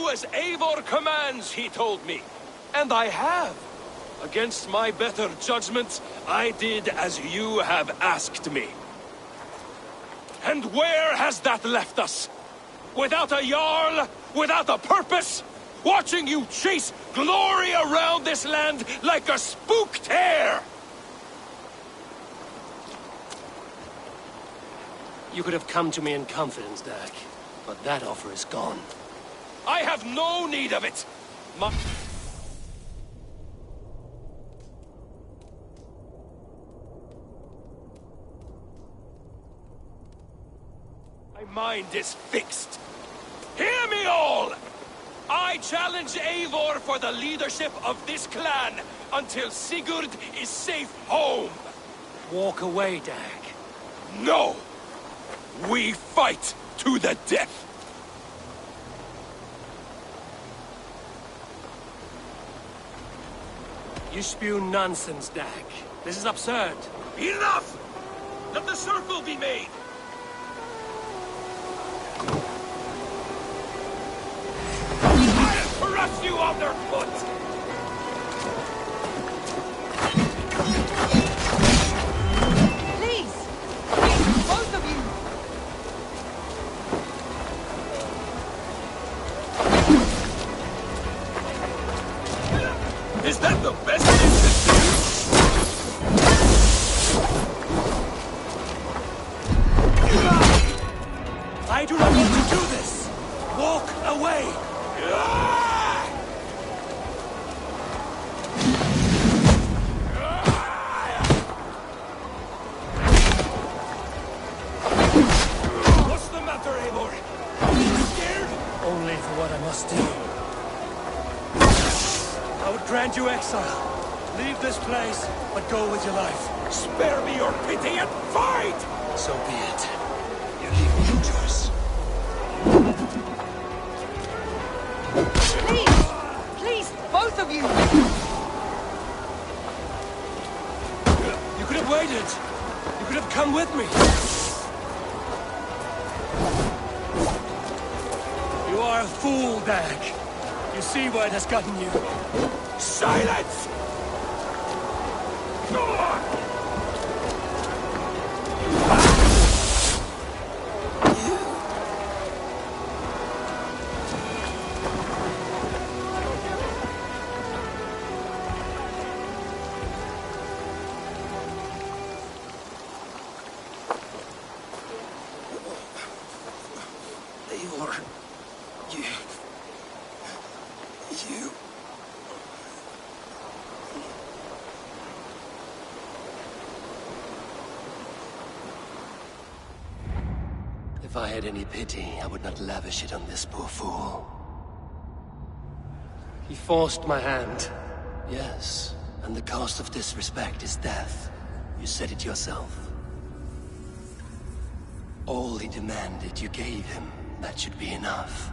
do as Eivor commands, he told me. And I have. Against my better judgment, I did as you have asked me. And where has that left us? Without a Jarl? Without a purpose? Watching you chase glory around this land like a spooked hare! You could have come to me in confidence, Dak, but that offer is gone. I have no need of it! My mind is fixed. Hear me all! I challenge Eivor for the leadership of this clan until Sigurd is safe home. Walk away, Dak. No! We fight to the death! You spew nonsense, Dak. This is absurd. Enough! Let the circle be made! I'll crush you underfoot! Please! Both of you! Is that the best you can do? I do not want to do this! Walk away! What's the matter, Eivor? Are you scared? Only for what I must do. I would grant you exile. Leave this place, but go with your life. Spare me your pity and fight! So be it. You leave me no choice. Please! Please, both of you! You could have waited. You could have come with me. You are a fool, Dak. You see where it has gotten you. Silence! Go on! Eivor, you... If I had any pity, I would not lavish it on this poor fool. He forced my hand. Yes, and the cost of disrespect is death. You said it yourself. All he demanded, you gave him. That should be enough.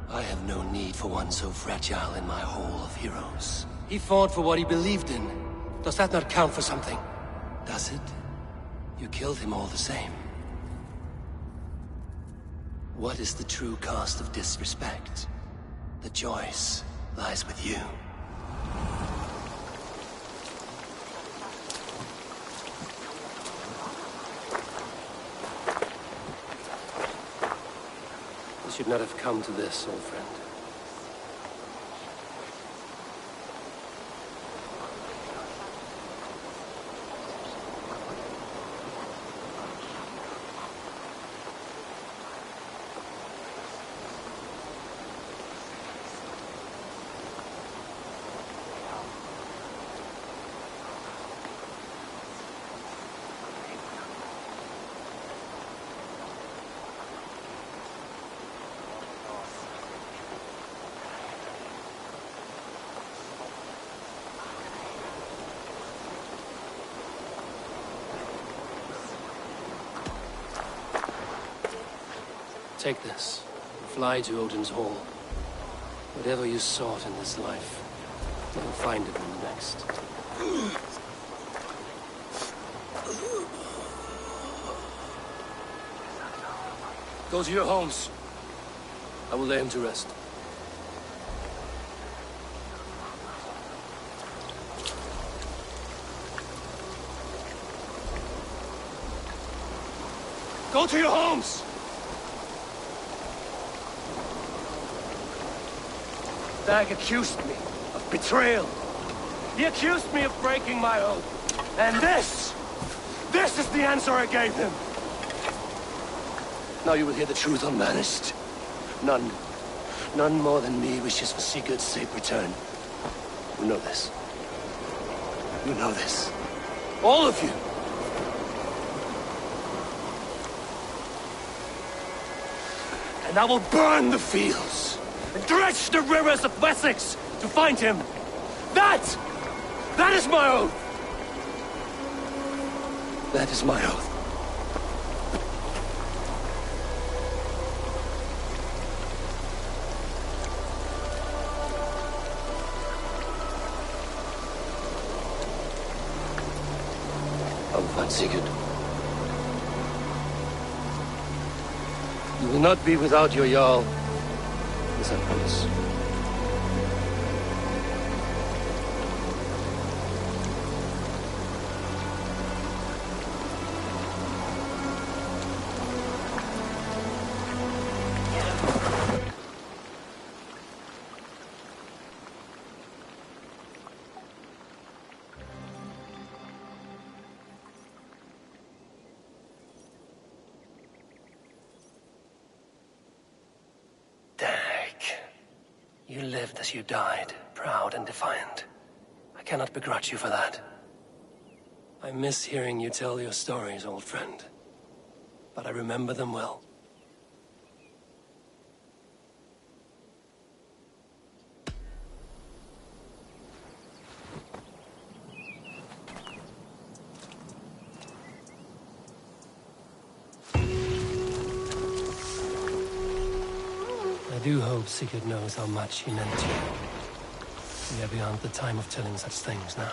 I have no need for one so fragile in my hall of heroes. He fought for what he believed in. Does that not count for something? Does it? You killed him all the same. What is the true cost of disrespect? The choice lies with you. You should not have come to this, old friend. Take this. Fly to Odin's Hall. Whatever you sought in this life, you'll find it in the next. Go to your homes. I will lay him to rest. Go to your homes! Dag accused me of betrayal. He accused me of breaking my oath. And this is the answer I gave him. Now you will hear the truth unbanished. None more than me wishes for Sigurd's safe return. You know this. You know this. All of you. And I will burn the fields and dredge the rivers of Wessex to find him. That is my oath. That is my oath. I will find Sigurd. You will not be without your Jarl. This I promise. You lived as you died, proud and defiant. I cannot begrudge you for that. I miss hearing you tell your stories, old friend. But I remember them well. I do hope Sigurd knows how much he meant to you. We are beyond the time of telling such things now.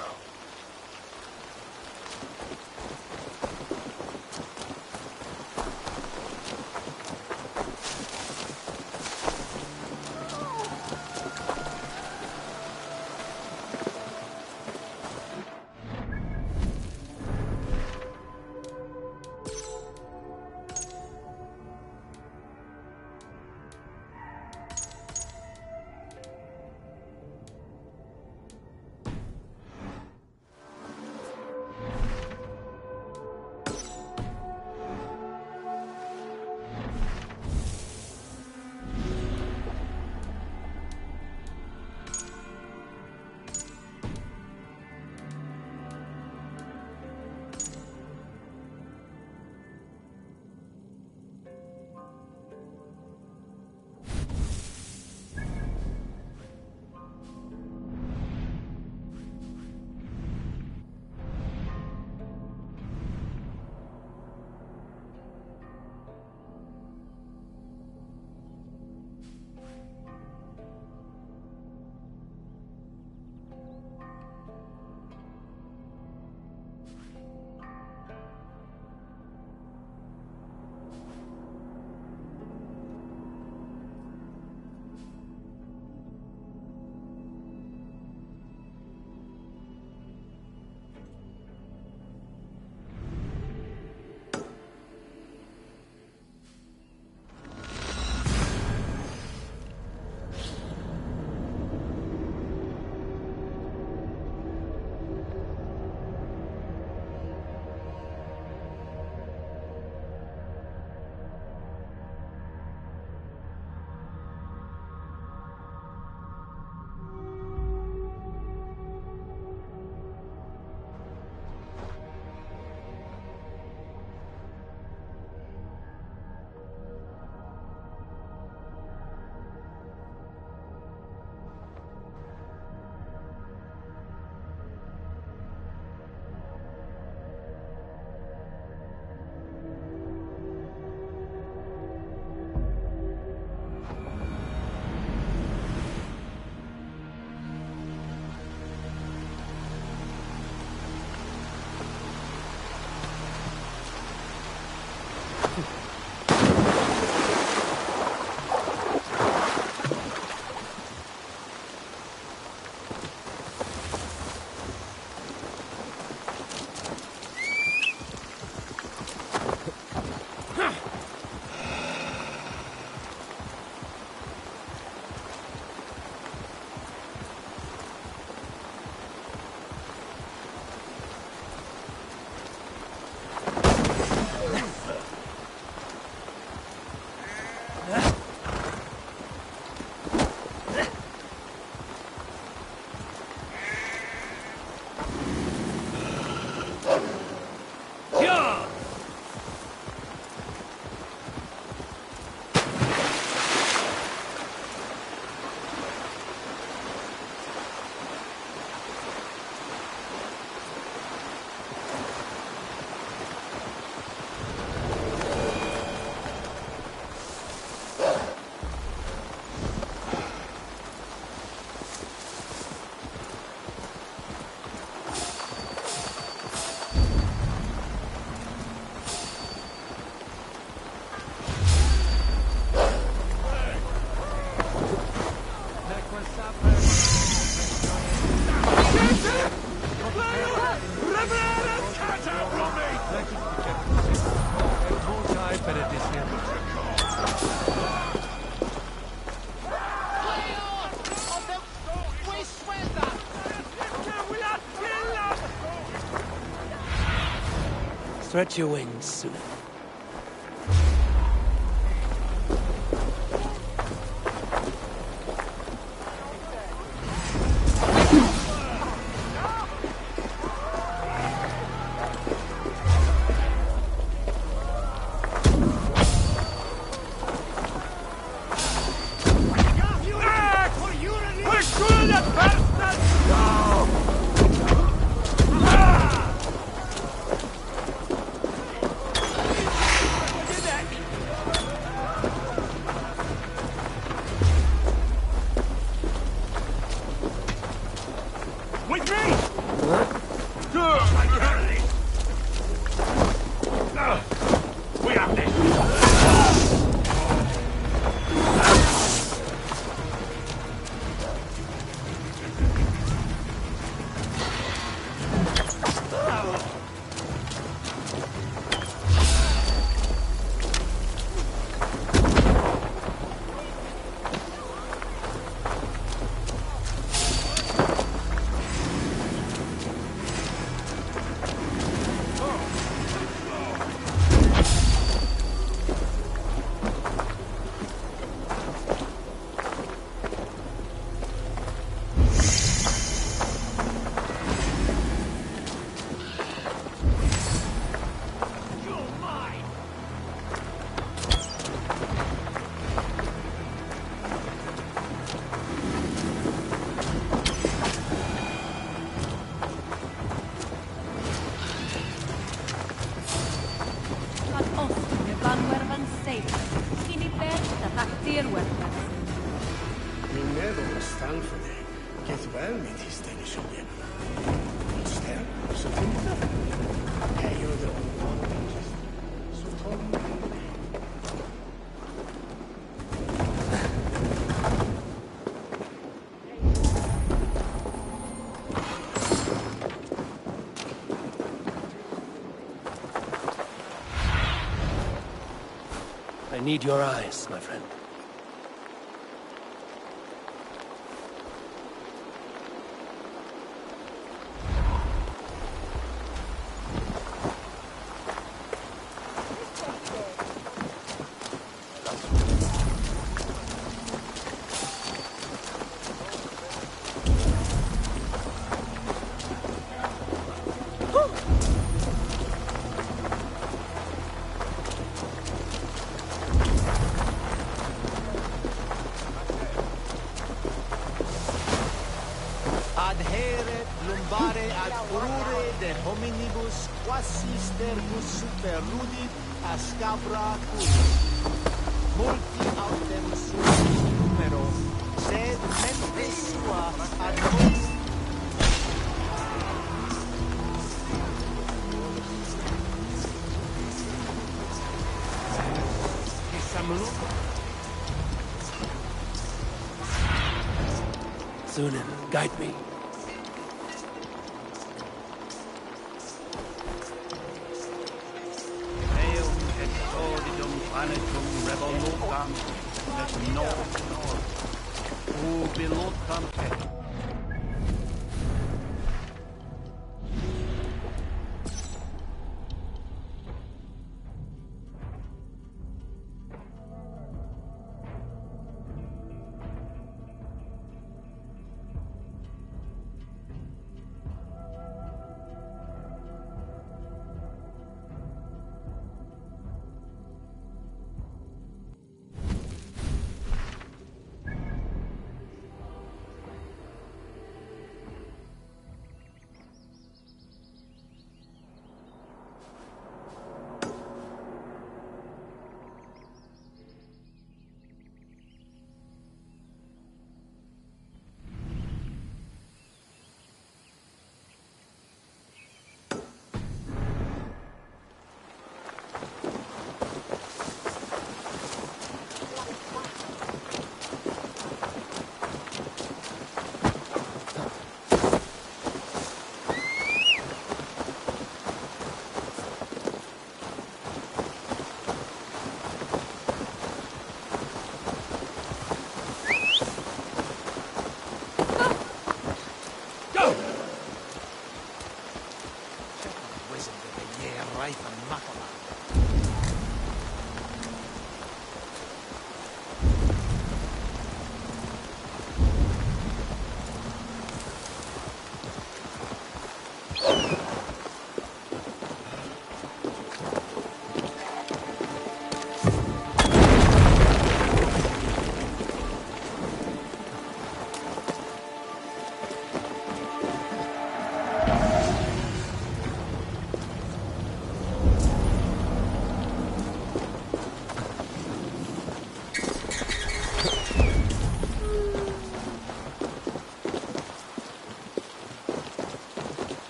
Stretch your wings, Suna. I need your eyes, my friend. Adheret lumbare ad urure de hominibus quasi stergus super rudit ascabra culis. Multi autem sum numero, sed mente sua ad hoc. Sunan, guide me. Eum et sordidum planetum revolutam, et nor, ubilutam et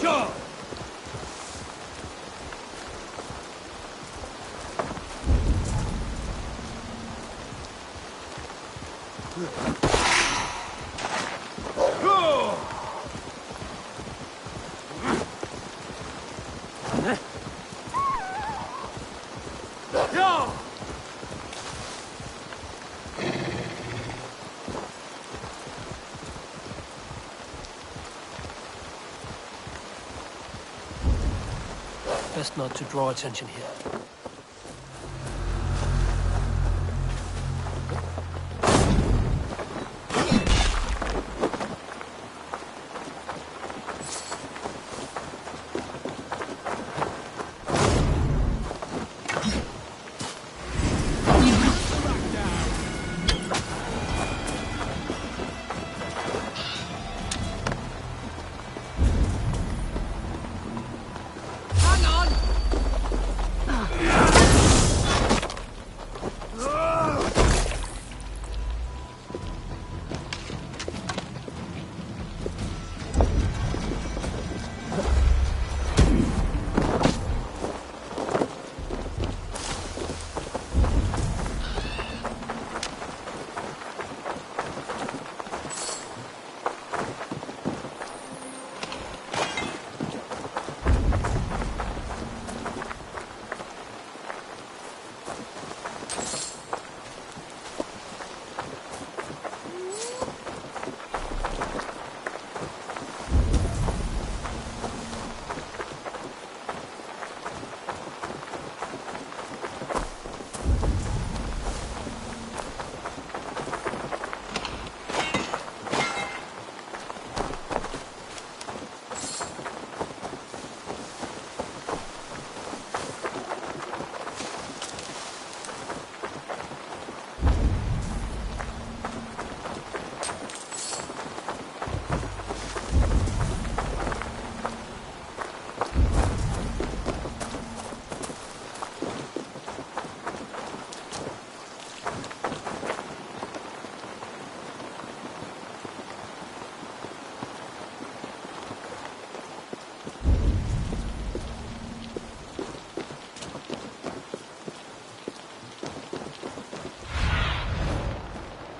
Sure. Best not to draw attention here.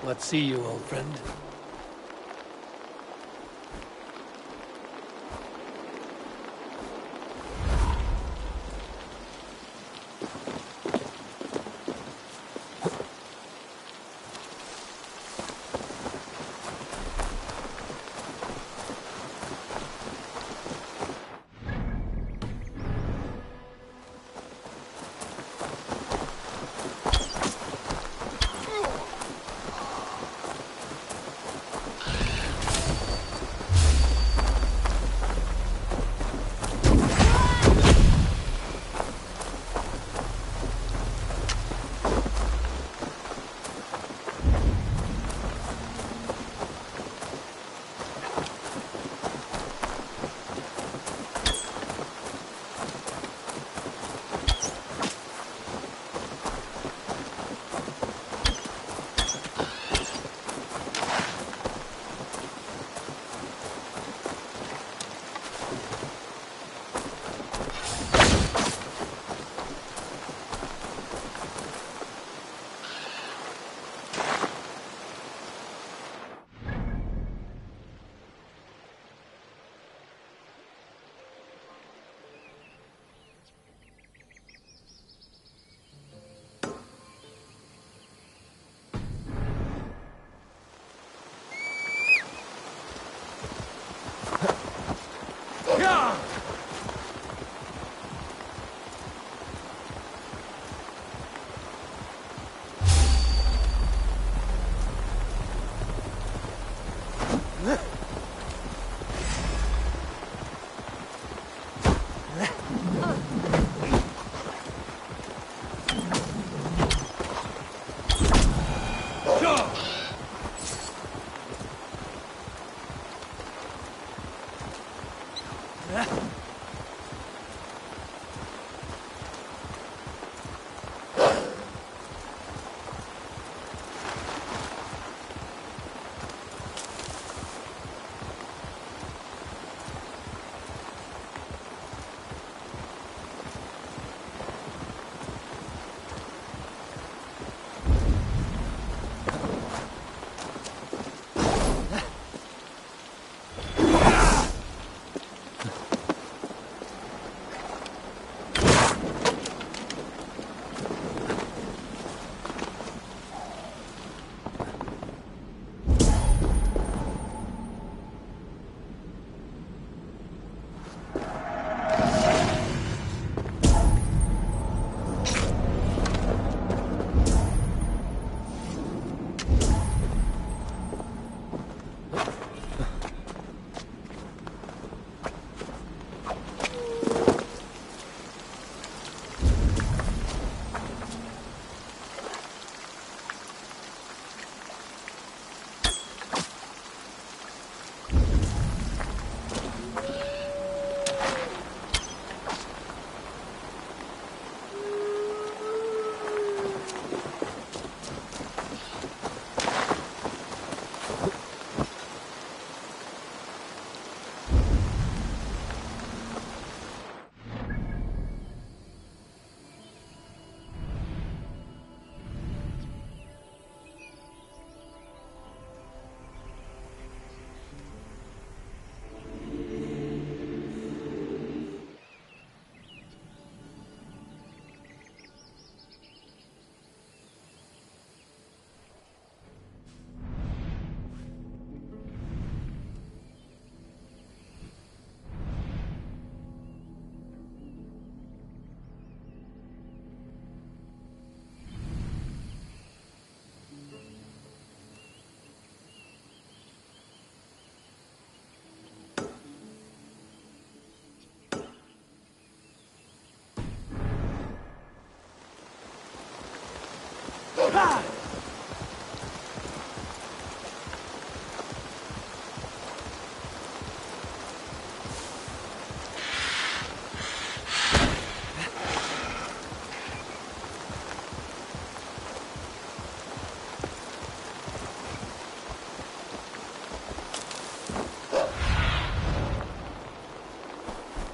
Let's see you, old friend.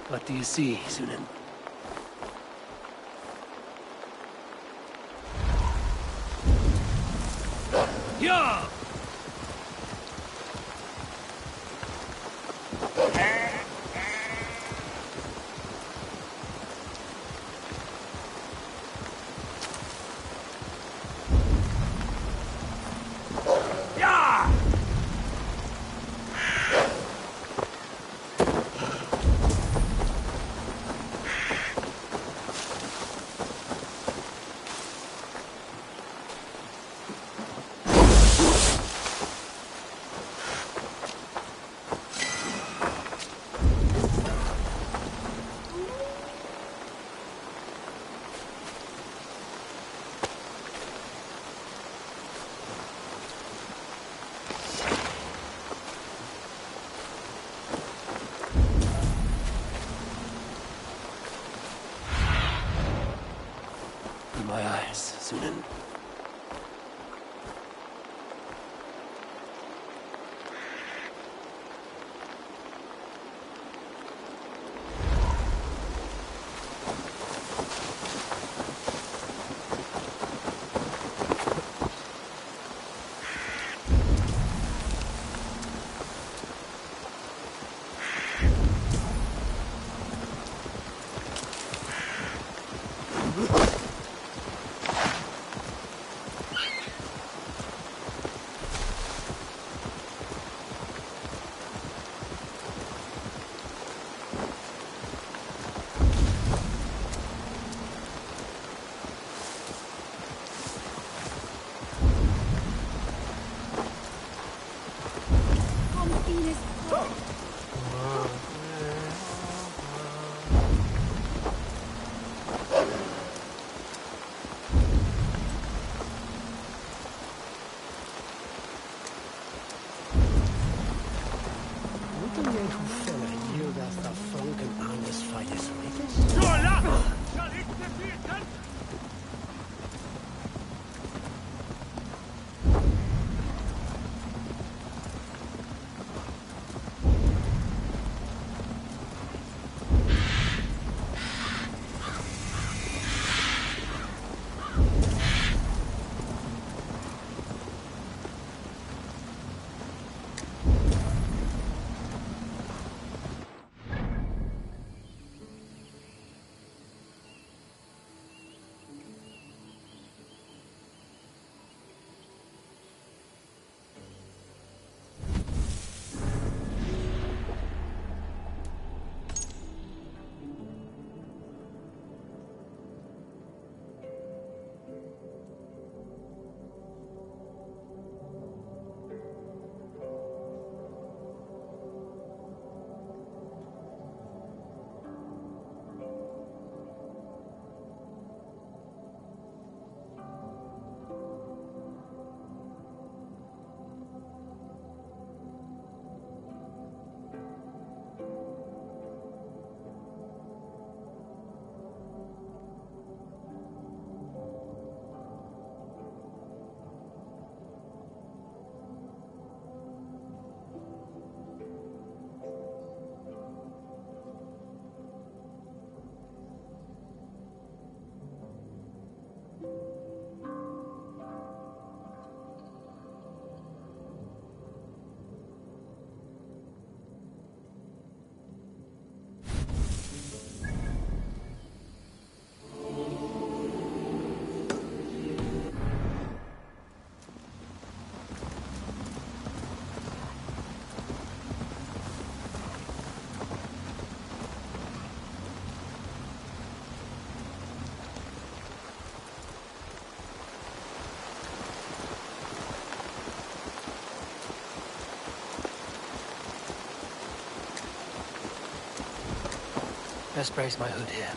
What do you see, Sunan? Yeah! In my eyes, Sunan. Best brace my hood here.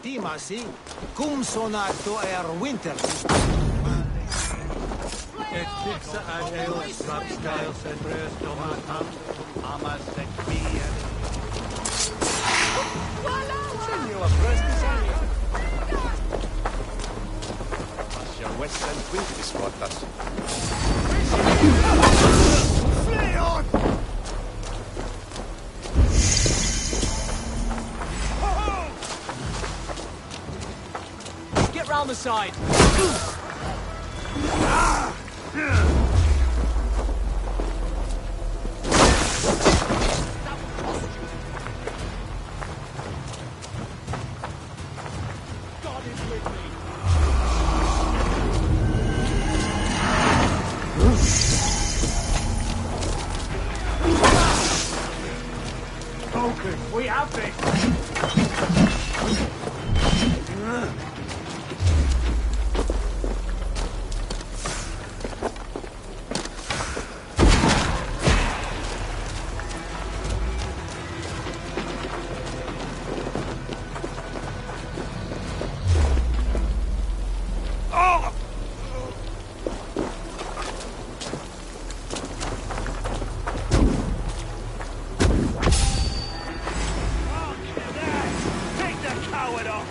timasi, cum sonato winter. Ethics adeus, rapscales et res domatam, amas et bien. Senor, prestisani. Asja Western Quintus Fortas. Get round the side. Focus, we have this. Take the coward off!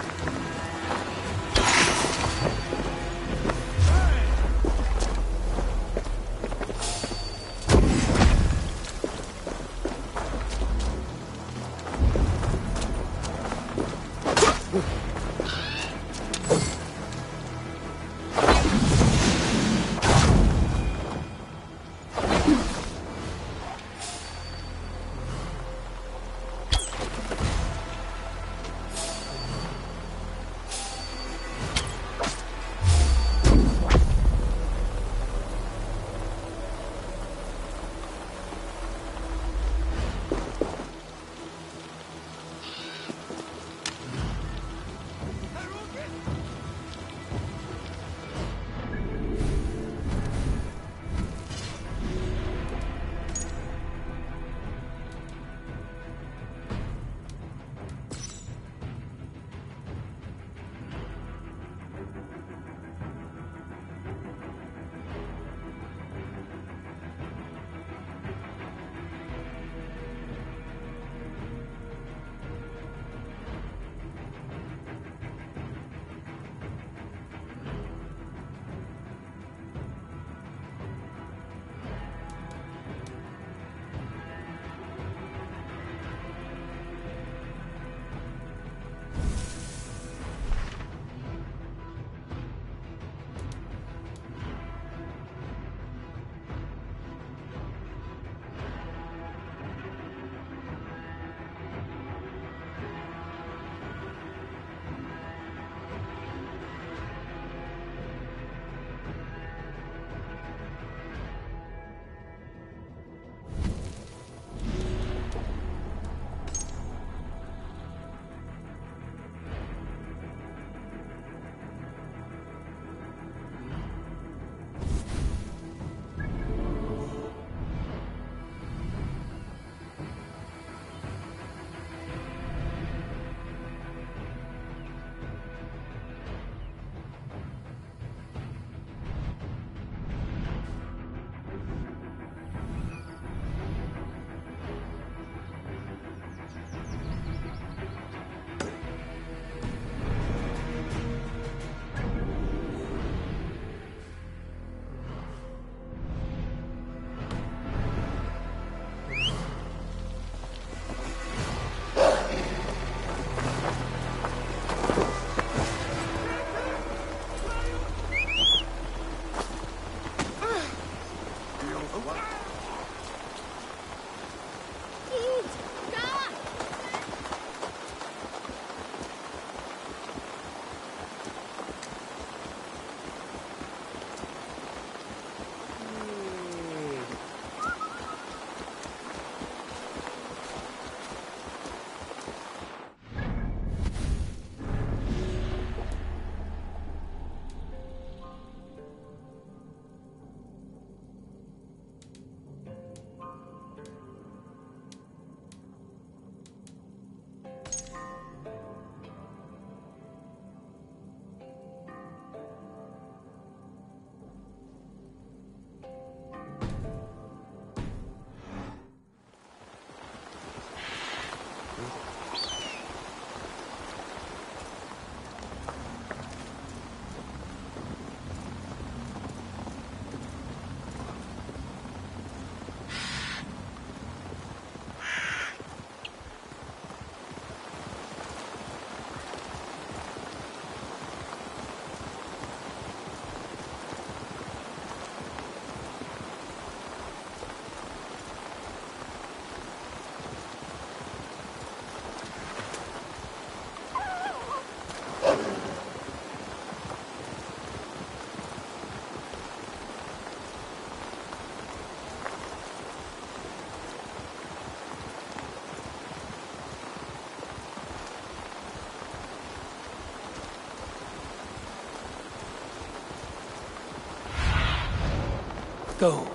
go,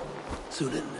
Sulin.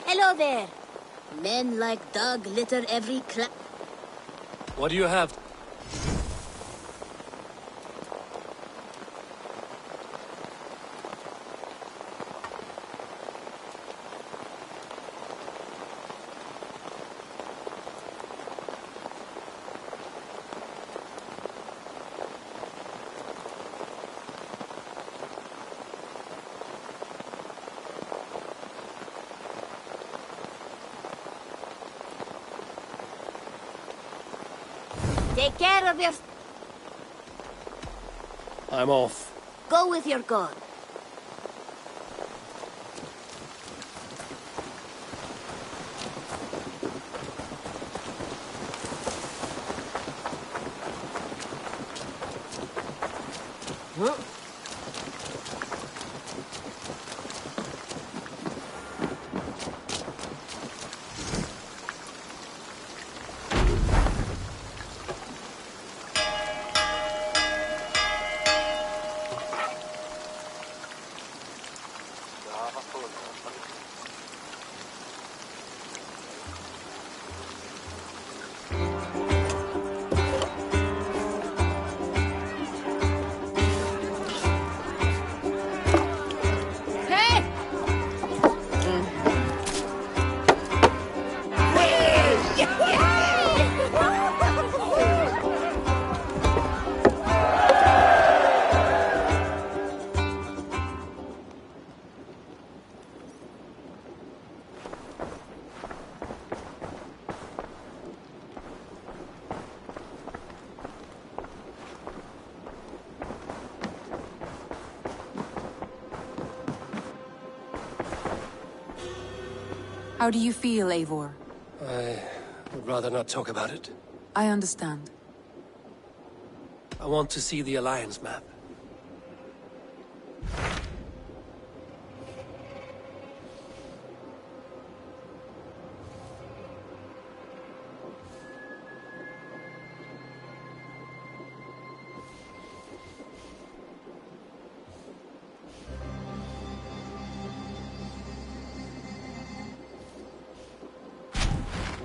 Hello there. Men like dog litter every What do you have? Take care of your... I'm off. Go with your god. How do you feel, Eivor? I would rather not talk about it. I understand. I want to see the Alliance map.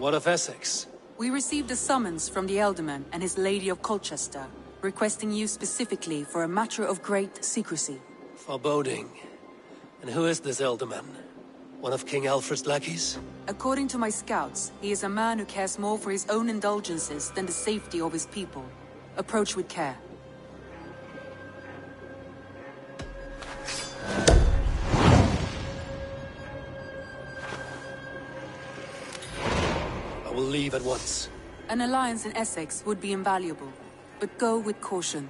What of Essex? We received a summons from the Elderman and his Lady of Colchester, requesting you specifically for a matter of great secrecy. Foreboding. And who is this Elderman? One of King Alfred's lackeys? According to my scouts, he is a man who cares more for his own indulgences than the safety of his people. Approach with care. I will leave at once. An alliance in Essex would be invaluable, but go with caution.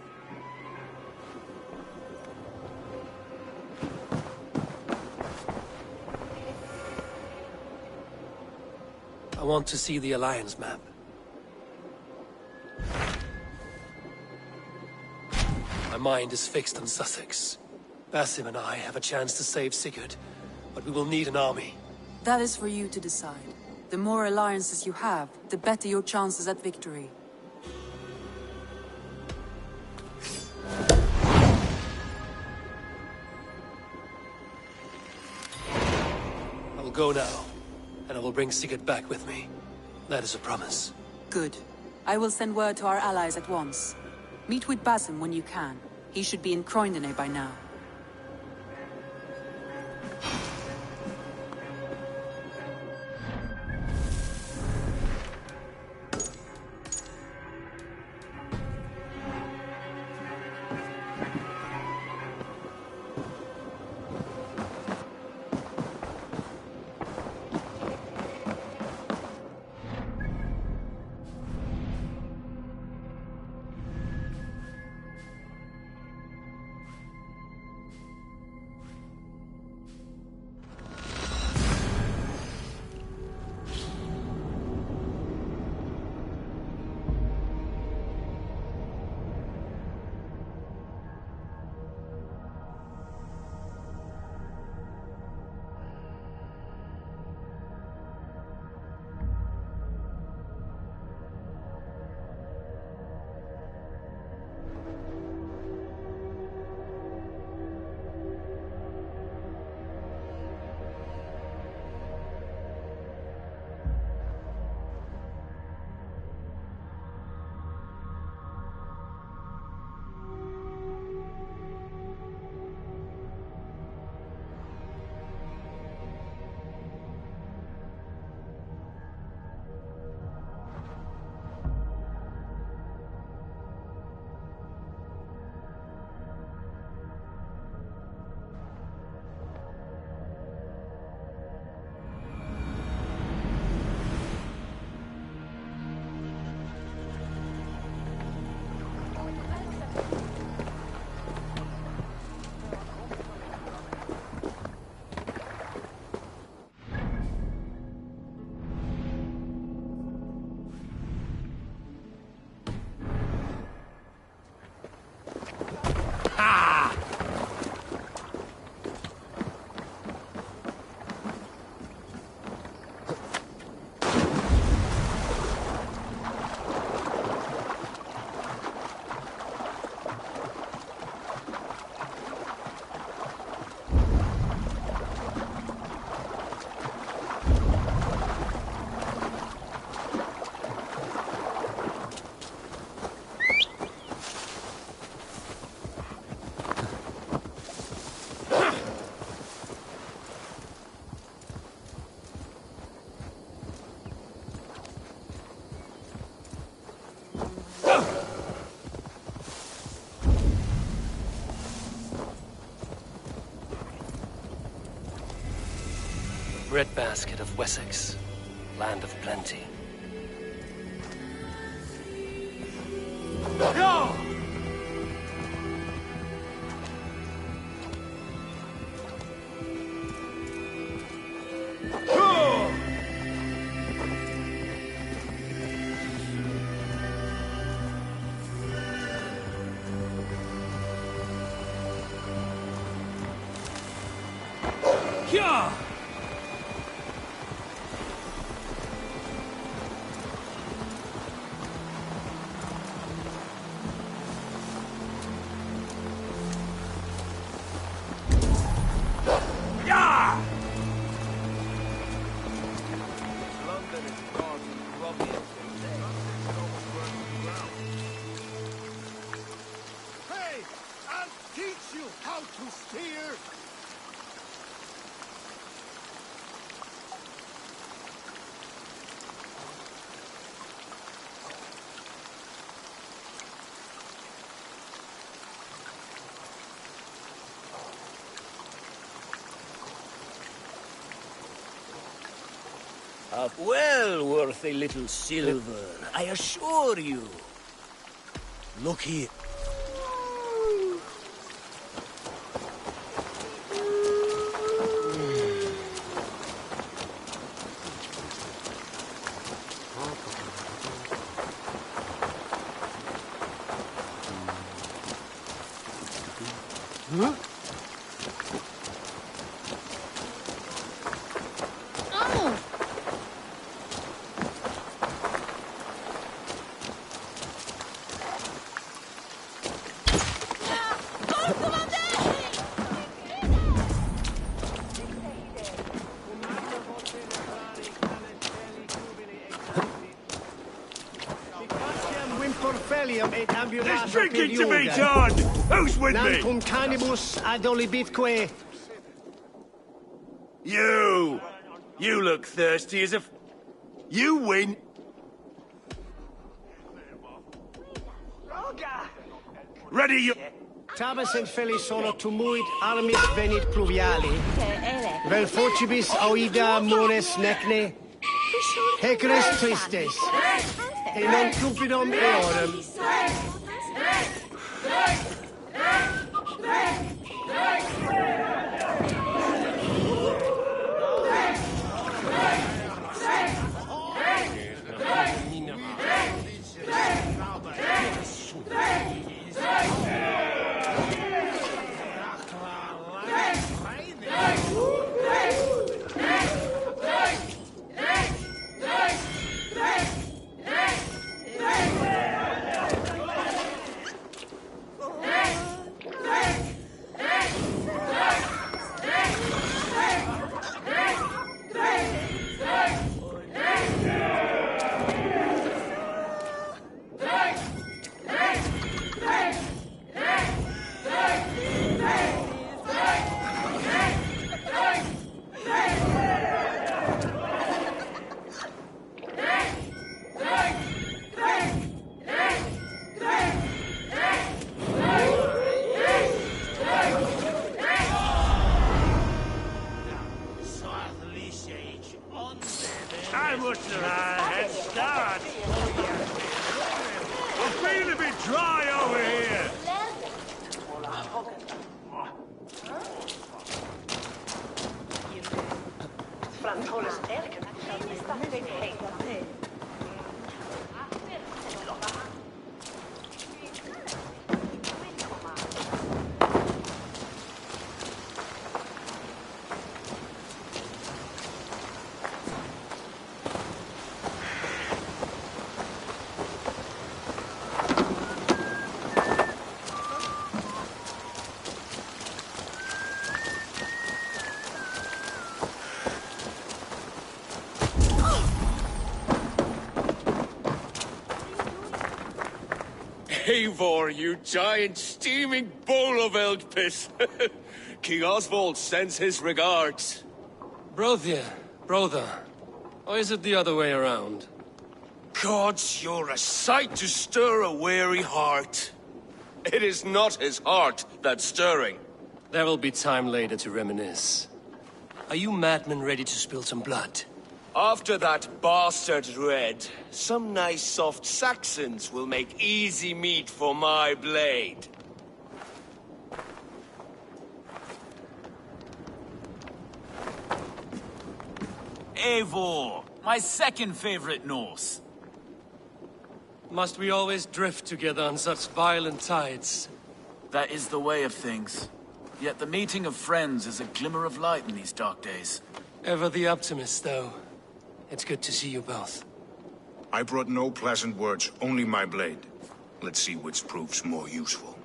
I want to see the Alliance map. My mind is fixed on Sussex. Basim and I have a chance to save Sigurd, but we will need an army. That is for you to decide. The more alliances you have, the better your chances at victory. I will go now, and I will bring Sigurd back with me. That is a promise. Good. I will send word to our allies at once. Meet with Basim when you can. He should be in Croydon by now. breadbasket of Wessex, land of plenty. Go! Yeah! Hey, I'll teach you how to steer! Well worth a little silver, I assure you. Look here. Oh! There's drinking to be done! Who's with me? Cum canibus ad olibitque. You! You look thirsty as You win! Ready, you... Tabas et felli sono tumuit armis venit pluviali. Vel focibis auida mores necne. Hecres tristes. E non cupidum eorum. I must have had a head start. I'm feeling a bit dry over here. Eivor, you giant steaming bowl of elk piss. King Oswald sends his regards. Brother, or is it the other way around? Gods, you're a sight to stir a weary heart. It is not his heart that's stirring. There will be time later to reminisce. Are you madmen ready to spill some blood? After that bastard Red, some nice soft Saxons will make easy meat for my blade. Eivor, my second favorite Norse. Must we always drift together on such violent tides? That is the way of things. Yet the meeting of friends is a glimmer of light in these dark days. Ever the optimist, though. It's good to see you both. I brought no pleasant words, only my blade. Let's see which proves more useful.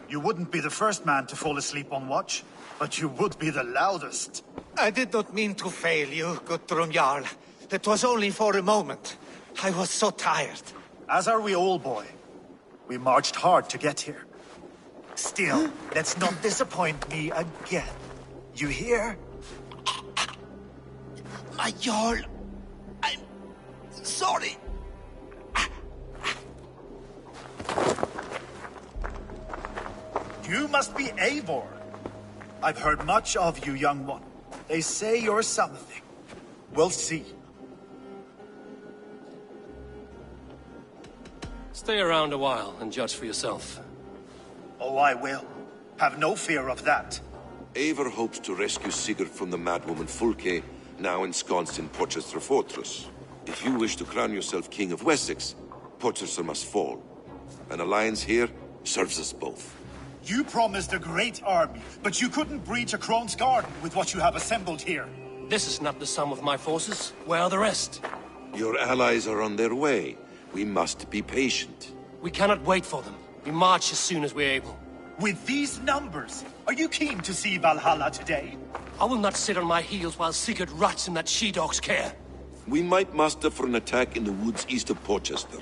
You wouldn't be the first man to fall asleep on watch, but you would be the loudest. I did not mean to fail you, Guthrum Jarl. It was only for a moment. I was so tired. As are we all, boy. We marched hard to get here. Still, let's not disappoint me again. You hear? My Jarl, I'm sorry. You must be Eivor. I've heard much of you, young one. They say you're something. We'll see. Stay around a while and judge for yourself. Oh, I will. Have no fear of that. Eivor hopes to rescue Sigurd from the madwoman Fulke, now ensconced in Porchester Fortress. If you wish to crown yourself King of Wessex, Porchester must fall. An alliance here serves us both. You promised a great army, but you couldn't breach a Krone's garden with what you have assembled here. This is not the sum of my forces. Where are the rest? Your allies are on their way. We must be patient. We cannot wait for them. We march as soon as we're able. With these numbers, are you keen to see Valhalla today? I will not sit on my heels while Sigurd rots in that she-dog's care. We might muster for an attack in the woods east of Porchester.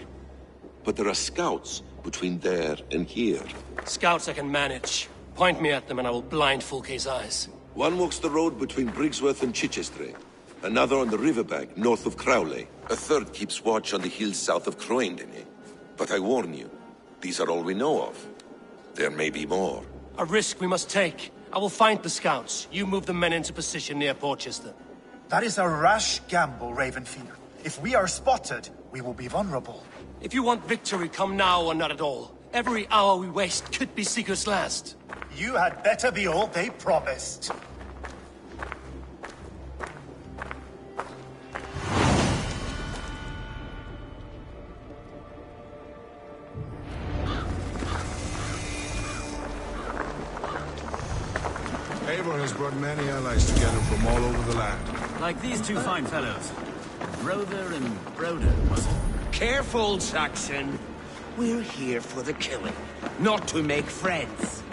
But there are scouts between there and here. Scouts I can manage. Point me at them and I will blind Fulke's eyes. One walks the road between Briggsworth and Chichester. Another on the riverbank north of Crowley. A third keeps watch on the hills south of Croendene. But I warn you, these are all we know of. There may be more. A risk we must take. I will find the scouts. You move the men into position near Porchester. That is a rash gamble, Ravenfield. If we are spotted, we will be vulnerable. If you want victory, come now or not at all. Every hour we waste could be Sigurd's last. You had better be all they promised. Eivor has brought many allies together from all over the land. Like these two fine fellows. Brother and Broder, was it? Careful, Saxon. We're here for the killing, not to make friends.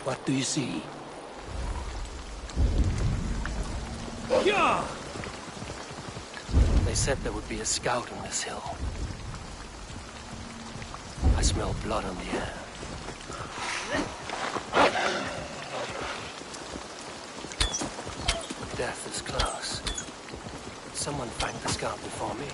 What do you see? They said there would be a scout on this hill. I smell blood on the air. Death is close. Someone find the scout before me.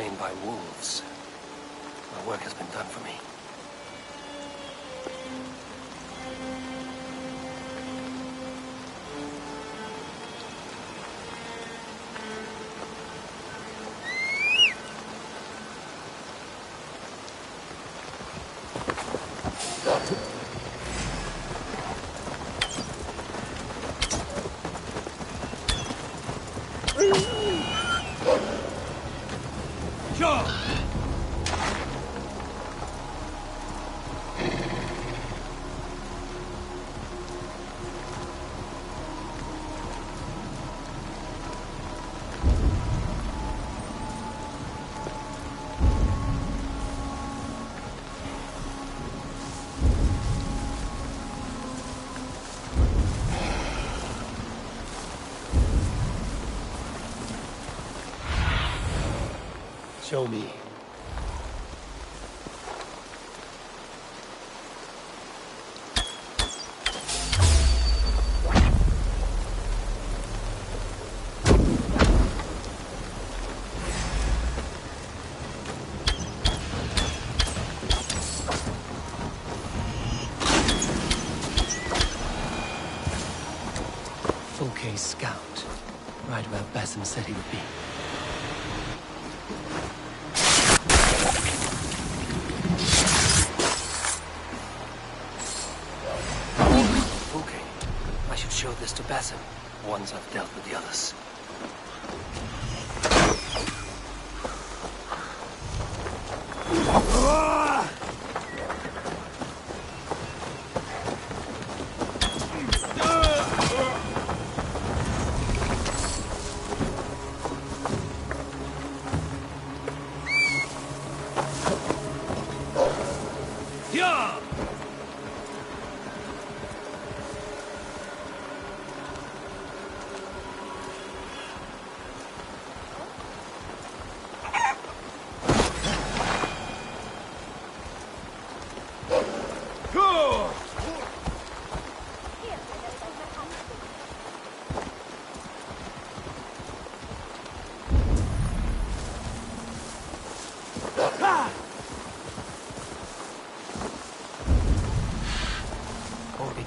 slain by wolves. My work has been done for me. Show me. Fulke's scout. Right where Basim said he would be. I should show this to Basim once I've dealt with the others.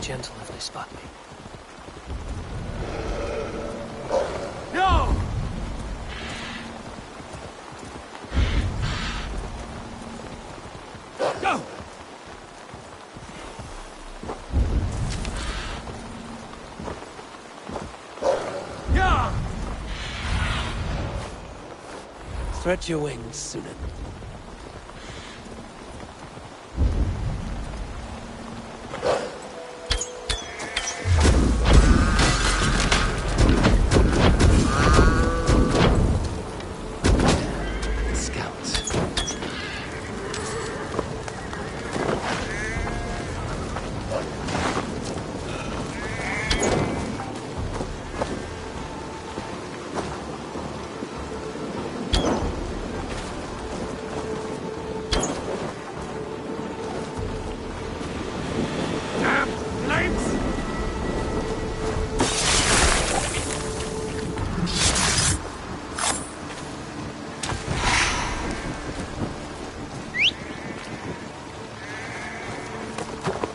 Gentle if they spot me. No! Go! Yeah! Stretch your wings, Sunan.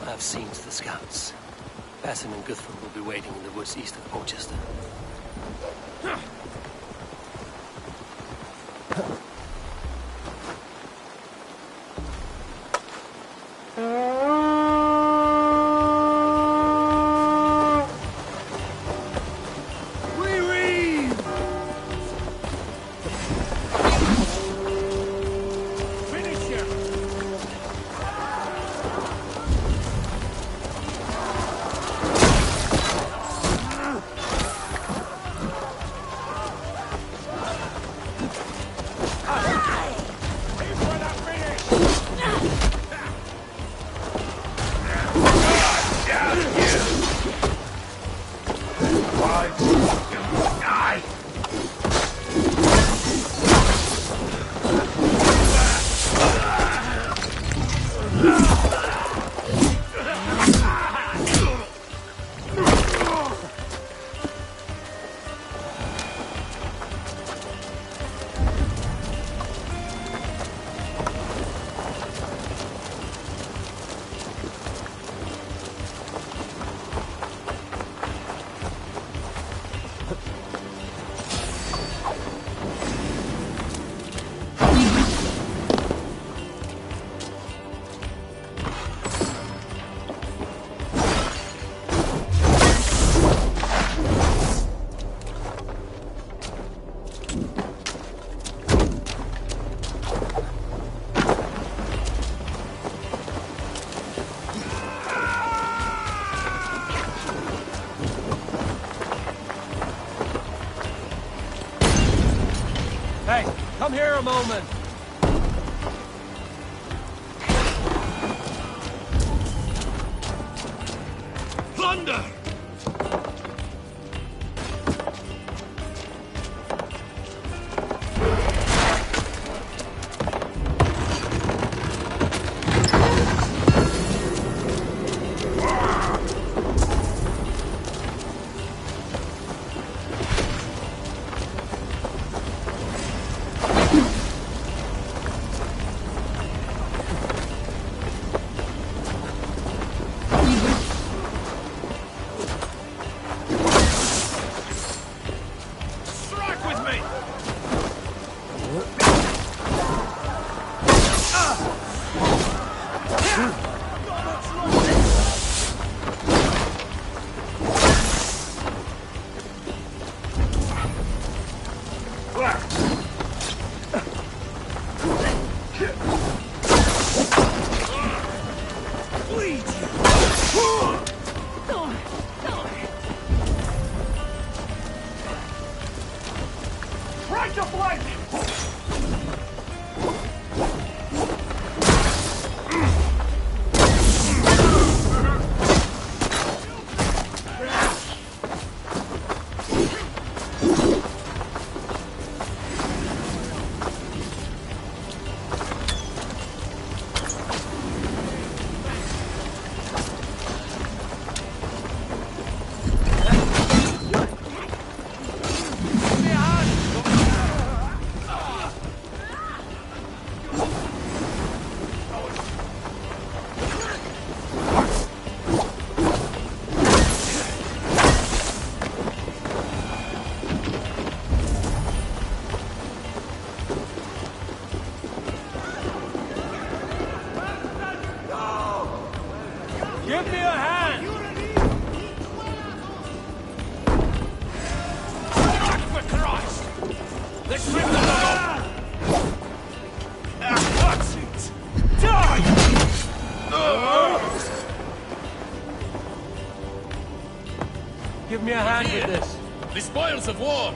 I've seen to the scouts. Basim and Guthrum will be waiting in the woods east of Porchester. a moment. Plunder! Give me a hand! Back for Christ! Let's rip the dog off! That's it! Die! Give me a hand with this. The spoils of war!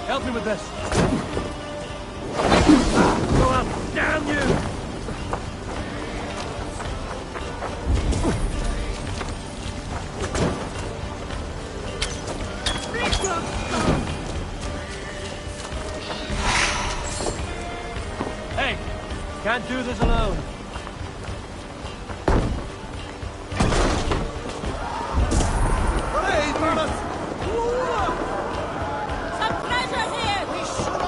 Help me with this. Go up, damn you! Hey, can't do this alone. Some treasure here! We should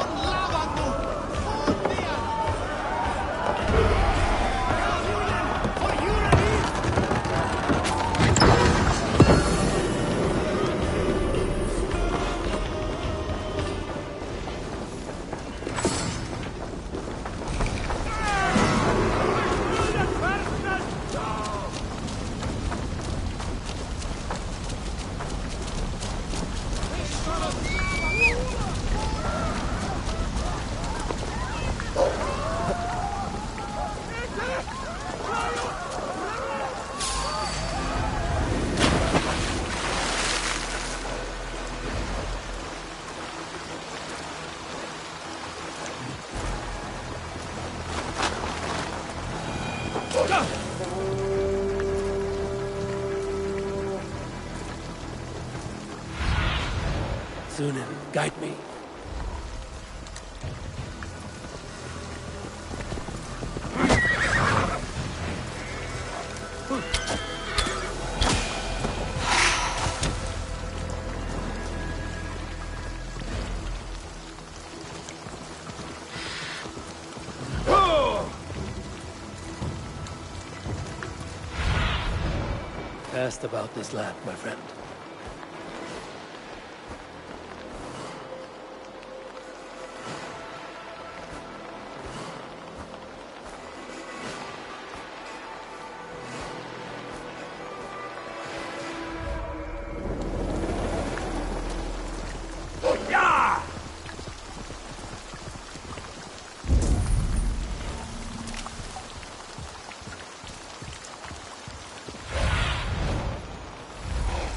Sunan, guide me. Asked about this land, my friend.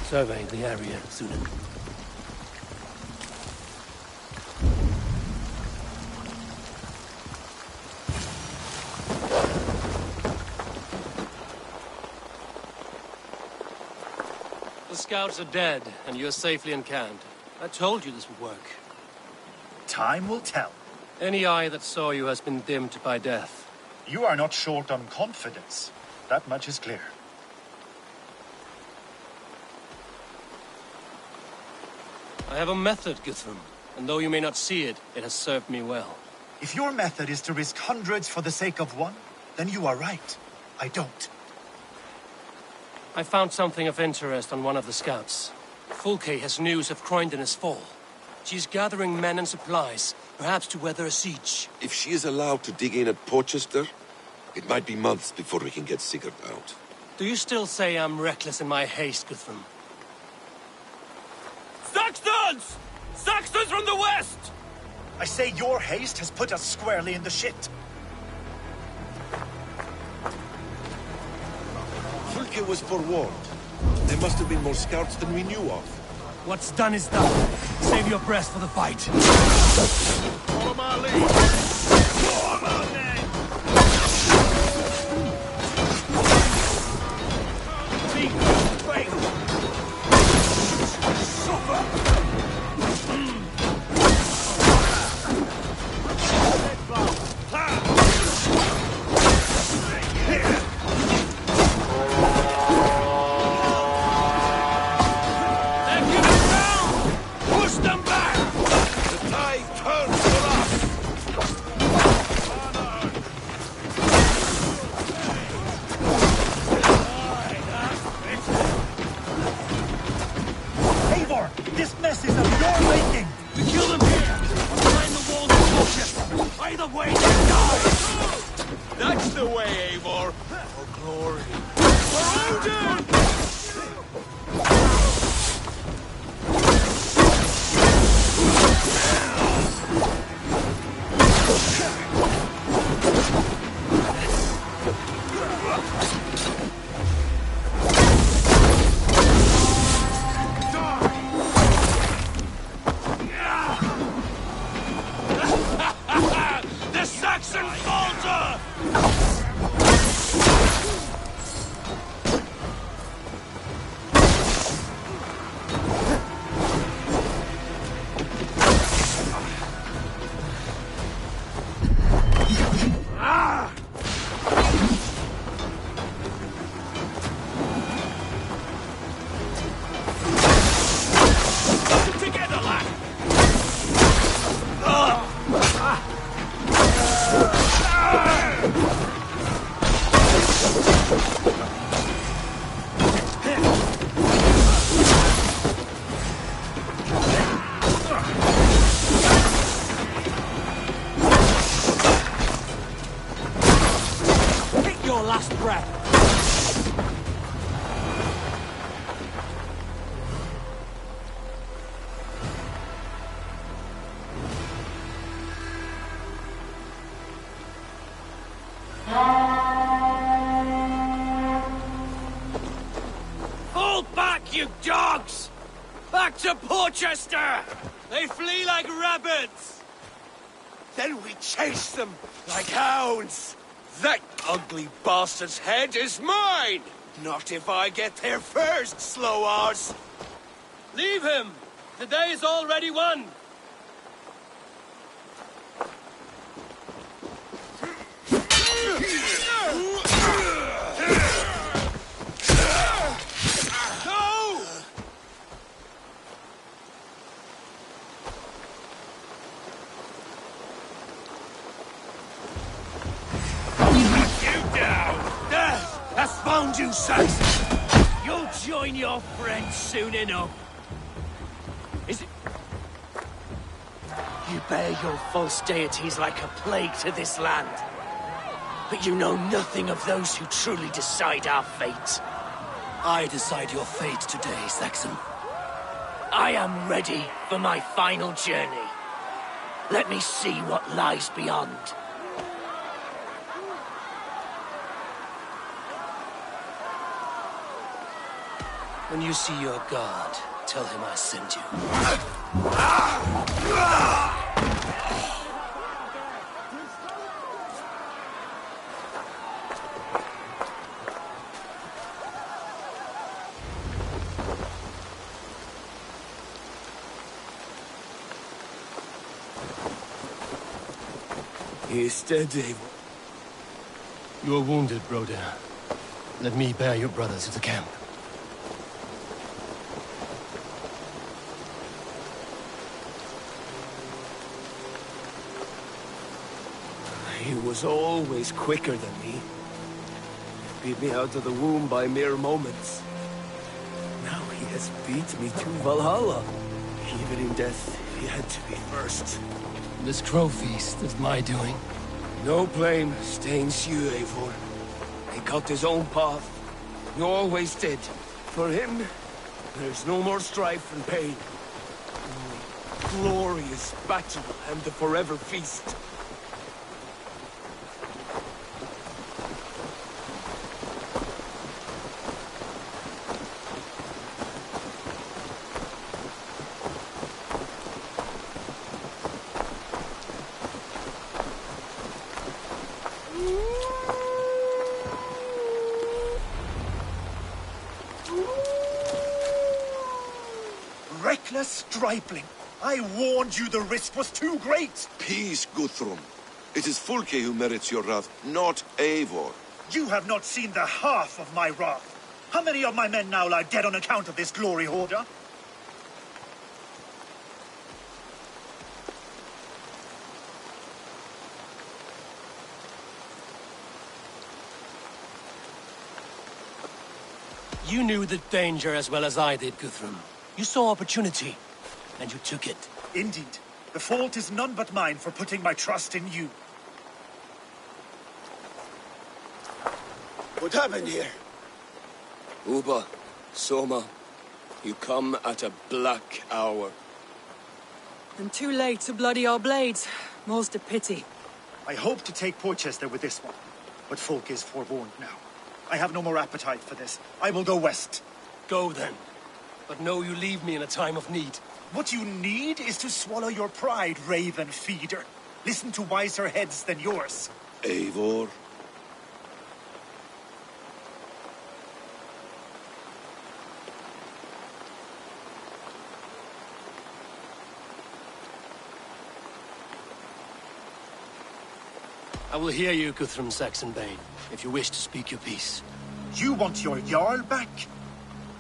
Surveying the area, Sunan. The scouts are dead, and you're safely encamped. I told you this would work. Time will tell. Any eye that saw you has been dimmed by death. You are not short on confidence. That much is clear. I have a method, Guthrum, and though you may not see it, it has served me well. If your method is to risk hundreds for the sake of one, then you are right. I don't. I found something of interest on one of the scouts. Fulke has news of Croydon's fall. She's gathering men and supplies, perhaps to weather a siege. If she is allowed to dig in at Porchester, it might be months before we can get Sigurd out. Do you still say I'm reckless in my haste, Guthrum? Saxons! Saxons from the west! I say your haste has put us squarely in the shit. Fulke was forewarned. There must have been more scouts than we knew of. What's done is done. Save your breath for the fight. Follow my lead! Follow my name! Wait! Suffer! Push them back! The tide turns for us! breath. Fall back, you dogs! Back to Porchester! They flee like rabbits! Then we chase them like hounds! That ugly bastard's head is mine! Not if I get there first, slow arse! Leave him! The day is already won! Found you, Saxon! You'll join your friends soon enough. Is it... You bear your false deities like a plague to this land. But you know nothing of those who truly decide our fate. I decide your fate today, Saxon. I am ready for my final journey. Let me see what lies beyond. When you see your god, tell him I sent you. He is dead, Eivor. You are wounded, Broder. Let me bear your brother to the camp. He was always quicker than me. Beat me out of the womb by mere moments. Now he has beat me to Valhalla. Even in death, he had to be first. This crow feast is my doing. No blame stains you, Eivor. He cut his own path. He always did. For him, there's no more strife and pain. Only glorious battle and the forever feast. Reckless stripling! I warned you the risk was too great! Peace, Guthrum. It is Fulke who merits your wrath, not Eivor. You have not seen the half of my wrath. How many of my men now lie dead on account of this glory hoarder? You knew the danger as well as I did, Guthrum. You saw opportunity, and you took it. Indeed. The fault is none but mine for putting my trust in you. What happened here? Uba, Soma, you come at a black hour. And too late to bloody our blades. Most a pity. I hope to take Porchester with this one, but folk is forewarned now. I have no more appetite for this. I will go west. Go then. But know you leave me in a time of need. What you need is to swallow your pride, raven feeder. Listen to wiser heads than yours. Eivor? I will hear you, Guthrum Saxonbane, if you wish to speak your piece. You want your Jarl back?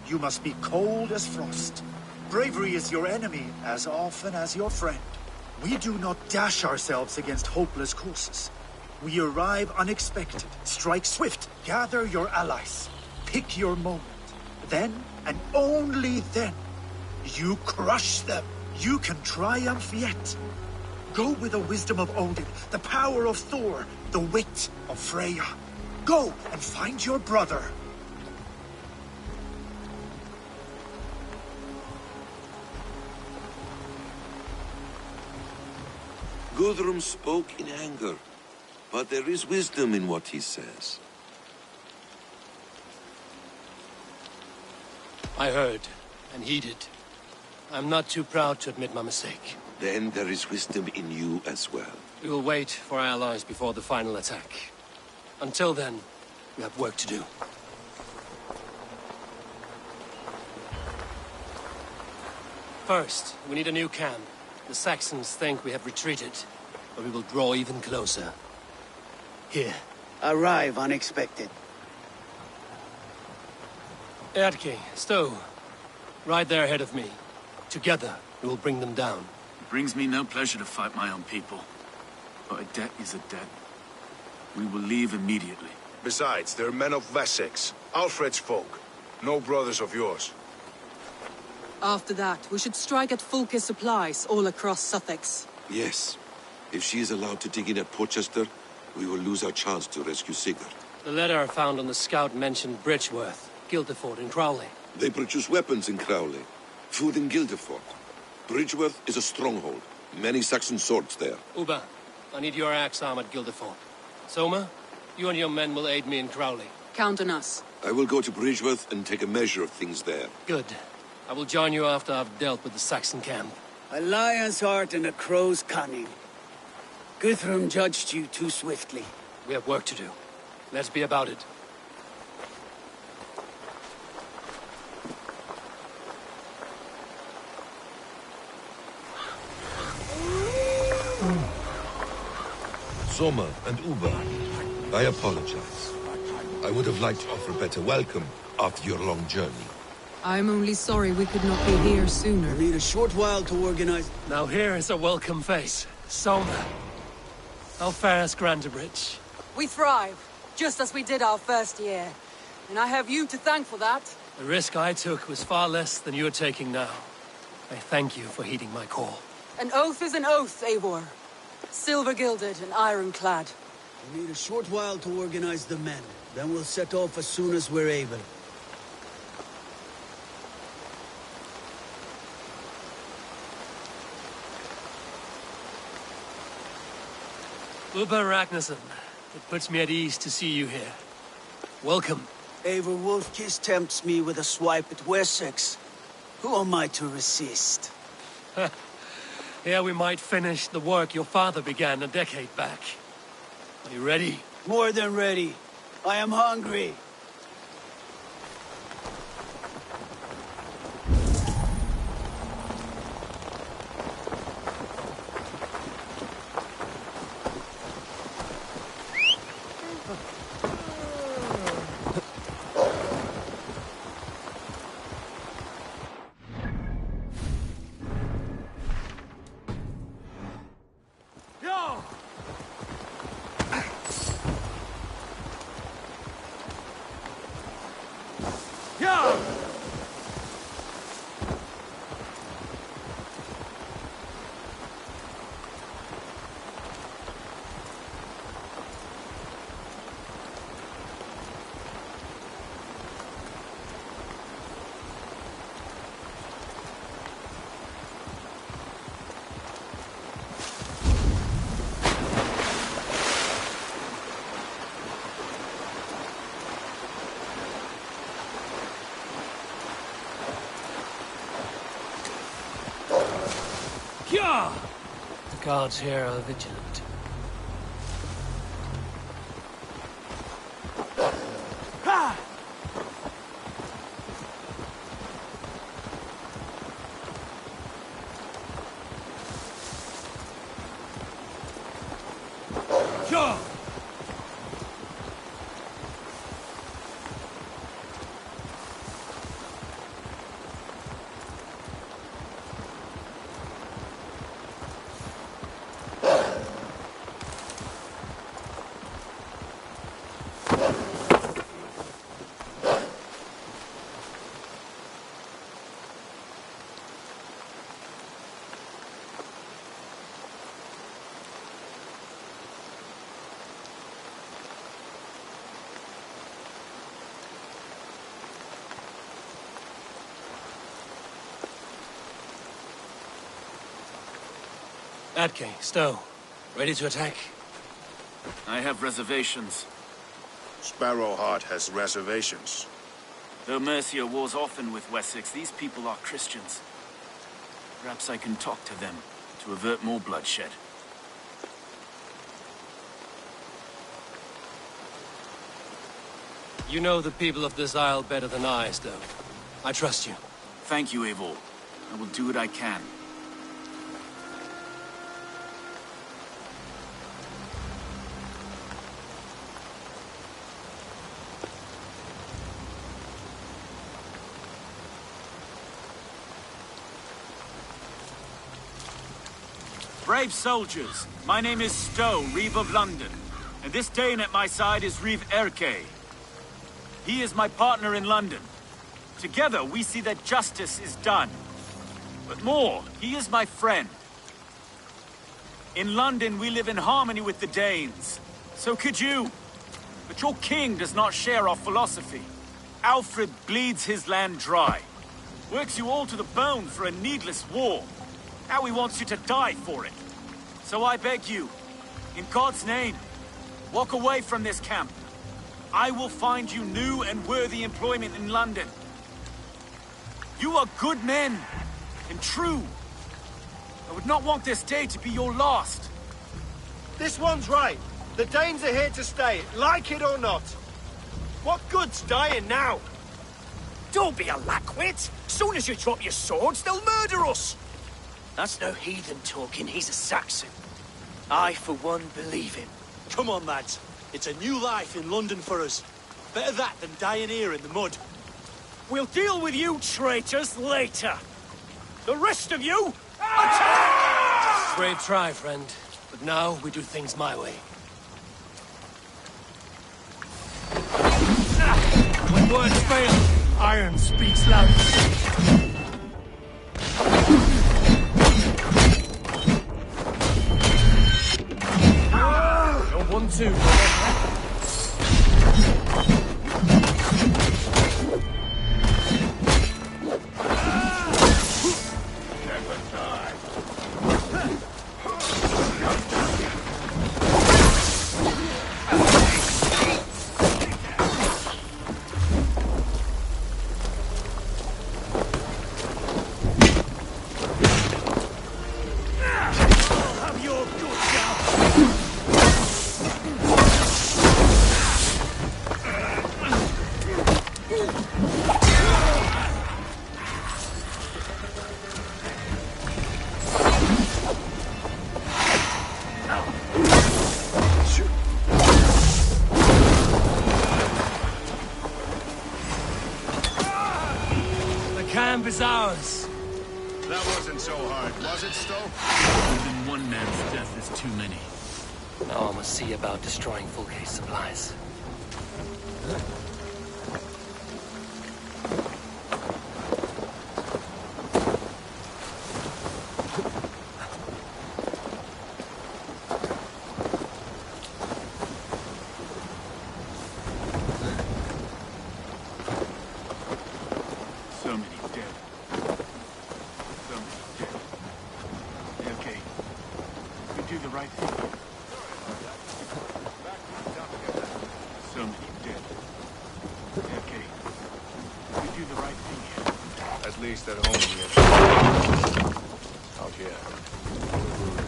You must be cold as frost. Bravery is your enemy as often as your friend. We do not dash ourselves against hopeless courses. We arrive unexpected, strike swift, gather your allies, pick your moment. Then, and only then, you crush them. You can triumph yet. Go with the wisdom of Odin, the power of Thor, the wit of Freya. Go and find your brother. Guthrum spoke in anger, but there is wisdom in what he says. I heard and heeded. I'm not too proud to admit my mistake. Then there is wisdom in you as well. We will wait for our allies before the final attack. Until then, we have work to do. First, we need a new camp. The Saxons think we have retreated, but we will draw even closer. Here. Arrive unexpected. Erdke, Stowe. Right there ahead of me. Together, we will bring them down. It brings me no pleasure to fight my own people. But a debt is a debt. We will leave immediately. Besides, they're men of Wessex, Alfred's folk. No brothers of yours. After that, we should strike at Fulke's supplies all across Sussex. Yes. If she is allowed to dig in at Portchester, we will lose our chance to rescue Sigurd. The letter found on the scout mentioned Bridgeworth, Guildeford, and Crowley. They produce weapons in Crowley, food in Guildeford. Bridgeworth is a stronghold. Many Saxon swords there. Uba, I need your axe arm at Guildeford. Soma, you and your men will aid me in Crowley. Count on us. I will go to Bridgeworth and take a measure of things there. Good. I will join you after I've dealt with the Saxon camp. A lion's heart and a crow's cunning. Guthrum judged you too swiftly. We have work to do. Let's be about it. Soma and Uba, I apologize. I would have liked to offer a better welcome after your long journey. I'm only sorry we could not be here sooner. We need a short while to organize... Now here is a welcome face. Soma. How fares Grantebridge? We thrive, just as we did our first year. And I have you to thank for that. The risk I took was far less than you're taking now. I thank you for heeding my call. An oath is an oath, Eivor. Silver-gilded and ironclad. We need a short while to organize the men. Then we'll set off as soon as we're able. Uba Ragnarsson, it puts me at ease to see you here. Welcome. Eivor Wolfkiss tempts me with a swipe at Wessex. Who am I to resist? Here we might finish the work your father began a decade back. Are you ready? More than ready. I am hungry. The guards here are vigilant. Atke, Stowe, ready to attack? I have reservations. Sparrowheart has reservations. Though Mercia wars often with Wessex, these people are Christians. Perhaps I can talk to them to avert more bloodshed. You know the people of this isle better than I, Stowe. I trust you. Thank you, Eivor. I will do what I can. Brave soldiers, my name is Stowe, Reeve of London, and this Dane at my side is Reeve Erke. He is my partner in London. Together, we see that justice is done. But more, he is my friend. In London, we live in harmony with the Danes. So could you. But your king does not share our philosophy. Alfred bleeds his land dry. Works you all to the bone for a needless war. Now he wants you to die for it. So I beg you, in God's name, walk away from this camp. I will find you new and worthy employment in London. You are good men, and true. I would not want this day to be your last. This one's right. The Danes are here to stay, like it or not. What good's dying now? Don't be a lackwit. Soon as you drop your swords, they'll murder us. That's no heathen talking, he's a Saxon. I, for one, believe him. Come on, lads. It's a new life in London for us. Better that than dying here in the mud. We'll deal with you traitors later. The rest of you, attack! Brave try, friend. But now we do things my way. When words fail, iron speaks loudest. No 1-2, brother. Camp is ours. That wasn't so hard, was it, Stowe? Even one man's death is too many. Now I must see about destroying full case supplies. At least at home, yes. Out here,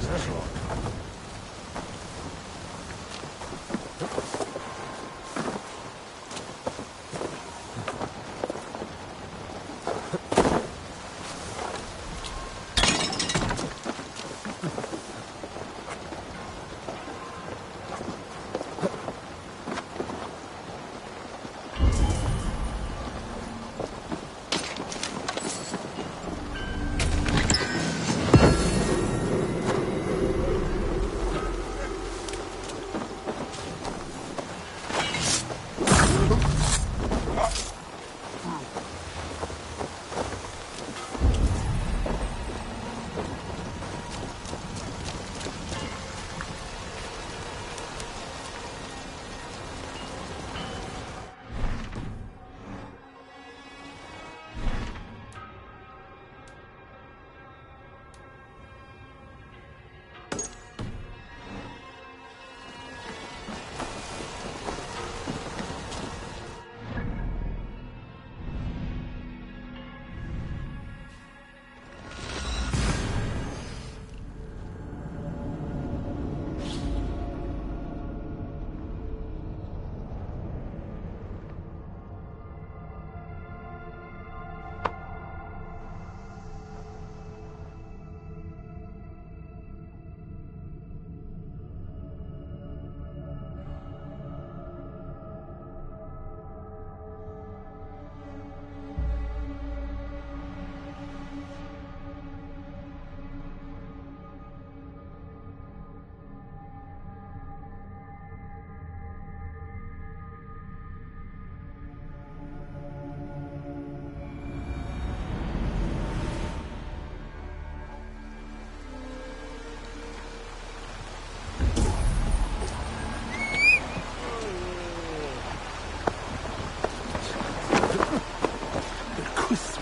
that's wrong.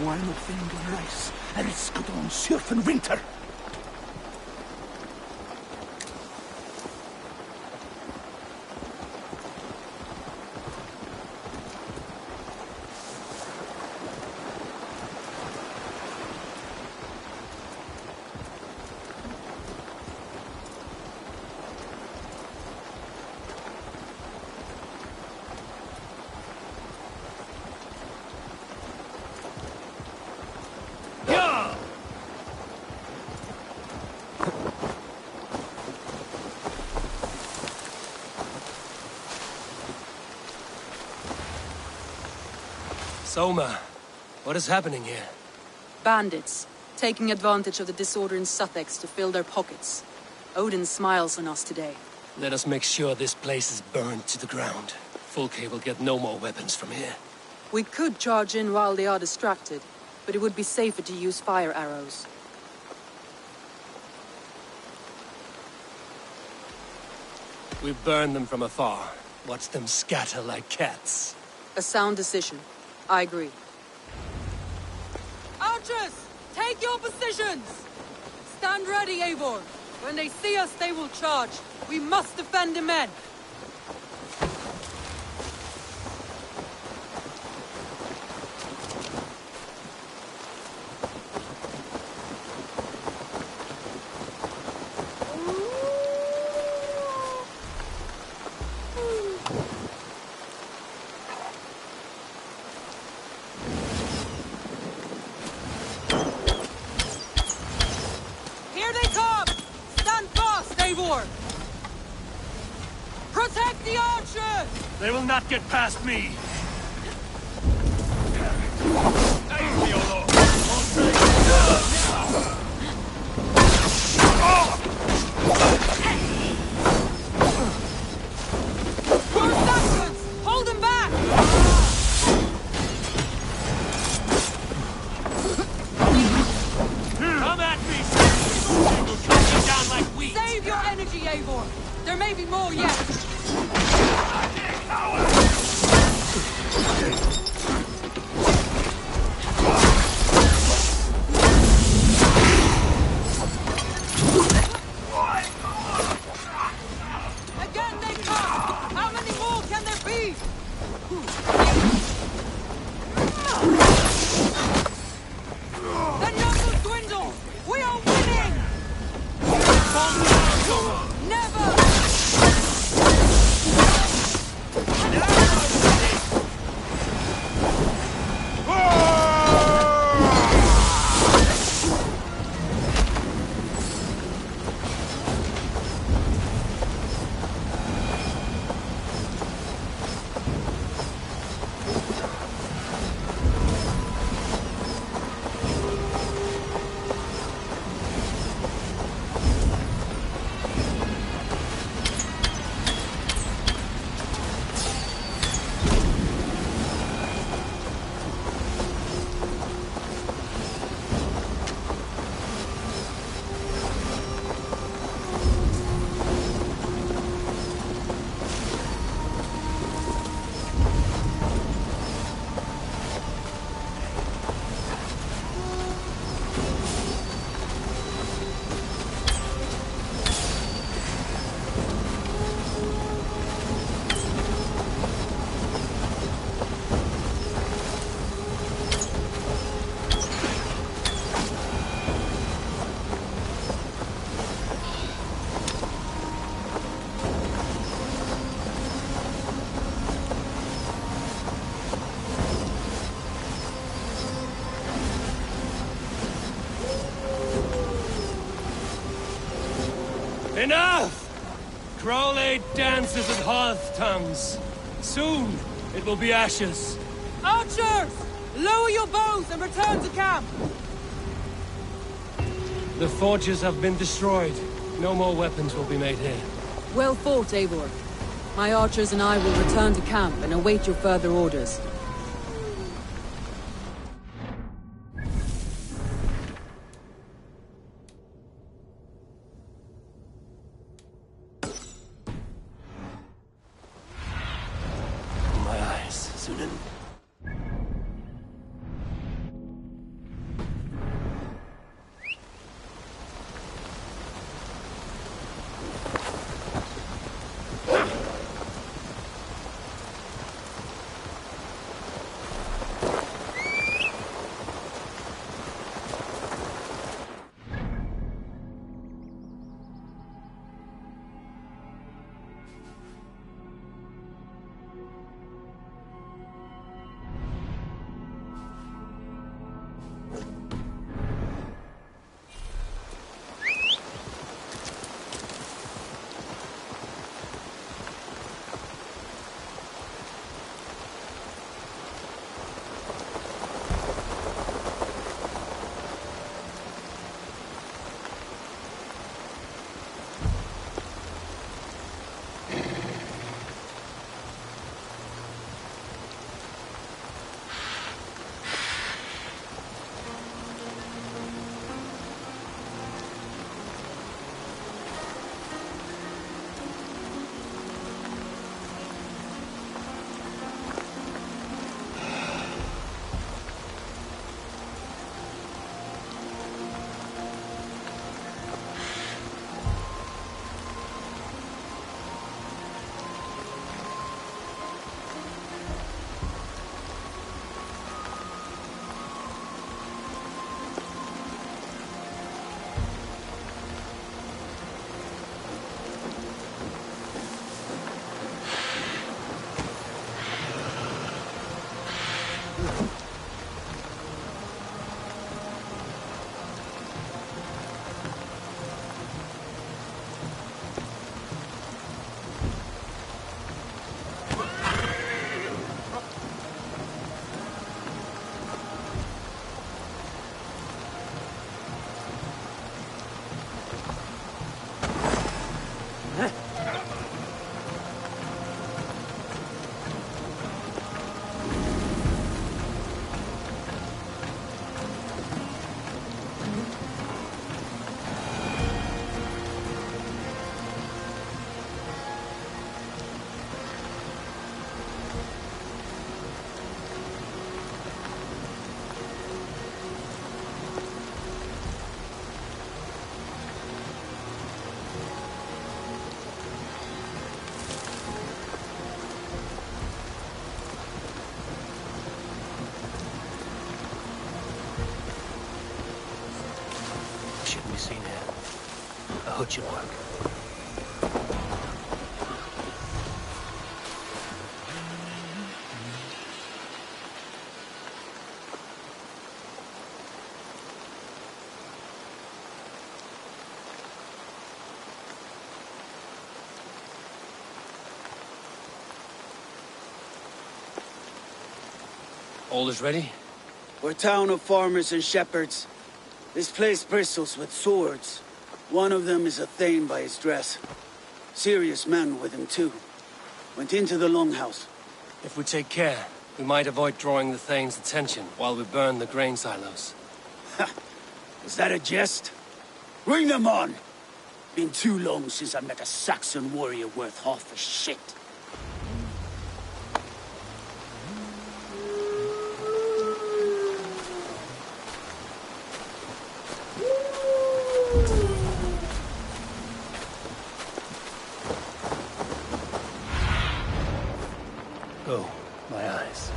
wine og vind og reis. Elsker den surfen vinter. Soma, what is happening here? Bandits, taking advantage of the disorder in Sussex to fill their pockets. Odin smiles on us today. Let us make sure this place is burned to the ground. Fulke will get no more weapons from here. We could charge in while they are distracted, but it would be safer to use fire arrows. We burn them from afar. Watch them scatter like cats. A sound decision. I agree. Archers! Take your positions! Stand ready, Eivor. When they see us, they will charge. We must defend the men. Protect the archers! They will not get past me! Hold him back! Come at me! They will cut you down like wheat! Save your energy, Eivor! There may be more yet! Again they come! How many more can there be? The numbers dwindle! We are winning! Never! Enough! Crowley dances at hearth tongues. Soon, it will be ashes. Archers! Lower your bows and return to camp! The forges have been destroyed. No more weapons will be made here. Well fought, Eivor. My archers and I will return to camp and await your further orders. Shouldn't be seen here. A hood should work. All is ready? We're a town of farmers and shepherds. This place bristles with swords. One of them is a Thane by his dress. Serious man with him, too. Went into the longhouse. If we take care, we might avoid drawing the Thane's attention while we burn the grain silos. Ha! Is that a jest? Bring them on! Been too long since I met a Saxon warrior worth half a shit. Oh, my eyes.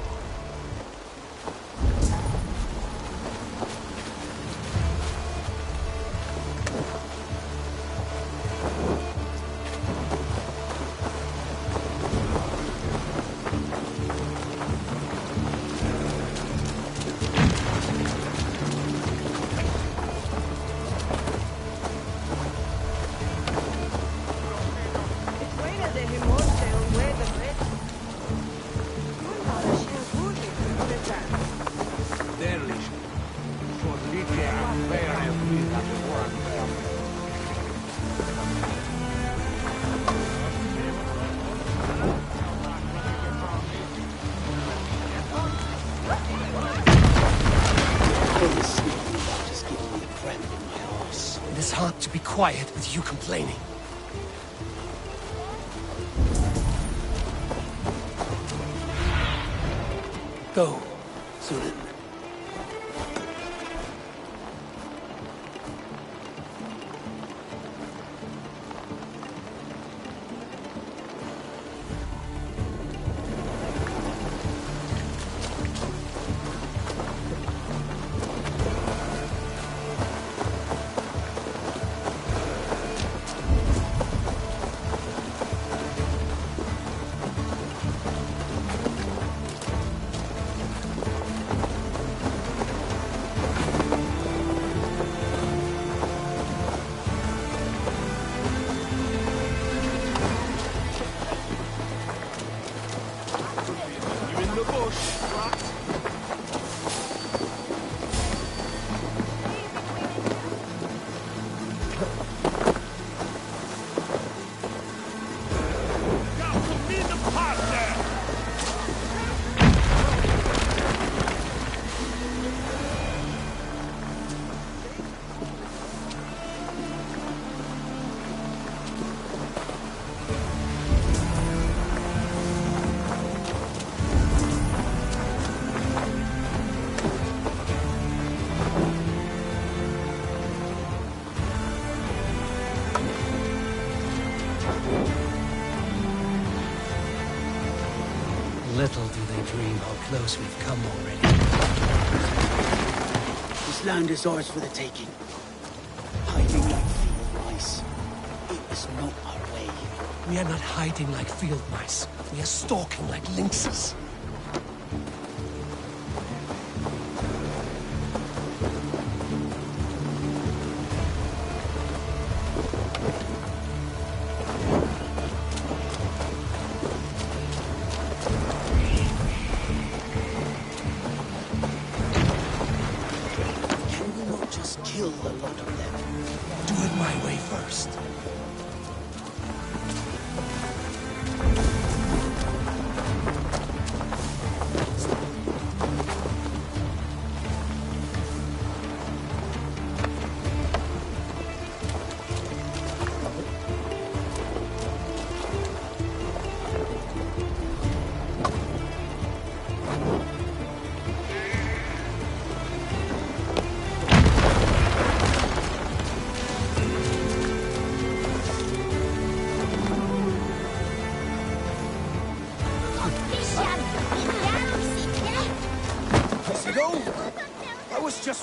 It's hard to be quiet with you complaining. Go, Sunan. Little do they dream how close we've come already. This land is ours for the taking. Hiding like field mice. It is not our way. We are not hiding like field mice. We are stalking like lynxes. Kill a lot of them. Do it my way first.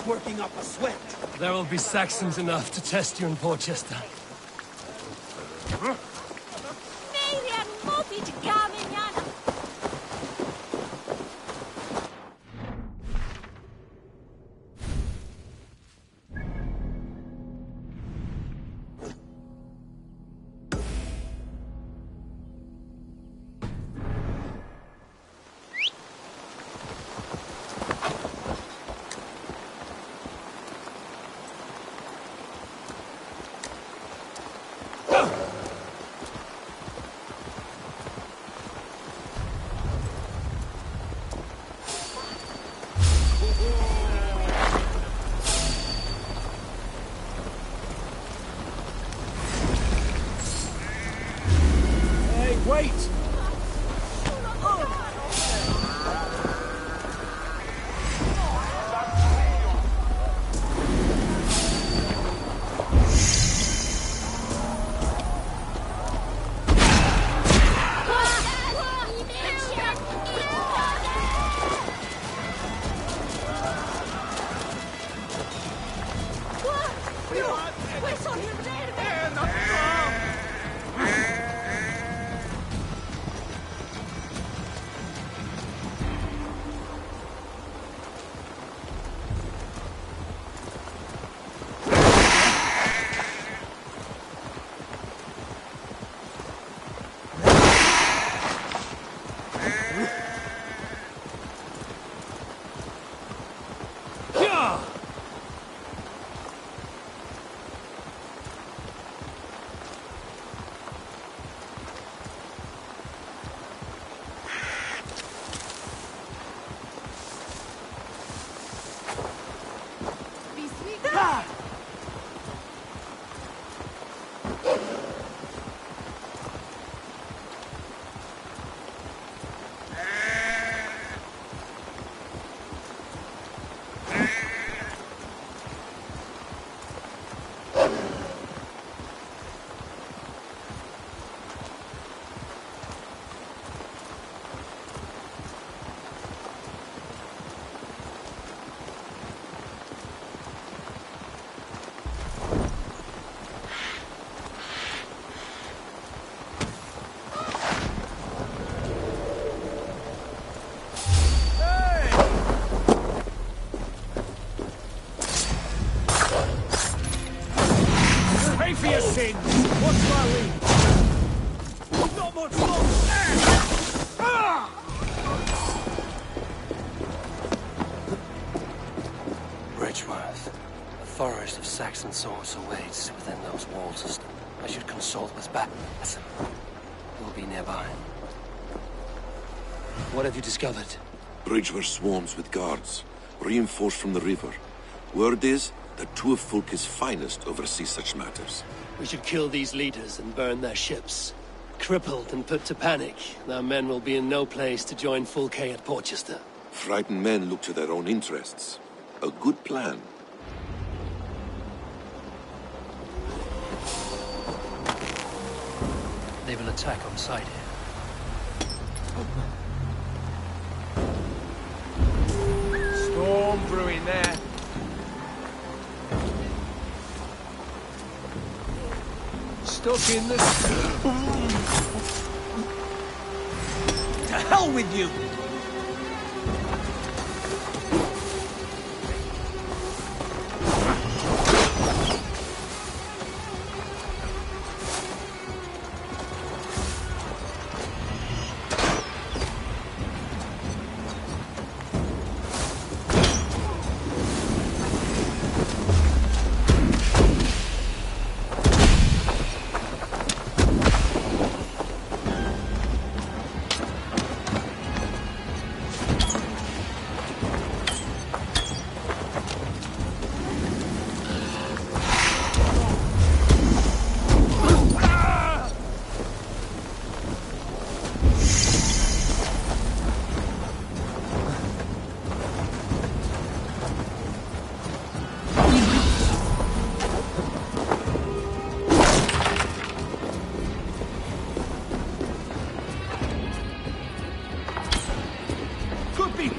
working up a sweat. There will be Saxons enough to test you in Porchester. Wait! What's my lead? Not much longer! Bridgeworth. A forest of Saxon swords awaits within those walls. I should consult with Batson. He'll be nearby. What have you discovered? Bridgeworth swarms with guards, reinforced from the river. Word is that two of Fulke's finest oversee such matters. We should kill these leaders and burn their ships. Crippled and put to panic, our men will be in no place to join Fulke at Porchester. Frightened men look to their own interests. A good plan. They will attack on sight here. Storm brewing there. Stuck in the... To hell with you!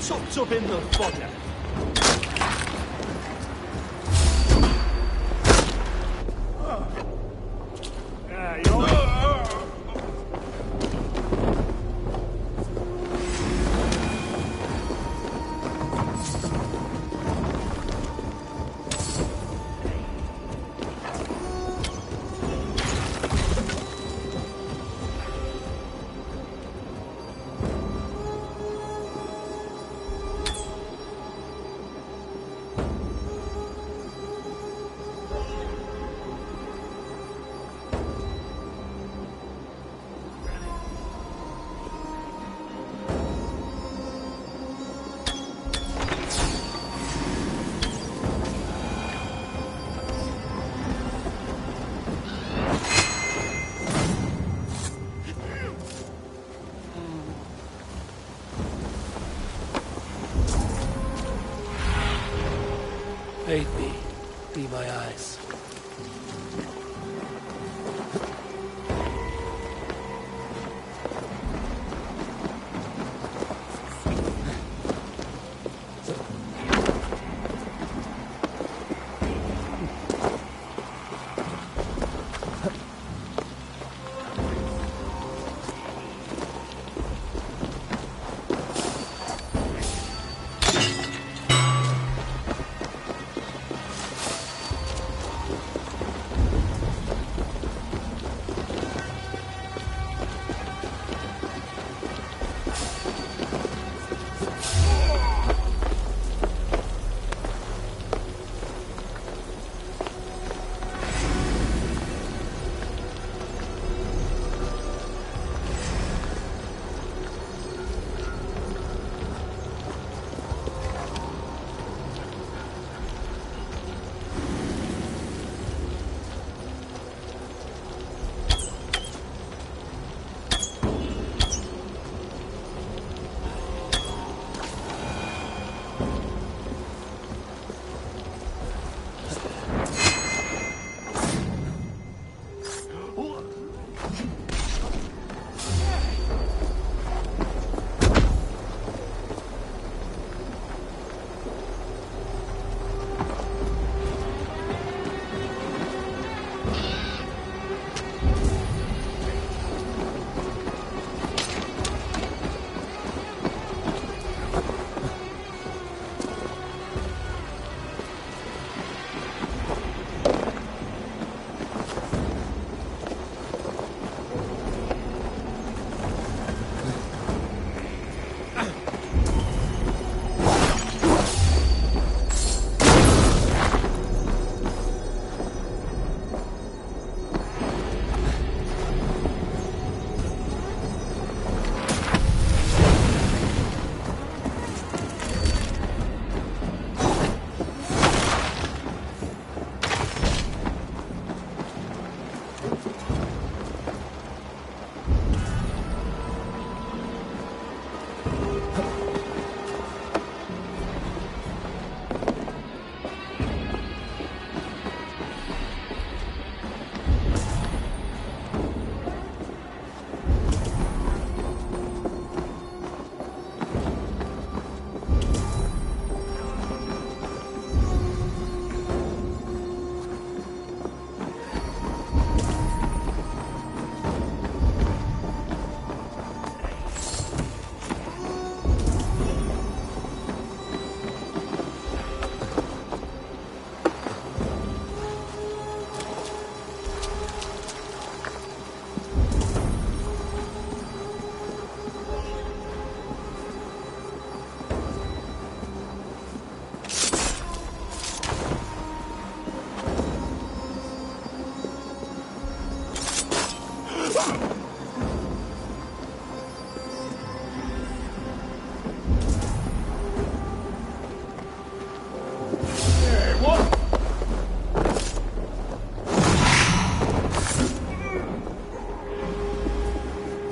Tucked up in the fodder.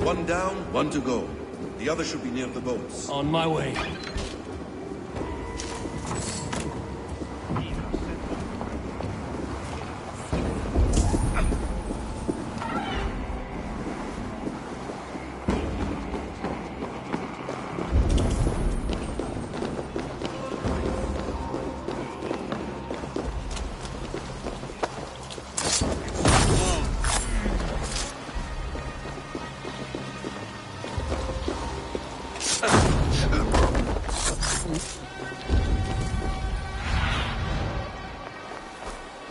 One down, one to go. The other should be near the boats. On my way.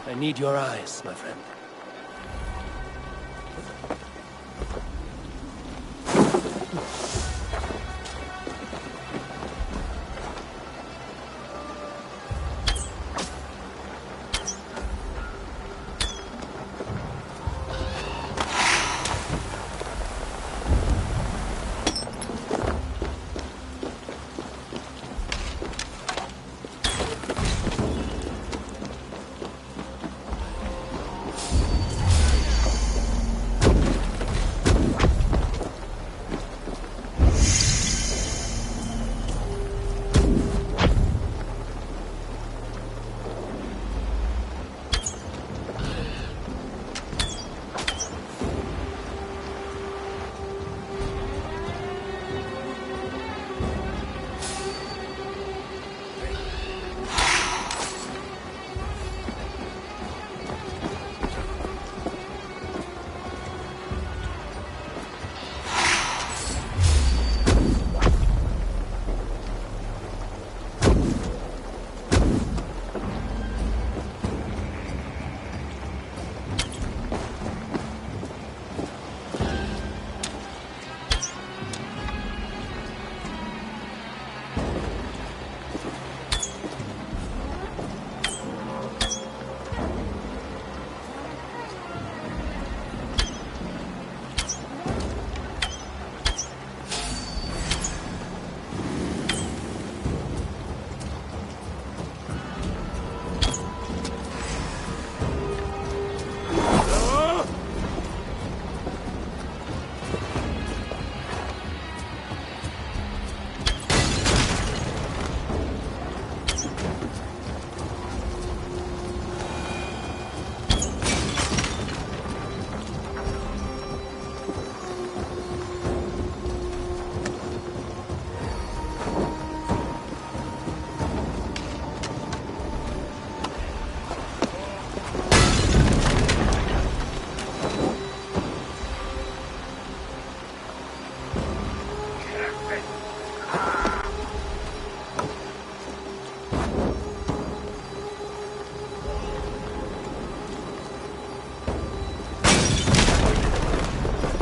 I need your eyes, my friend.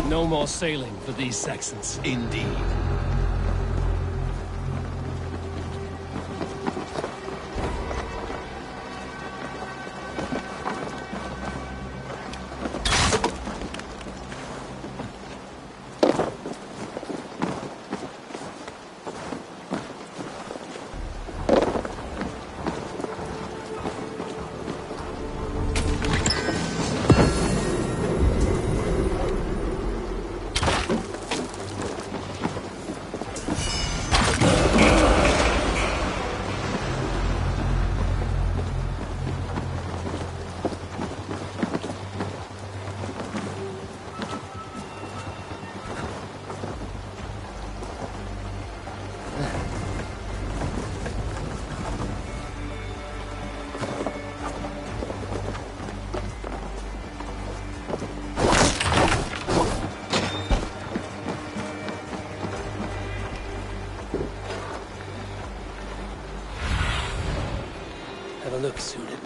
No more sailing for these Saxons. Indeed. Have a look, suited.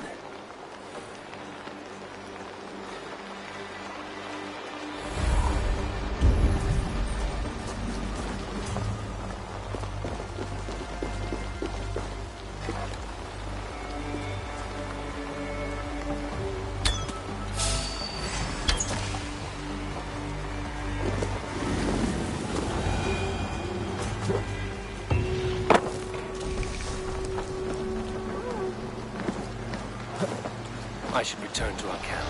I should return to our camp.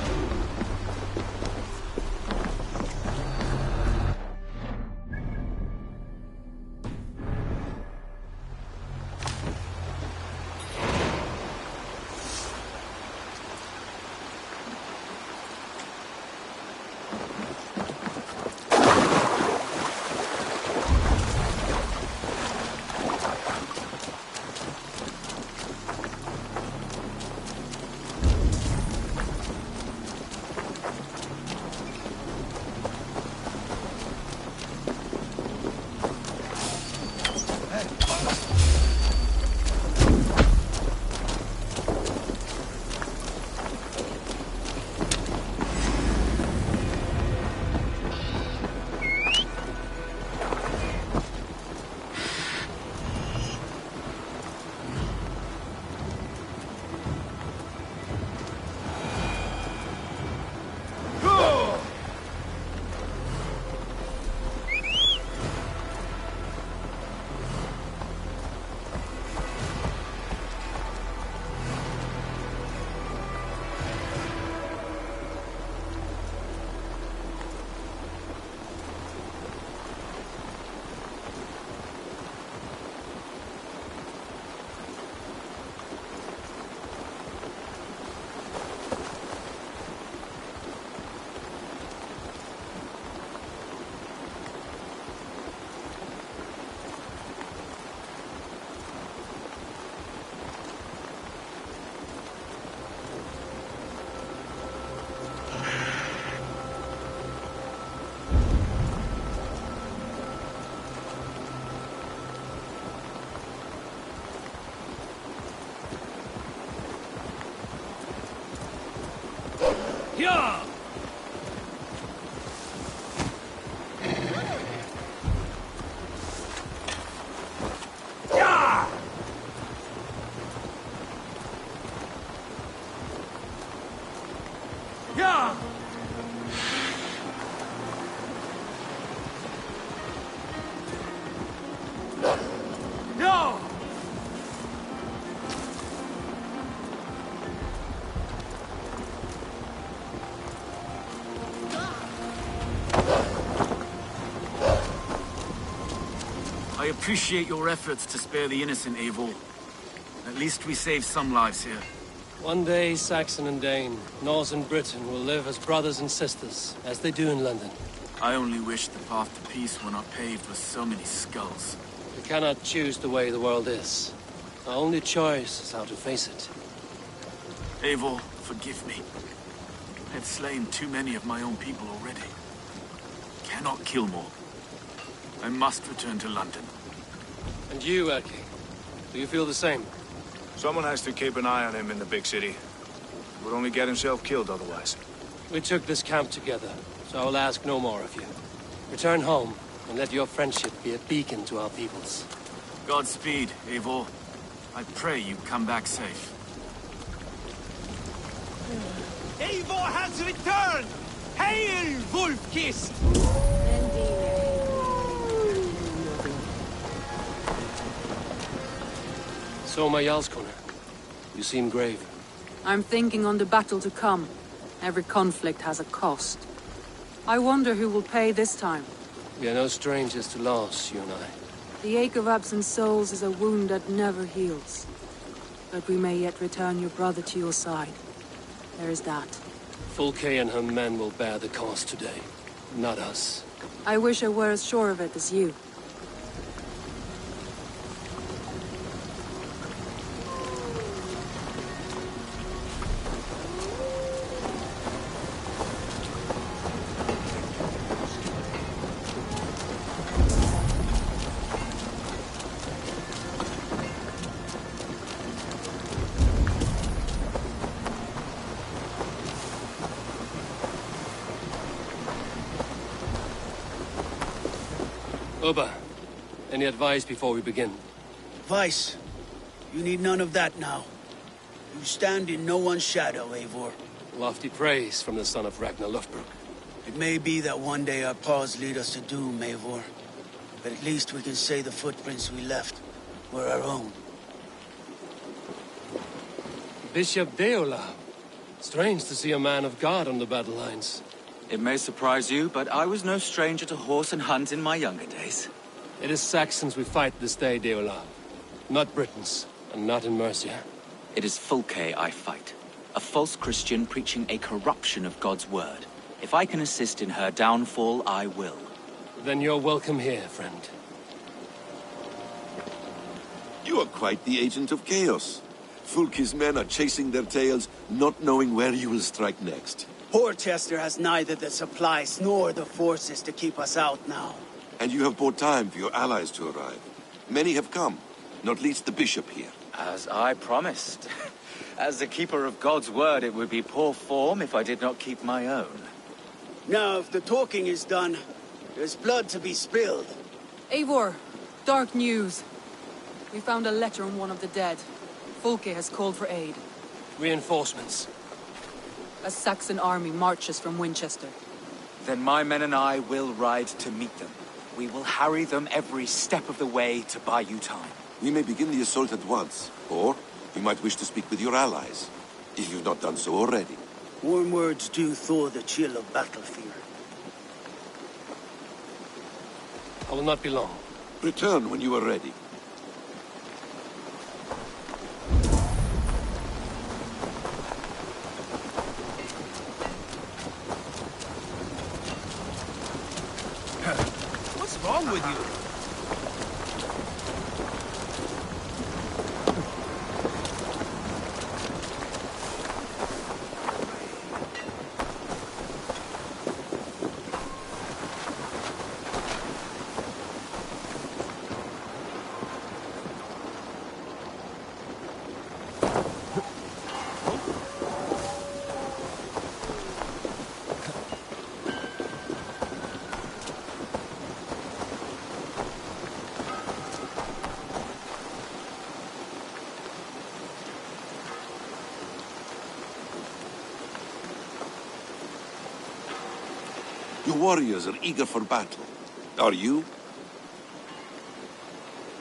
Yeah! Yeah! No! I appreciate your efforts to spare the innocent, Eivor. At least we saved some lives here. One day, Saxon and Dane, Norse and Briton will live as brothers and sisters, as they do in London. I only wish the path to peace were not paved with so many skulls. We cannot choose the way the world is. Our only choice is how to face it. Eivor, forgive me. I have slain too many of my own people already. Cannot kill more. I must return to London. And you, Erki, do you feel the same? Someone has to keep an eye on him in the big city. He would only get himself killed otherwise. We took this camp together, so I will ask no more of you. Return home, and let your friendship be a beacon to our peoples. Godspeed, Eivor. I pray you come back safe. Eivor has returned! Hail, Wolf-Kissed! So, my Jarlskona, you seem grave. I'm thinking on the battle to come. Every conflict has a cost. I wonder who will pay this time. We are no strangers to loss, you and I. The ache of absent souls is a wound that never heals. But we may yet return your brother to your side. There is that. Fulke and her men will bear the cost today, not us. I wish I were as sure of it as you. Oba, any advice before we begin? Vice, you need none of that now. You stand in no one's shadow, Eivor. Lofty praise from the son of Ragnar Lothbrok. It may be that one day our paths lead us to doom, Eivor. But at least we can say the footprints we left were our own. Bishop Deola. Strange to see a man of God on the battle lines. It may surprise you, but I was no stranger to horse and hunt in my younger days. It is Saxons we fight this day, Deola. Not Britons, and not in Mercia. It is Fulke I fight. A false Christian preaching a corruption of God's word. If I can assist in her downfall, I will. Then you're welcome here, friend. You are quite the agent of chaos. Fulke's men are chasing their tails, not knowing where you will strike next. Porchester has neither the supplies nor the forces to keep us out now. And you have bought time for your allies to arrive. Many have come, not least the bishop here. As I promised. As the keeper of God's word, it would be poor form if I did not keep my own. Now, if the talking is done, there's blood to be spilled. Eivor, dark news. We found a letter on one of the dead. Fulke has called for aid. Reinforcements. A Saxon army marches from Winchester. Then my men and I will ride to meet them. We will harry them every step of the way to buy you time. We may begin the assault at once, or you might wish to speak with your allies, if you've not done so already. Warm words do thaw the chill of battle fear. I will not be long. Return when you are ready. What's wrong with you? warriors are eager for battle. Are you?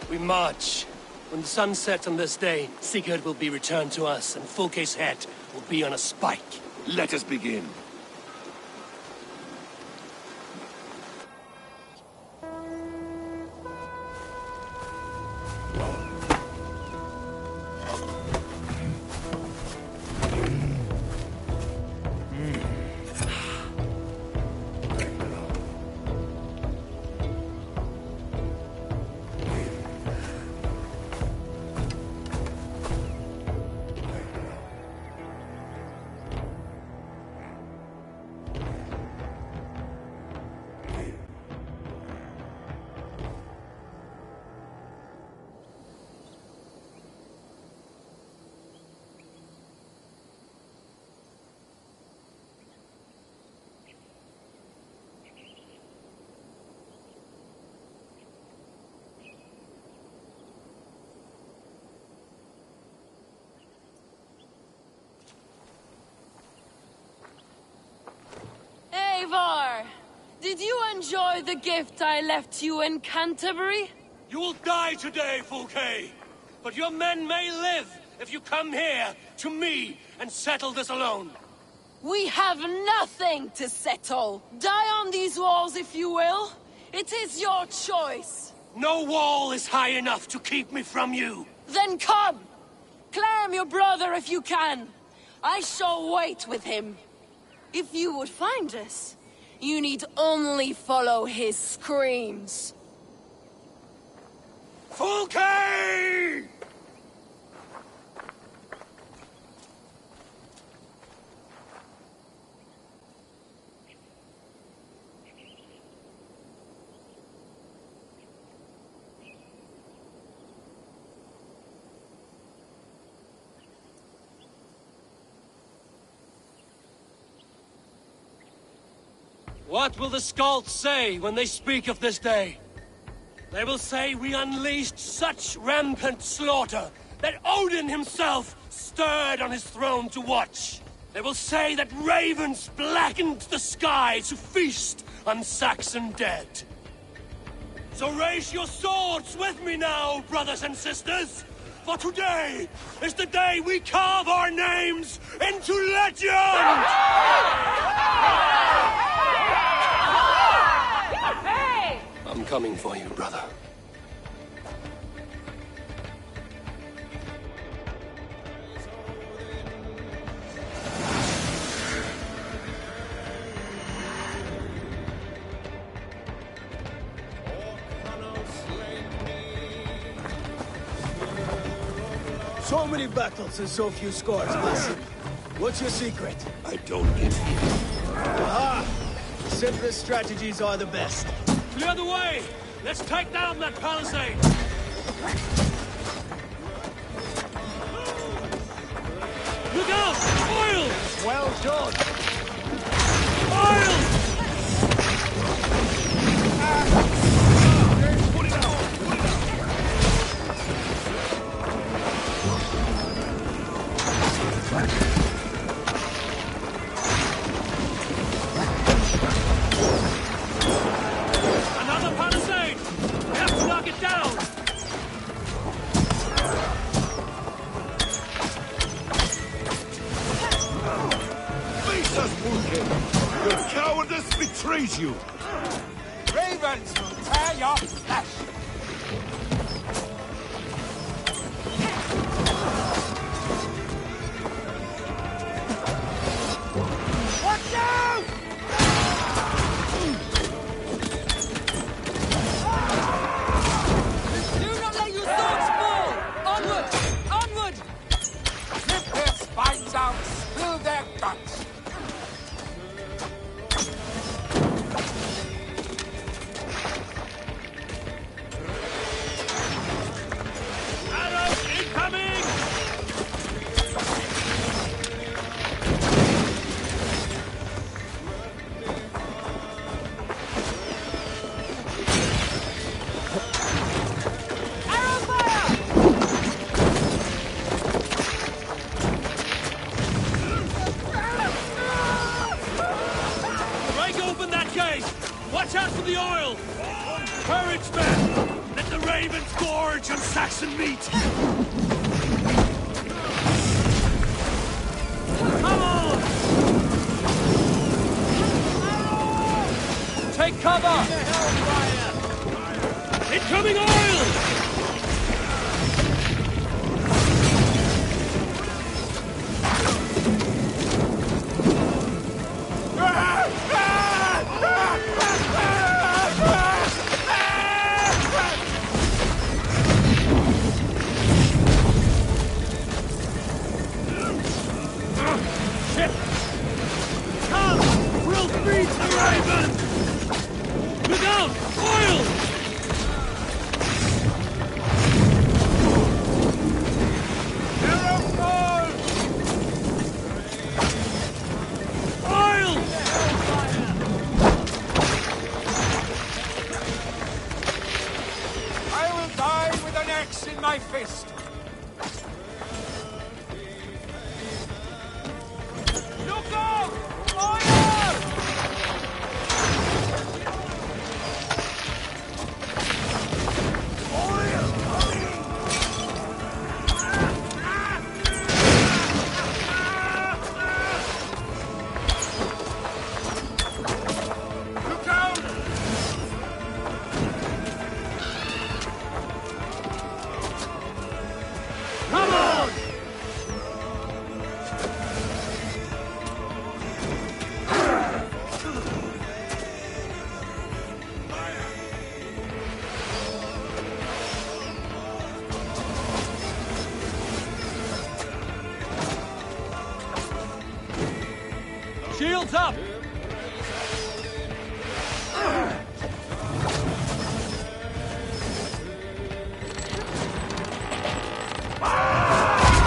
We march. When the sun sets on this day, Sigurd will be returned to us, and Fulke's head will be on a spike. Let us begin. Eivor! Did you enjoy the gift I left you in Canterbury? You will die today, Fulke! But your men may live if you come here, to me, and settle this alone. We have nothing to settle. Die on these walls if you will. It is your choice. No wall is high enough to keep me from you. Then come! Claim your brother if you can. I shall wait with him. If you would find us, you need only follow his screams. Fulke! What will the Skalds say when they speak of this day? They will say we unleashed such rampant slaughter that Odin himself stirred on his throne to watch. They will say that ravens blackened the sky to feast on Saxon dead. So raise your swords with me now, brothers and sisters, for today is the day we carve our names into legend! I'm coming for you, brother. So many battles and so few scores, Massive. What's your secret? I don't get it. Aha! The simplest strategies are the best. Clear the way! Let's take down that palisade! Look out! Oil! Well done! Oil! Put it out! Another palisade! We have to knock it down! Face us, Fulke! Your cowardice betrays you! Ravens will tear your flesh! Watch out! Do not let your swords fall! Onward! Onward! Rip their spines out, spill their guts! Arrows incoming! Watch out for the oil! Courage, men! Let the ravens gorge on Saxon meat! Come on! Take cover! Incoming oil! Shields up!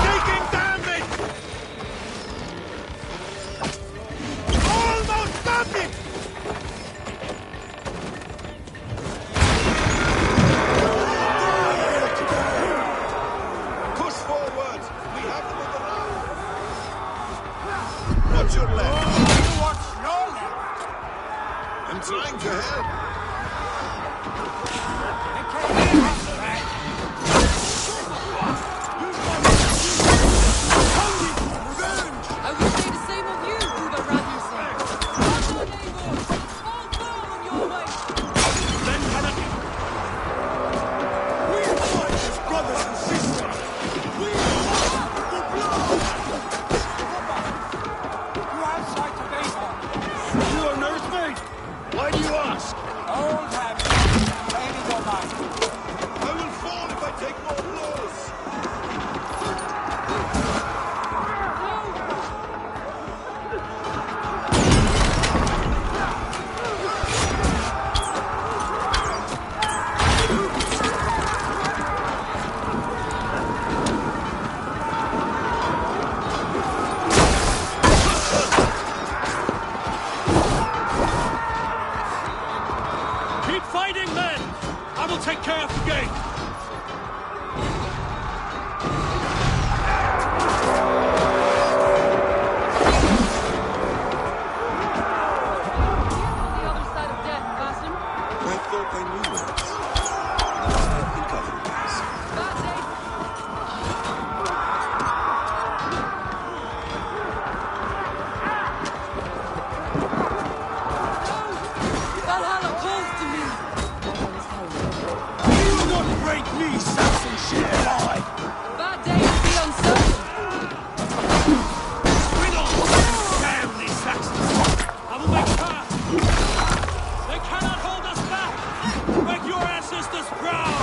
Taking damage! Almost nothing! Push forward! We have them on the run! Watch your left! I'm trying to help. I would say the same of you, Uber Radusson. Come on, neighbors! All down on your way! Then cannot... We fight as brothers and sisters! We fight for blood! You have sight of Avon. You are nursemaid? Why do you ask? Old habit. Maybe go back. I will fall if I take more blows! Keep fighting, men! I will take care of the gate! The other side of death, Basim. I thought I knew it. I think otherwise. Bad day. Valhalla calls to me. You will not break me, Saxon shit alive! Bad day to be uncertain. Bring on! Damn these Saxons! I will make fast! They cannot hold us back! Make your ancestors proud!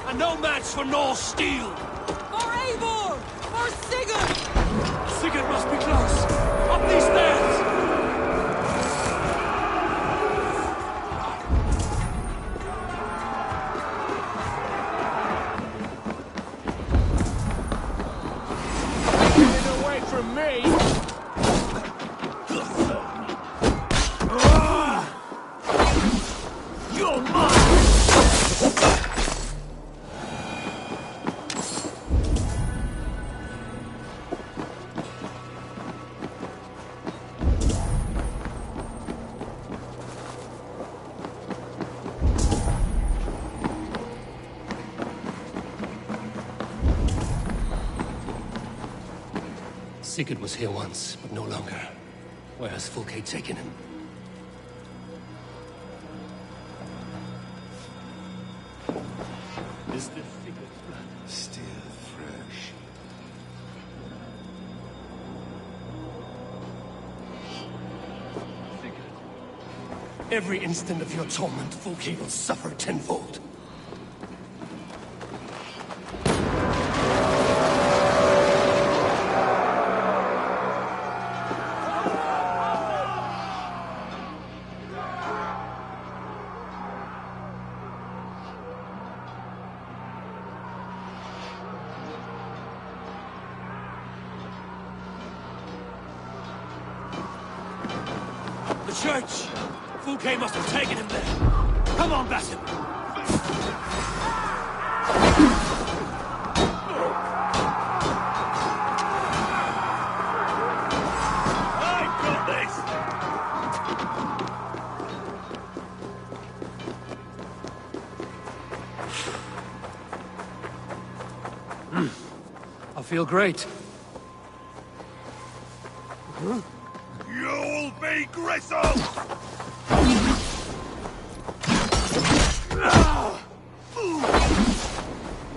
And no match for Norse steel! For Eivor! For Sigurd! Sigurd must be close! Up these stairs! Get away from me! You're mine! Sigurd was here once, but no longer. Where has Fulke taken him? Is the Sigurd's blood still fresh? Every instant of your torment, Fulke will suffer tenfold. The church! Fulke must have taken him there. Come on, Basim! I got this! I feel great. Huh? You'll be gristled!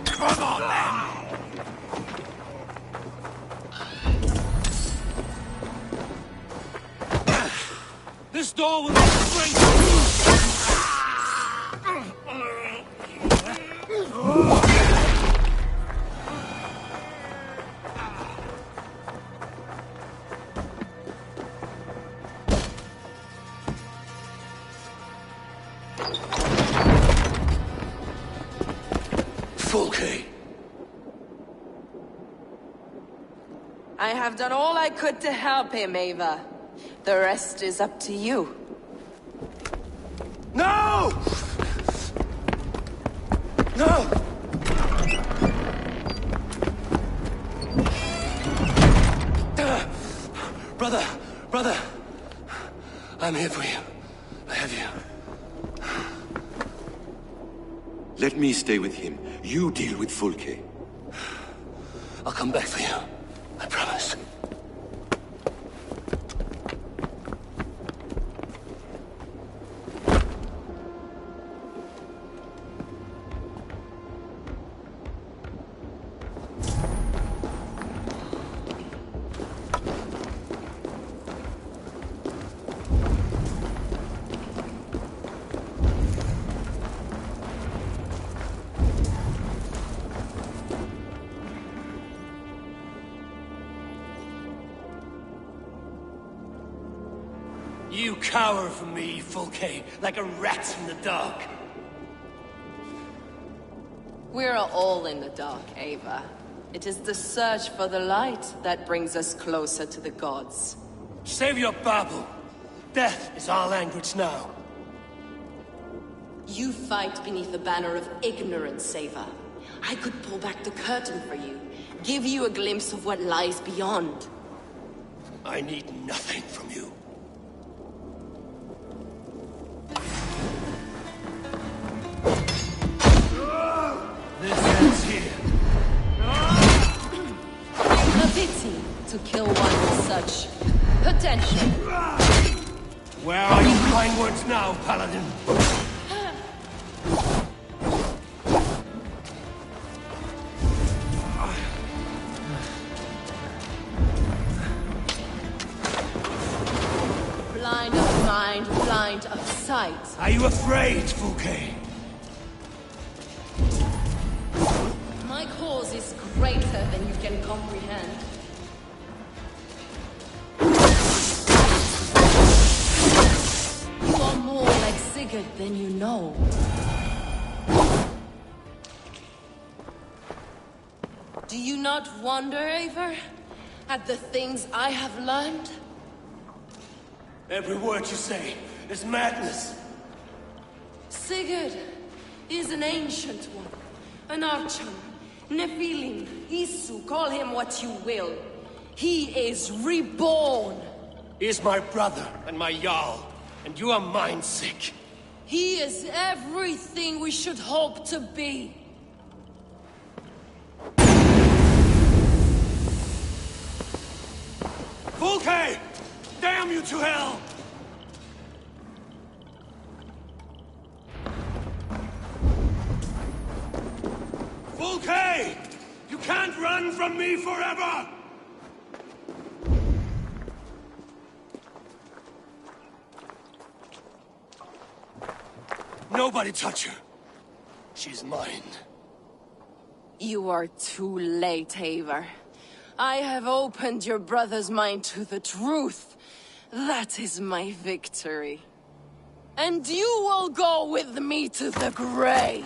Come on, then! This door will not strength! Fulke! I have done all I could to help him, Ava. The rest is up to you. No! No! Brother, I'm here for you. I have you. Let me stay with him. You deal with Fulke. I'll come back for you. I promise. You cower from me, Fulke, like a rat in the dark. We're all in the dark, Ava. It is the search for the light that brings us closer to the gods. Save your babble. Death is our language now. You fight beneath the banner of ignorance, Ava. I could pull back the curtain for you, give you a glimpse of what lies beyond. I need nothing from you. This ends here. A pity to kill one with such potential. Where are your kind words now, Paladin? Blind of mind, blind of sight. Are you afraid, Fulke? My cause is greater than you can comprehend. You are more like Sigurd than you know. Do you not wonder, Eivor, at the things I have learned? Every word you say is madness. Sigurd is an ancient one, an archer, Nephilim, Isu, call him what you will. He is reborn. He is my brother and my Jarl, and you are mind sick. He is everything we should hope to be. Fulke! Damn you to hell! Fulke! You can't run from me forever! Nobody touch her. She's mine. You are too late, Eivor. I have opened your brother's mind to the truth. That is my victory. And you will go with me to the grave.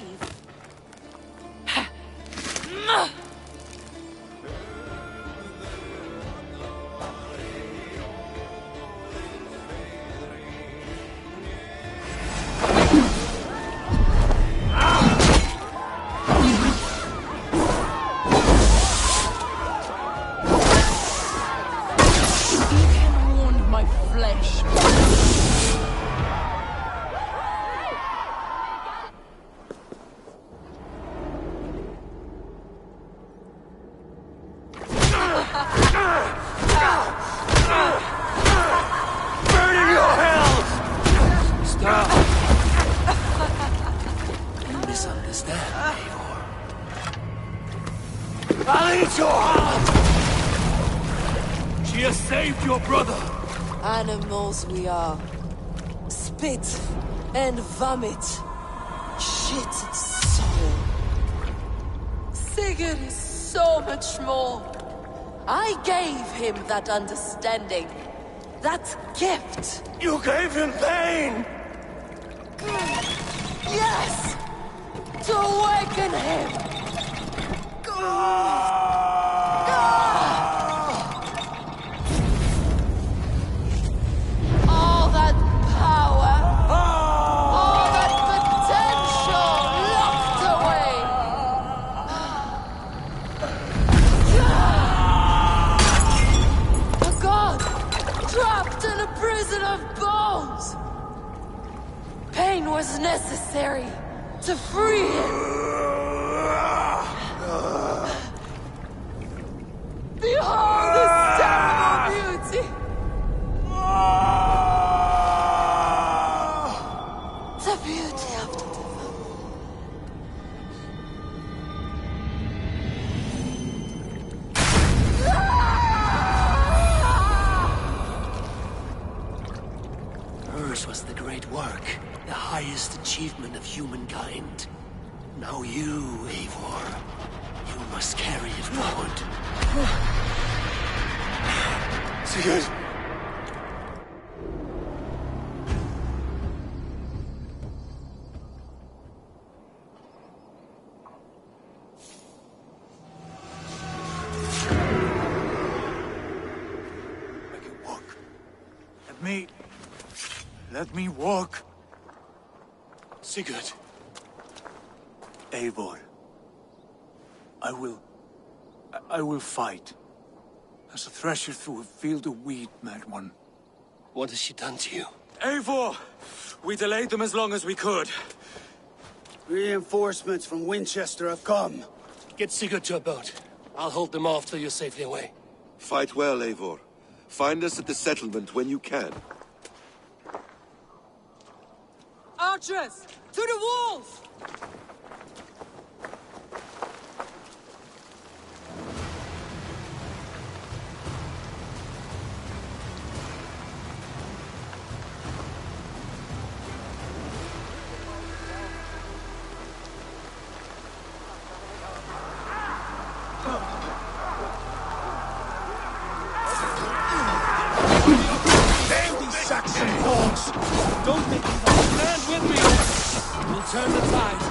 I'll eat your heart! She has saved your brother! Animals we are. Spit and vomit. Shit and soul. Sigurd is so much more. I gave him that understanding. That gift. You gave him pain! Yes! To awaken him! in a prison of bones! Pain was necessary to free him! Behold this terrible beauty! The beauty of the Hers was the great work, the highest achievement of humankind. Now you, Eivor, you must carry it forward. Sigurd! Let me walk. Sigurd. Eivor. I will fight. As a thresher through a field of wheat, mad one. What has she done to you? Eivor! We delayed them as long as we could. Reinforcements from Winchester have come. Get Sigurd to a boat. I'll hold them off till you're safely away. Fight well, Eivor. Find us at the settlement when you can. Archers! To the walls! Don't make me stand with me! We'll turn the tide.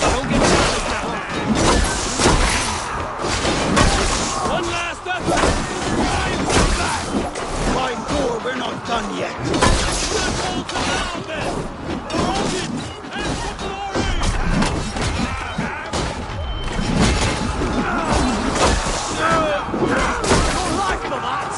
Don't get started now. One last effort! By Thor, we're not done yet. Let's hold them down then! Hold it! And for glory! Your life for that!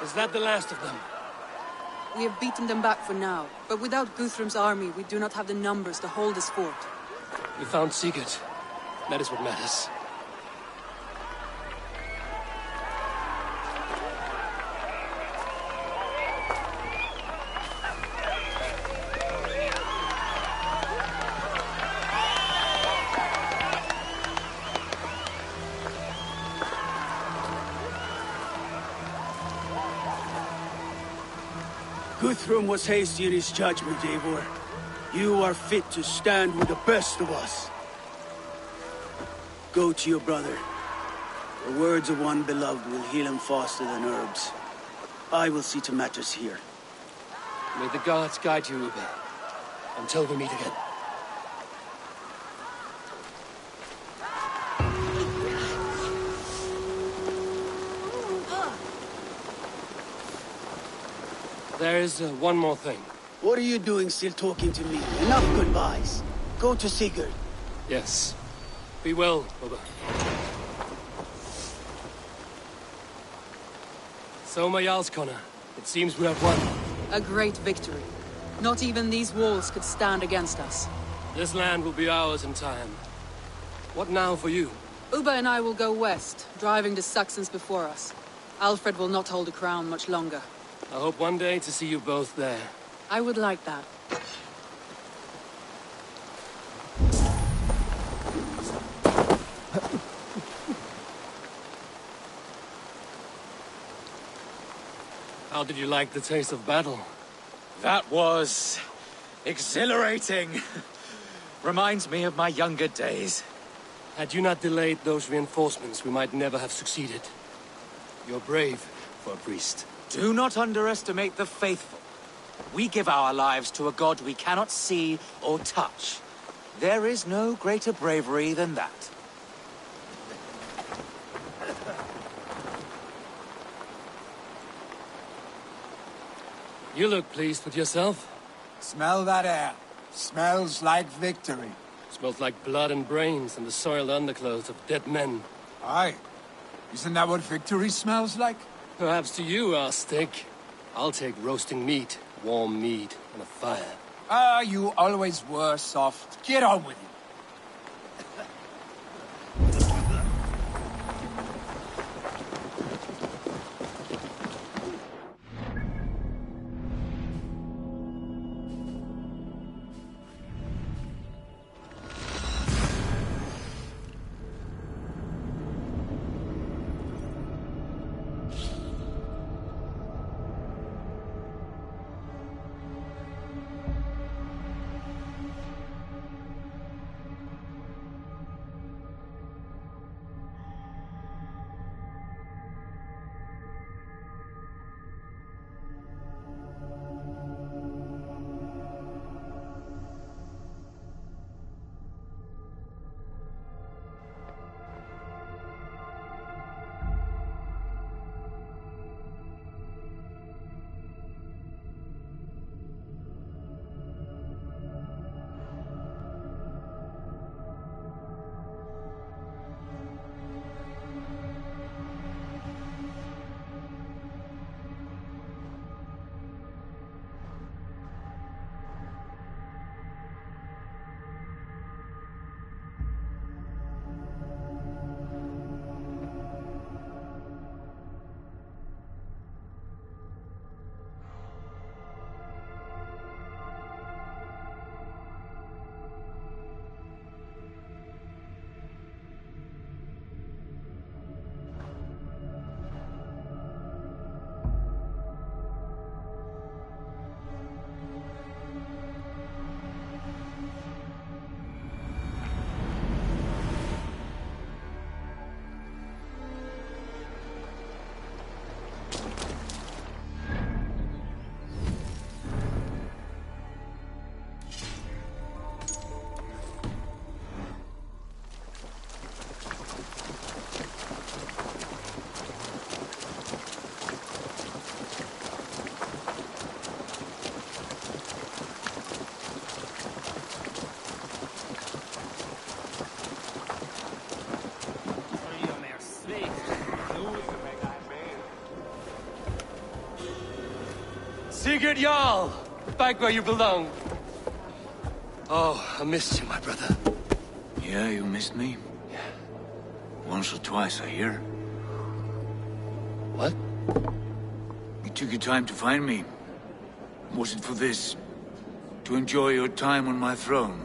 Is that the last of them? We have beaten them back for now, but without Guthrum's army, we do not have the numbers to hold this fort. We found Sigurd. That is what matters. Guthrum was hasty in his judgment, Eivor. You are fit to stand with the best of us. Go to your brother. The words of one beloved will heal him faster than herbs. I will see to matters here. May the gods guide you, Uber. Until we meet again. There is one more thing. What are you doing still talking to me? Enough goodbyes. Go to Sigurd. Yes. Be well, Uber. So, my Jarlskona, it seems we have won. A great victory. Not even these walls could stand against us. This land will be ours in time. What now for you? Uba and I will go west, driving the Saxons before us. Alfred will not hold the crown much longer. I hope one day to see you both there. I would like that. How did you like the taste of battle? That was... exhilarating. Reminds me of my younger days. Had you not delayed those reinforcements, we might never have succeeded. You're brave for a priest. Do not underestimate the faithful. We give our lives to a god we cannot see or touch. There is no greater bravery than that. You look pleased with yourself. Smell that air. Smells like victory. Smells like blood and brains and the soiled underclothes of dead men. Aye. Isn't that what victory smells like? Perhaps to you, our stick. I'll take roasting meat, warm meat, and a fire. Ah, you always were soft. Get on with it. Sigurd Jarl! Back where you belong. Oh, I missed you, my brother. Yeah, you missed me? Yeah. Once or twice, I hear. What? You took your time to find me. Was it for this? To enjoy your time on my throne?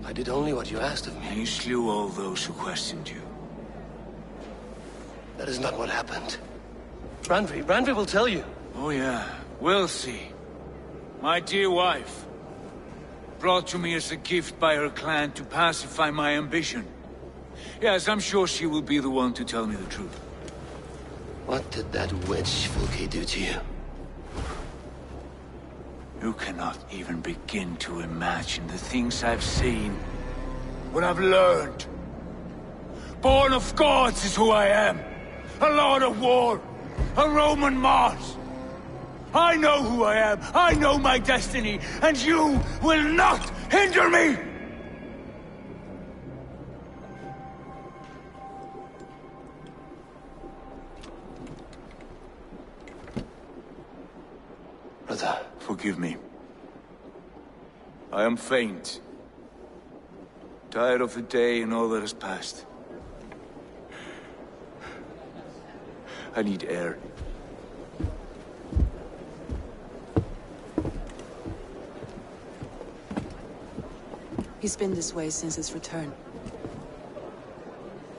I did only what you asked of me. You slew all those who questioned you. That is not what happened. Randvi will tell you. Oh yeah, we'll see. My dear wife, brought to me as a gift by her clan to pacify my ambition. Yes, I'm sure she will be the one to tell me the truth. What did that witch Fulke do to you? You cannot even begin to imagine the things I've seen. What I've learned. Born of gods is who I am. A lord of war. A Roman Mars. I know who I am. I know my destiny. And you will not hinder me! Brother. Forgive me. I am faint. Tired of the day and all that has passed. I need air. He's been this way since his return.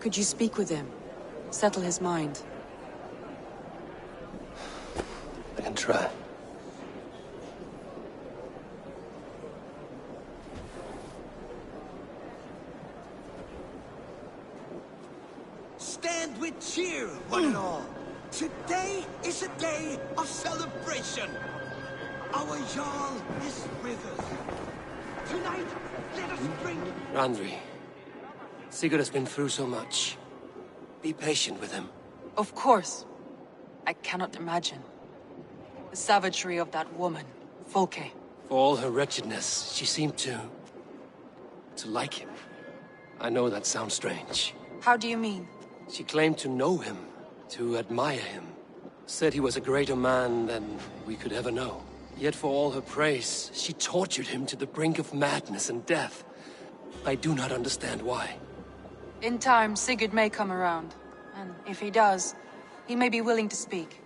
Could you speak with him? Settle his mind? can try. Stand with cheer, one and all. Today is a day of celebration. Our Jarl is with us. Tonight, let us drink. Randri, Sigurd has been through so much. Be patient with him. Of course. I cannot imagine. The savagery of that woman, Folke. For all her wretchedness, she seemed to like him. I know that sounds strange. How do you mean? She claimed to know him, to admire him. Said he was a greater man than we could ever know. Yet for all her praise, she tortured him to the brink of madness and death. I do not understand why. In time, Sigurd may come around. And if he does, he may be willing to speak.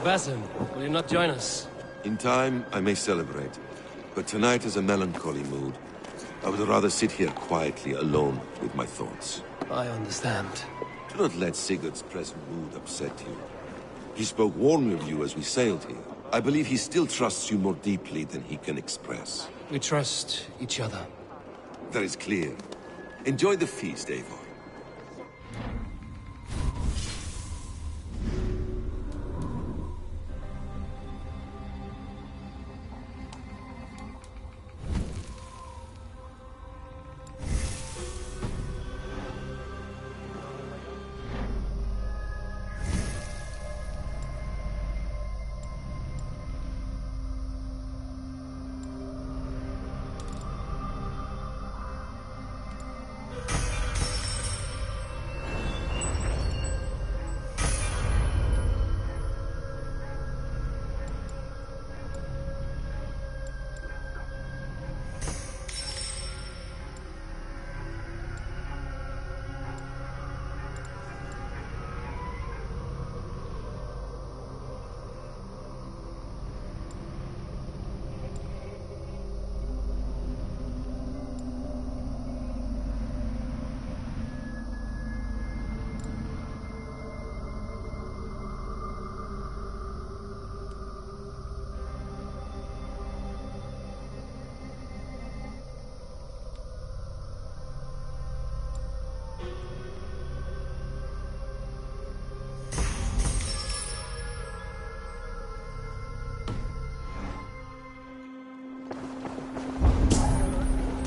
Basim, will you not join us? In time, I may celebrate. But tonight is a melancholy mood. I would rather sit here quietly, alone with my thoughts. I understand. Do not let Sigurd's present mood upset you. He spoke warmly of you as we sailed here. I believe he still trusts you more deeply than he can express. We trust each other. That is clear. Enjoy the feast, Eivor.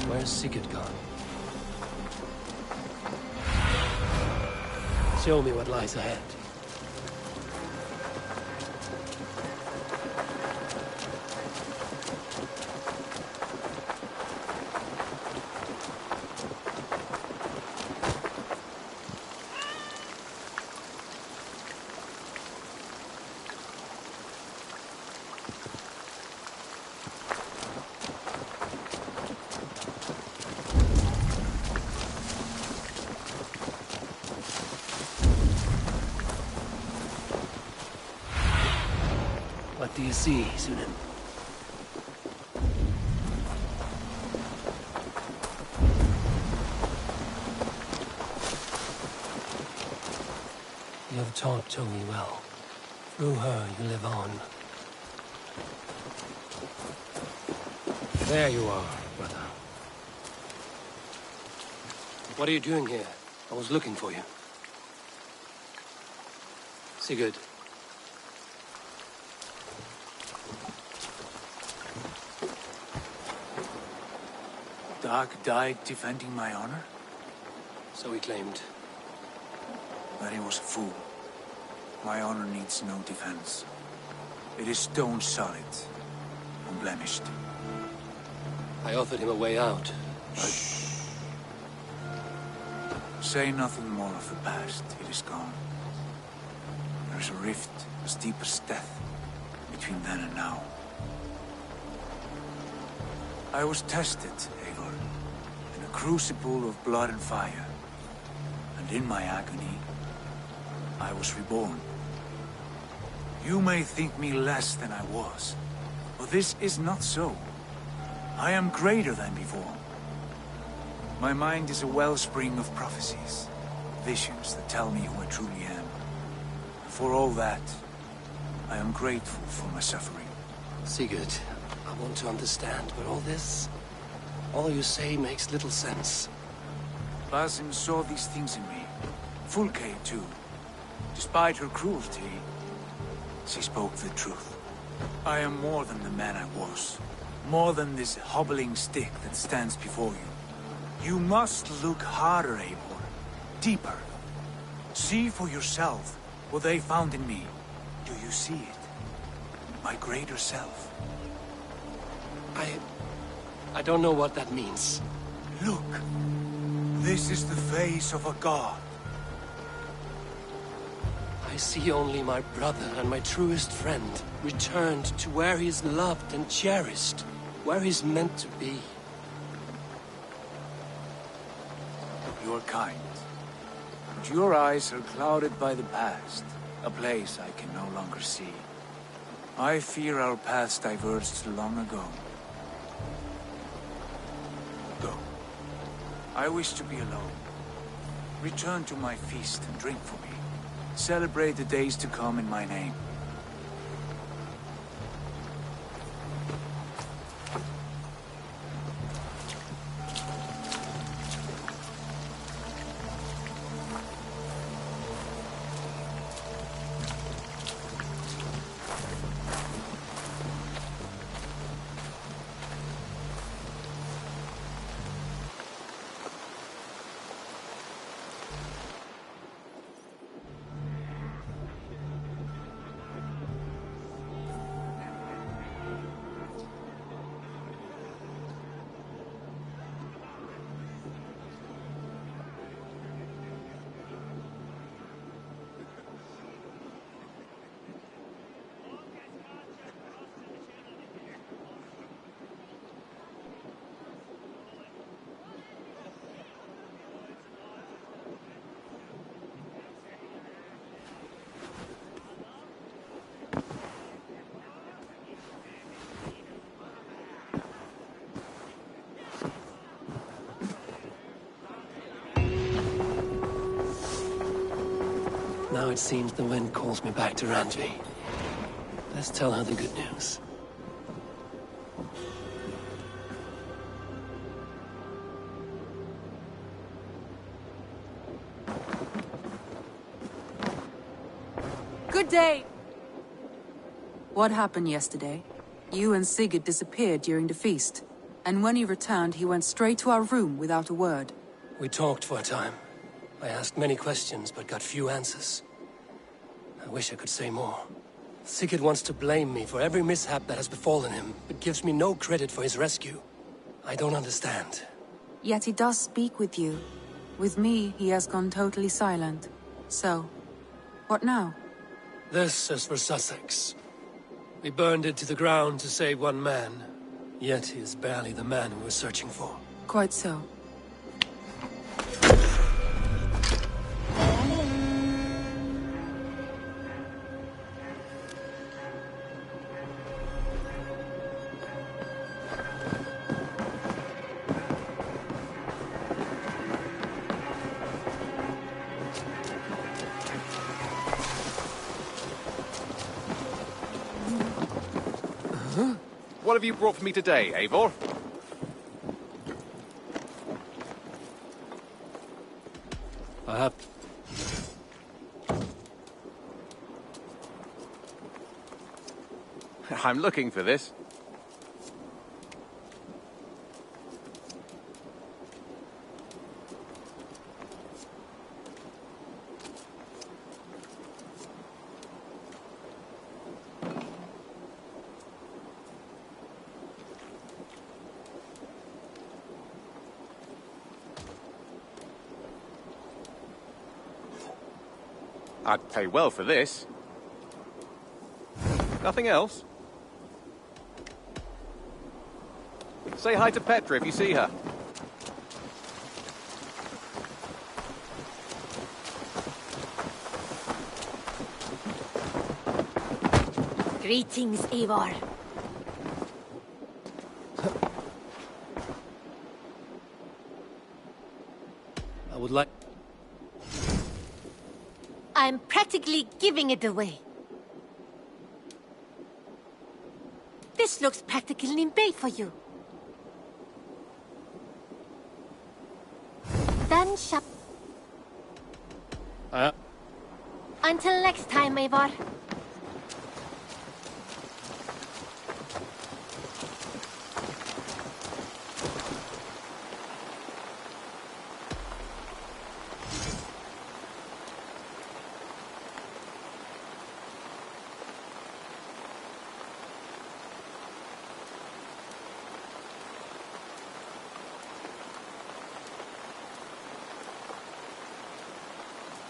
Where's Sigurd gone? Show me what lies ahead. What do you see, Sunan? You have taught Tony well. Through her, you live on. There you are, brother. What are you doing here? I was looking for you. Sigurd. Dag died defending my honor? So he claimed. But he was a fool. My honor needs no defense. It is stone solid, unblemished. I offered him a way out. Shh. Say nothing more of the past. It is gone. There is a rift as deep as death between then and now. I was tested, Eivor, in a crucible of blood and fire. And in my agony, I was reborn. You may think me less than I was, but this is not so. I am greater than before. My mind is a wellspring of prophecies, visions that tell me who I truly am. For all that, I am grateful for my suffering. Sigurd, I want to understand, but all you say makes little sense. Basim saw these things in me. Fulke, too. Despite her cruelty, she spoke the truth. I am more than the man I was. More than this hobbling stick that stands before you. You must look harder, Eivor. Deeper. See for yourself what they found in me. Do you see it? My greater self. I don't know what that means. Look. This is the face of a god. I see only my brother and my truest friend returned to where he is loved and cherished, where he's meant to be. You're kind. But your eyes are clouded by the past, a place I can no longer see. I fear our paths diverged long ago. Go. I wish to be alone. Return to my feast and drink for me. Celebrate the days to come in my name. Now it seems the wind calls me back to Randvi. Let's tell her the good news. Good day! What happened yesterday? You and Sigurd disappeared during the feast. And when you returned, he went straight to our room without a word. We talked for a time. I asked many questions, but got few answers. I wish I could say more. Sigurd wants to blame me for every mishap that has befallen him, but gives me no credit for his rescue. I don't understand. Yet he does speak with you. With me, he has gone totally silent. So, what now? This is for Sussex. We burned it to the ground to save one man. Yet he is barely the man we were searching for. Quite so. What have you brought for me today, Eivor? I have... I'm looking for this. I'd pay well for this. Nothing else? Say hi to Petra if you see her. Greetings, Eivor. I would like... I'm practically giving it away. This looks practically made for you. Done shop. Until next time, Eivor.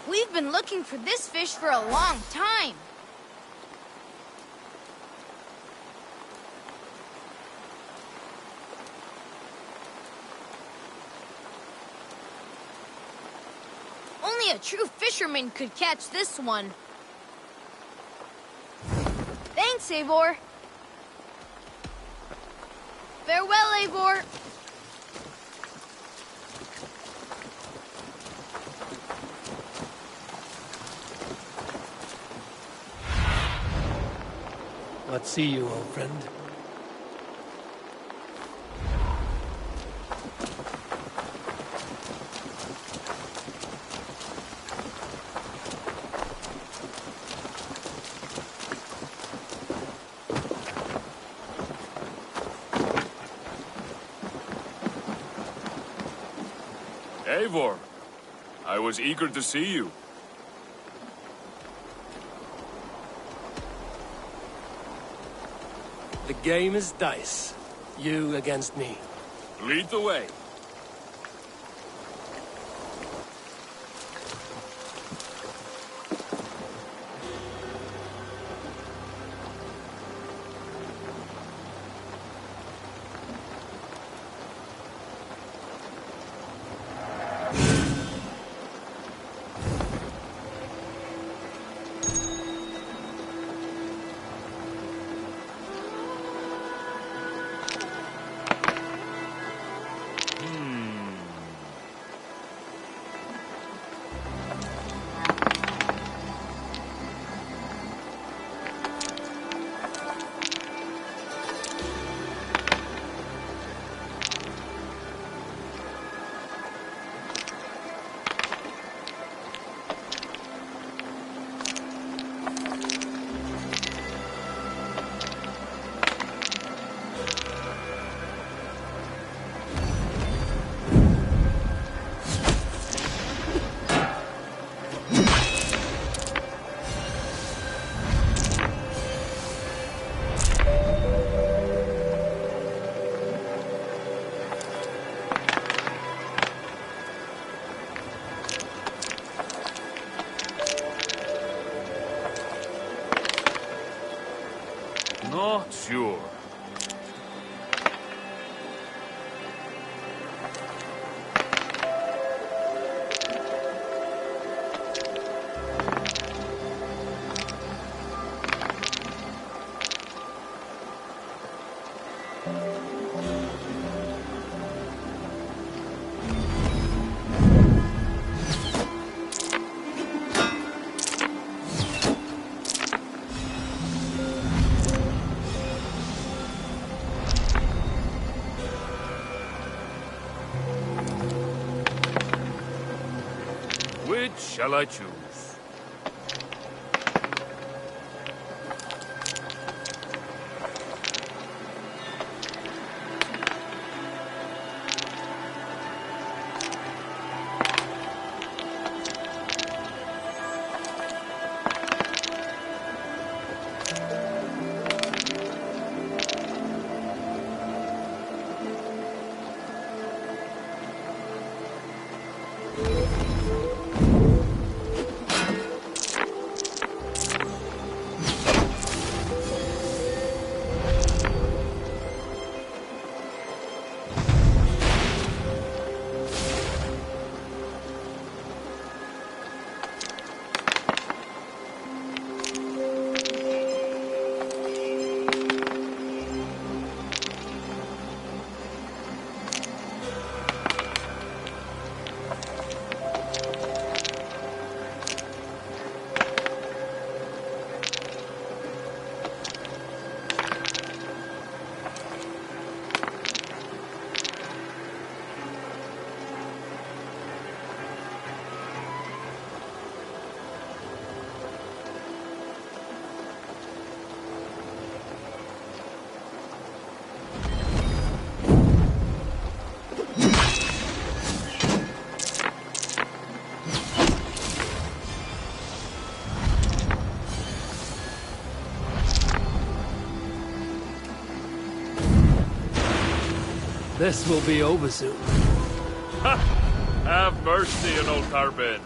We've been looking for this fish for a long time. Only a true fisherman could catch this one. Thanks, Eivor. Farewell, Eivor. Let's see you, old friend. Eivor, I was eager to see you. The game is dice. You against me. Lead the way. Not sure. Which shall I choose? This will be over soon. Ha! Have mercy on old Tarbin.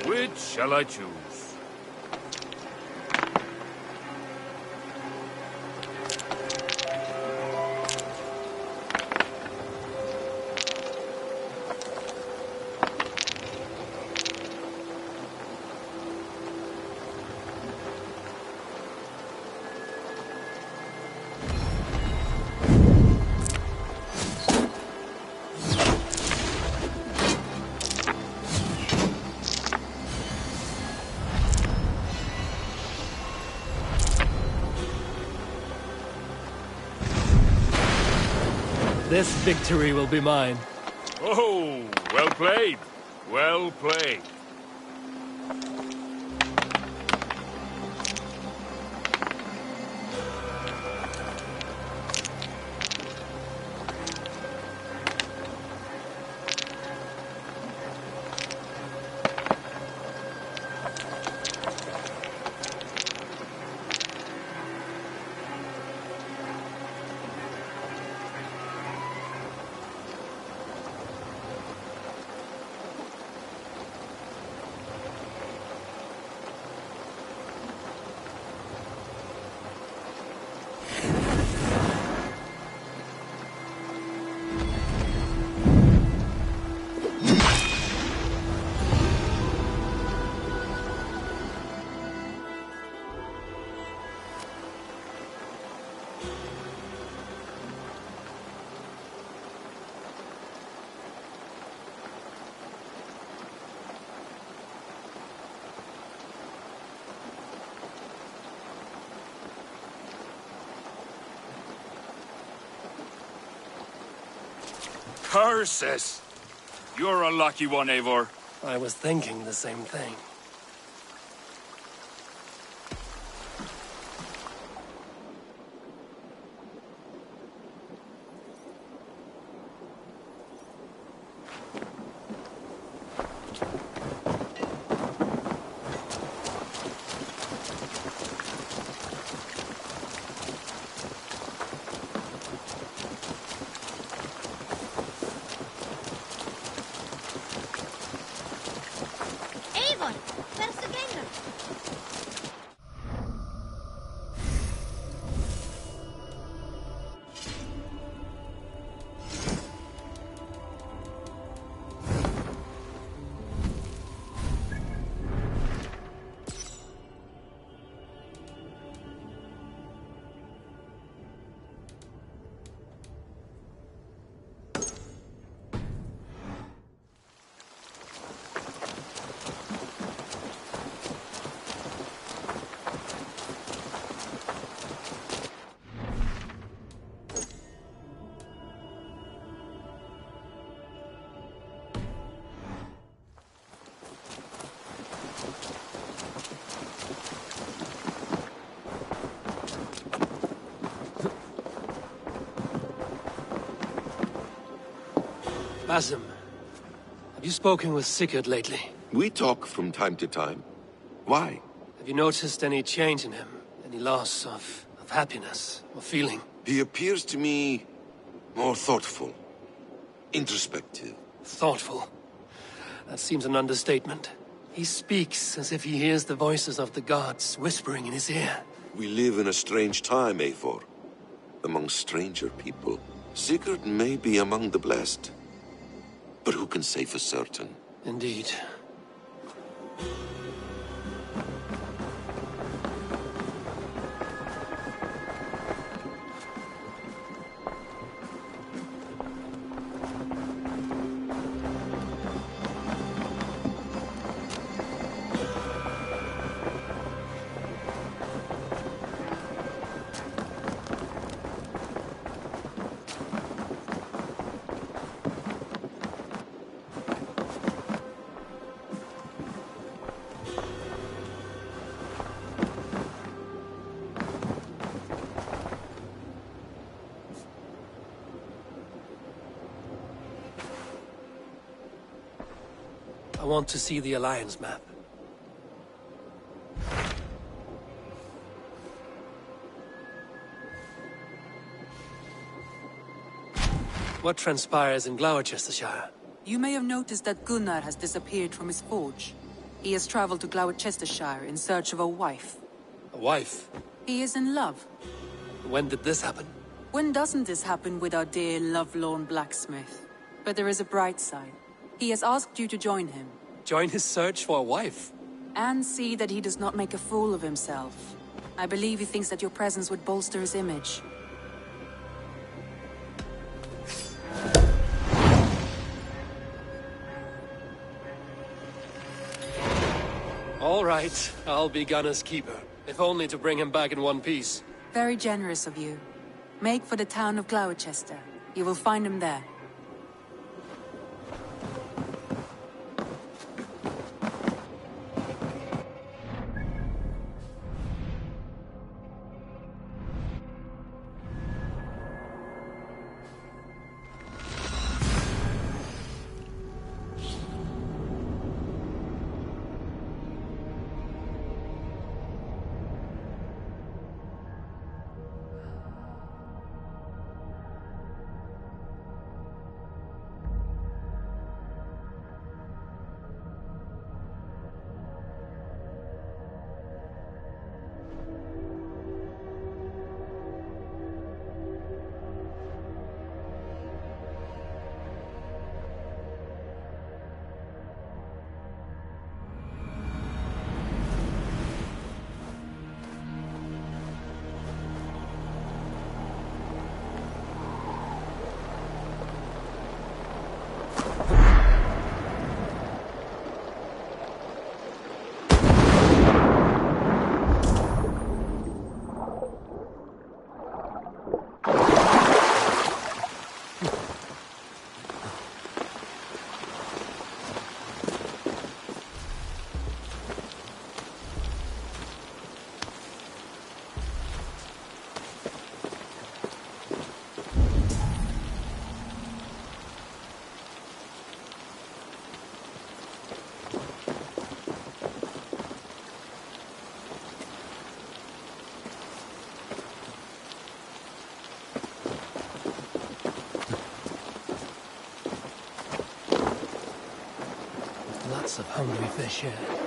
Which shall I choose? This victory will be mine. Oh, well played. Well played. curses! You're a lucky one, Eivor. I was thinking the same thing. Eivor, verso Gainer. Basim, have you spoken with Sigurd lately? We talk from time to time. Why? Have you noticed any change in him? Any loss of happiness or feeling? He appears to me more thoughtful, introspective. Thoughtful? That seems an understatement. He speaks as if he hears the voices of the gods whispering in his ear. We live in a strange time, Eivor. Among stranger people. Sigurd may be among the blessed. But who can say for certain? Indeed. I want to see the Alliance map. What transpires in Gloucestershire? You may have noticed that Gunnar has disappeared from his forge. He has traveled to Gloucestershire in search of a wife. A wife? He is in love. When did this happen? When doesn't this happen with our dear lovelorn blacksmith? But there is a bright side. He has asked you to join him. Join his search for a wife? And see that he does not make a fool of himself. I believe he thinks that your presence would bolster his image. All right, I'll be Gunner's keeper, if only to bring him back in one piece. Very generous of you. Make for the town of Gloucester. You will find him there. hungry fish here.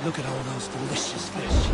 Look at all those delicious fish.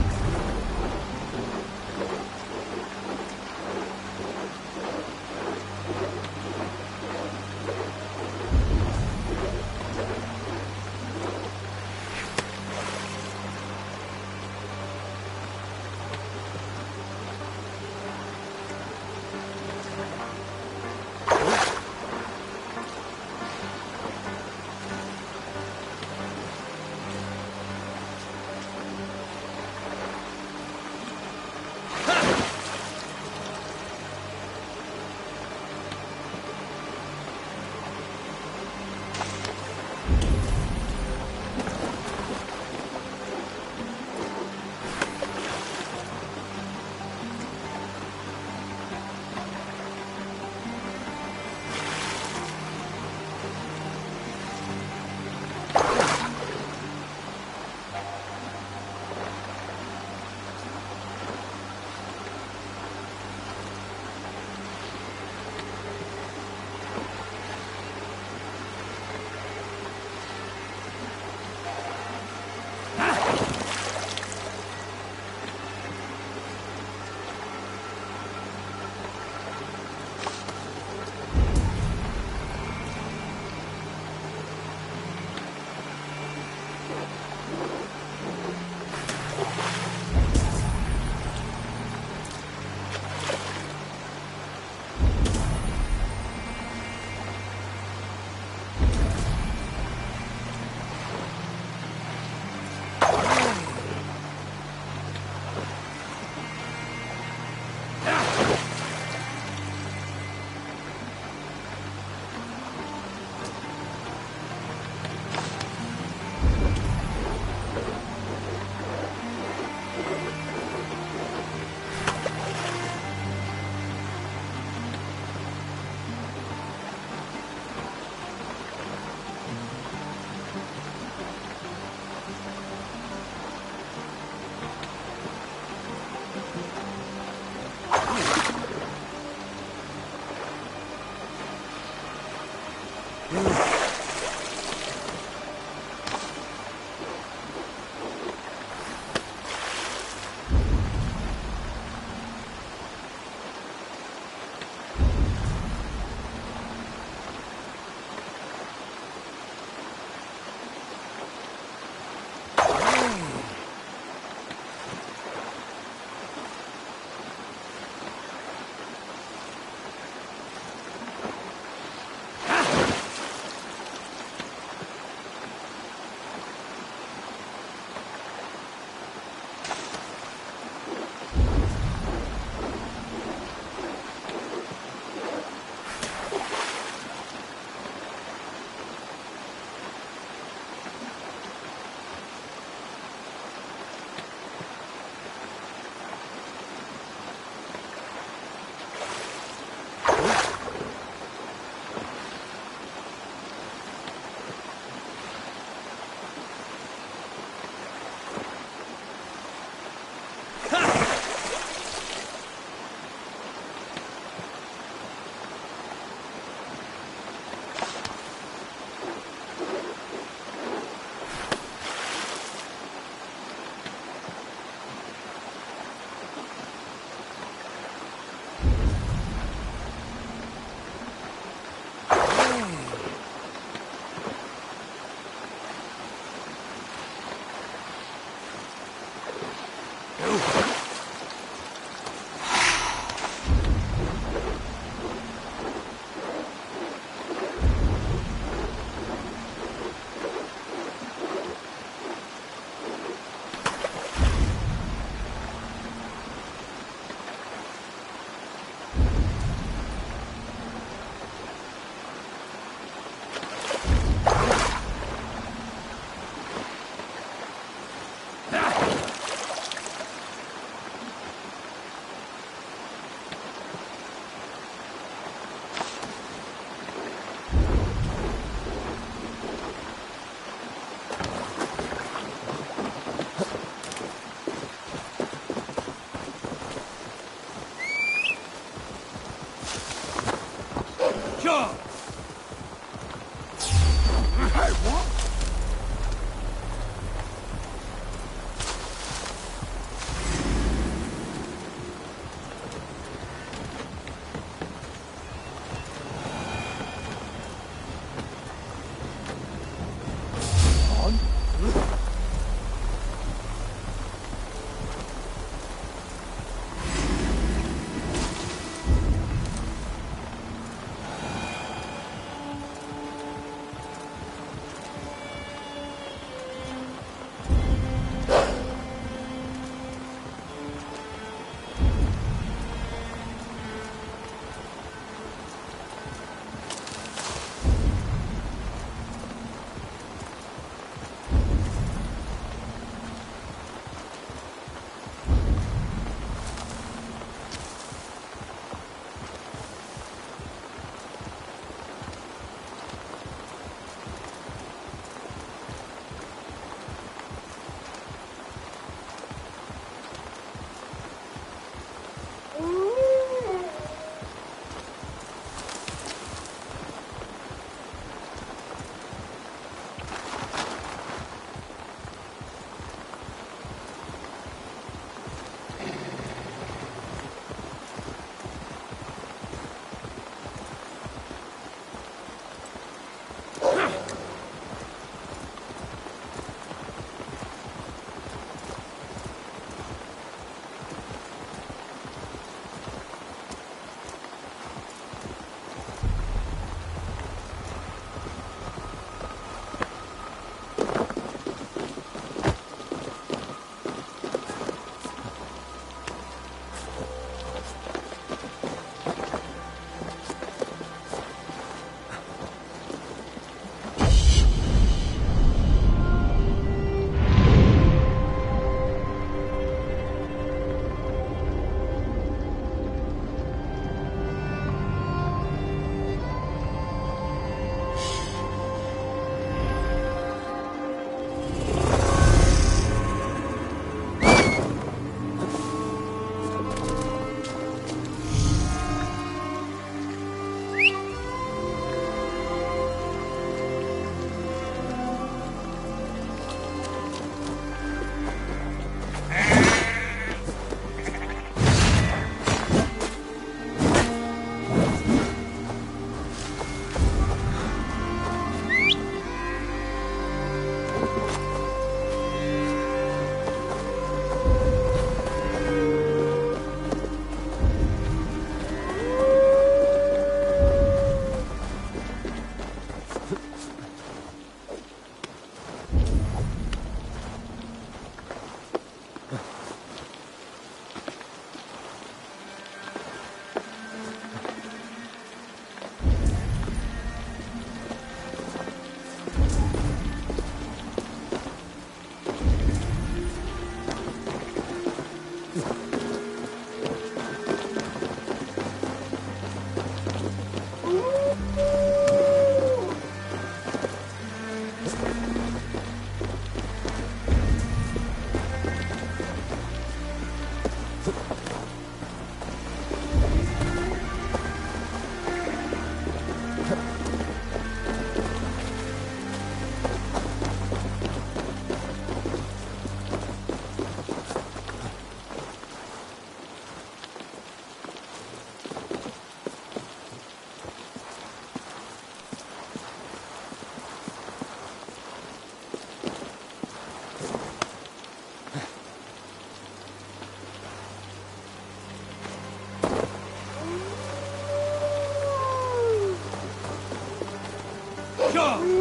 Yeah!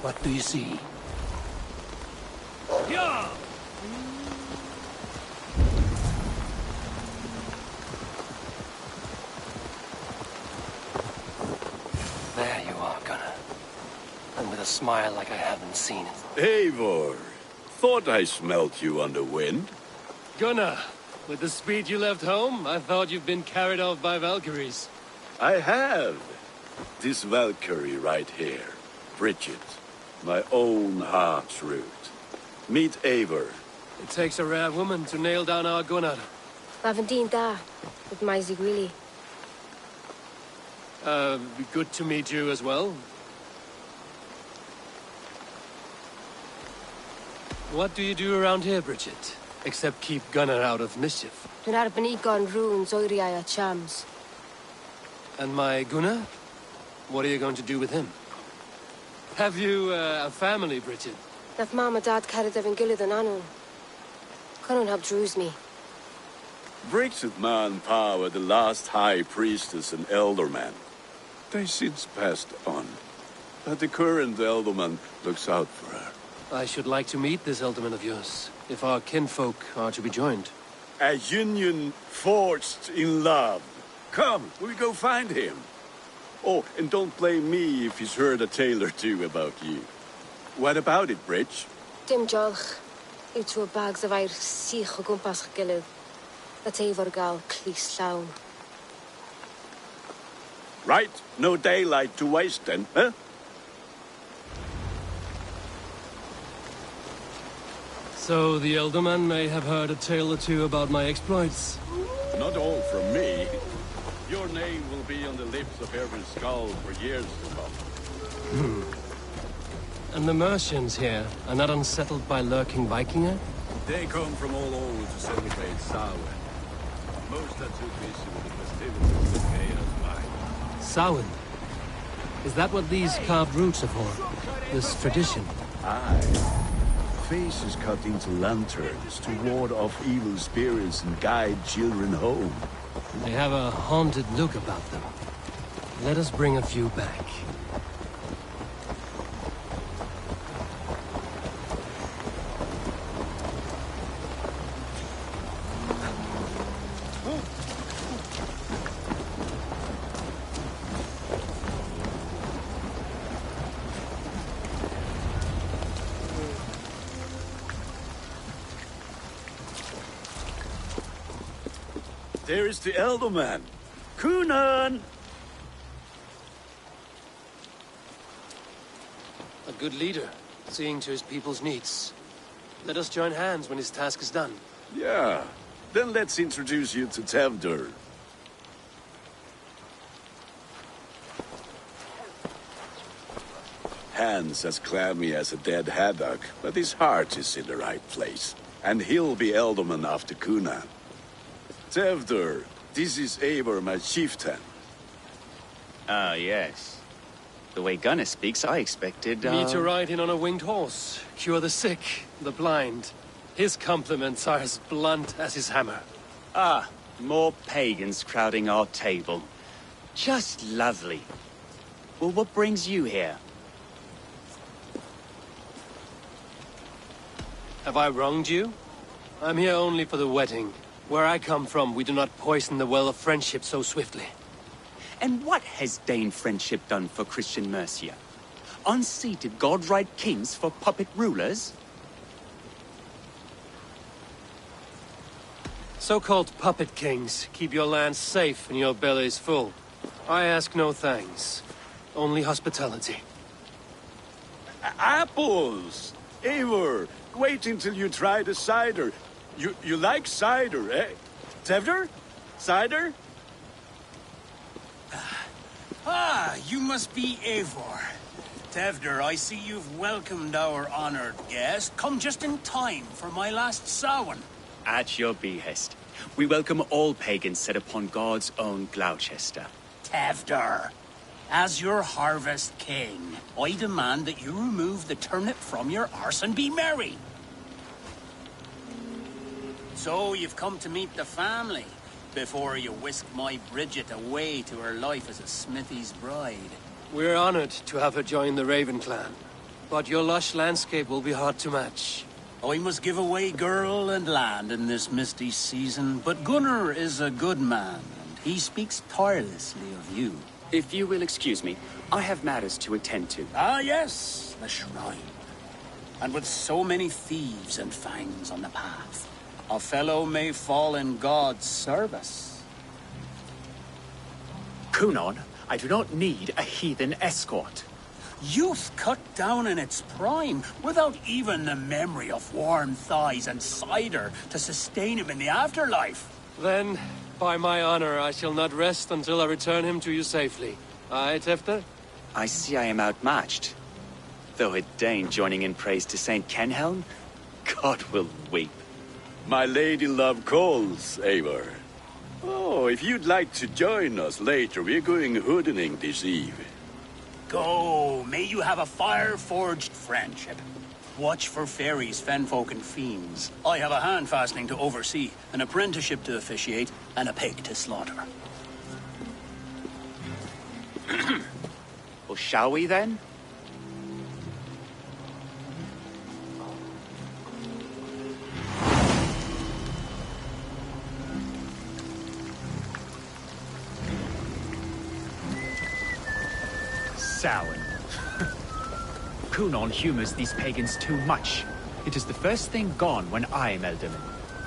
What do you see? Yeah! There you are, Gunnar. And with a smile like I haven't seen it. Eivor, thought I smelt you on the wind. Gunnar, with the speed you left home, I thought you'd been carried off by Valkyries. I have. This Valkyrie right here, Bridget. My own heart's root. Meet Eivor. It takes a rare woman to nail down our Gunnar. Lavendine da, with my Zigwili. Good to meet you as well. What do you do around here, Bridget? Except keep Gunnar out of mischief. Dwi'n arbenigo yn runes oeriau a chams. And my Gunnar? What are you going to do with him? Have you a family, Bridget? Nath mam a dad carid efo'n gilydd yn anwn. Canwn help drws me. Bridget man power the last high priestess and elderman. They since passed on. But the current elderman looks out for her. I should like to meet this elderman of yours, if our kinfolk are to be joined. A union forged in love. Come, we'll go find him. Oh, and don't blame me if he's heard a tale or two about you. What about it, Bridge? Dim diolch. Yw trwy bags of air sych o gwmpas ch gilydd. A Eivor gael clis llawn. Right, no daylight to waste then, huh? So the elderman may have heard a tale or two about my exploits. Not all from me. Your name will be on the lips of every skull for years to come. And the merchants here are not unsettled by lurking Vikinger? They come from all over to celebrate Samhain. Most are too busy with the festivities that pay us by. Samhain? Is that what these carved roots are for? This tradition? Aye. faces cut into lanterns to ward off evil spirits and guide children home. They have a haunted look about them. Let us bring a few back. There is the elder man. Cunan! A good leader, seeing to his people's needs. Let us join hands when his task is done. Yeah. Then let's introduce you to Tevdur. Hands as clammy as a dead haddock, but his heart is in the right place. And he'll be Elderman after Cunan. Tevdur, this is Eivor, my chieftain. Ah, yes. The way Gunnar speaks, I expected, Me to ride in on a winged horse, cure the sick, the blind. His compliments are as blunt as his hammer. Ah, more pagans crowding our table. Just lovely. Well, what brings you here? Have I wronged you? I'm here only for the wedding. Where I come from, we do not poison the well of friendship so swiftly. And what has Dane friendship done for Christian Mercia? Unseated godright kings for puppet rulers? So-called puppet kings keep your lands safe and your bellies full. I ask no thanks, only hospitality. Apples! Eivor, wait until you try the cider. You like cider, eh? Tevdur? Cider? Ah, you must be Eivor. Tevdur, I see you've welcomed our honored guest. Come just in time for my last Samhain. At your behest. We welcome all pagans set upon God's own Gloucester. Tevdur, as your harvest king, I demand that you remove the turnip from your arse and be merry. So you've come to meet the family, before you whisk my Bridget away to her life as a smithy's bride. We're honored to have her join the Raven clan, but your lush landscape will be hard to match. I must give away girl and land in this misty season, but Gunnar is a good man, and he speaks tirelessly of you. If you will excuse me, I have matters to attend to. Ah, yes, the shrine. And with so many thieves and fangs on the path, a fellow may fall in God's service. Cunan, I do not need a heathen escort. Youth cut down in its prime, without even the memory of warm thighs and cider to sustain him in the afterlife. Then, by my honor, I shall not rest until I return him to you safely. Aye, Tefta? I see I am outmatched. Though a Dane joining in praise to Saint Kenhelm, God will weep. My lady love calls, Eivor. Oh, if you'd like to join us later, we're going hoodening this eve. Go, may you have a fire-forged friendship. Watch for fairies, fenfolk, and fiends. I have a hand fastening to oversee, an apprenticeship to officiate, and a pig to slaughter. Well, shall we then? Samhain. Cunan humors these pagans too much. It is the first thing gone when I am Elderman.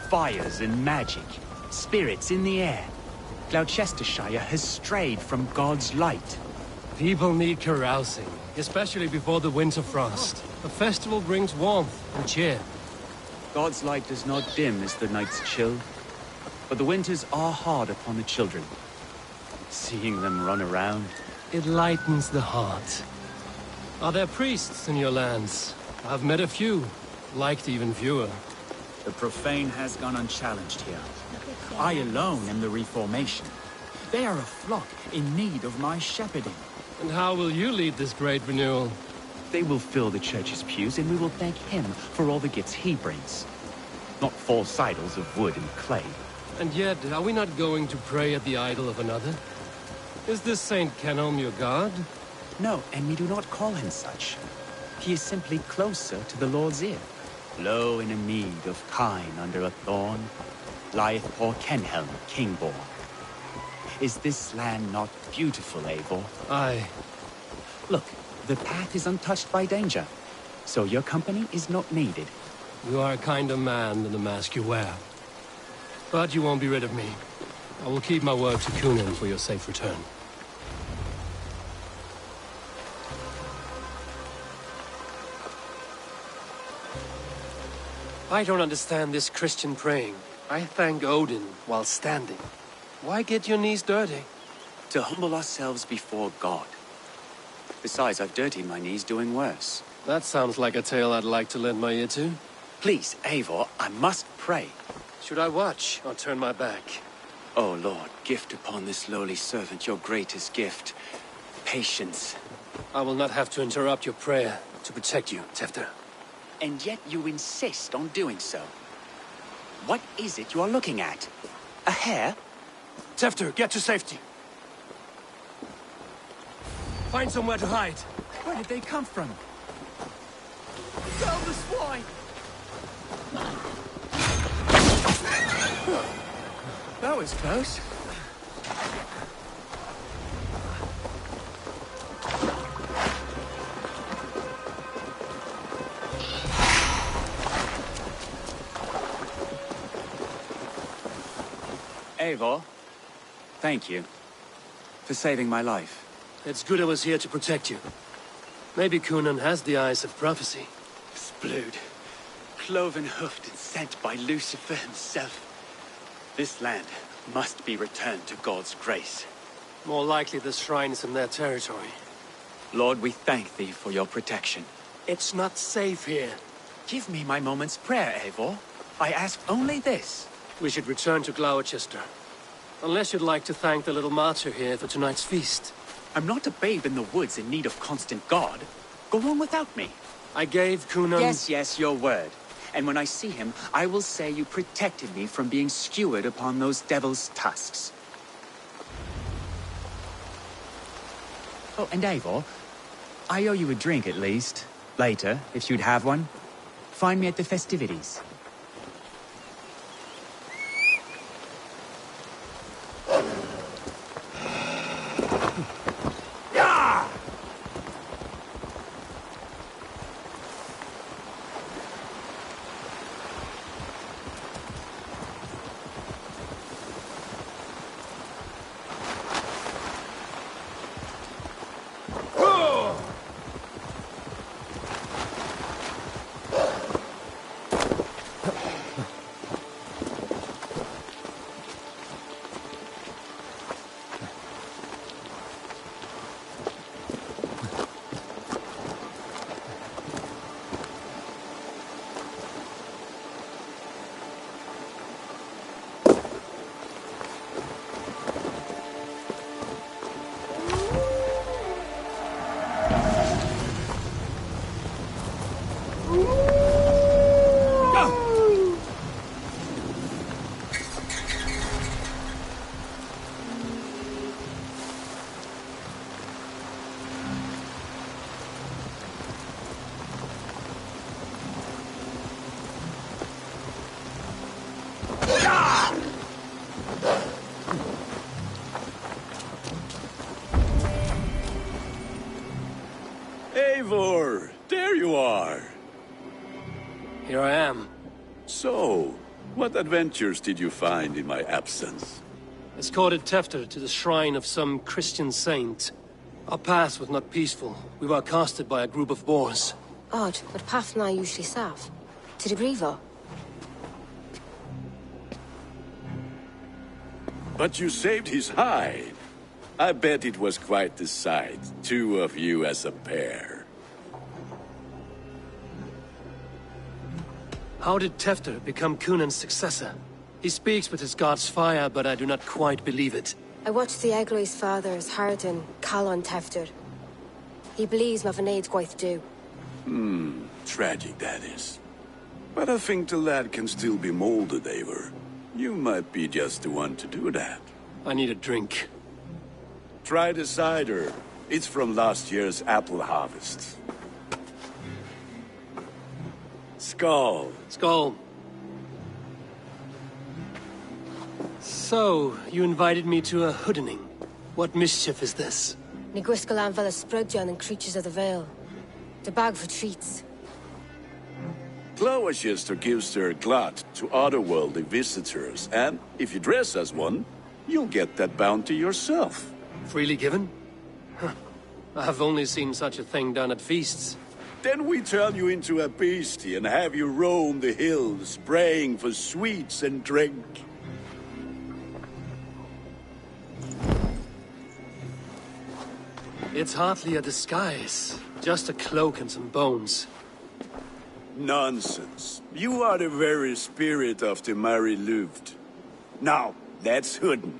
Fires and magic, spirits in the air. Gloucestershire has strayed from God's light. People need carousing, especially before the winter frost. A festival brings warmth and cheer. God's light does not dim as the nights chill, but the winters are hard upon the children. Seeing them run around, it lightens the heart. Are there priests in your lands? I've met a few, liked even fewer. The profane has gone unchallenged here. I alone am the Reformation. They are a flock in need of my shepherding. And how will you lead this great renewal? They will fill the church's pews, and we will thank him for all the gifts he brings. Not false idols of wood and clay. And yet, are we not going to pray at the idol of another? Is this Saint Kenelm your god? No, and we do not call him such. He is simply closer to the Lord's ear. Lo, in a mead of kine under a thorn, lieth poor Kenhelm, king-born. Is this land not beautiful, Eivor? Aye. Look, the path is untouched by danger, so your company is not needed. You are a kinder man than the mask you wear. But you won't be rid of me. I will keep my word to Kunan for your safe return. I don't understand this Christian praying. I thank Odin while standing. Why get your knees dirty? To humble ourselves before God. Besides, I've dirtied my knees doing worse. That sounds like a tale I'd like to lend my ear to. Please, Eivor, I must pray. Should I watch or turn my back? Oh, Lord, gift upon this lowly servant your greatest gift. Patience. I will not have to interrupt your prayer to protect you, Tefter. And yet you insist on doing so. What is it you are looking at? A hare? Tefter, get to safety. Find somewhere to hide. Where did they come from? Kill the swine! That was close. Eivor, thank you for saving my life. It's good I was here to protect you. Maybe Kunan has the eyes of prophecy. Splood, cloven-hoofed and sent by Lucifer himself. This land must be returned to God's grace. More likely the shrine is in their territory. Lord, we thank thee for your protection. It's not safe here. Give me my moment's prayer, Eivor. I ask only this. We should return to Gloucester. Unless you'd like to thank the little martyr here for tonight's feast. I'm not a babe in the woods in need of constant guard. Go on without me. I gave Kunan... Yes, your word. And when I see him, I will say you protected me from being skewered upon those devil's tusks. Oh, and Eivor, I owe you a drink at least. Later, if you'd have one. Find me at the festivities. Eivor, there you are. Here I am. So, what adventures did you find in my absence? Escorted Tefter to the shrine of some Christian saint. Our path was not peaceful. We were accosted by a group of boars. Odd, but Pathna usually staff. To the Grievo. But you saved his hide. I bet it was quite the sight, two of you as a pair. How did Tefter become Kunan's successor? He speaks with his god's fire, but I do not quite believe it. I watched the Egloi's father's Harden, Calon Tefter. He believes Mavanaid's quite do. Tragic, that is. But I think the lad can still be molded, Eivor. You might be just the one to do that. I need a drink. Try the cider. It's from last year's apple harvest. Skull. Skull. So, you invited me to a hoodening. What mischief is this? Ní gwisgo an fel ysbrydion and creatures of the Vale. The bag for treats. Gloucester gives their glut to otherworldly visitors, and if you dress as one, you'll get that bounty yourself. Freely given? Huh. I've only seen such a thing done at feasts. Then we turn you into a beastie and have you roam the hills, praying for sweets and drink. It's hardly a disguise. Just a cloak and some bones. Nonsense. You are the very spirit of the Mary Louved. Now, that's Hooden.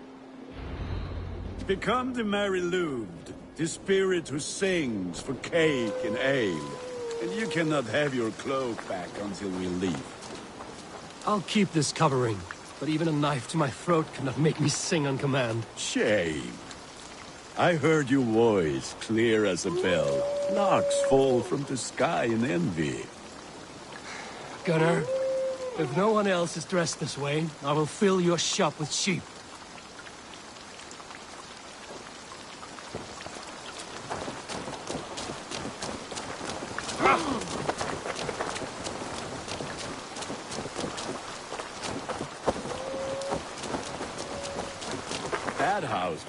Become the Mary Louved, the spirit who sings for cake and ale. And you cannot have your cloak back until we leave. I'll keep this covering, but even a knife to my throat cannot make me sing on command. Shame. I heard your voice clear as a bell. Larks fall from the sky in envy. Gunnar, if no one else is dressed this way, I will fill your shop with sheep. That house.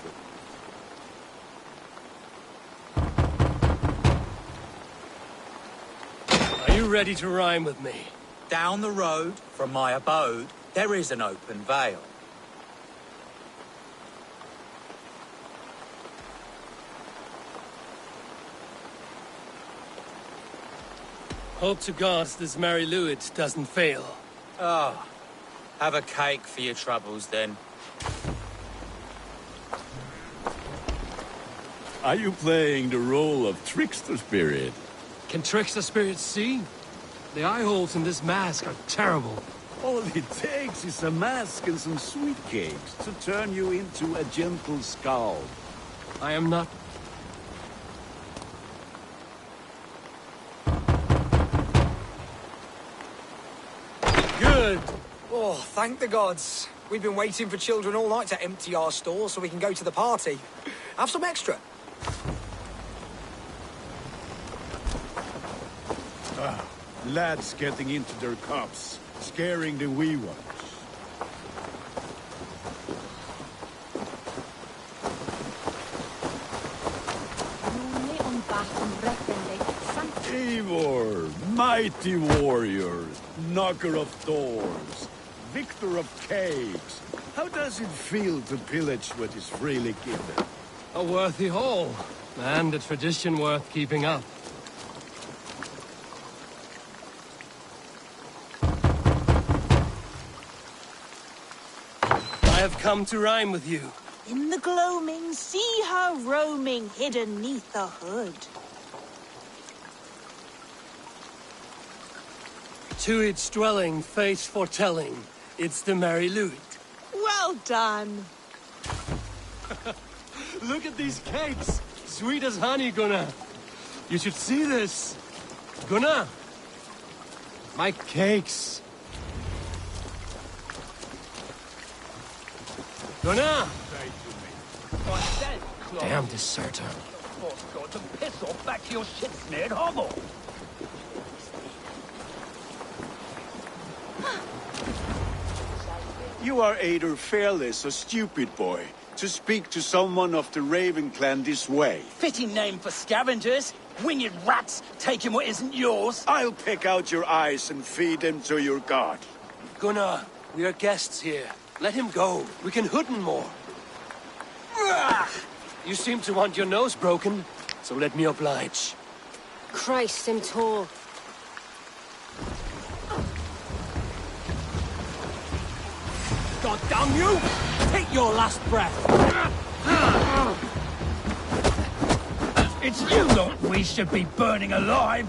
Are you ready to rhyme with me? Down the road from my abode, there is an open vale. Hope to God this Mary Lewis doesn't fail. Ah, have a cake for your troubles then. Are you playing the role of trickster spirit? Can trickster spirits see? The eye holes in this mask are terrible. All it takes is a mask and some sweet cakes to turn you into a gentle skull. I am not... Good! Oh, thank the gods. We've been waiting for children all night to empty our stores so we can go to the party. Have some extra. Lads getting into their cups, scaring the wee ones. Eivor, mighty warrior, knocker of doors, victor of cakes. How does it feel to pillage what is freely given? A worthy haul, and a tradition worth keeping up. I have come to rhyme with you. In the gloaming, see her roaming hidden neath the hood. To its dwelling, face foretelling, it's the Mary Lewis. Well done. Look at these cakes! Sweet as honey, Gunnar. You should see this. Gunnar! My cakes. Gunnar! Damn deserter. Got to piss off back to your shit-smeared hovel. You are either fearless or stupid, boy, to speak to someone of the Raven clan this way. Fitting name for scavengers. Winged rats taking what isn't yours. I'll pick out your eyes and feed them to your god. Gunnar, we are guests here. Let him go. We can hooden more. You seem to want your nose broken, so let me oblige. Christ, I'm tall. God damn you! Take your last breath. It's you lot we should be burning alive.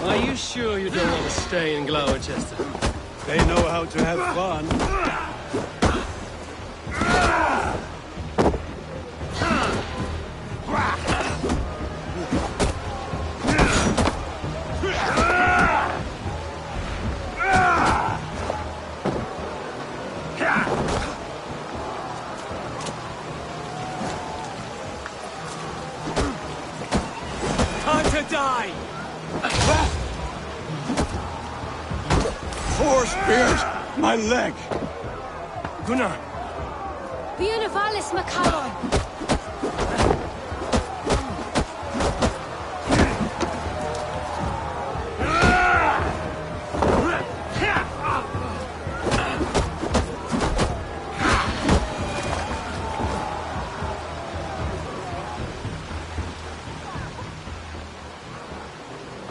Are you sure you don't want to stay in Gloucester? They know how to have fun. Time to die! Four spears! My leg! Gunnar! Bienavalis Macallon!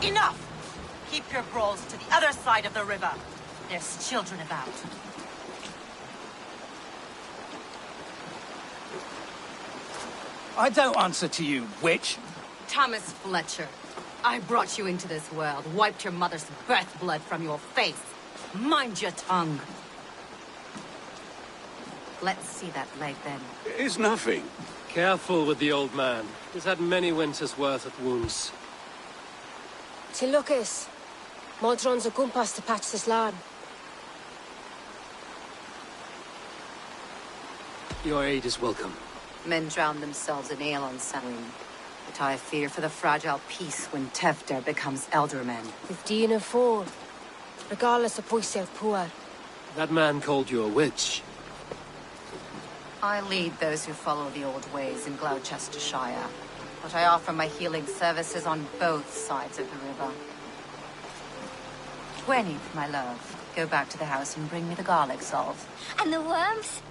Enough! Keep your brawls to the other side of the river. There's children about. I don't answer to you, witch. Thomas Fletcher, I brought you into this world, wiped your mother's birth blood from your face. Mind your tongue. Let's see that leg, then. It's nothing. Careful with the old man. He's had many winters' worth of wounds. Till Lucas, Modron's a gumpas to patch this land. Your aid is welcome. Men drown themselves in ale on Samhain. But I fear for the fragile peace when Tevder becomes eldermen. 15 and 4. Regardless of Poisel Puar. That man called you a witch. I lead those who follow the old ways in Gloucestershire. But I offer my healing services on both sides of the river. Gwenny, my love, go back to the house and bring me the garlic salt. And the worms?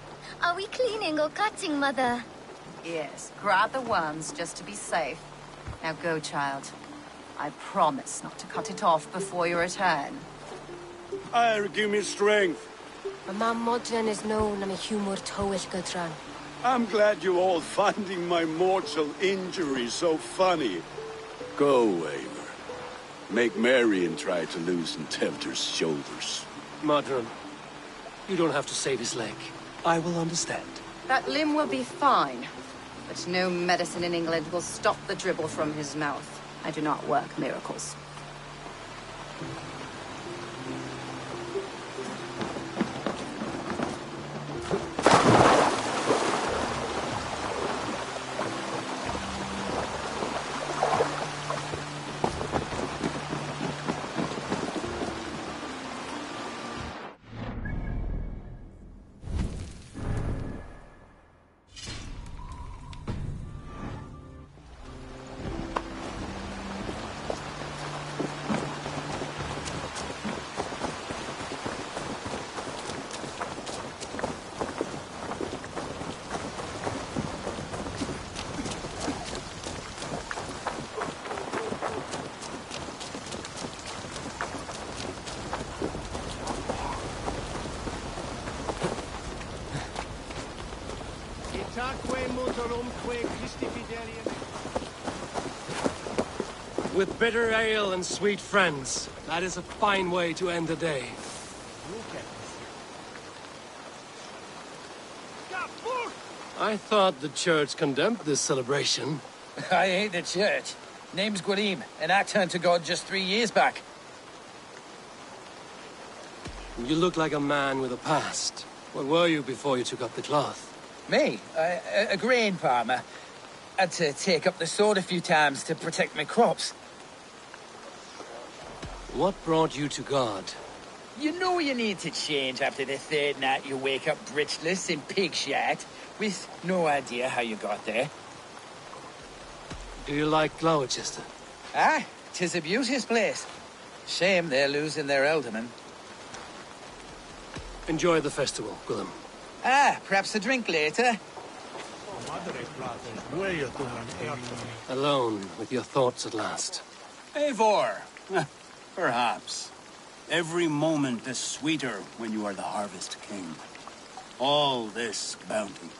Are we cleaning or cutting, Mother? Yes, grab the worms just to be safe. Now go, child. I promise not to cut it off before you return. Give me strength. My mam Modron is known am a humor towill Gudran. I'm glad you all finding my mortal injury so funny. Go, Eivor. Make merry and try to loosen Tevder's shoulders. Modron, you don't have to save his leg. I will understand. That limb will be fine. But no medicine in England will stop the dribble from his mouth. I do not work miracles. With bitter ale and sweet friends, that is a fine way to end the day. I thought the church condemned this celebration. I hate the church. Name's Gwarim, and I turned to God just 3 years back. You look like a man with a past. What were you before you took up the cloth? Me? A grain farmer. Had to take up the sword a few times to protect my crops. What brought you to God? You know you need to change after the third night you wake up britchless in pig shat, with no idea how you got there. Do you like Gloucester? Ah, 'tis a beauteous place. Shame they're losing their alderman. Enjoy the festival, Willem. Ah, perhaps a drink later. Alone with your thoughts at last. Eivor, perhaps. Every moment is sweeter when you are the Harvest King. All this bounty.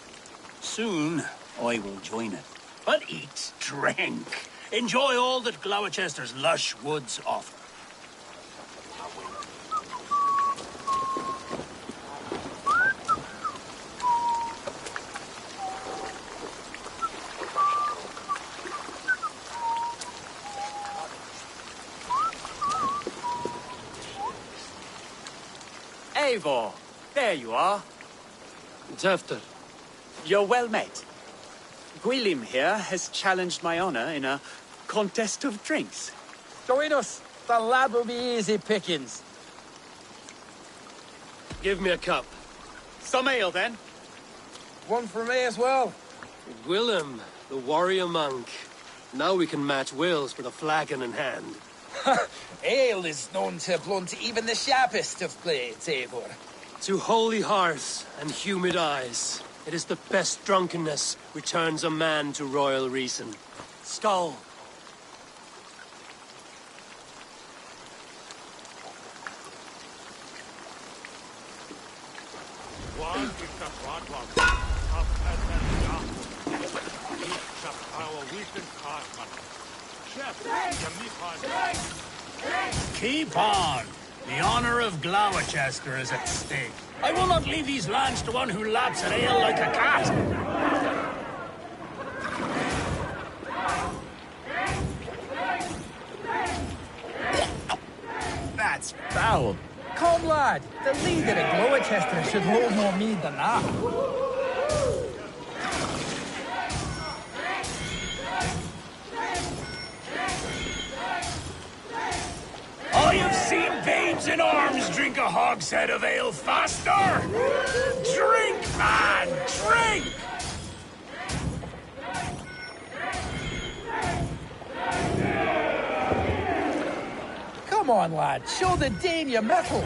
Soon, I will join it. But eat, drink, enjoy all that Gloucester's lush woods offer. Eivor, there you are. Tefter. You're well met. Gwilym here has challenged my honor in a contest of drinks. Join us. The lad will be easy pickings. Give me a cup. Some ale, then. One for me as well. Gwilym, the warrior monk. Now we can match wills with a flagon in hand. Ale is known to blunt even the sharpest of blades, Eivor. To holy hearts and humid eyes, it is the best drunkenness returns a man to royal reason. Skull. Keep on. The honor of Gloucester is at stake. I will not leave these lands to one who laps at ale like a cat. That's foul. Come, lad. The leader of Gloucester should hold more mead than that. I have seen babes in arms drink a hogshead of ale faster! Drink, man! Drink! Come on, lad. Show the Dane your mettle.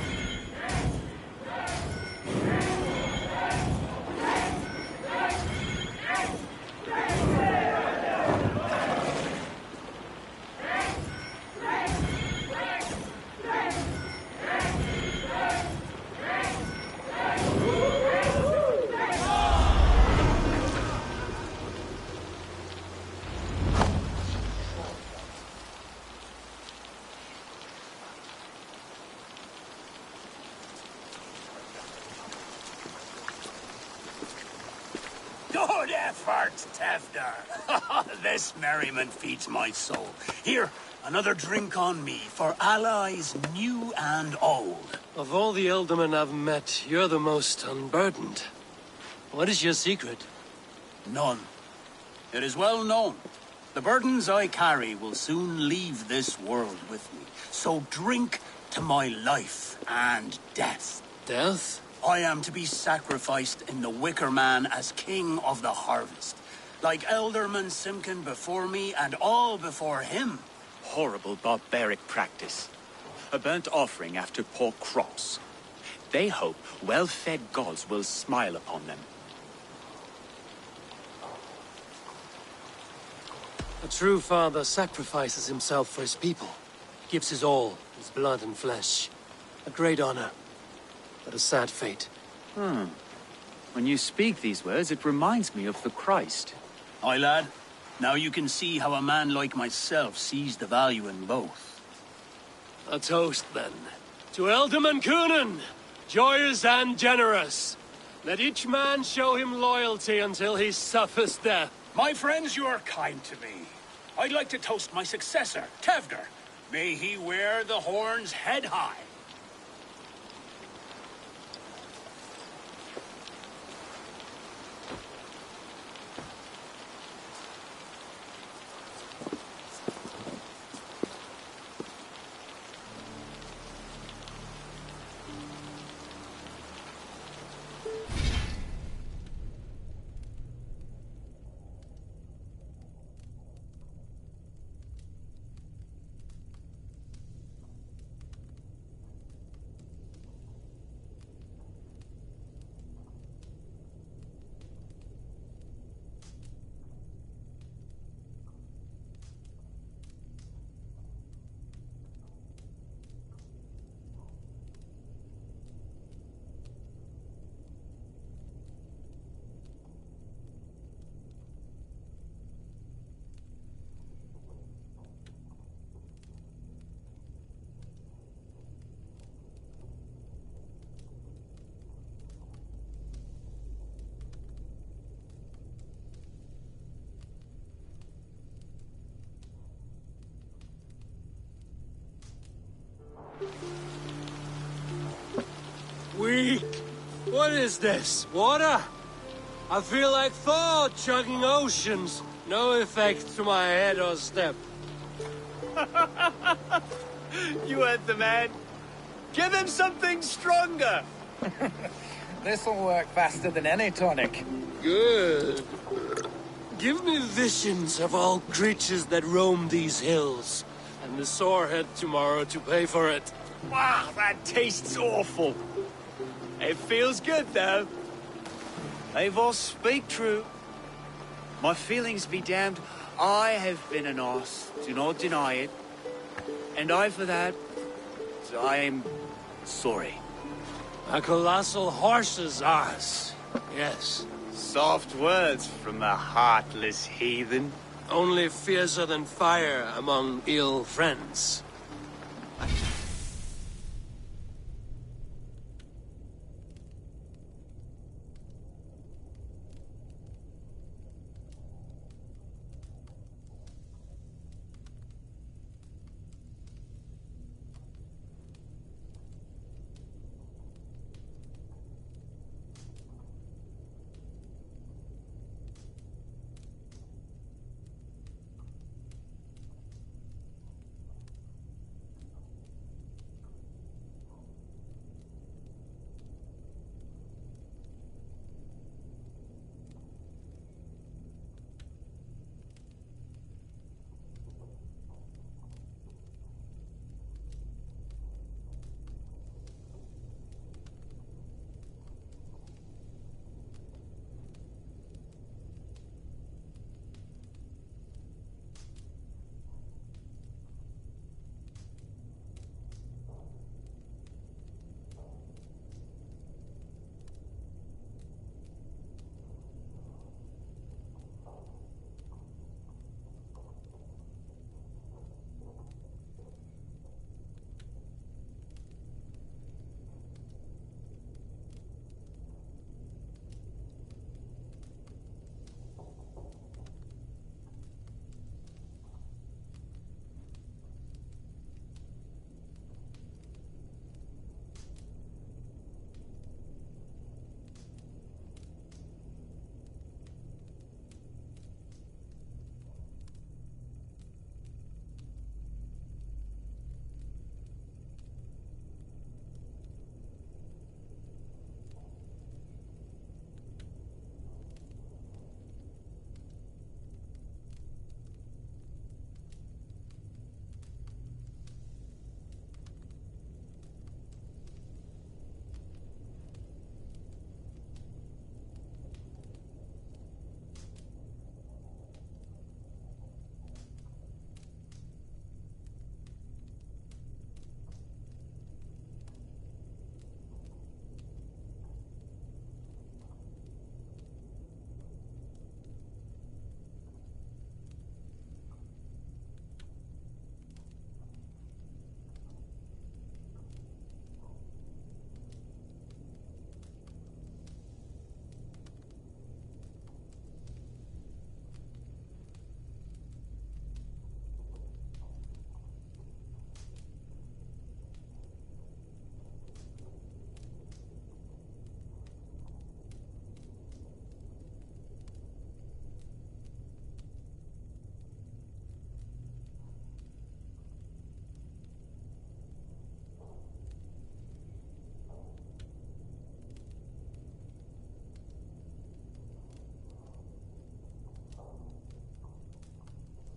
Good effort, Tefder. This merriment feeds my soul. Here, another drink on me for allies new and old. Of all the ealdormen I've met, you're the most unburdened. What is your secret? None. It is well known. The burdens I carry will soon leave this world with me. So drink to my life and death. Death? I am to be sacrificed in the Wicker Man as king of the harvest. Like Elderman Simkin before me and all before him. Horrible barbaric practice. A burnt offering after poor crops. They hope well-fed gods will smile upon them. A true father sacrifices himself for his people. Gives his all, his blood and flesh. A great honor. But a sad fate. When you speak these words, it reminds me of the Christ. Aye, lad. Now you can see how a man like myself sees the value in both. A toast, then. To Ealdorman Coonan, joyous and generous. Let each man show him loyalty until he suffers death. My friends, you are kind to me. I'd like to toast my successor, Tefder. May he wear the horns head high. is this? Water? I feel like Thor chugging oceans. No effect to my head or step. You heard the man. Give him something stronger. This'll work faster than any tonic. Good. Give me visions of all creatures that roam these hills, and the sore head tomorrow to pay for it. Wow, that tastes awful. It feels good, though. Eivor, speak true. My feelings be damned. I have been an ass, do not deny it. And I, for that, I am sorry. A colossal horse's ass, yes. Soft words from the heartless heathen. Only fiercer than fire among ill friends.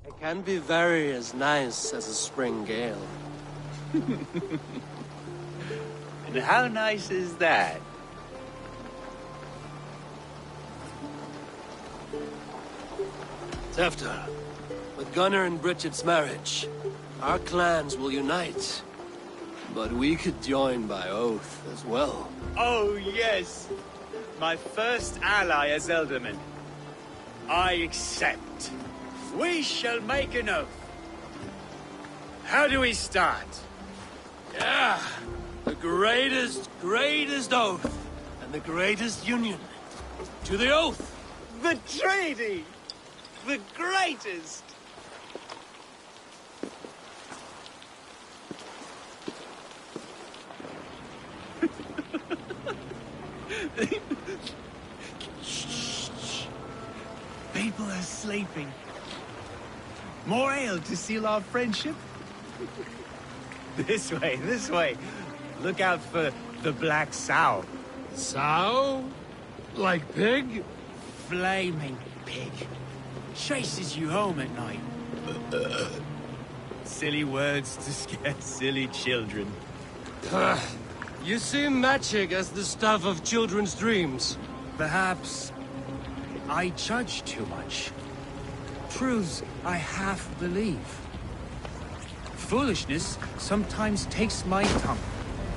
It can be very as nice as a spring gale. And how nice is that? After, with Gunnar and Bridget's marriage, our clans will unite. But we could join by oath as well. Oh, yes. My first ally as Elderman. I accept. We shall make an oath. How do we start? Yeah, the greatest oath, and the greatest union. To the oath! The treaty! The greatest! Shh. People are sleeping. More ale to seal our friendship? This way, this way. Look out for the black sow. Sow? Like pig? Flaming pig. Chases you home at night. Silly words to scare silly children. You see magic as the stuff of children's dreams. Perhaps I judge too much. Truths I half believe. Foolishness sometimes takes my tongue.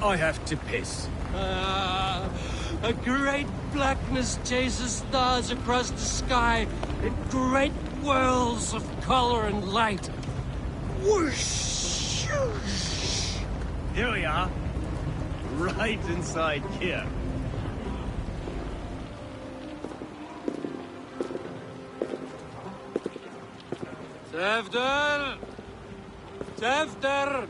I have to piss. A great blackness chases stars across the sky in great whirls of color and light. Whoosh! Here we are. Right inside here. Tefter! Tefter!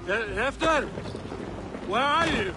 Hefter! Where are you?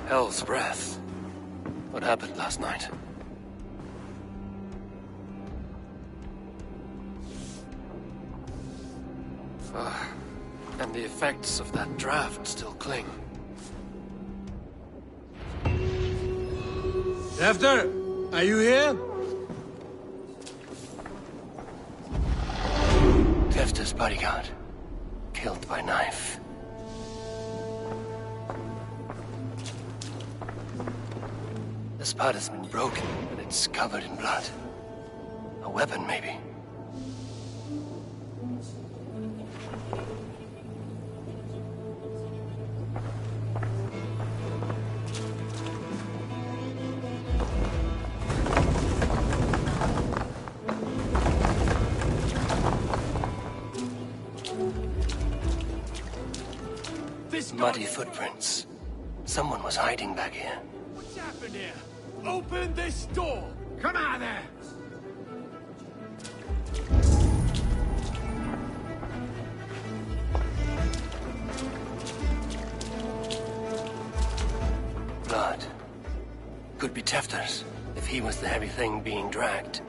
Hell's breath. What happened last night? And the effects of that draft still cling. Tefter, are you here? Tefter's bodyguard. Killed by knife. The spot has been broken, and it's covered in blood. A weapon, maybe. Muddy footprints. Someone was hiding back here. What's happened here? Open this door! Come out there! Blood. Could be Tefter's, if he was the heavy thing being dragged.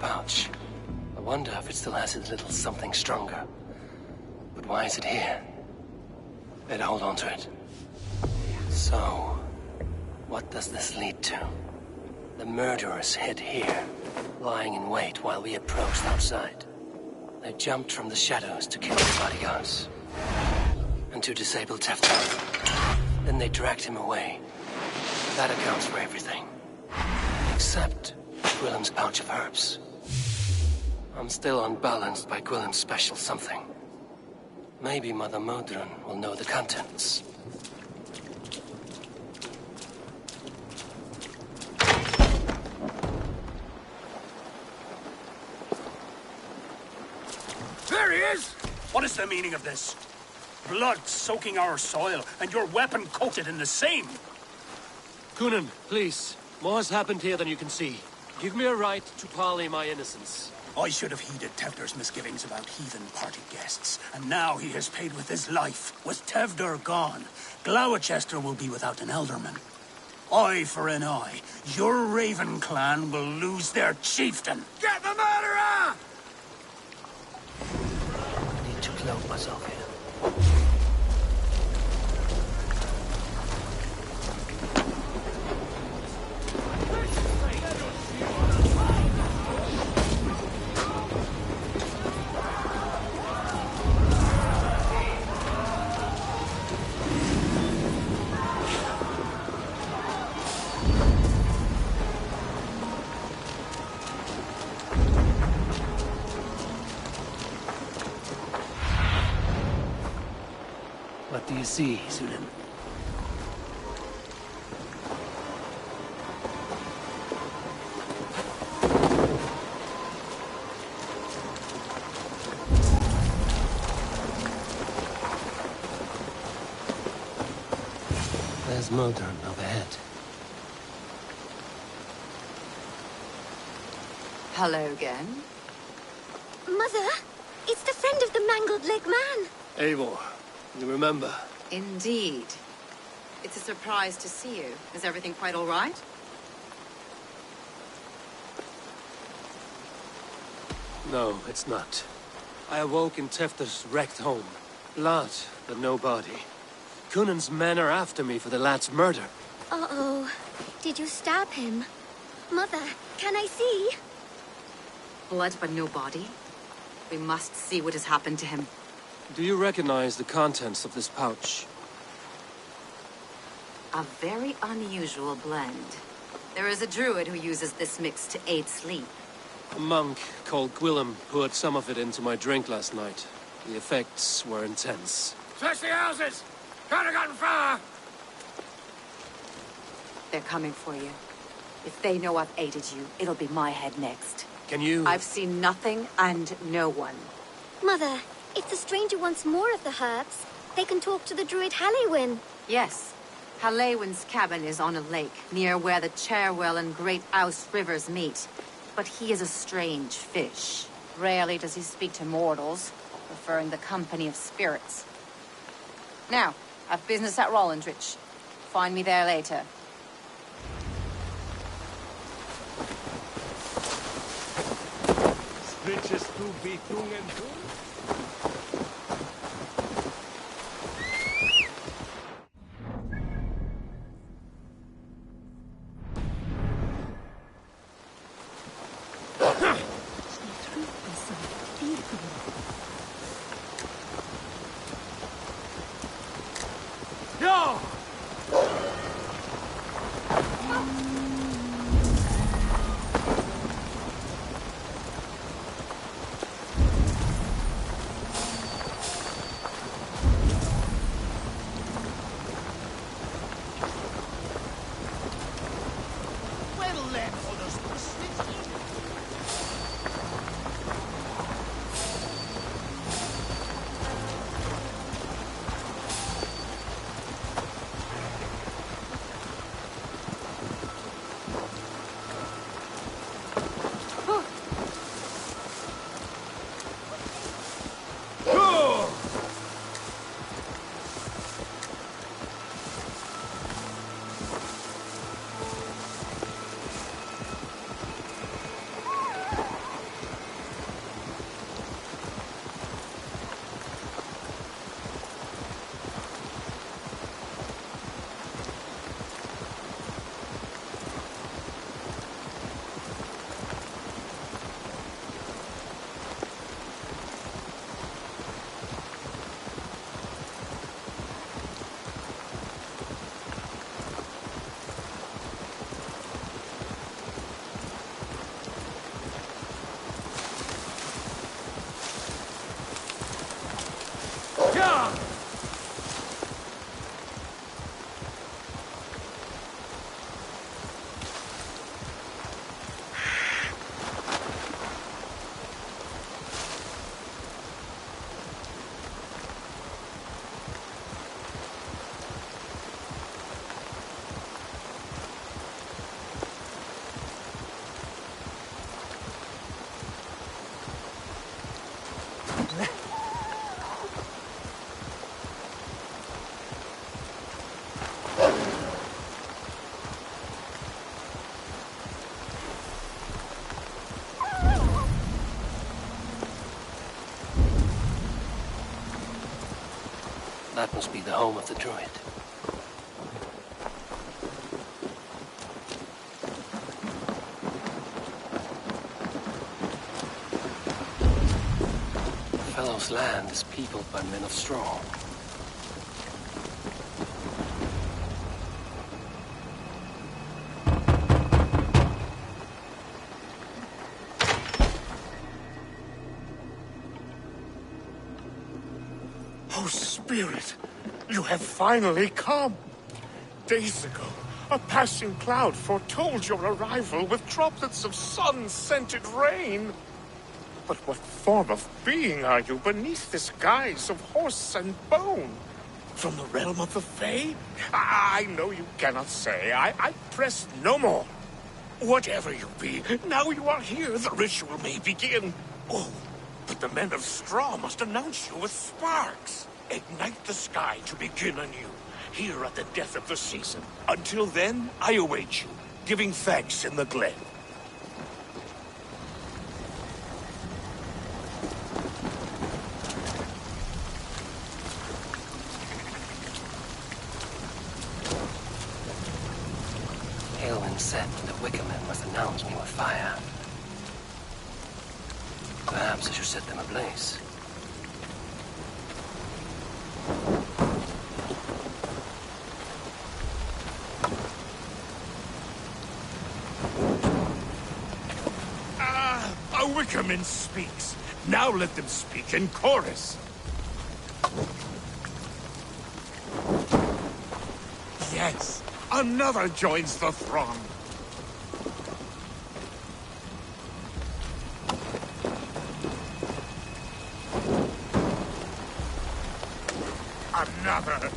Pouch. I wonder if it still has its little something stronger. But why is it here? Better hold on to it. So, what does this lead to? The murderers hid here, lying in wait while we approached outside. They jumped from the shadows to kill the bodyguards. And to disable Tefter. Then they dragged him away. That accounts for everything. Except Gwillem's pouch of herbs. I'm still unbalanced by Gwillem's special something. Maybe Mother Modron will know the contents. There he is! What is the meaning of this? Blood soaking our soil, and your weapon coated in the same! Coonan, please. More has happened here than you can see. Give me a right to parley my innocence. I should have heeded Tevder's misgivings about heathen party guests, and now he has paid with his life. With Tevder gone, Gloucester will be without an ealdorman. Eye for an eye. Your Raven clan will lose their chieftain. Get the murderer! I need to cloak myself here. What do you see, Sunan? There's Modron overhead. Hello again. Mother, it's the friend of the mangled leg man. Eivor, you remember? Indeed. It's a surprise to see you. Is everything quite all right? No, it's not. I awoke in Tefter's wrecked home. Blood, but no body. Coonan's men are after me for the lad's murder. Uh-oh. Did you stab him? Mother, can I see? Blood but no body? We must see what has happened to him. Do you recognize the contents of this pouch? A very unusual blend. There is a druid who uses this mix to aid sleep. A monk called Gwillem poured some of it into my drink last night. The effects were intense. Search the houses! Can't have gotten far! They're coming for you. If they know I've aided you, it'll be my head next. Can you... I've seen nothing and no one. Mother, if the stranger wants more of the herbs, they can talk to the druid Halewyn. Yes. Halewyn's cabin is on a lake, near where the Cherwell and Great Ouse rivers meet. But he is a strange fish. Rarely does he speak to mortals, preferring the company of spirits. Now, I've business at Rollindrich. Find me there later. Switches to be tung and tung. No! That must be the home of the druid. The fellow's land is peopled by men of straw. Oh, Spirit, you have finally come. Days ago, a passing cloud foretold your arrival with droplets of sun-scented rain. But what form of being are you beneath this guise of horse and bone? From the realm of the Fae? I know you cannot say. I press no more. Whatever you be, now you are here, the ritual may begin. Oh, but the men of straw must announce you with sparks. Ignite the sky to begin anew, here at the death of the season. Until then, I await you, giving thanks in the glen. Aelwyn said the Wickermen must announce me with fire. Perhaps I should set them ablaze. A Wickerman speaks. Now let them speak in chorus. Yes, another joins the throng. Another.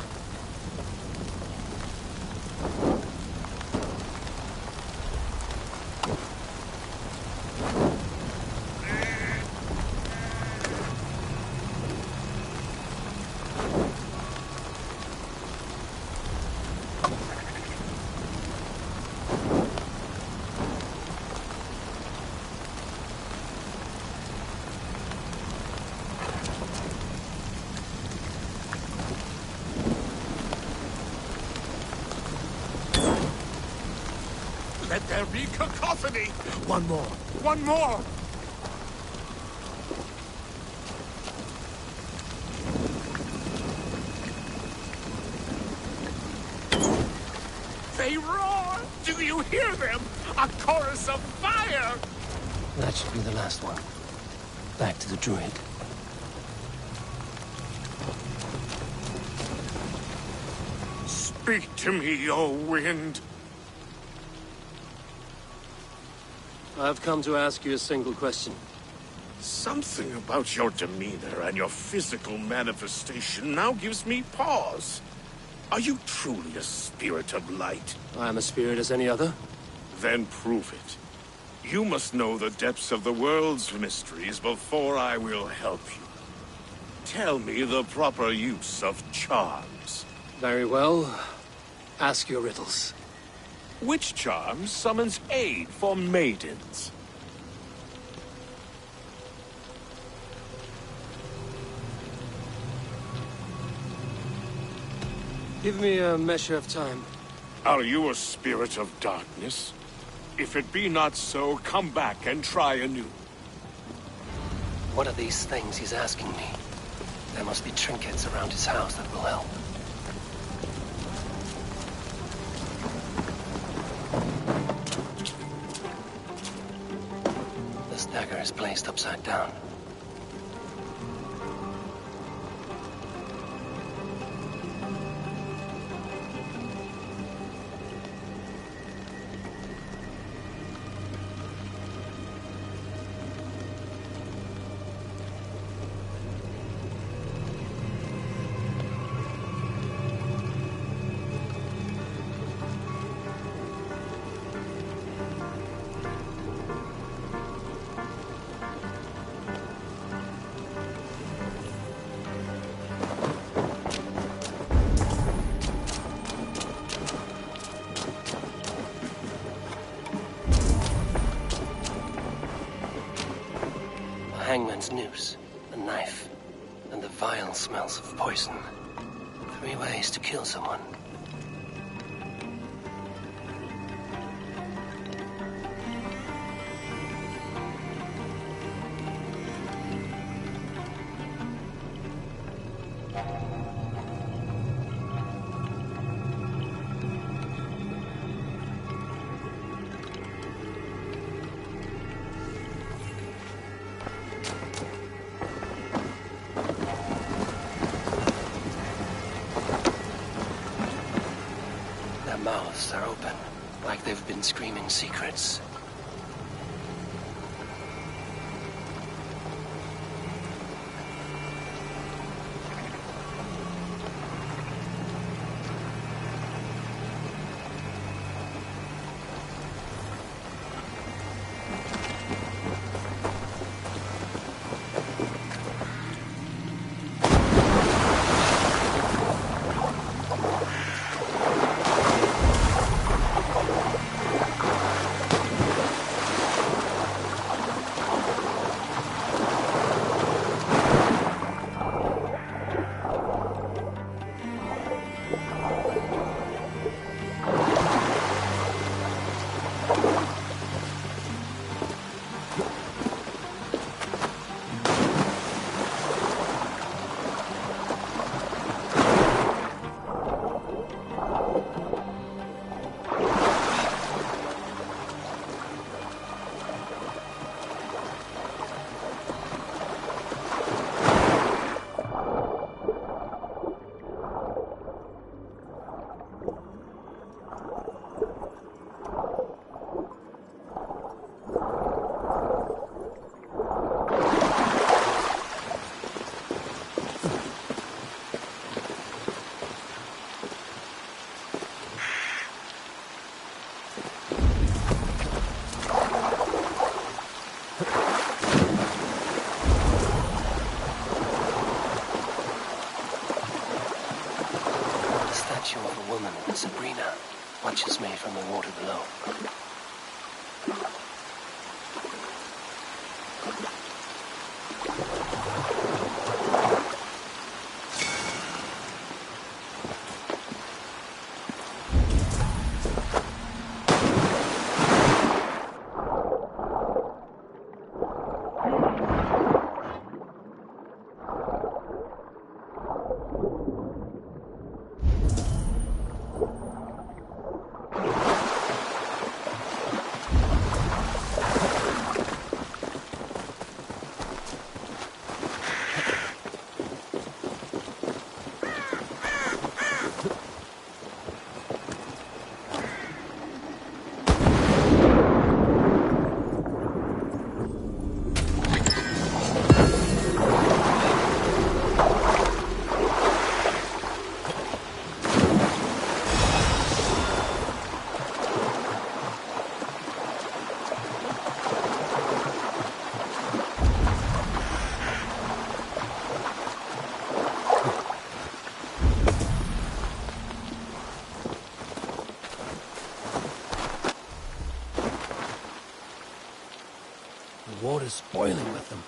Let there be cacophony! One more! One more! They roar! Do you hear them? A chorus of fire! That should be the last one. Back to the druid. Speak to me, O wind! I've come to ask you a single question. Something about your demeanor and your physical manifestation now gives me pause. Are you truly a spirit of light? I'm a spirit as any other. Then prove it. You must know the depths of the world's mysteries before I will help you. Tell me the proper use of charms. Very well. Ask your riddles. Which charm summons aid for maidens? Give me a measure of time. Are you a spirit of darkness? If it be not so, come back and try anew. What are these things he's asking me? There must be trinkets around his house that will help. This dagger is placed upside down. and the vile smells of poison. 3 ways to kill someone. Their mouths are open, like they've been screaming secrets. Sabrina watches me from the water below. The water's boiling with them.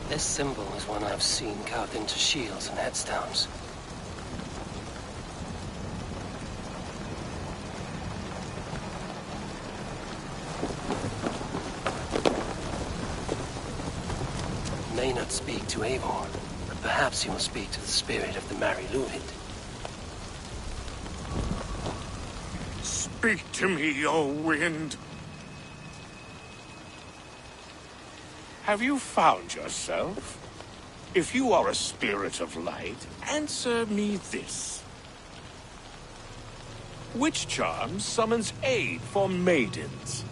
This symbol is one I've seen carved into shields and headstones. May not speak to Eivor, but perhaps he will speak to the spirit of the Mary Luvid. Speak to me, O wind. Have you found yourself? If you are a spirit of light, answer me this. Which charm summons aid for maidens?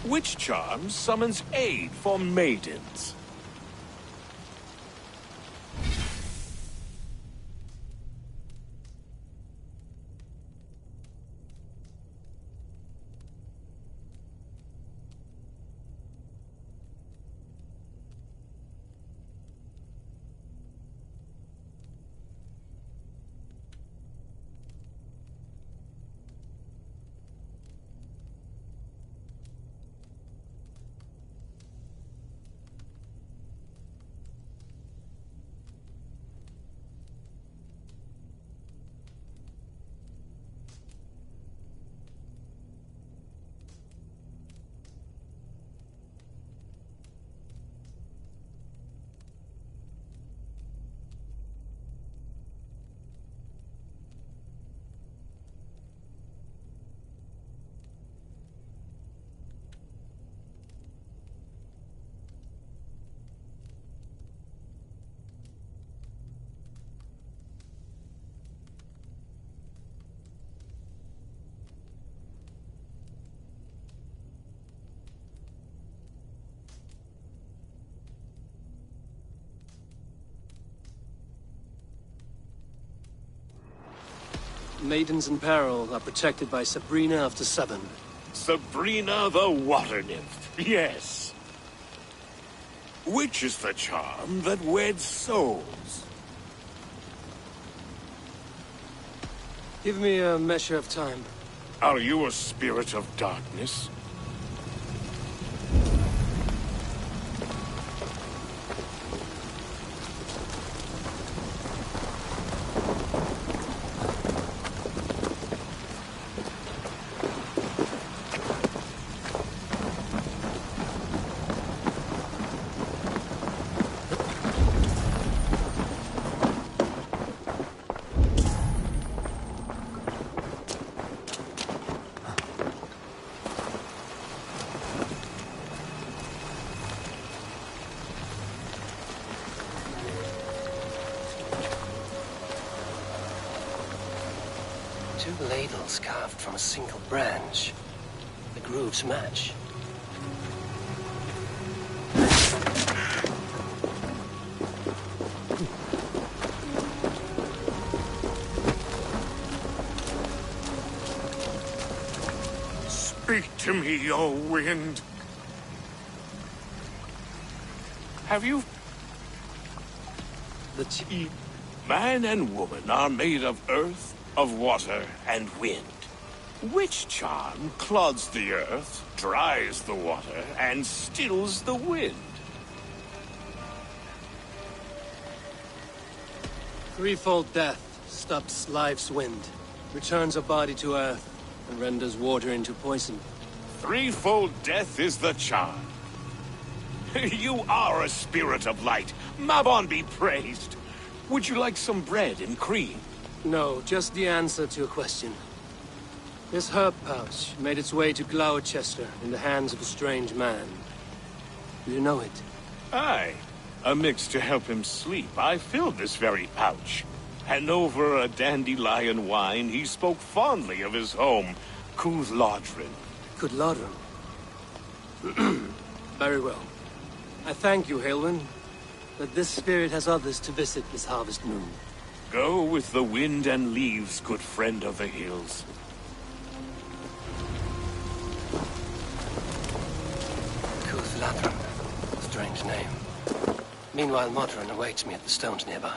Which charm summons aid for maidens? Maidens in peril are protected by Sabrina of the Seven. Sabrina the Water Nymph, yes. Which is the charm that weds souls? Give me a measure of time. Are you a spirit of darkness? Two ladles carved from a single branch. The grooves match. Speak to me, O wind. Have you... Man and woman are made of earth, of water, and wind. Which charm clods the earth, dries the water, and stills the wind? Threefold death stops life's wind, returns a body to earth, and renders water into poison. Threefold death is the charm. You are a spirit of light. Mabon be praised. Would you like some bread and cream? No, just the answer to a question. This herb pouch made its way to Gloucester in the hands of a strange man. Do you know it? Aye. Amidst to help him sleep, I filled this very pouch. And over a dandelion wine, he spoke fondly of his home, Cooth-Lodrin. Cooth-Lodrin? Very well. I thank you, Haelwyn, but this spirit has others to visit this harvest moon. Go with the wind and leaves, good friend of the hills. Cooth-Lodrin. Strange name. Meanwhile, Modron awaits me at the stones nearby.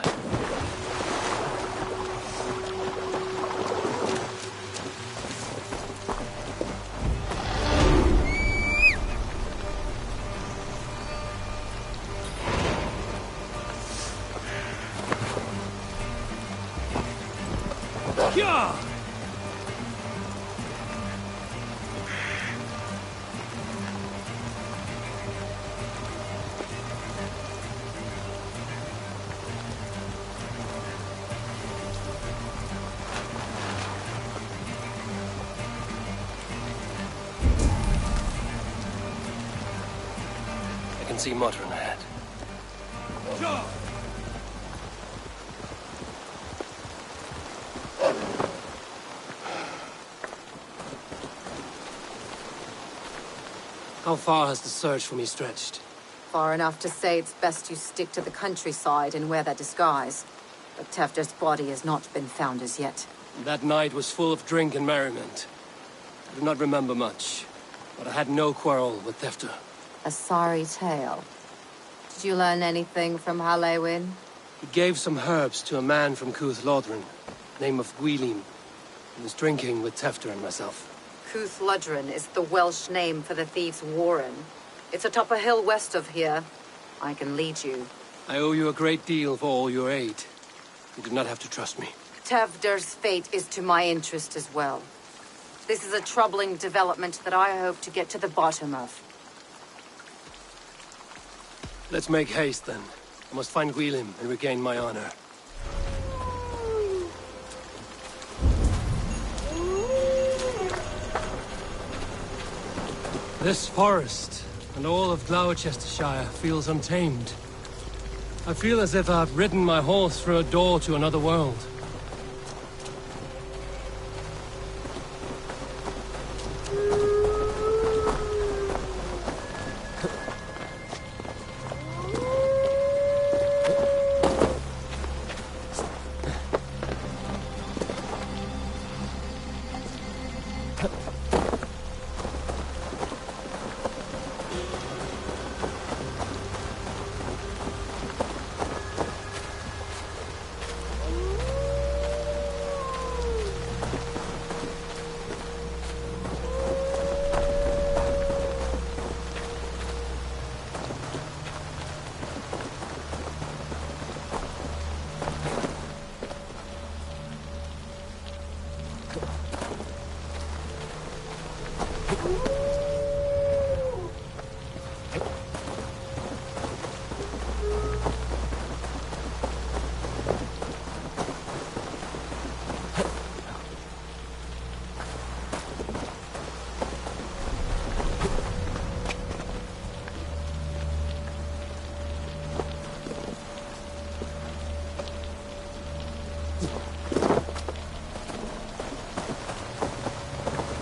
Yeah! I can see Modron ahead. How far has the search for me stretched? Far enough to say it's best you stick to the countryside and wear that disguise. But Tefter's body has not been found as yet. That night was full of drink and merriment. I do not remember much, but I had no quarrel with Tefter. A sorry tale. Did you learn anything from Halewyn? He gave some herbs to a man from Cooth-Lodrin, name of Gwilym. He was drinking with Tefter and myself. Cooth-Lodrin is the Welsh name for the thieves' warren. It's atop a hill west of here. I can lead you. I owe you a great deal for all your aid. You do not have to trust me. Tefder's fate is to my interest as well. This is a troubling development that I hope to get to the bottom of. Let's make haste, then. I must find Gwilym and regain my honor. This forest and all of Gloucestershire feels untamed. I feel as if I've ridden my horse through a door to another world.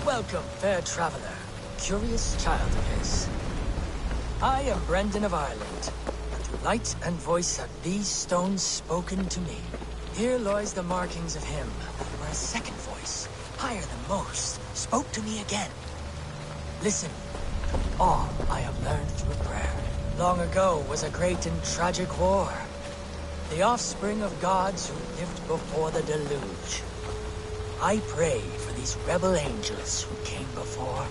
Welcome, fair traveler, curious child of his. I am Brendan of Ireland, and through light and voice have these stones spoken to me. Here lies the markings of him, where a second voice, higher than most, spoke to me again. Listen, all I have learned through prayer. Long ago was a great and tragic war. The offspring of gods who lived before the deluge. I pray for these rebel angels who came before.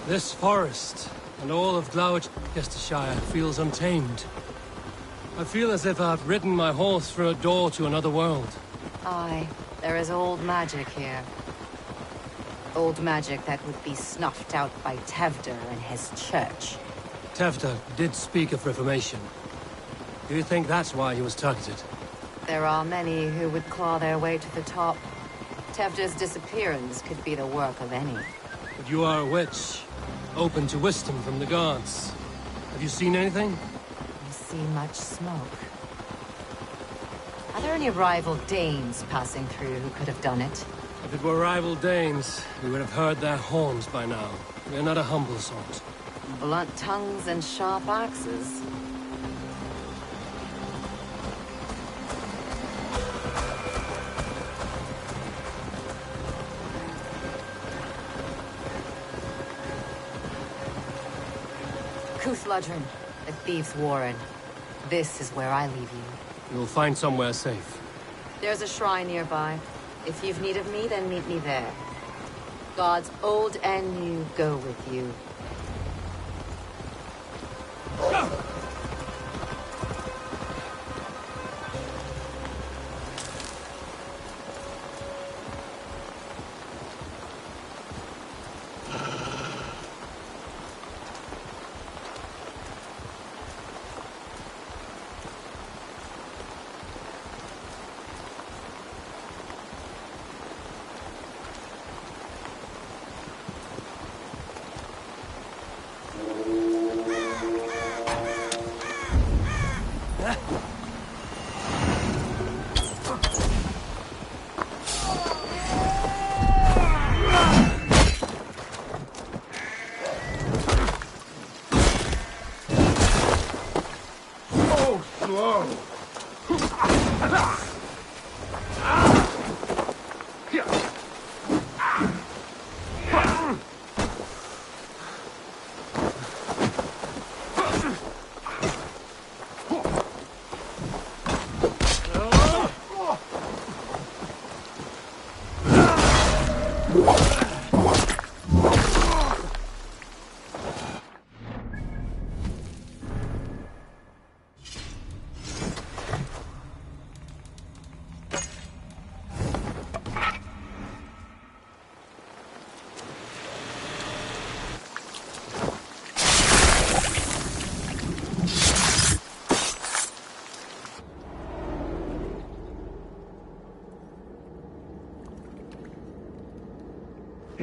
This forest, and all of Gloucestershire, feels untamed. I feel as if I've ridden my horse through a door to another world. Aye, there is old magic here. Old magic that would be snuffed out by Tevder and his church. Tevder did speak of reformation. Do you think that's why he was targeted? There are many who would claw their way to the top. Tevder's disappearance could be the work of any. But you are a witch, open to wisdom from the gods. Have you seen anything? I see much smoke. Are there any rival Danes passing through who could have done it? If it were rival Danes, we would have heard their horns by now. We are not a humble sort. Blunt tongues and sharp axes. Cúthladrún, the Thieves' Warren. This is where I leave you. You will find somewhere safe. There's a shrine nearby. If you've need of me, then meet me there. Gods old and new go with you.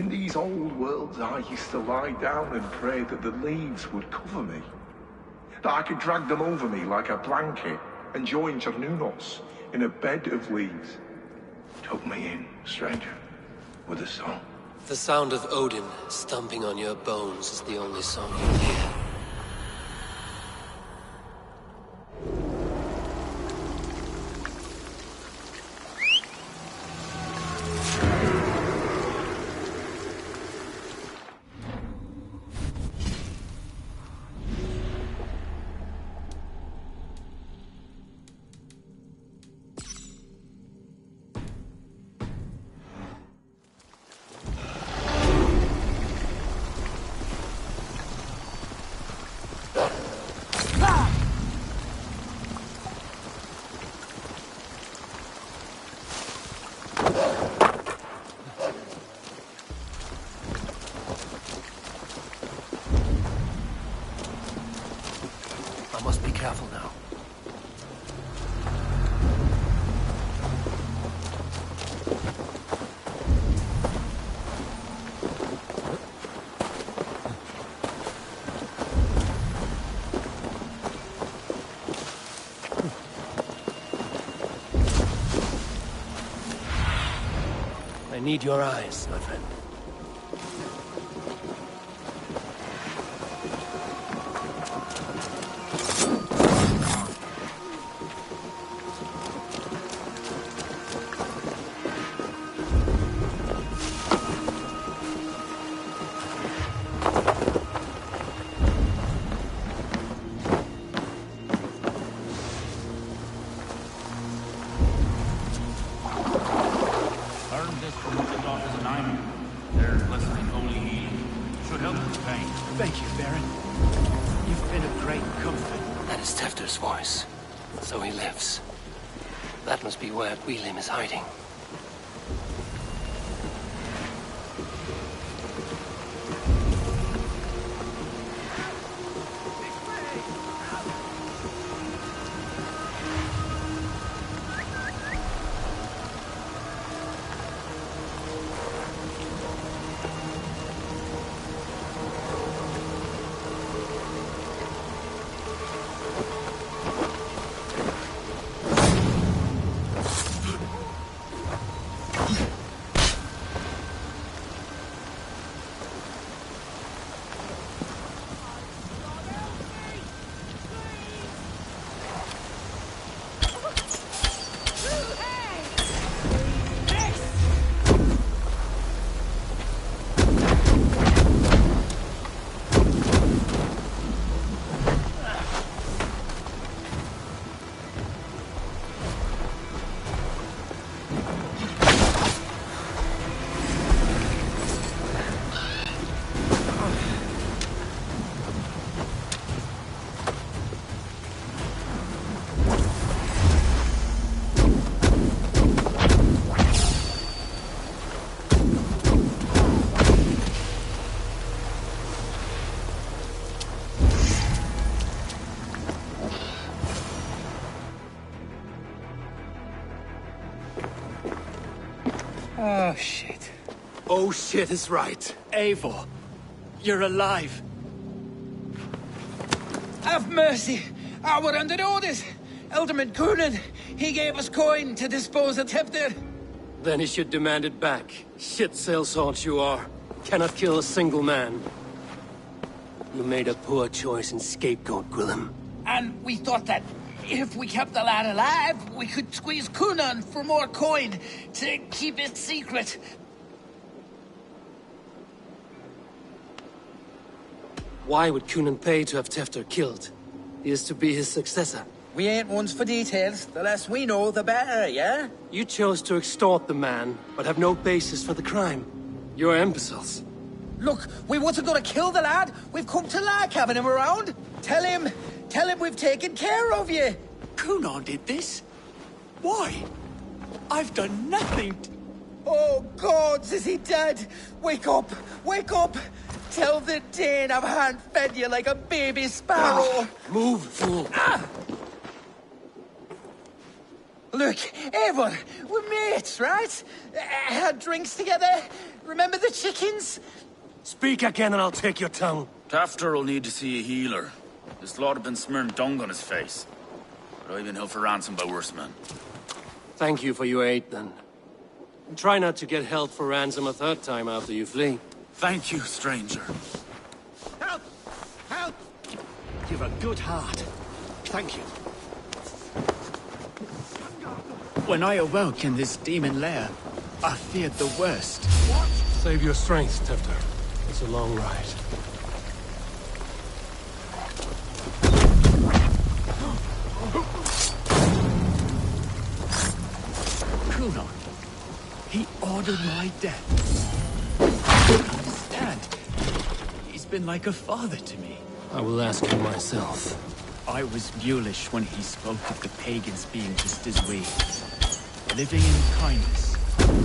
In these old worlds, I used to lie down and pray that the leaves would cover me. That I could drag them over me like a blanket and join Cernunos in a bed of leaves. Took me in, stranger, with a song. The sound of Odin stomping on your bones is the only song you hear. I must be careful now. I need your eyes, my friend. Learn this from the daughters of Nyman. Their blessing holy healing should help with pain. Thank you, Baron. You've been a great comfort. That is Tefter's voice. So he lives. That must be where Gwilym is hiding. Oh, shit. Oh, shit is right. Eivor, you're alive. Have mercy. We're under orders. Alderman Coonan, he gave us coin to dispose of Tefter. Then he should demand it back. Shit sellsword you are. Cannot kill a single man. You made a poor choice in scapegoat, Gwilym. And we thought that if we kept the lad alive, we could squeeze Coonan for more coin to keep it secret. Why would Coonan pay to have Tefter killed? He is to be his successor. We ain't ones for details. The less we know, the better, yeah? You chose to extort the man, but have no basis for the crime. You're imbeciles. Look, we wasn't gonna kill the lad. We've come to like having him around. Tell him we've taken care of you. Coonan did this? Why? I've done nothing. Oh, gods, is he dead? Wake up! Wake up! Tell the Dane I've hand-fed you like a baby sparrow. Move, fool. Look, Eivor, we're mates, right? Had drinks together. Remember the chickens? Speak again and I'll take your tongue. Tafter will need to see a healer. This lord have been smearing dung on his face. But I've been held for ransom by worse men. Thank you for your aid, then. And try not to get held for ransom a third time after you flee. Thank you, stranger. Help! Help! You've a good heart. Thank you. When I awoke in this demon lair, I feared the worst. What? Save your strength, Tefter. It's a long ride. Kunon. He ordered my death. I don't understand. He's been like a father to me. I will ask him myself. I was mulish when he spoke of the pagans being just as we. Living in kindness,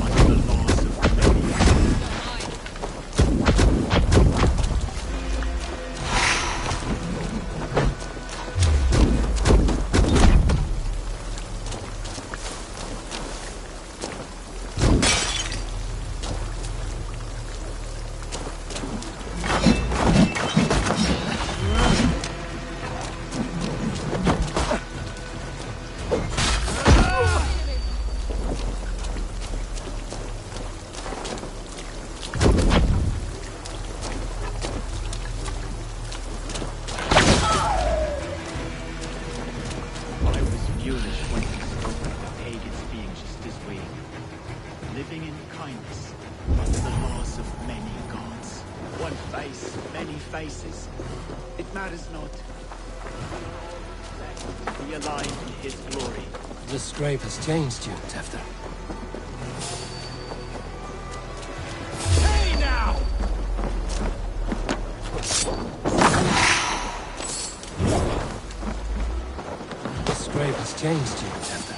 under the laws of many. This scrape has changed you, Tefter. Hey now! This scrape has changed you, Tefter.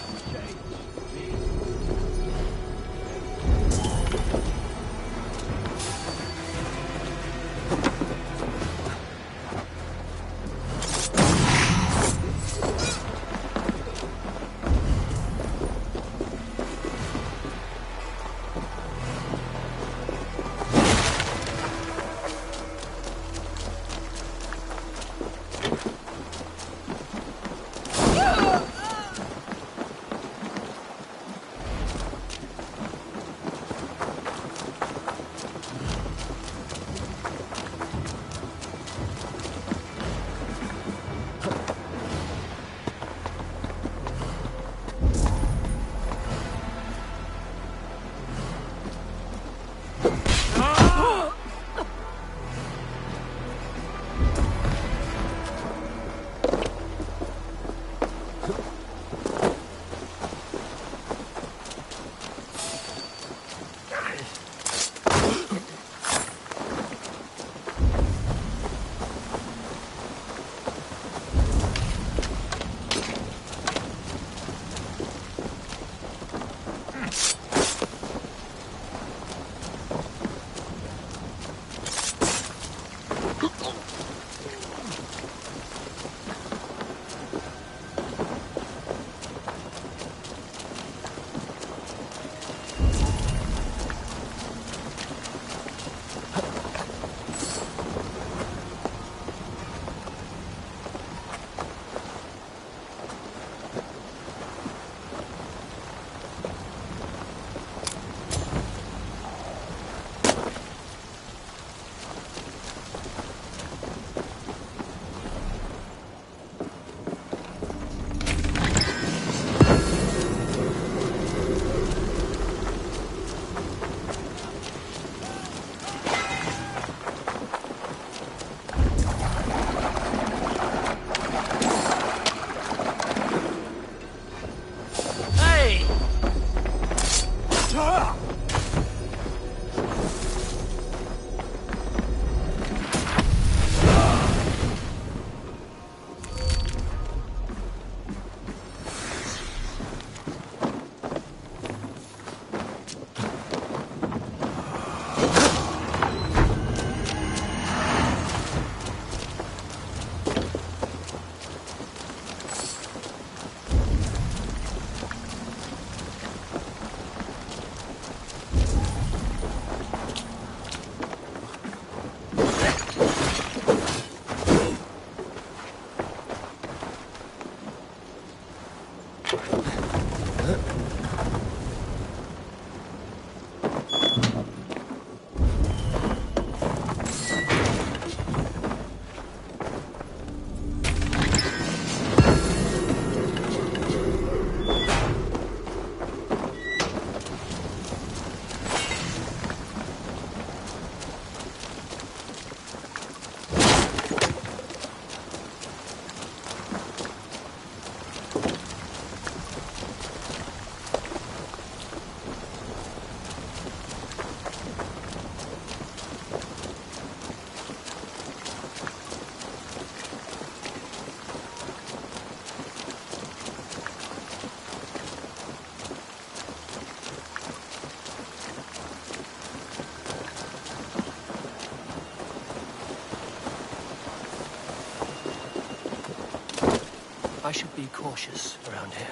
I should be cautious around here.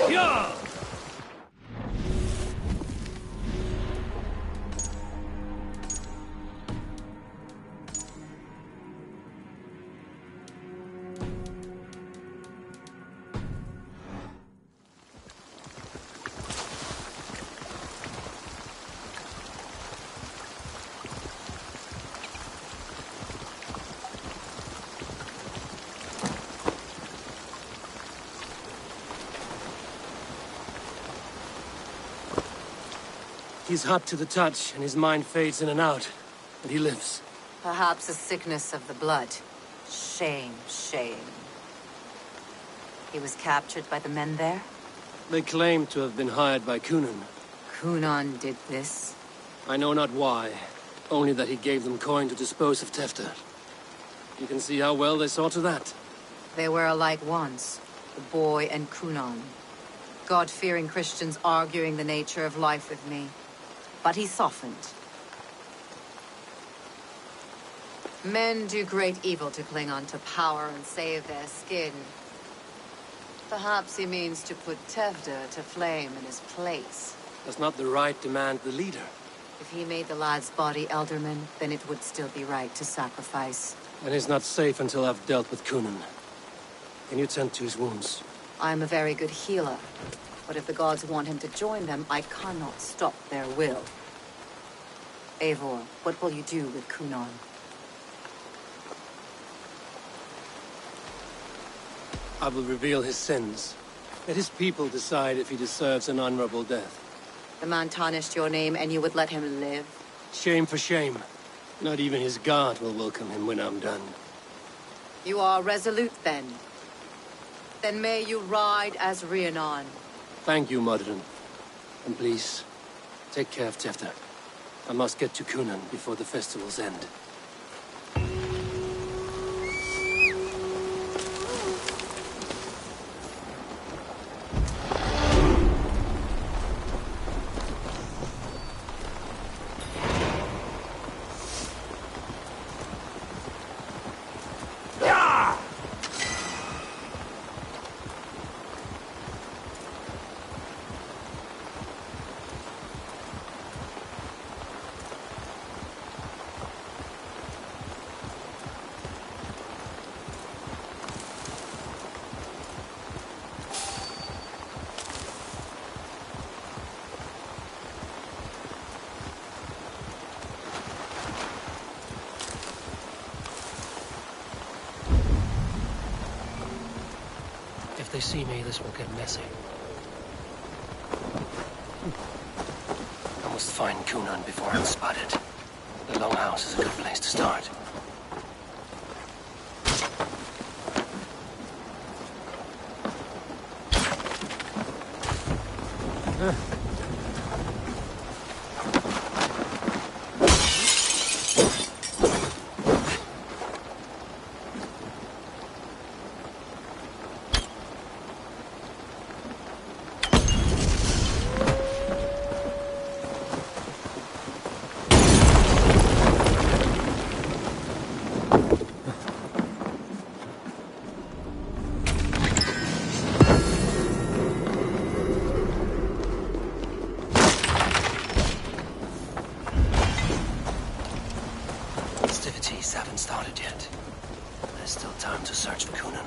Yeah! He's hot to the touch, and his mind fades in and out. But he lives. Perhaps a sickness of the blood. Shame, shame. He was captured by the men there? They claim to have been hired by Kunan. Kunan did this? I know not why. Only that he gave them coin to dispose of Tefter. You can see how well they saw to that. They were alike once, the boy and Kunan. God-fearing Christians arguing the nature of life with me. But he softened. Men do great evil to cling on to power and save their skin. Perhaps he means to put Tevda to flame in his place. Does not the right demand the leader? If he made the lad's body Elderman, then it would still be right to sacrifice. And he's not safe until I've dealt with Kunan. Can you tend to his wounds? I'm a very good healer. But if the gods want him to join them, I cannot stop their will. Eivor, what will you do with Kunan? I will reveal his sins. Let his people decide if he deserves an honorable death. The man tarnished your name and you would let him live? Shame for shame. Not even his guard will welcome him when I'm done. You are resolute then. Then may you ride as Rhiannon. Thank you, Modern. And please, take care of Tefta. I must get to Kunan before the festival's end. If they see me, this will get messy. I must find Kunan before I'm spotted. The Longhouse is a good place to start. duties haven't started yet. There's still time to search for Coonan.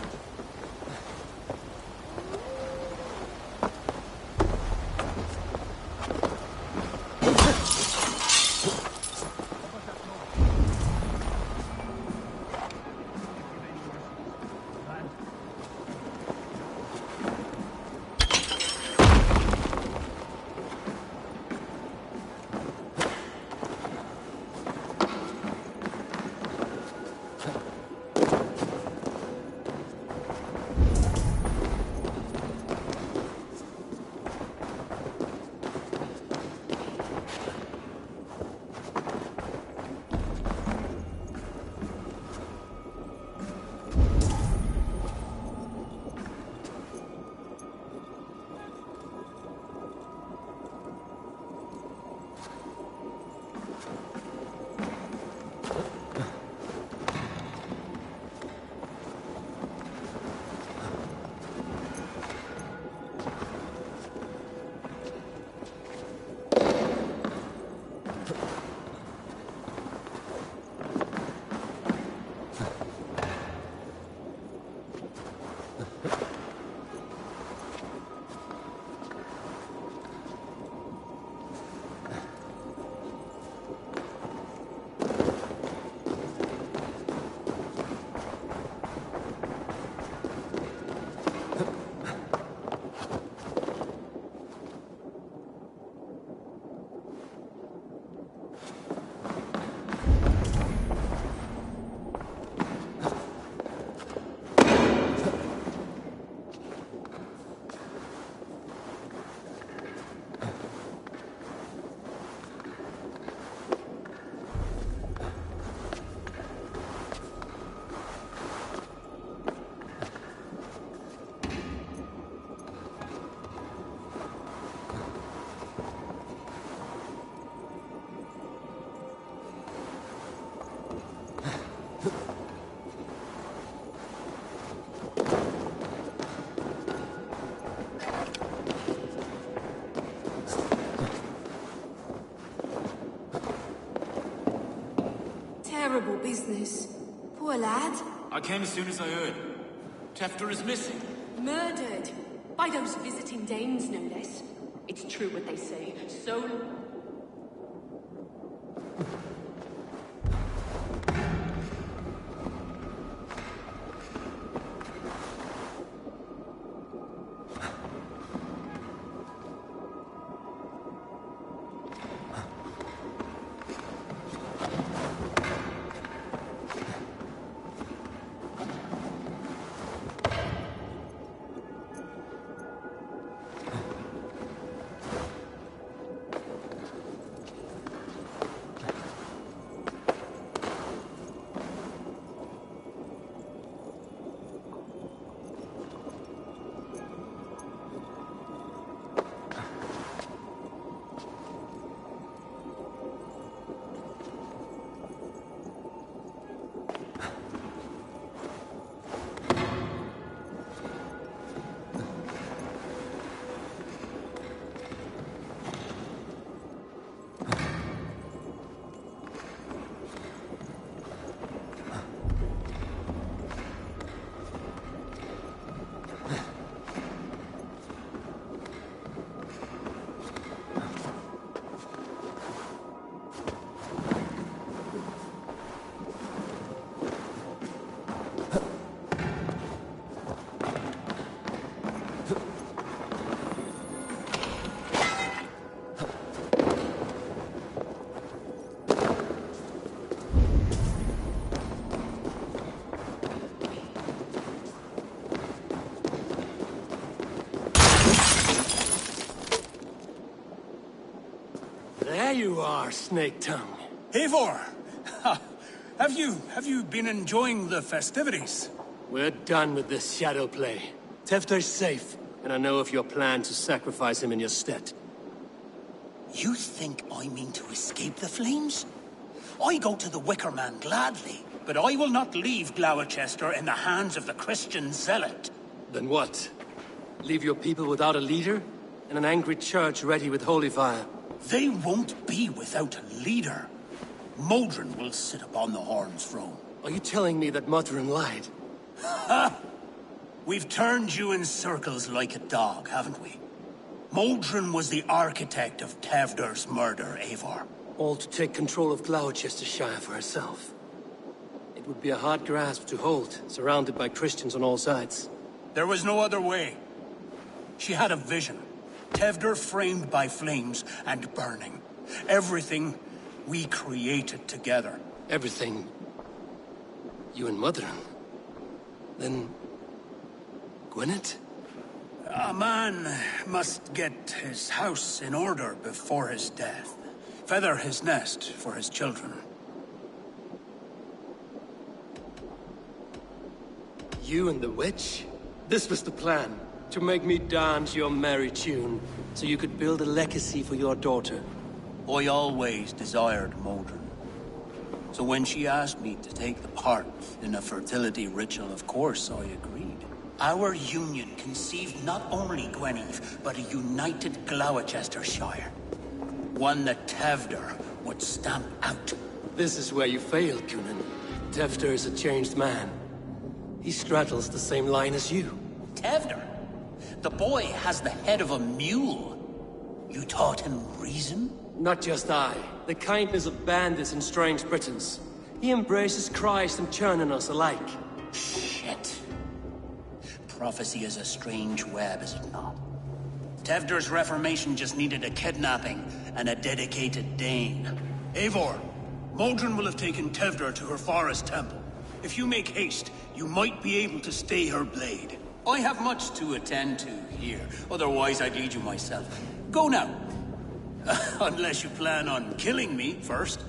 Terrible business. Poor lad. I came as soon as I heard. Tefter is missing. Murdered. By those visiting Danes, no less. It's true what they say. So... There you are, Snake Tongue. Eivor! Have you been enjoying the festivities? We're done with this shadow play. Tefter's safe, and I know of your plan to sacrifice him in your stead. You think I mean to escape the flames? I go to the Wicker Man gladly, but I will not leave Gloucester in the hands of the Christian zealot. Then what? Leave your people without a leader? And an angry church ready with holy fire? They won't be without a leader. Modron will sit upon the Horn's throne. Are you telling me that Modron lied? Ha! We've turned you in circles like a dog, haven't we? Modron was the architect of Tevder's murder, Eivor. All to take control of Gloucestershire for herself. It would be a hard grasp to hold, surrounded by Christians on all sides. There was no other way. She had a vision. Tevder framed by flames and burning. Everything we created together. Everything? You and Modron? Then... Gwyneth? A man must get his house in order before his death. Feather his nest for his children. You and the witch? This was the plan. To make me dance your merry tune, so you could build a legacy for your daughter. I always desired Modron. So when she asked me to take the part in a fertility ritual, of course I agreed. Our union conceived not only Gweneve, but a united Gloucestershire. One that Tevder would stamp out. This is where you failed, Cunan. Tevder is a changed man. He straddles the same line as you. Tevder? The boy has the head of a mule. You taught him reason? Not just I. The kindness of bandits and strange Britons. He embraces Christ and churning us alike. Shit. Prophecy is a strange web, is it not? Tevder's reformation just needed a kidnapping and a dedicated Dane. Eivor, Modron will have taken Tevder to her forest temple. If you make haste, you might be able to stay her blade. I have much to attend to here, otherwise I'd lead you myself. Go now. Unless you plan on killing me first.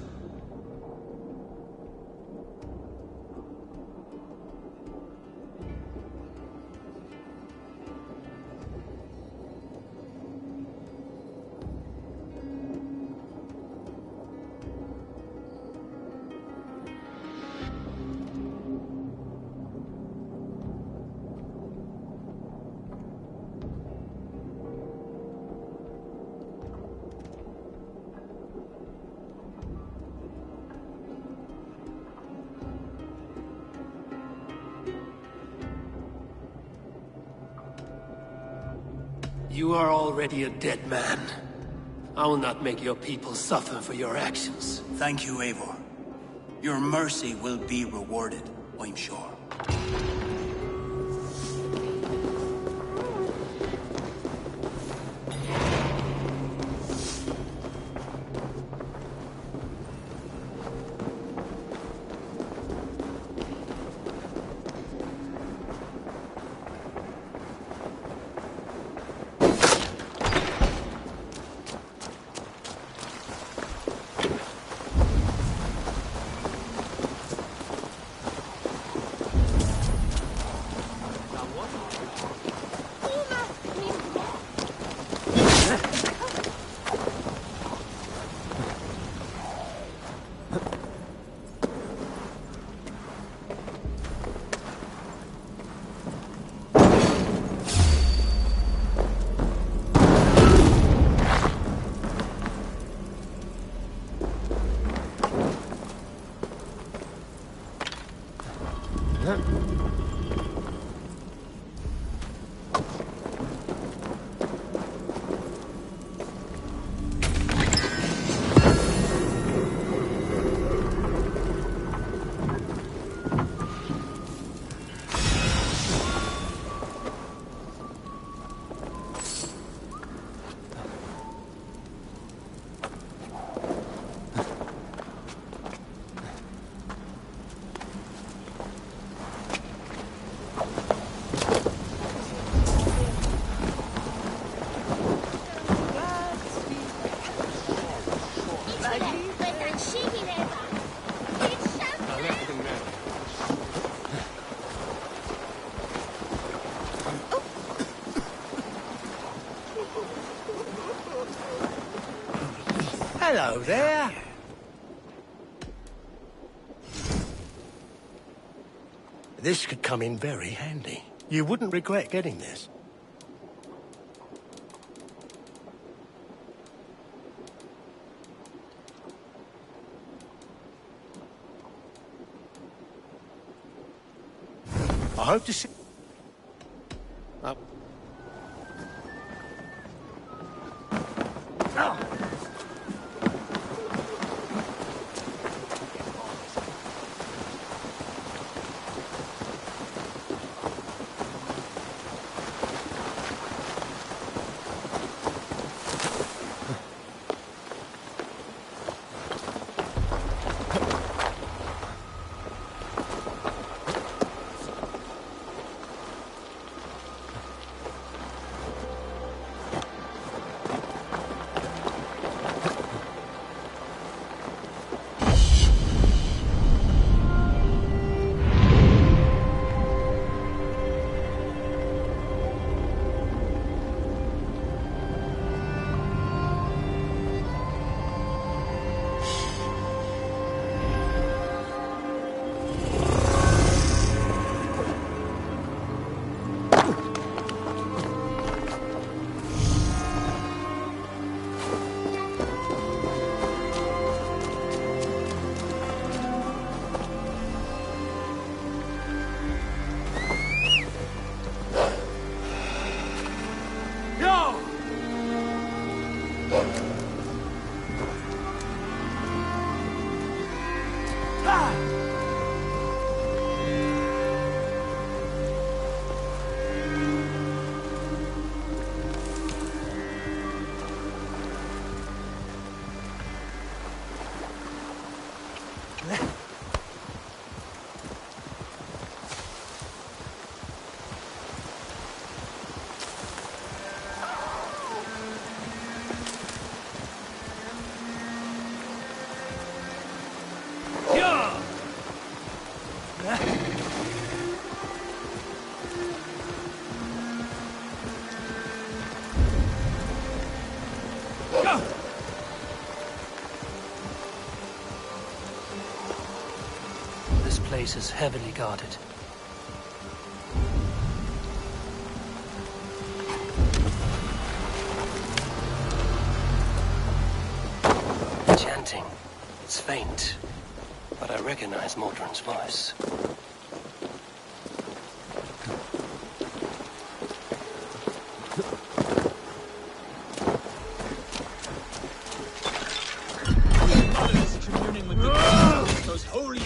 You are already a dead man. I will not make your people suffer for your actions. Thank you, Eivor. Your mercy will be rewarded, I'm sure. Hello there. This could come in very handy. You wouldn't regret getting this. hope to see... Oh. This place is heavily guarded. Chanting. It's faint, but I recognize Mordrin's voice. Those holy...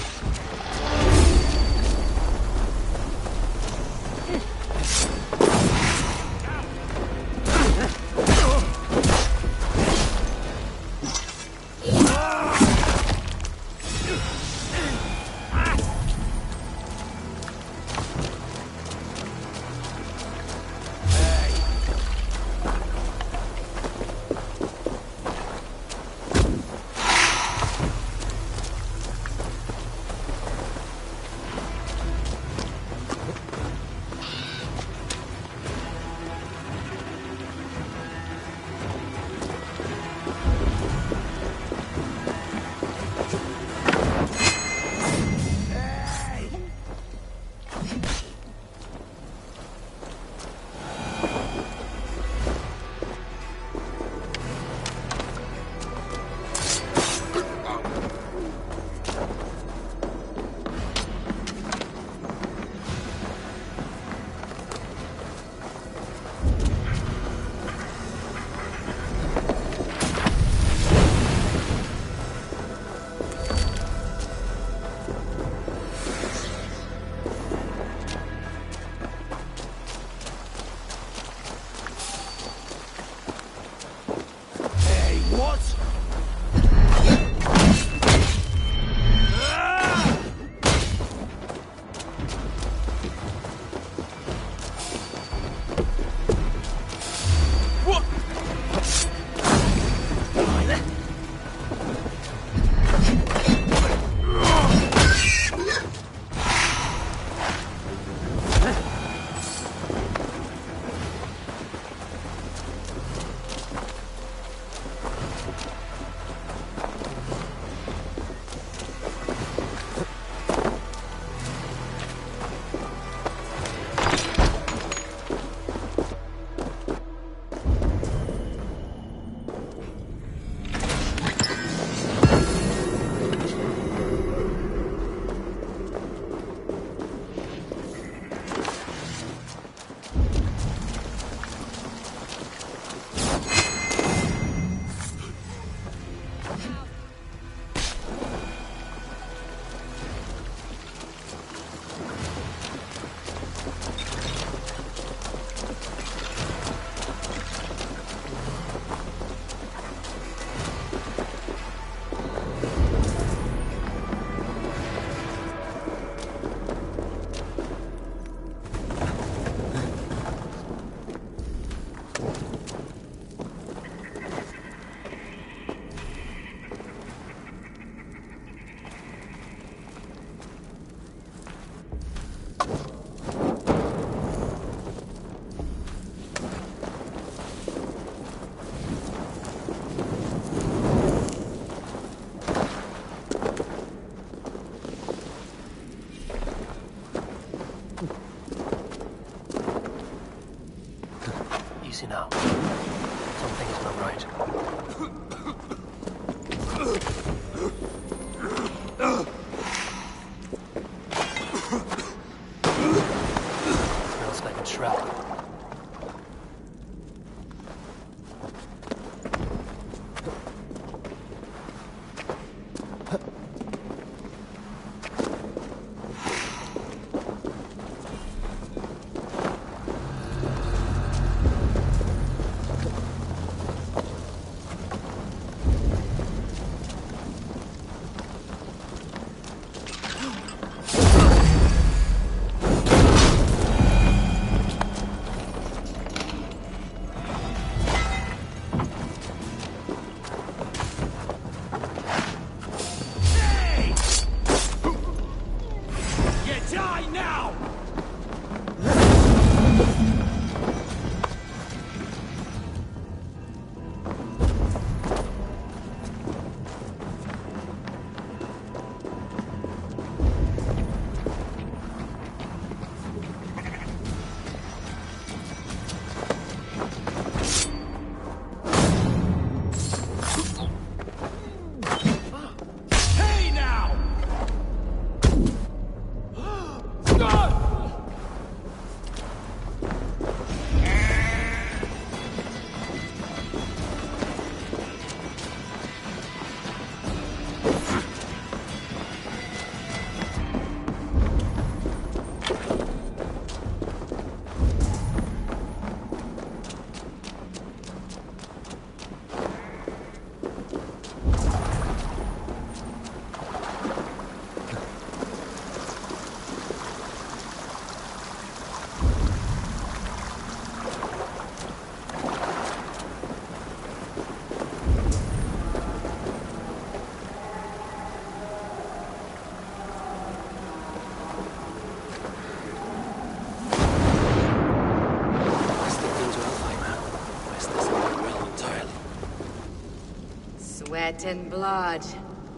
Fate and blood,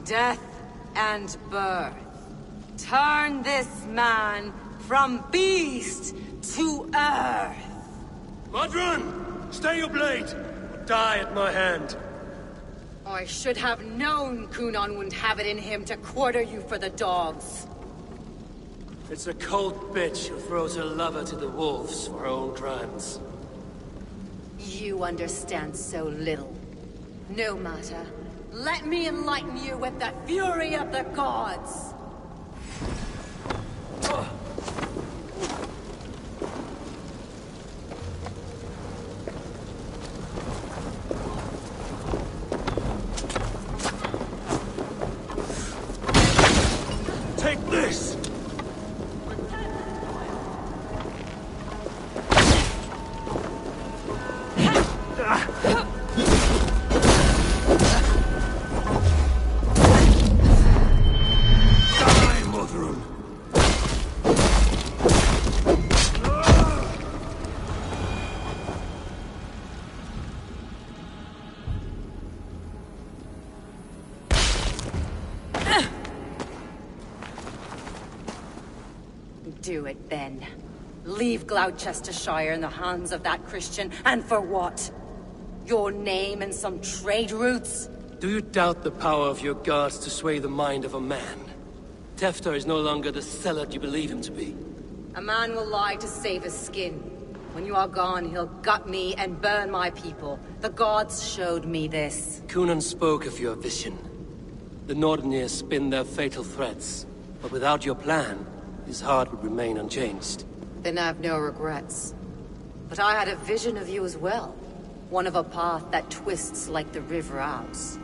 death and birth. Turn this man from beast to earth. Modron! Stay your blade! Or die at my hand. I should have known Kunon wouldn't have it in him to quarter you for the dogs. It's a cold bitch who throws her lover to the wolves for her own crimes. You understand so little. No matter. Let me enlighten you with the fury of the gods! Take this! Do it then. Leave Gloucestershire in the hands of that Christian, and for what? Your name and some trade routes? Do you doubt the power of your gods to sway the mind of a man? Tefter is no longer the zealot you believe him to be. A man will lie to save his skin. When you are gone, he'll gut me and burn my people. The gods showed me this. Kunon spoke of your vision. The Nordenir spin their fatal threats, but without your plan, his heart would remain unchanged. Then I've no regrets. But I had a vision of you as well. One of a path that twists like the river Ouse.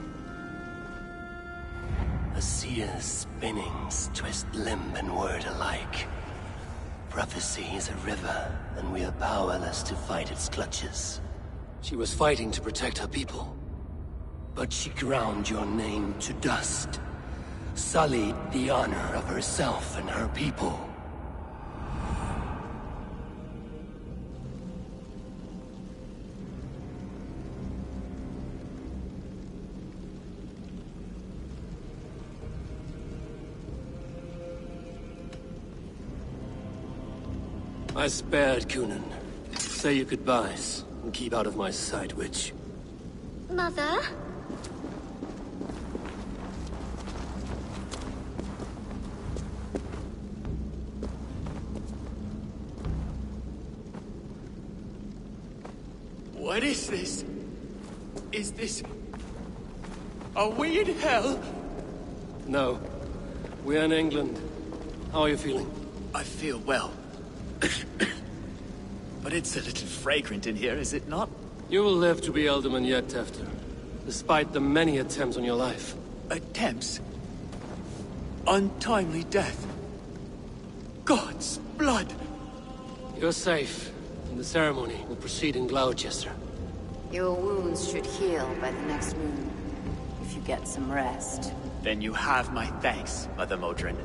A seer's spinnings twist limb and word alike. Prophecy is a river, and we are powerless to fight its clutches. She was fighting to protect her people. But she ground your name to dust. Sullied the honor of herself and her people. I spared Kunon. Say your goodbyes, and keep out of my sight, witch. Mother? What is this? Is this... Are we in hell? No. We're in England. How are you feeling? I feel well. But it's a little fragrant in here, is it not? You will live to be Elderman yet, Tefter. Despite the many attempts on your life. Attempts? Untimely death? God's blood! You're safe, and the ceremony will proceed in Gloucester. Your wounds should heal by the next moon, if you get some rest. Then you have my thanks, Mother Modron.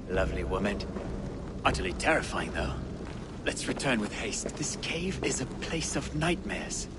Lovely woman. Utterly terrifying, though. Let's return with haste. This cave is a place of nightmares.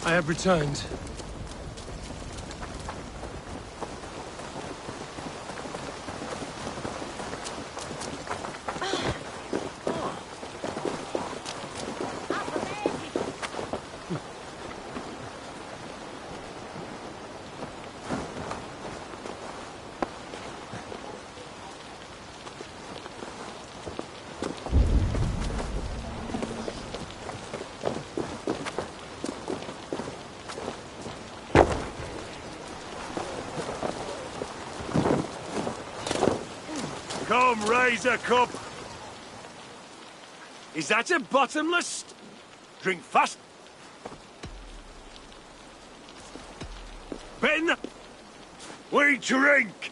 I have returned. Come, raise a cup. Is that a bottomless? Drink fast. Ben, we drink.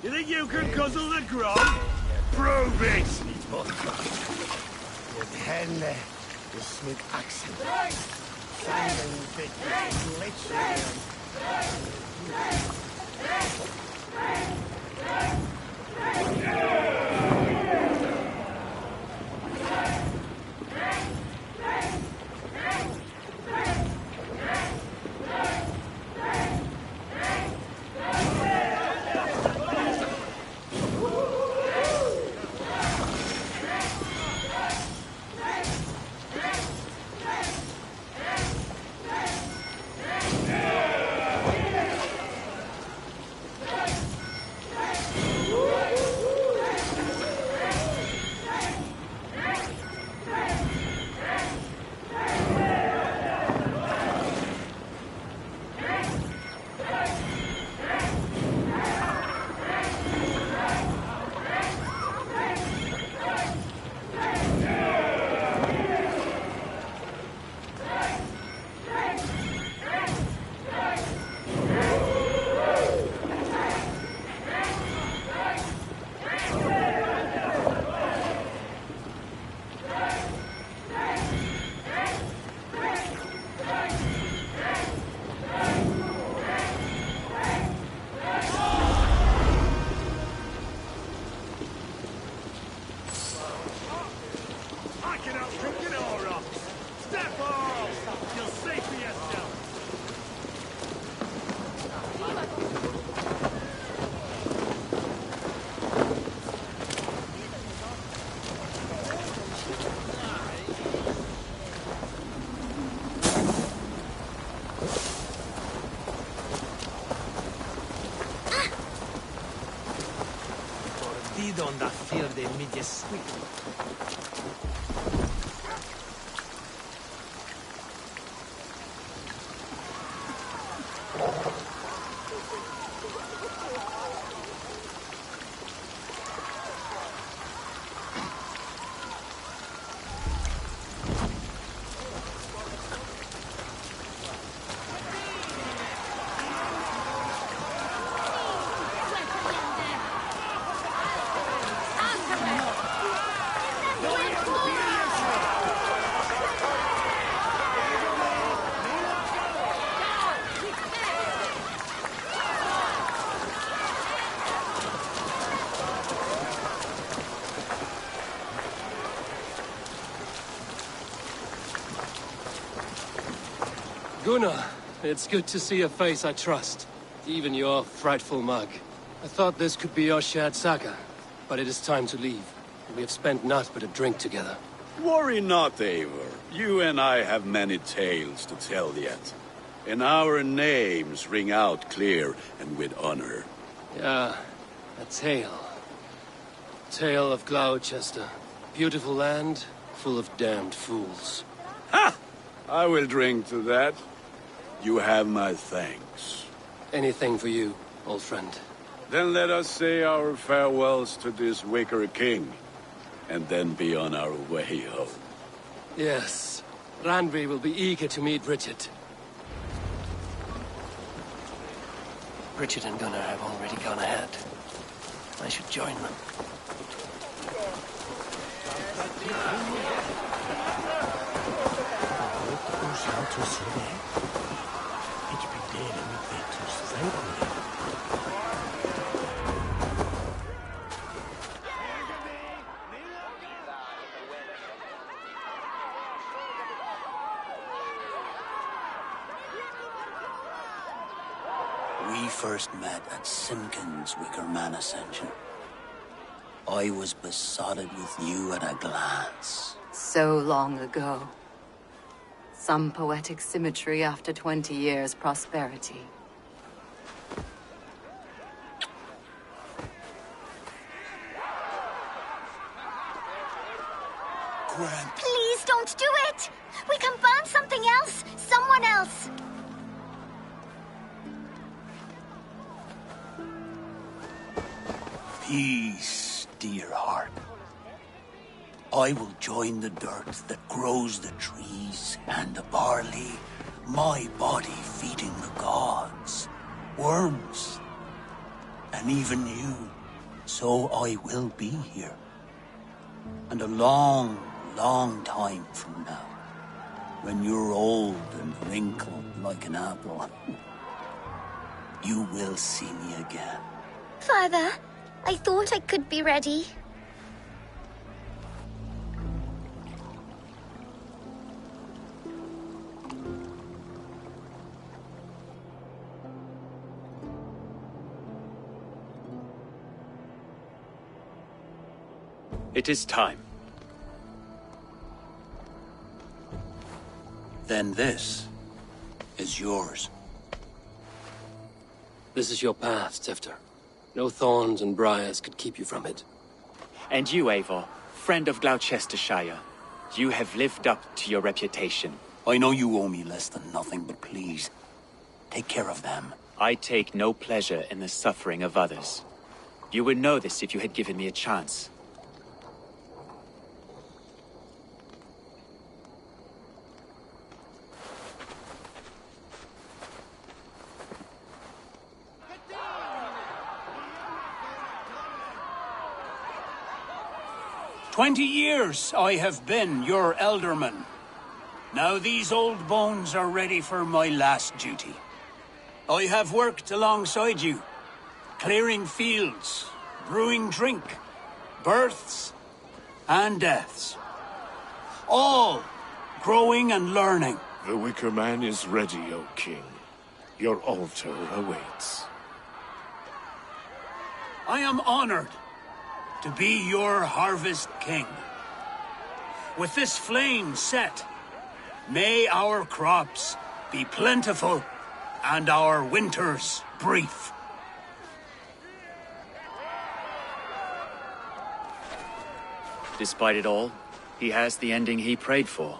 You think you can guzzle the grog? Prove it. Det henne is mit Axel. Simon Perdido da fear de media squeak. Gunnar, it's good to see a face I trust. Even your frightful mug. I thought this could be our shared saga, but it is time to leave. We have spent naught but a drink together. Worry not, Eivor. You and I have many tales to tell yet. And our names ring out clear and with honor. Yeah, a tale. Tale of Gloucester. Beautiful land, full of damned fools. Ha! I will drink to that. You have my thanks. Anything for you, old friend. Then let us say our farewells to this wicker king, and then be on our way home. Yes, Randvi will be eager to meet Richard. Richard and Gunnar have already gone ahead. I should join them. first met at Simpkins' Wicker Man Ascension, I was besotted with you at a glance. So long ago. Some poetic symmetry after 20 years' prosperity. Gwen. Please don't do it! We can find something else! Someone else! Peace, dear heart. I will join the dirt that grows the trees and the barley, my body feeding the gods, worms, and even you. So I will be here. And a long, long time from now, when you're old and wrinkled like an apple, you will see me again. Father, I thought I could be ready. It is time. Then this is yours. This is your path, Tifter. No thorns and briars could keep you from it. And you, Eivor, friend of Gloucestershire, you have lived up to your reputation. I know you owe me less than nothing, but please, take care of them. I take no pleasure in the suffering of others. You would know this if you had given me a chance. "20 years I have been your elderman. Now these old bones are ready for my last duty. I have worked alongside you, clearing fields, brewing drink, births and deaths. All growing and learning. The Wicker Man is ready, O King. Your altar awaits. I am honored to be your Harvest King. With this flame set, may our crops be plentiful and our winters brief. Despite it all, he has the ending he prayed for.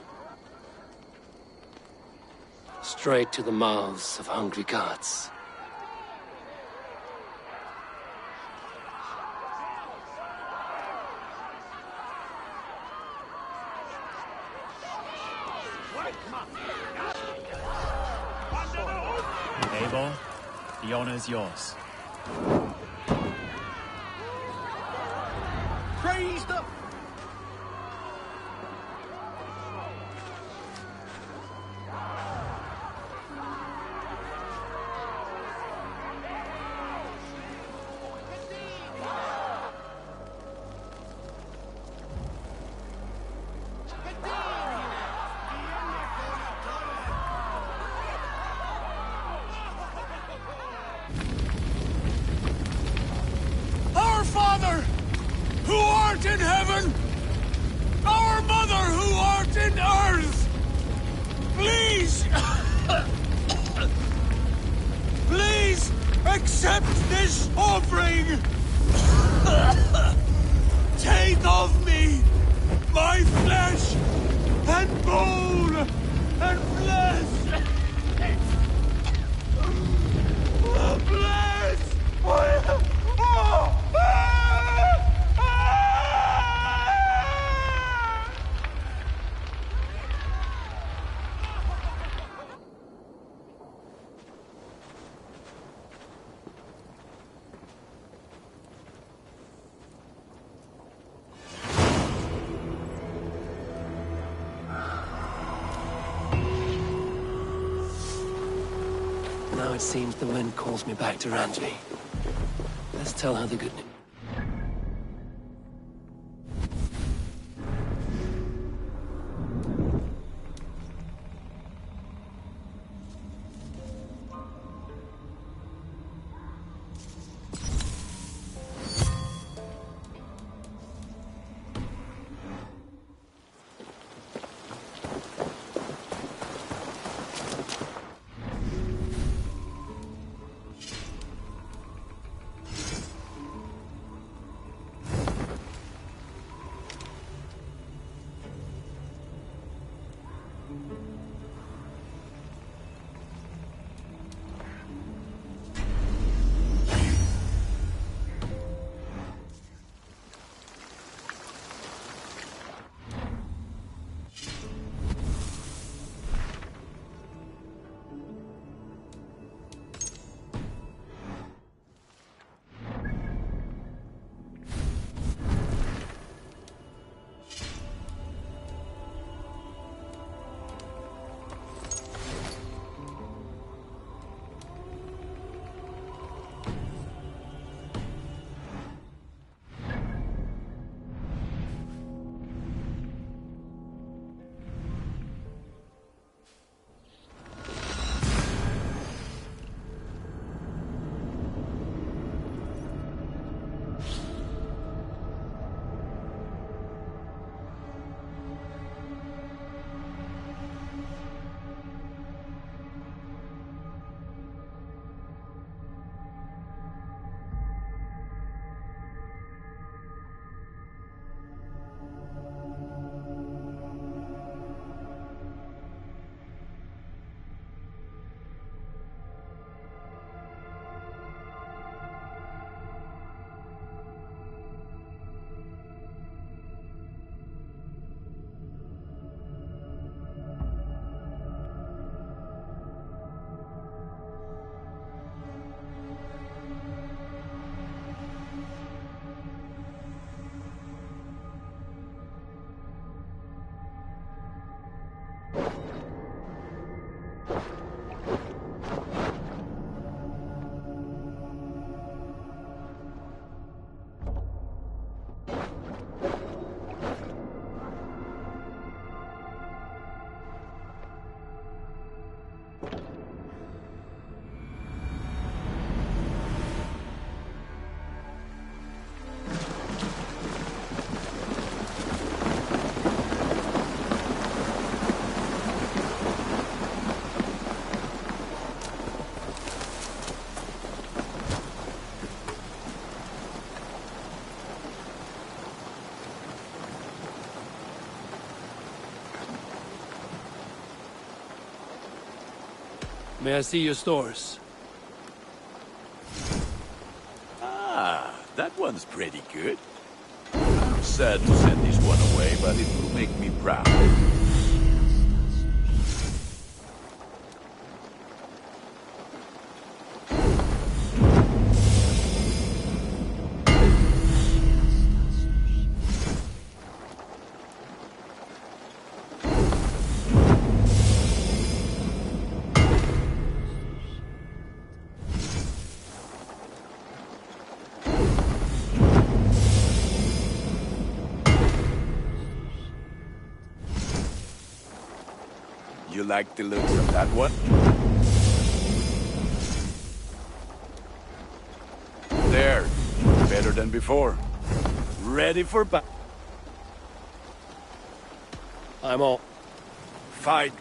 Straight to the mouths of hungry gods. Eivor, the honor is yours. Praise the... Our Father, who art in heaven, our Mother, who art in earth, please, please accept this offering. Take of me my flesh and bone and flesh. Bless. Now it seems the wind calls me back to Randvi. Let's tell her the good news. May I see your stores? Ah, that one's pretty good. I'm sad to send this one away, but it will make me proud. You like the looks of that one? There. Better than before. Ready for battle. I'm all. Fight.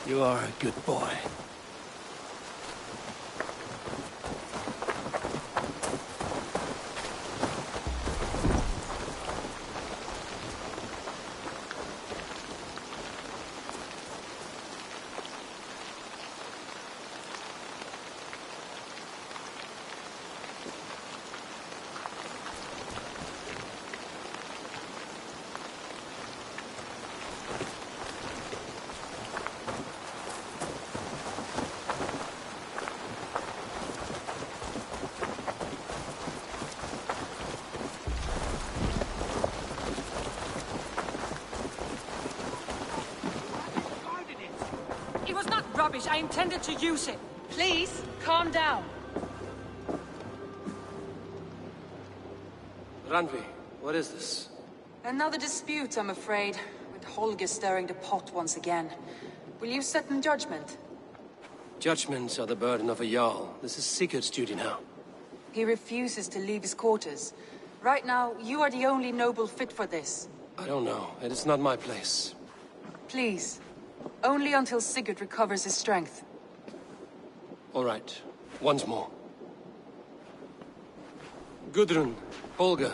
You are a good boy. It was not rubbish. I intended to use it. Please, calm down. Randvi, what is this? Another dispute, I'm afraid, with Holger stirring the pot once again. Will you sit in judgment? Judgments are the burden of a Jarl. This is Sigurd's duty now. He refuses to leave his quarters. Right now, you are the only noble fit for this. I don't know. It is not my place. Please. Only until Sigurd recovers his strength. All right. Once more. Gudrun, Holger,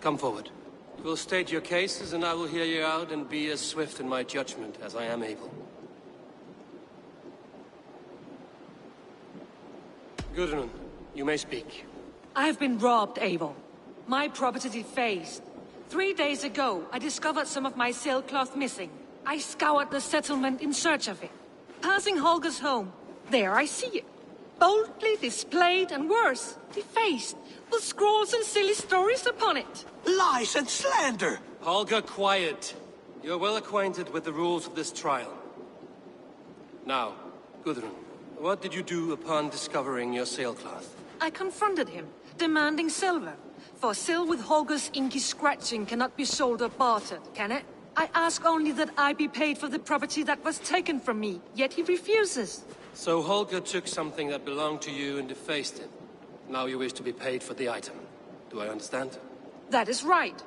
come forward. You will state your cases, and I will hear you out and be as swift in my judgment as I am able. Gudrun, you may speak. I have been robbed, Eivor. My property defaced. 3 days ago, I discovered some of my sailcloth missing. I scoured the settlement in search of it. Passing Holger's home, there I see it. Boldly displayed and worse, defaced, with scrawls and silly stories upon it. Lies and slander! Holger, quiet. You're well acquainted with the rules of this trial. Now, Gudrun, what did you do upon discovering your sailcloth? I confronted him, demanding silver. For Syl with Holger's inky scratching cannot be sold or bartered, can it? I ask only that I be paid for the property that was taken from me, yet he refuses. So Holger took something that belonged to you and defaced it. Now you wish to be paid for the item. Do I understand? That is right.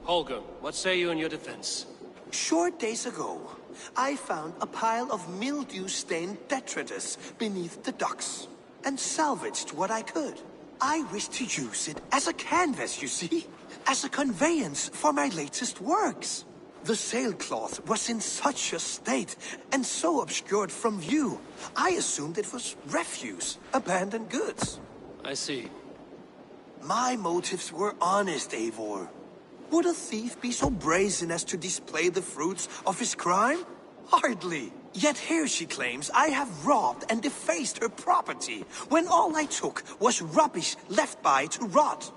Holger, what say you in your defense? Short days ago, I found a pile of mildew-stained detritus beneath the docks, and salvaged what I could. I wish to use it as a canvas, you see? As a conveyance for my latest works. The sailcloth was in such a state, and so obscured from view, I assumed it was refuse, abandoned goods. I see. My motives were honest, Eivor. Would a thief be so brazen as to display the fruits of his crime? Hardly. Yet here she claims I have robbed and defaced her property, when all I took was rubbish left by to rot.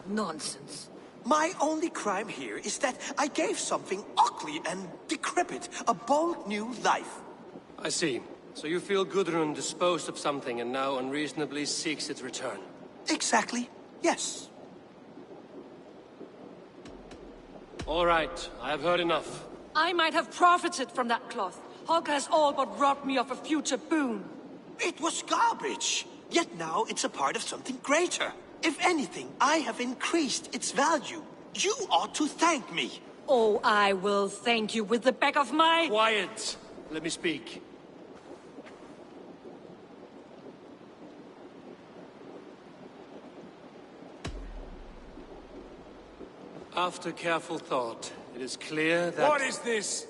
Nonsense. My only crime here is that I gave something ugly and decrepit a bold new life. I see. So you feel Gudrun disposed of something and now unreasonably seeks its return? Exactly, yes. All right, I have heard enough. I might have profited from that cloth. Holger has all but robbed me of a future boon. It was garbage. Yet now it's a part of something greater. If anything, I have increased its value. You ought to thank me. Oh, I will thank you with the back of my... Quiet! Let me speak. After careful thought, it is clear that... What is this?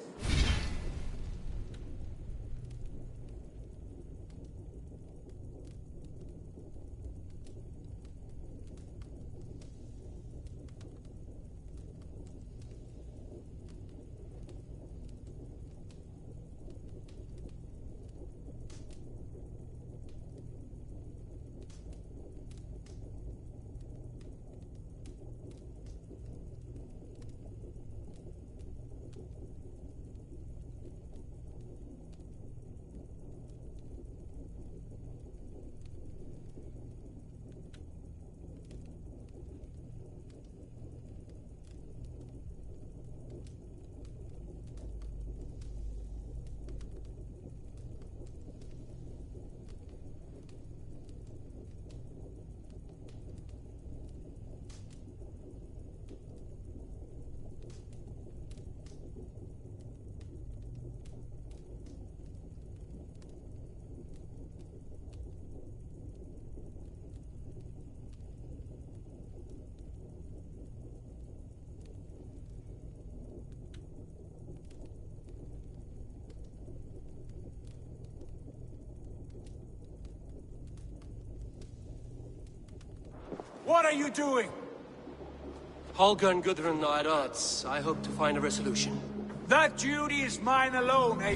What are you doing? Holger and Gudrun are at odds. I hope to find a resolution. That duty is mine alone, eh?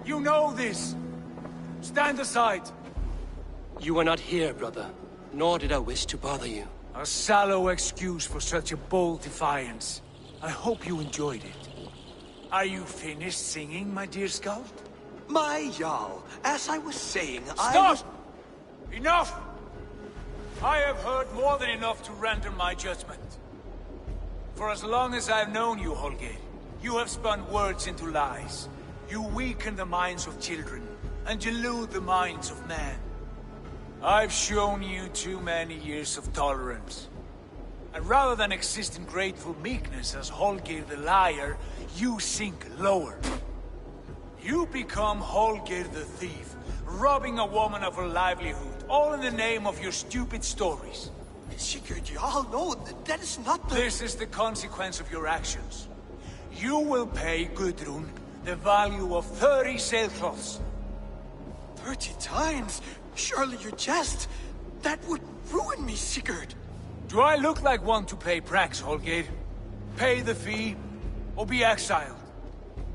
You know this! Stand aside! You were not here, brother. Nor did I wish to bother you. A sallow excuse for such a bold defiance. I hope you enjoyed it. Are you finished singing, my dear Skald? My Jarl, as I was saying, Stop! Enough! I have heard more than enough to render my judgment. For as long as I've known you, Holger, you have spun words into lies. You weaken the minds of children, and delude the minds of men. I've shown you too many years of tolerance. And rather than exist in grateful meekness as Holger the liar, you sink lower. You become Holger the thief, robbing a woman of her livelihood, all in the name of your stupid stories. Sigurd Jarl, no, that is not the... This is the consequence of your actions. You will pay Gudrun the value of 30 sailcloths. 30 times? Surely you jest. That would ruin me, Sigurd. Do I look like one to pay pranks, Holgeir? Pay the fee, or be exiled?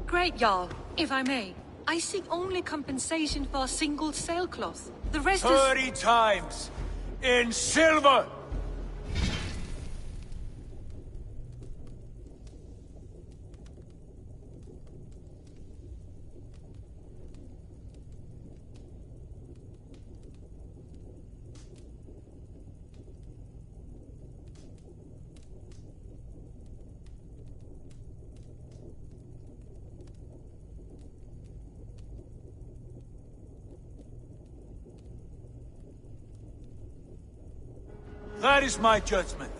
Great, Jarl. If I may, I seek only compensation for a single sailcloth. The rest 30 times! In silver! That is my judgment.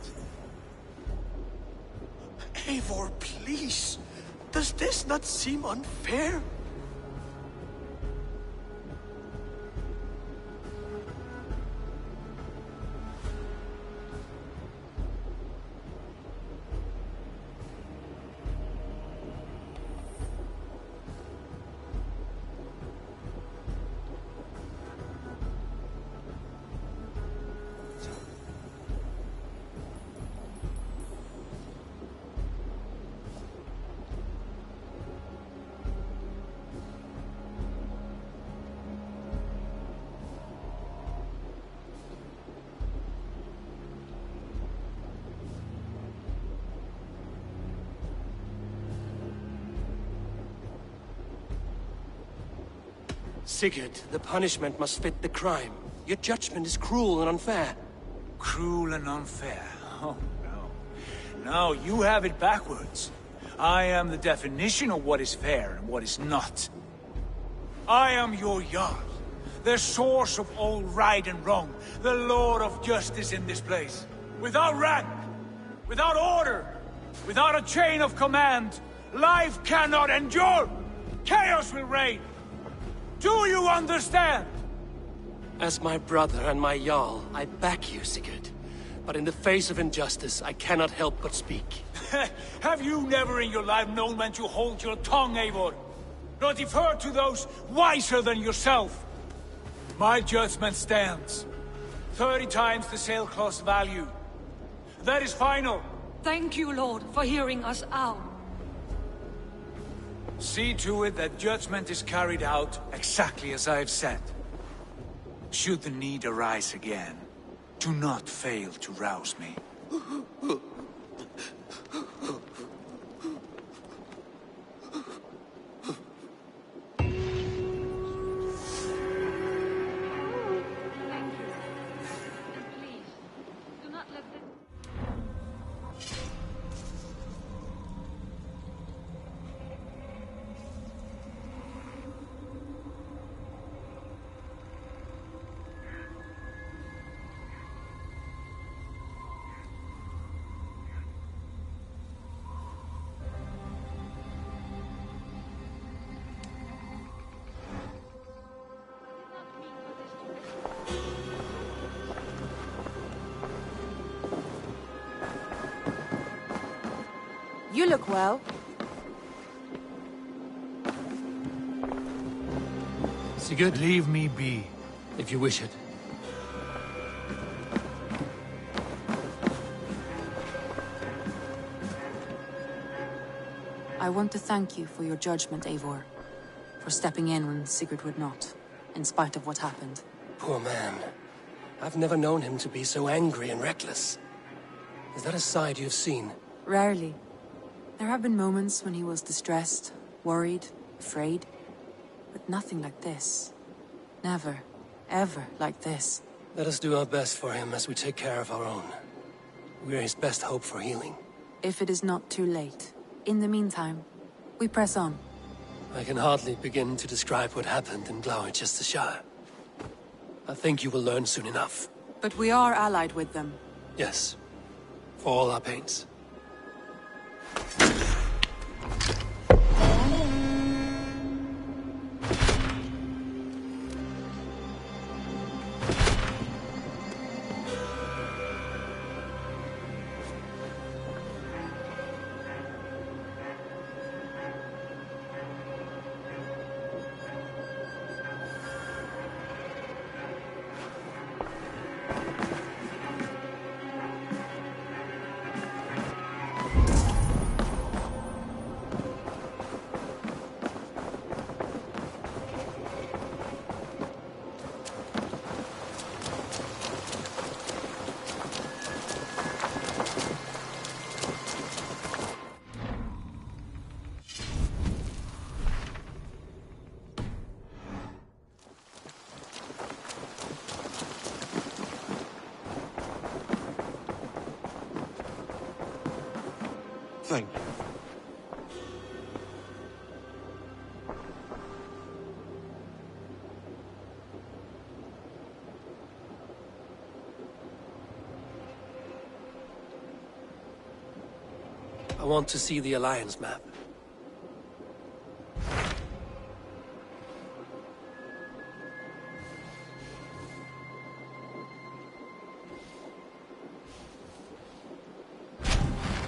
Eivor, please. Does this not seem unfair? Sigurd, the punishment must fit the crime. Your judgment is cruel and unfair. Cruel and unfair? Oh, no. No, you have it backwards. I am the definition of what is fair and what is not. I am your Jarl, the source of all right and wrong, the Lord of justice in this place. Without rank, without order, without a chain of command, life cannot endure! Chaos will reign! Do you understand? As my brother and my Jarl, I back you, Sigurd. But in the face of injustice, I cannot help but speak. Have you never in your life known when to hold your tongue, Eivor? Nor defer to those wiser than yourself? My judgment stands. 30 times the sailcloth's value. That is final. Thank you, Lord, for hearing us out. See to it that judgment is carried out exactly as I have said. Should the need arise again, do not fail to rouse me. You look well. Sigurd? Leave me be. If you wish it. I want to thank you for your judgment, Eivor. For stepping in when Sigurd would not, in spite of what happened. Poor man. I've never known him to be so angry and reckless. Is that a side you've seen? Rarely. There have been moments when he was distressed, worried, afraid. But nothing like this. Never, ever like this. Let us do our best for him as we take care of our own. We're his best hope for healing. If it is not too late. In the meantime, we press on. I can hardly begin to describe what happened in Gloucestershire. I think you will learn soon enough. But we are allied with them. Yes. For all our pains. Thank you. I want to see the Alliance map.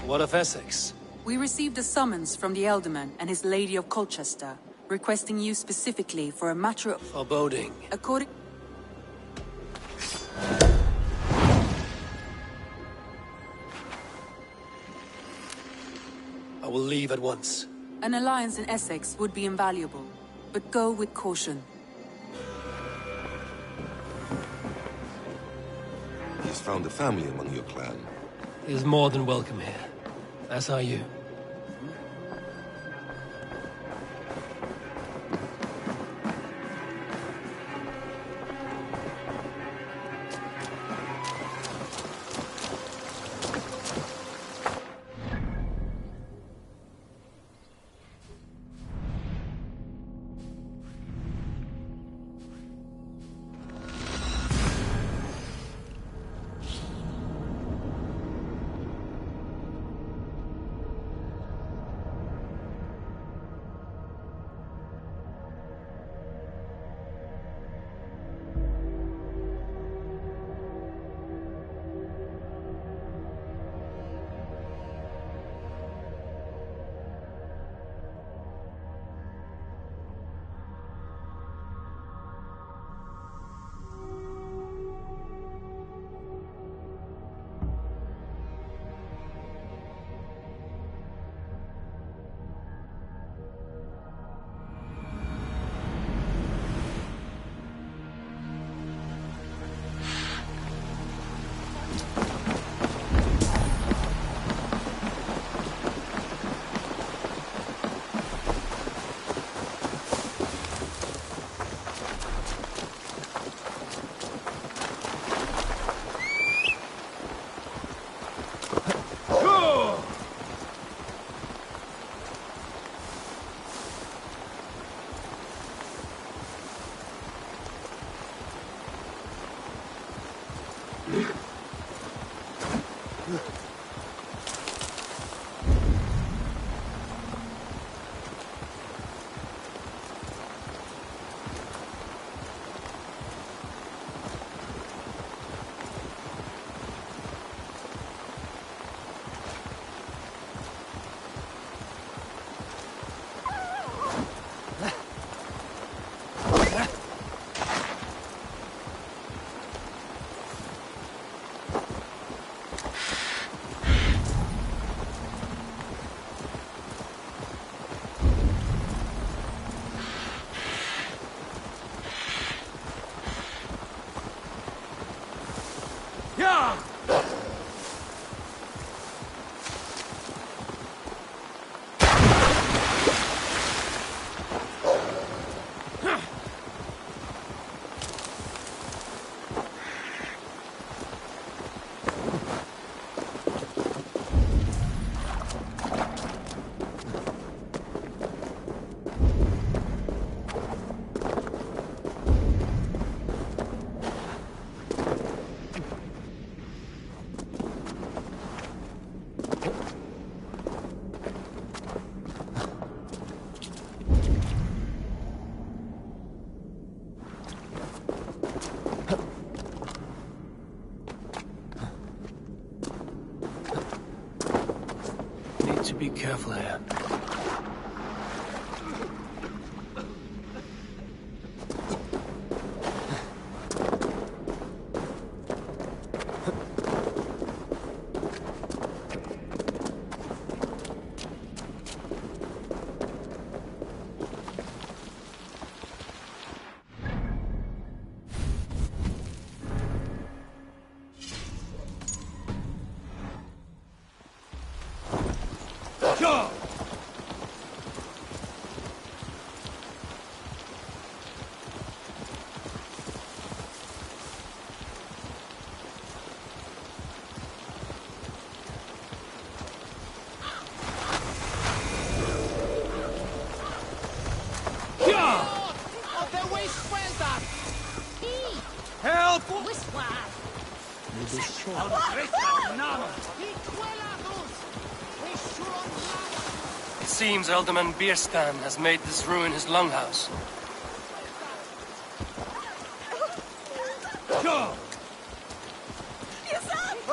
What of Essex? We received a summons from the Elderman and his Lady of Colchester, requesting you specifically for a matter of... Foreboding. According... I will leave at once. An alliance in Essex would be invaluable, but go with caution. He's found a family among your clan. He is more than welcome here. As are you. Be careful here. It seems Alderman Bierstan has made this ruin his longhouse. Go!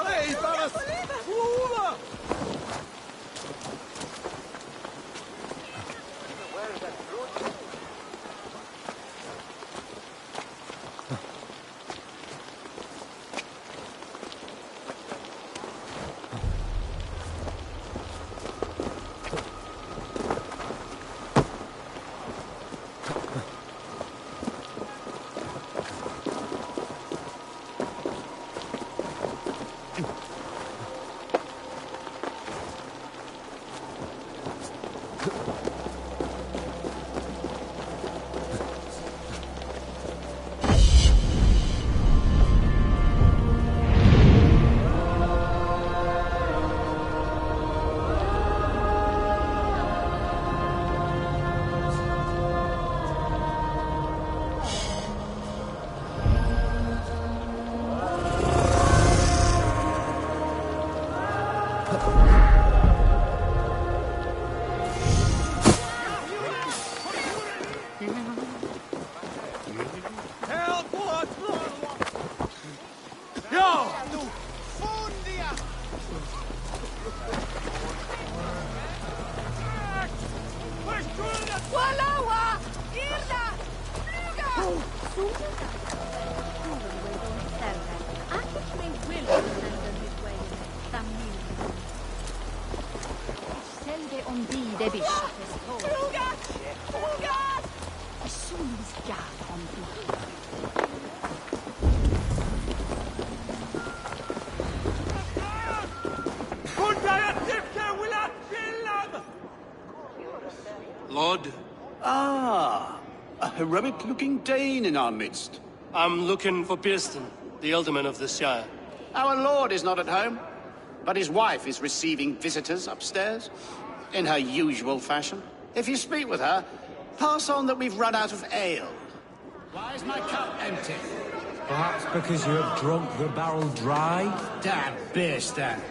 Hey, Baras! Lord? Ah, a heroic-looking Dane in our midst. I'm looking for Bierstan, the alderman of the Shire. Our lord is not at home, but his wife is receiving visitors upstairs, in her usual fashion. If you speak with her, pass on that we've run out of ale. Why is my cup empty? Perhaps because you have drunk the barrel dry? Damn Bierstan.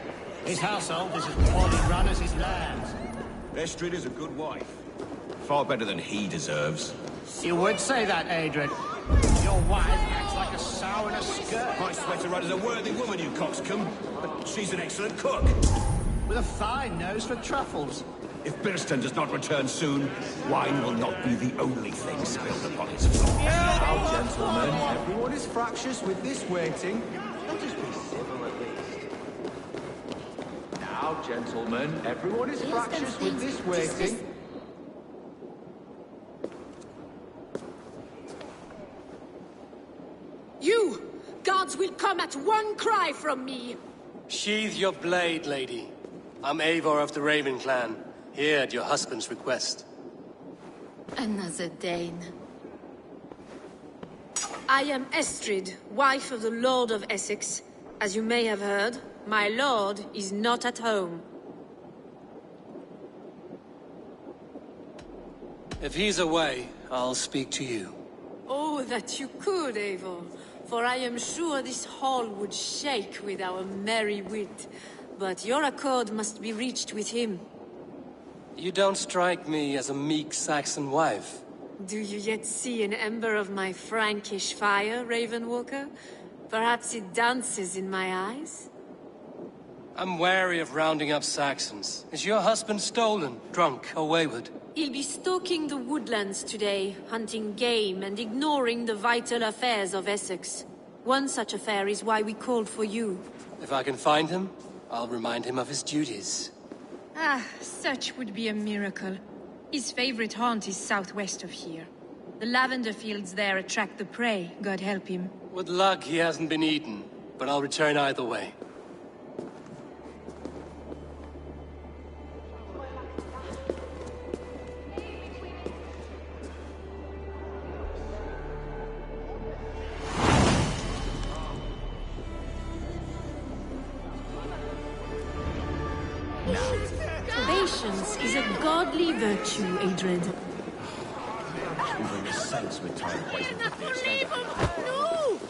His household is as poorly run as his land. Estrid is a good wife. Far better than he deserves. You would say that, Adrian. Your wife acts like a sow in a skirt. I swear to right as a worthy woman, you coxcomb. But she's an excellent cook. With a fine nose for truffles. If Bierstan does not return soon, wine will not be the only thing spilled upon his floor. Now, gentlemen, everyone is fractious with this waiting. Let us be civil at least. Now, gentlemen, everyone is fractious with this waiting. You! Gods will come at one cry from me! Sheathe your blade, lady. I'm Eivor of the Raven clan, here at your husband's request. Another Dane. I am Estrid, wife of the Lord of Essex. As you may have heard, my lord is not at home. If he's away, I'll speak to you. Oh, that you could, Eivor. For I am sure this hall would shake with our merry wit. But your accord must be reached with him. You don't strike me as a meek Saxon wife. Do you yet see an ember of my Frankish fire, Ravenwalker? Perhaps it dances in my eyes? I'm wary of rounding up Saxons. Is your husband stolen, drunk, or wayward? He'll be stalking the woodlands today, hunting game and ignoring the vital affairs of Essex. One such affair is why we called for you. If I can find him, I'll remind him of his duties. Ah, such would be a miracle. His favorite haunt is southwest of here. The lavender fields there attract the prey, God help him. With luck, he hasn't been eaten, but I'll return either way. Patience is a godly virtue, Adrian. Even the saints were tired of waiting for Bierstan. No!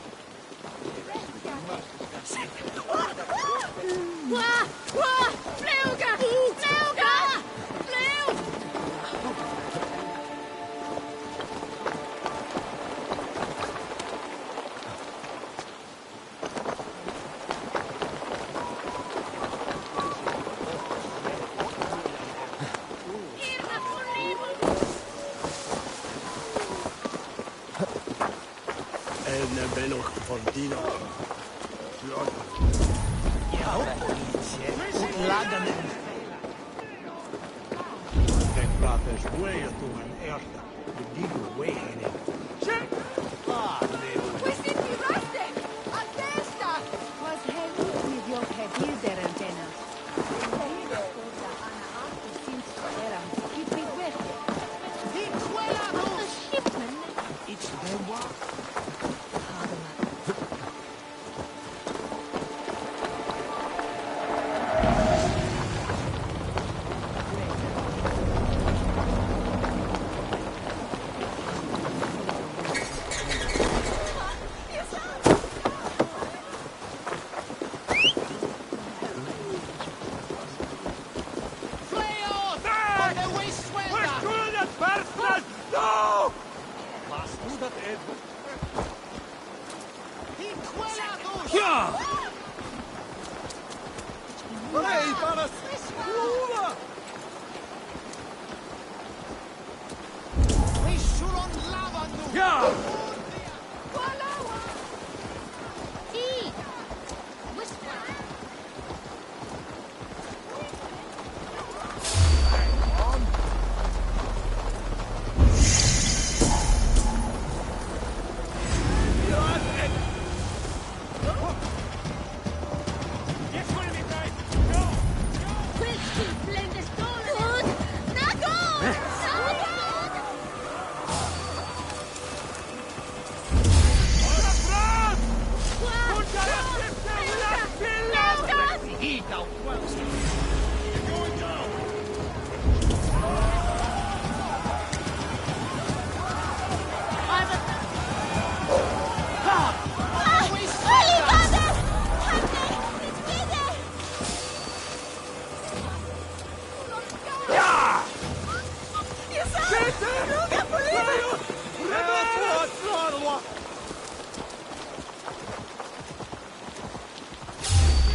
Questi tiraste! A testa! Was heavy with your heavy there antena. It's their work.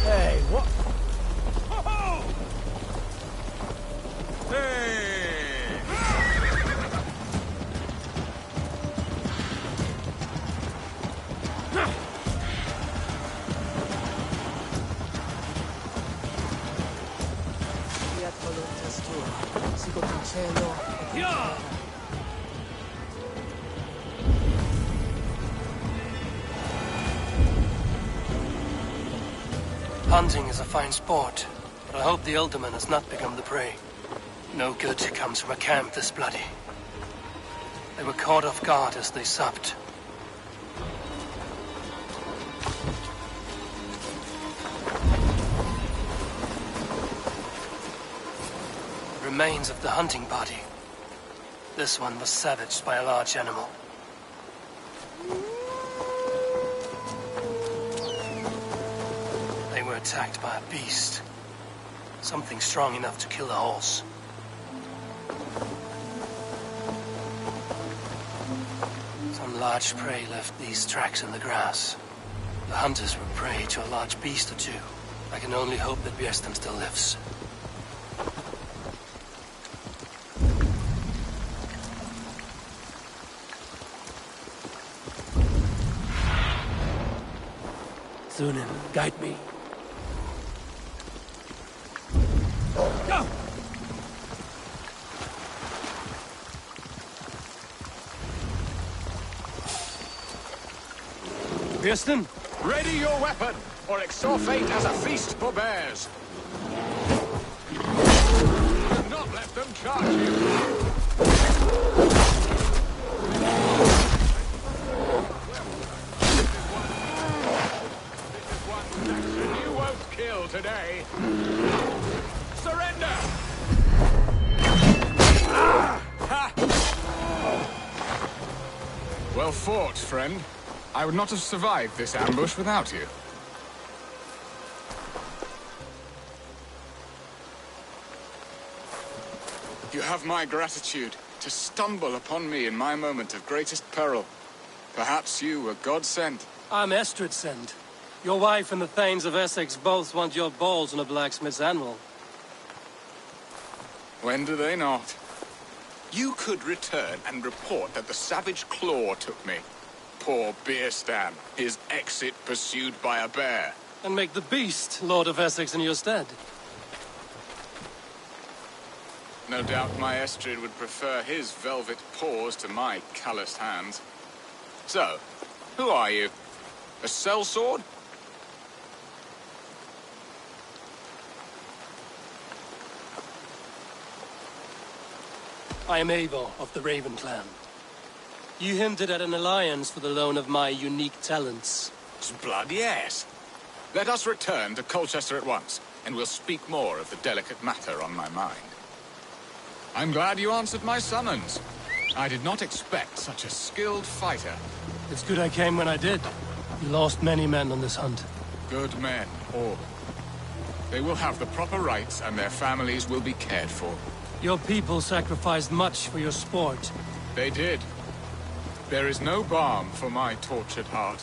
Hey, what? Hunting is a fine sport, but I hope the Elderman has not become the prey. No good comes from a camp this bloody. They were caught off guard as they supped. Remains of the hunting party. This one was savaged by a large animal. They were attacked by a beast. Something strong enough to kill a horse. Some large prey left these tracks in the grass. The hunters were prey to a large beast or two. I can only hope that Bjersten still lives. Sunan, guide me. Go! Bjersten? Ready your weapon, or exorfate as a feast for bears. Do not let them charge you. You won't kill today. Surrender! Well fought, friend. I would not have survived this ambush without you. You have my gratitude to stumble upon me in my moment of greatest peril. Perhaps you were God-sent. I'm Estrid sent. Your wife and the Thanes of Essex both want your balls on a blacksmith's anvil. When do they not? You could return and report that the savage claw took me. poor Beerstan, his exit pursued by a bear. And make the beast Lord of Essex in your stead. No doubt my Estrid would prefer his velvet paws to my calloused hands. So, who are you? A sellsword? I am Eivor of the Raven clan. You hinted at an alliance for the loan of my unique talents. Blood, yes. Let us return to Colchester at once, and we'll speak more of the delicate matter on my mind. I'm glad you answered my summons. I did not expect such a skilled fighter. It's good I came when I did. You lost many men on this hunt. Good men, all. They will have the proper rights, and their families will be cared for. Your people sacrificed much for your sport. They did. There is no balm for my tortured heart.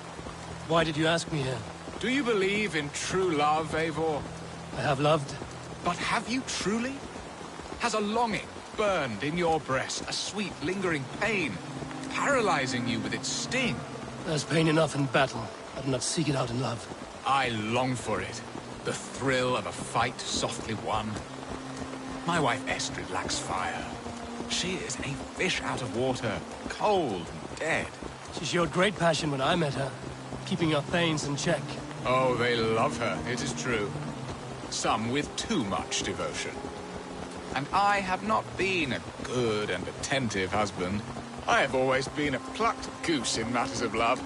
Why did you ask me here? Do you believe in true love, Eivor? I have loved. But have you truly? Has a longing burned in your breast, a sweet, lingering pain, paralyzing you with its sting? There's pain enough in battle. I do not seek it out in love. I long for it. The thrill of a fight softly won. My wife Estrid lacks fire. She is a fish out of water, cold and dead. She showed great passion when I met her, keeping her thanes in check. Oh, they love her, it is true. Some with too much devotion. And I have not been a good and attentive husband. I have always been a plucked goose in matters of love.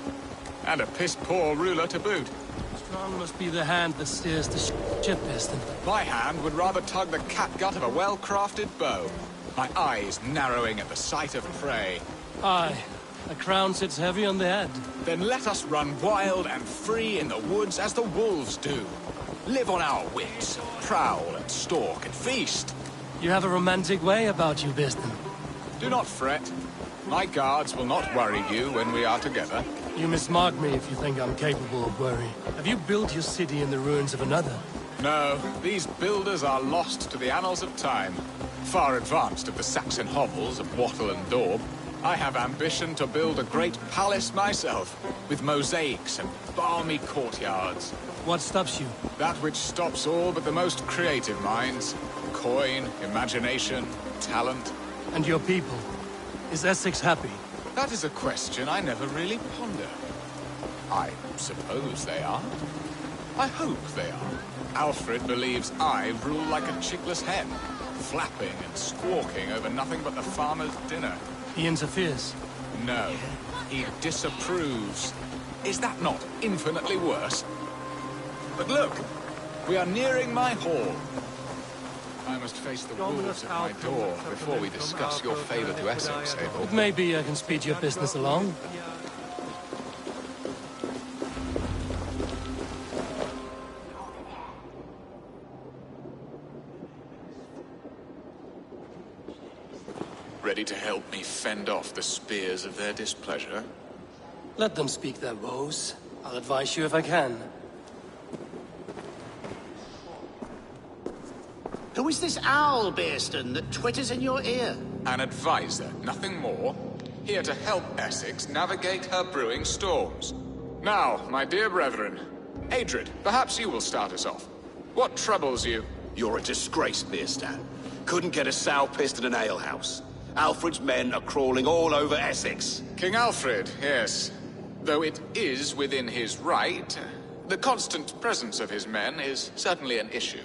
And a piss-poor ruler to boot. Strong must be the hand that steers the ship, Piston. My hand would rather tug the catgut of a well-crafted bow. My eyes narrowing at the sight of prey. Aye, a crown sits heavy on the head. Then let us run wild and free in the woods as the wolves do. Live on our wits, prowl and stalk and feast. You have a romantic way about you, Piston. Do not fret. My guards will not worry you when we are together. You mismark me if you think I'm capable of worry. Have you built your city in the ruins of another? No, these builders are lost to the annals of time. Far advanced of the Saxon hovels of Wattle and Daub, I have ambition to build a great palace myself, with mosaics and balmy courtyards. What stops you? That which stops all but the most creative minds. Coin, imagination, talent. And your people? Is Essex happy? That is a question I never really ponder. I suppose they are. I hope they are. Alfred believes I rule like a chickless hen, flapping and squawking over nothing but the farmer's dinner. He interferes? No, he disapproves. Is that not infinitely worse? But look, we are nearing my hall. I must face the wolves at my door before we discuss your favor to Essex, Abel. Maybe I can speed your business along. Ready to help me fend off the spears of their displeasure? Let them speak their woes. I'll advise you if I can. Who is this owl, Beerston, that twitters in your ear? An advisor, nothing more. Here to help Essex navigate her brewing storms. Now, my dear brethren, Adrid, perhaps you will start us off. What troubles you? You're a disgrace, Beerstan. Couldn't get a sow pissed in an alehouse. Alfred's men are crawling all over Essex. King Alfred, yes. Though it is within his right, the constant presence of his men is certainly an issue.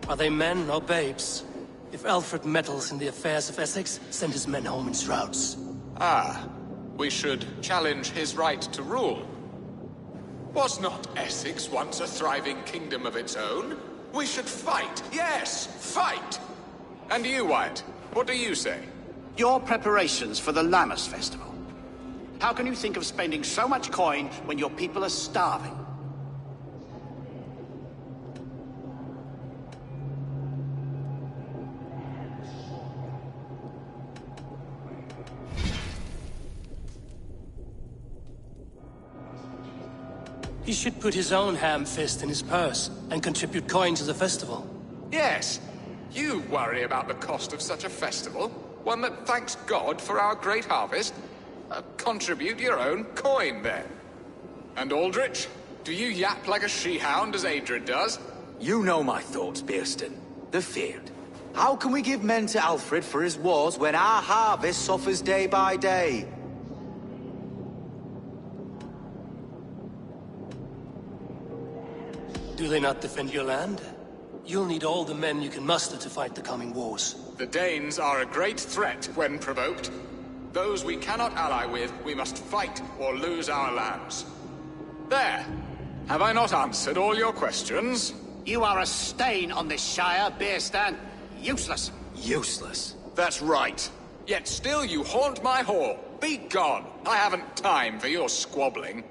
Are they men or babes? If Alfred meddles in the affairs of Essex, send his men home in shrouds. Ah, we should challenge his right to rule. Was not Essex once a thriving kingdom of its own? We should fight, yes, fight! And you, Wyatt, what do you say? Your preparations for the Lammas festival. How can you think of spending so much coin when your people are starving? He should put his own ham fist in his purse and contribute coin to the festival. Yes. You worry about the cost of such a festival? One that thanks God for our great harvest? Contribute your own coin, then. And Aldrich, do you yap like a she-hound as Adred does? You know my thoughts, Bearston. The feared. How can we give men to Alfred for his wars when our harvest suffers day by day? Do they not defend your land? You'll need all the men you can muster to fight the coming wars. The Danes are a great threat when provoked. Those we cannot ally with, we must fight or lose our lands. There. Have I not answered all your questions? You are a stain on this Shire, Bearstan. Useless. Useless? That's right. Yet still you haunt my hall. Be gone. I haven't time for your squabbling.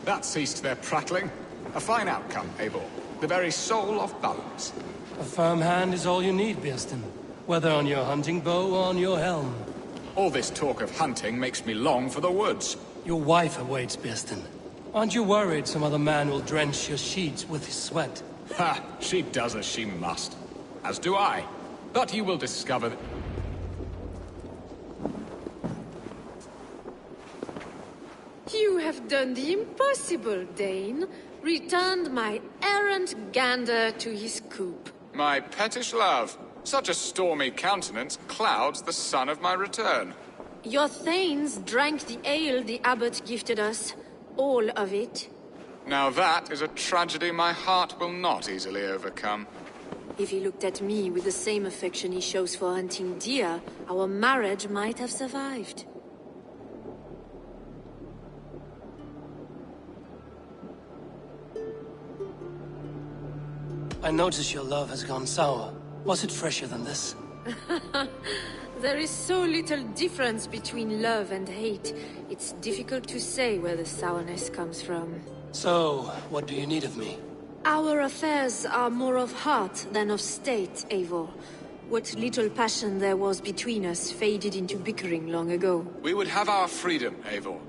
That ceased their prattling. A fine outcome, Eivor. The very soul of balance. A firm hand is all you need, Bearston. Whether on your hunting bow or on your helm. All this talk of hunting makes me long for the woods. Your wife awaits, Bearston. Aren't you worried some other man will drench your sheets with his sweat? Ha! She does as she must. As do I. But you will discover that... You have done the impossible, Dane. Returned my errant gander to his coop. My pettish love. Such a stormy countenance clouds the sun of my return. Your thanes drank the ale the abbot gifted us. All of it. Now that is a tragedy my heart will not easily overcome. If he looked at me with the same affection he shows for hunting deer, our marriage might have survived. I notice your love has gone sour. Was it fresher than this? There is so little difference between love and hate. It's difficult to say where the sourness comes from. So, what do you need of me? Our affairs are more of heart than of state, Eivor. What little passion there was between us faded into bickering long ago. We would have our freedom, Eivor.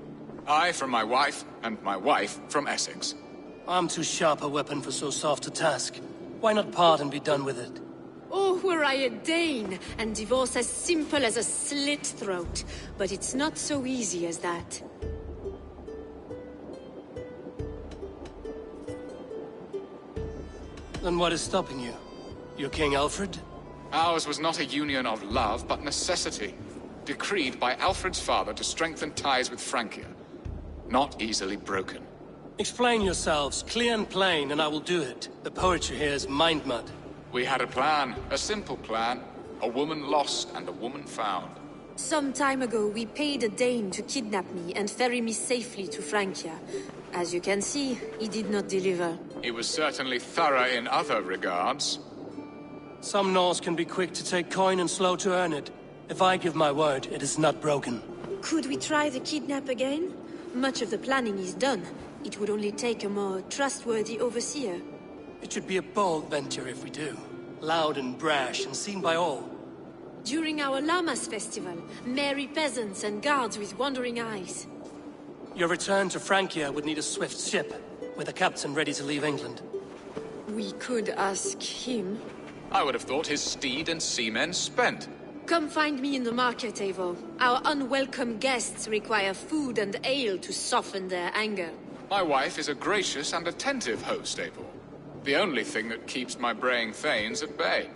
I from my wife, and my wife from Essex. I'm too sharp a weapon for so soft a task. Why not part and be done with it? Oh, were I a Dane, and divorce as simple as a slit throat. But it's not so easy as that. Then what is stopping you? Your King Alfred? Ours was not a union of love, but necessity. Decreed by Alfred's father to strengthen ties with Francia. Not easily broken. Explain yourselves, clear and plain, and I will do it. The poetry here is mind mud. We had a plan, a simple plan. A woman lost and a woman found. Some time ago, we paid a Dane to kidnap me and ferry me safely to Francia. As you can see, he did not deliver. He was certainly thorough in other regards. Some Norse can be quick to take coin and slow to earn it. If I give my word, it is not broken. Could we try the kidnap again? Much of the planning is done. It would only take a more trustworthy overseer. It should be a bold venture if we do. Loud and brash and seen by all. During our Llamas festival, merry peasants and guards with wandering eyes. Your return to Francia would need a swift ship, with a captain ready to leave England. We could ask him. I would have thought his steed and seamen spent. Come find me in the market, Eivor. Our unwelcome guests require food and ale to soften their anger. My wife is a gracious and attentive host, Eivor. The only thing that keeps my braying thanes at bay.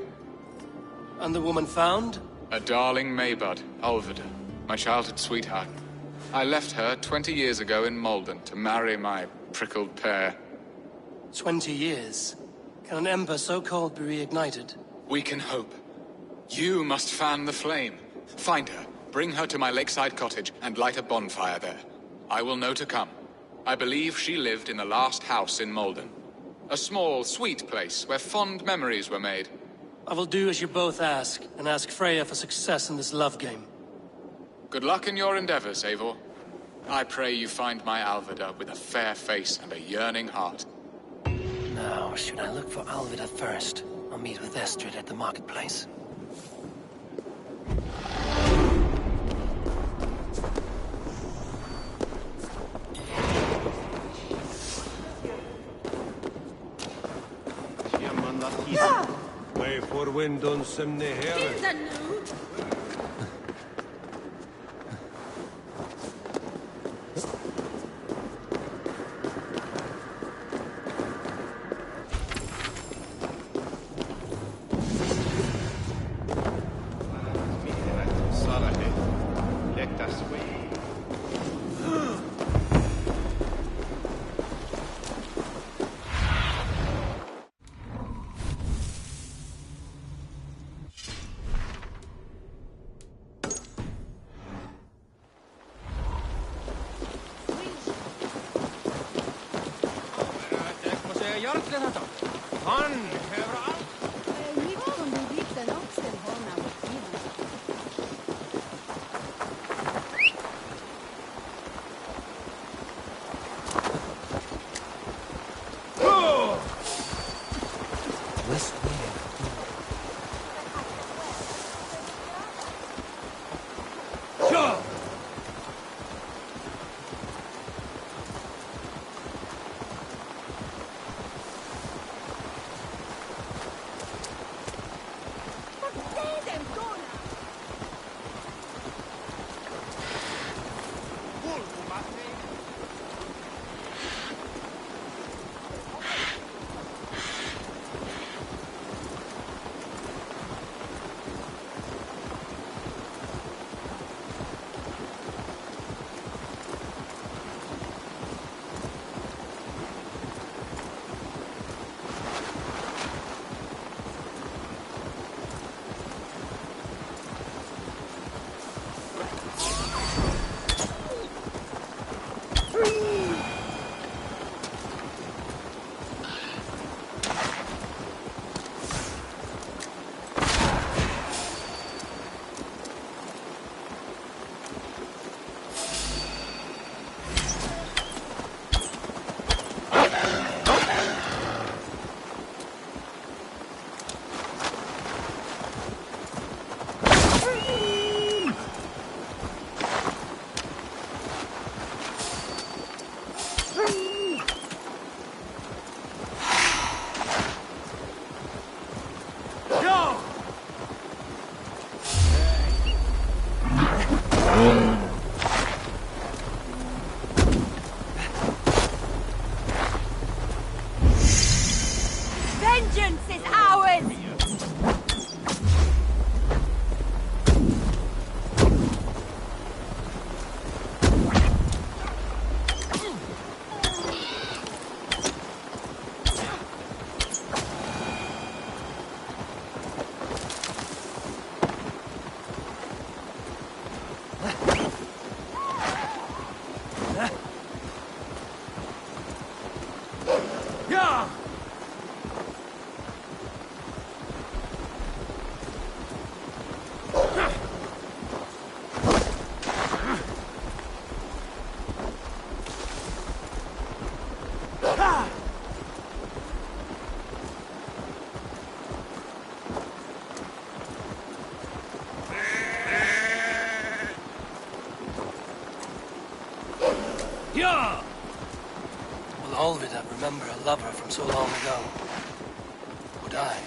And the woman found? A darling Maybud, Ulvida, my childhood sweetheart. I left her 20 years ago in Malden to marry my prickled pear. 20 years? Can an ember so cold be reignited? We can hope. You must fan the flame. Find her, bring her to my lakeside cottage, and light a bonfire there. I will know to come. I believe she lived in the last house in Malden. A small, sweet place where fond memories were made. I will do as you both ask, and ask Freya for success in this love game. Good luck in your endeavors, Eivor. I pray you find my Alvida with a fair face and a yearning heart. Now, should I look for Alvida first, I'll meet with Estrid at the marketplace. Way for wind on some neher. Han hefur allt. Vengeance is ours! Will Olvida remember a lover from so long ago? Would I?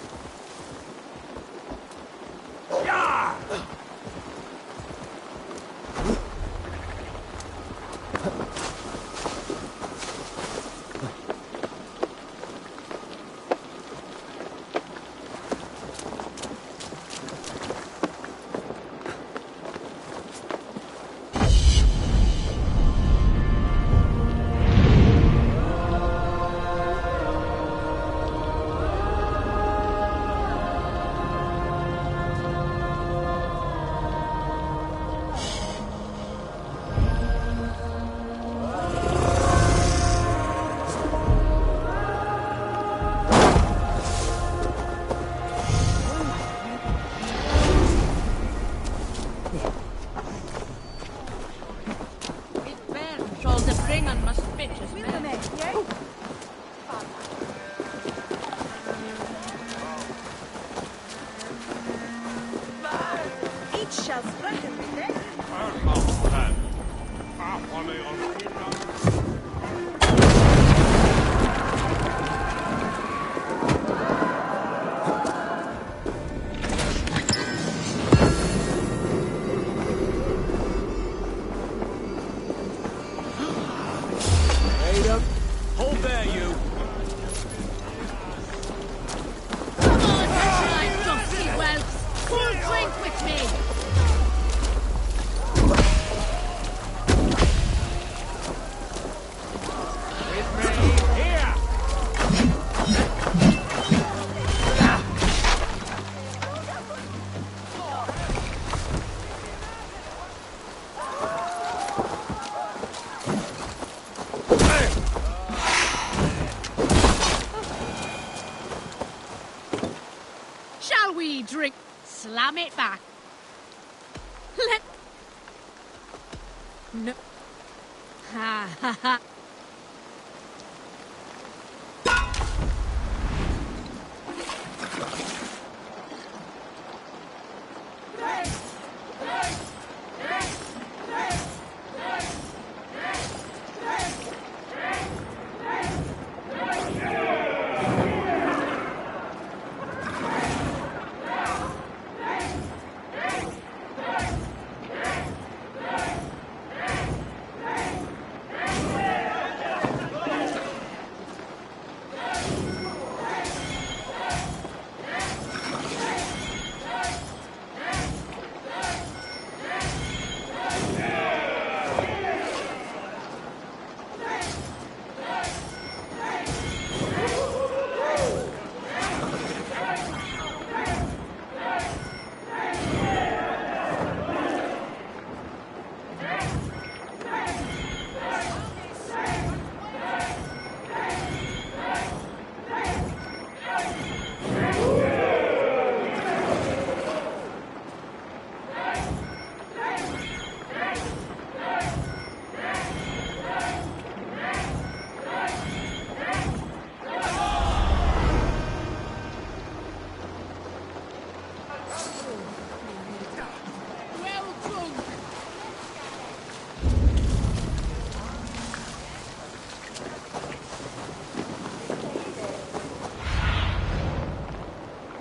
there, you! Come on, my dusty whelps! Full drink with me! Shall we drink? Slam it back. Let... No. Ha ha ha.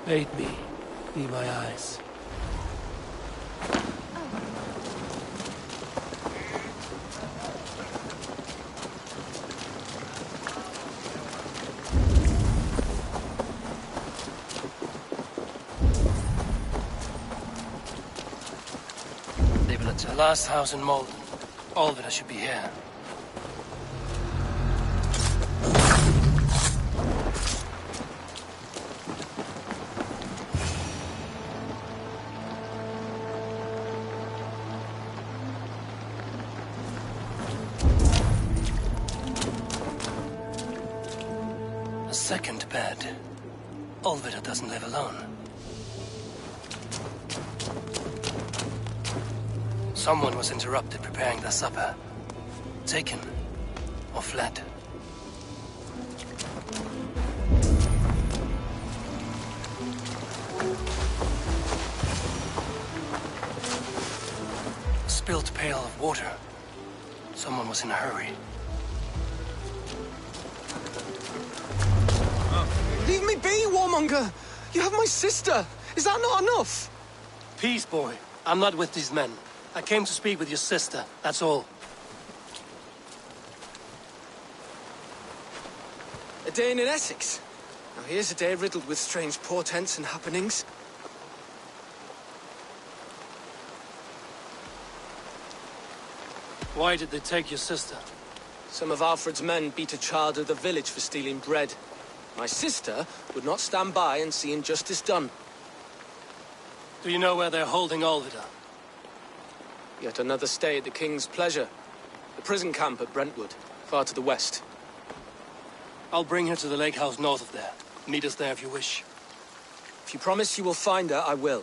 Aid me. Be my eyes. The last house in Malden. Alvida should be here. A second bed. Alvida doesn't live alone. Someone was interrupted preparing their supper. Taken or fled. A spilled pail of water. Someone was in a hurry. Leave me be, warmonger! You have my sister! Is that not enough? Peace, boy. I'm not with these men. I came to speak with your sister, that's all. A day in Essex. Now here's a day riddled with strange portents and happenings. Why did they take your sister? Some of Alfred's men beat a child of the village for stealing bread. My sister would not stand by and see injustice done. Do you know where they're holding Alvida? Yet another stay at the King's pleasure. The prison camp at Brentwood, far to the west. I'll bring her to the lake house north of there. Meet us there if you wish. If you promise you will find her, I will.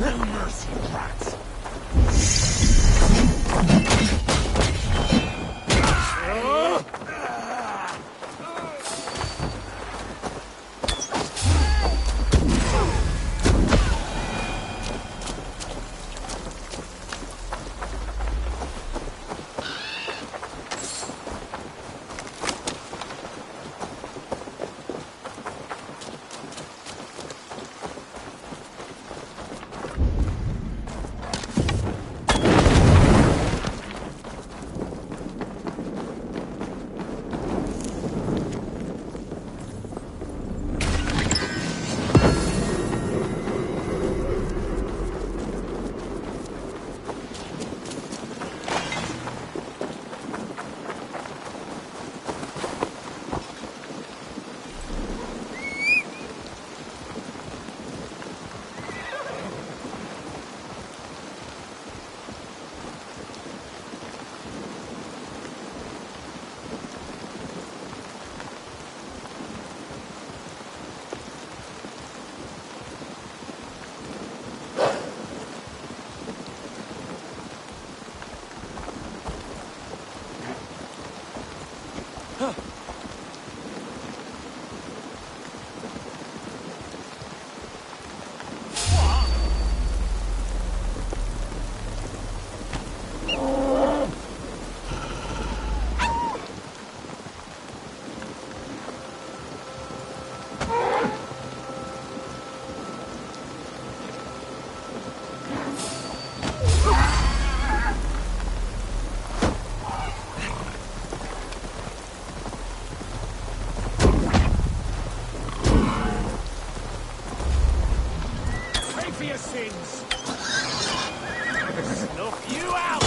No mercy, rats! For your sins! Snuff you out!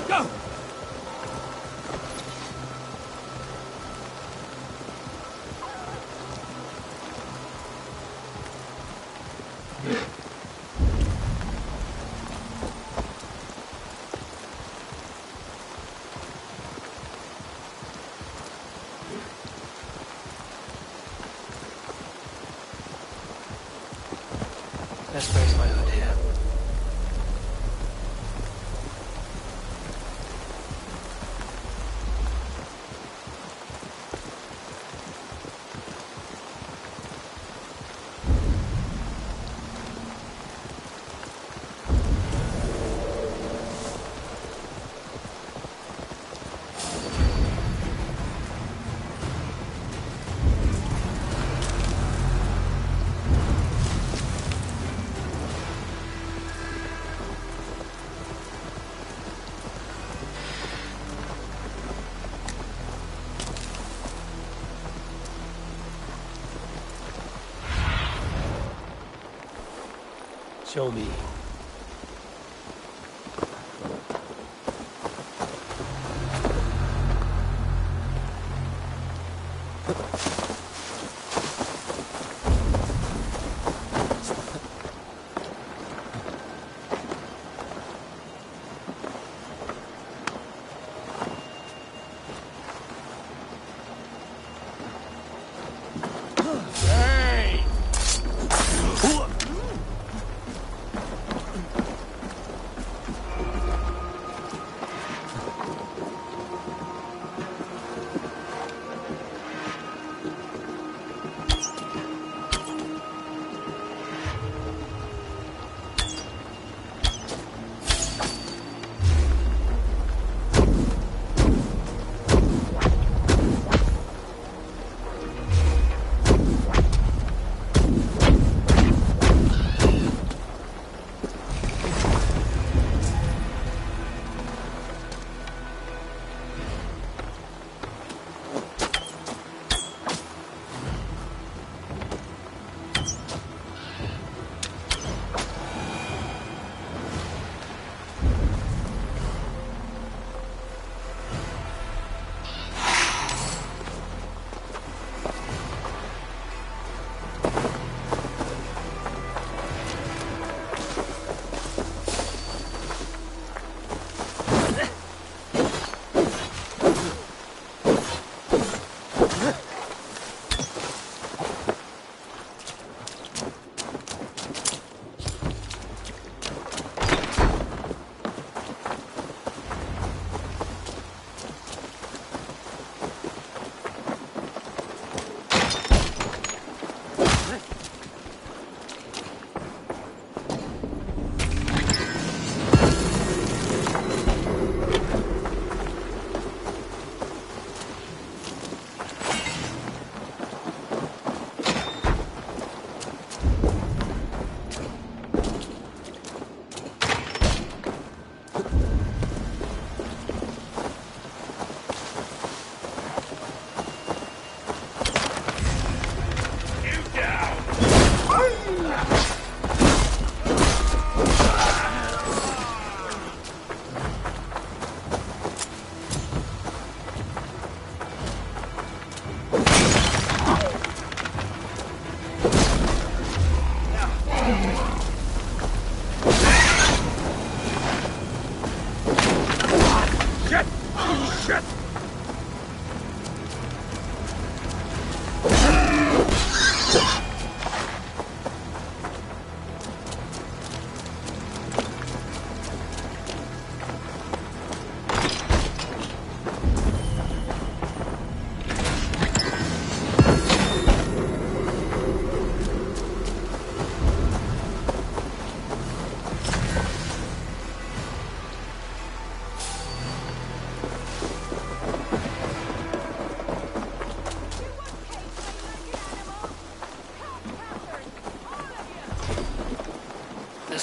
Go! Let's brace my hood here. Show me.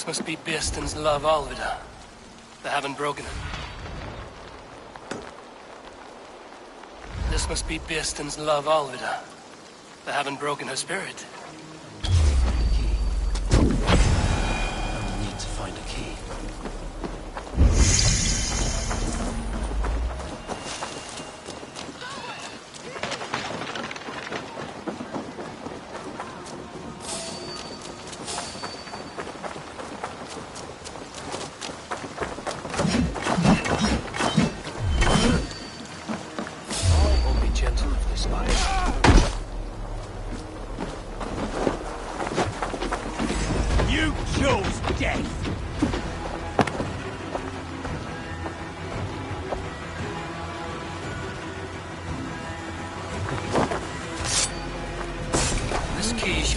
This must be Bearston's love, Alvida. They haven't broken it. This must be Bearston's love, Alvida. They haven't broken her spirit. Key. I will need to find a key.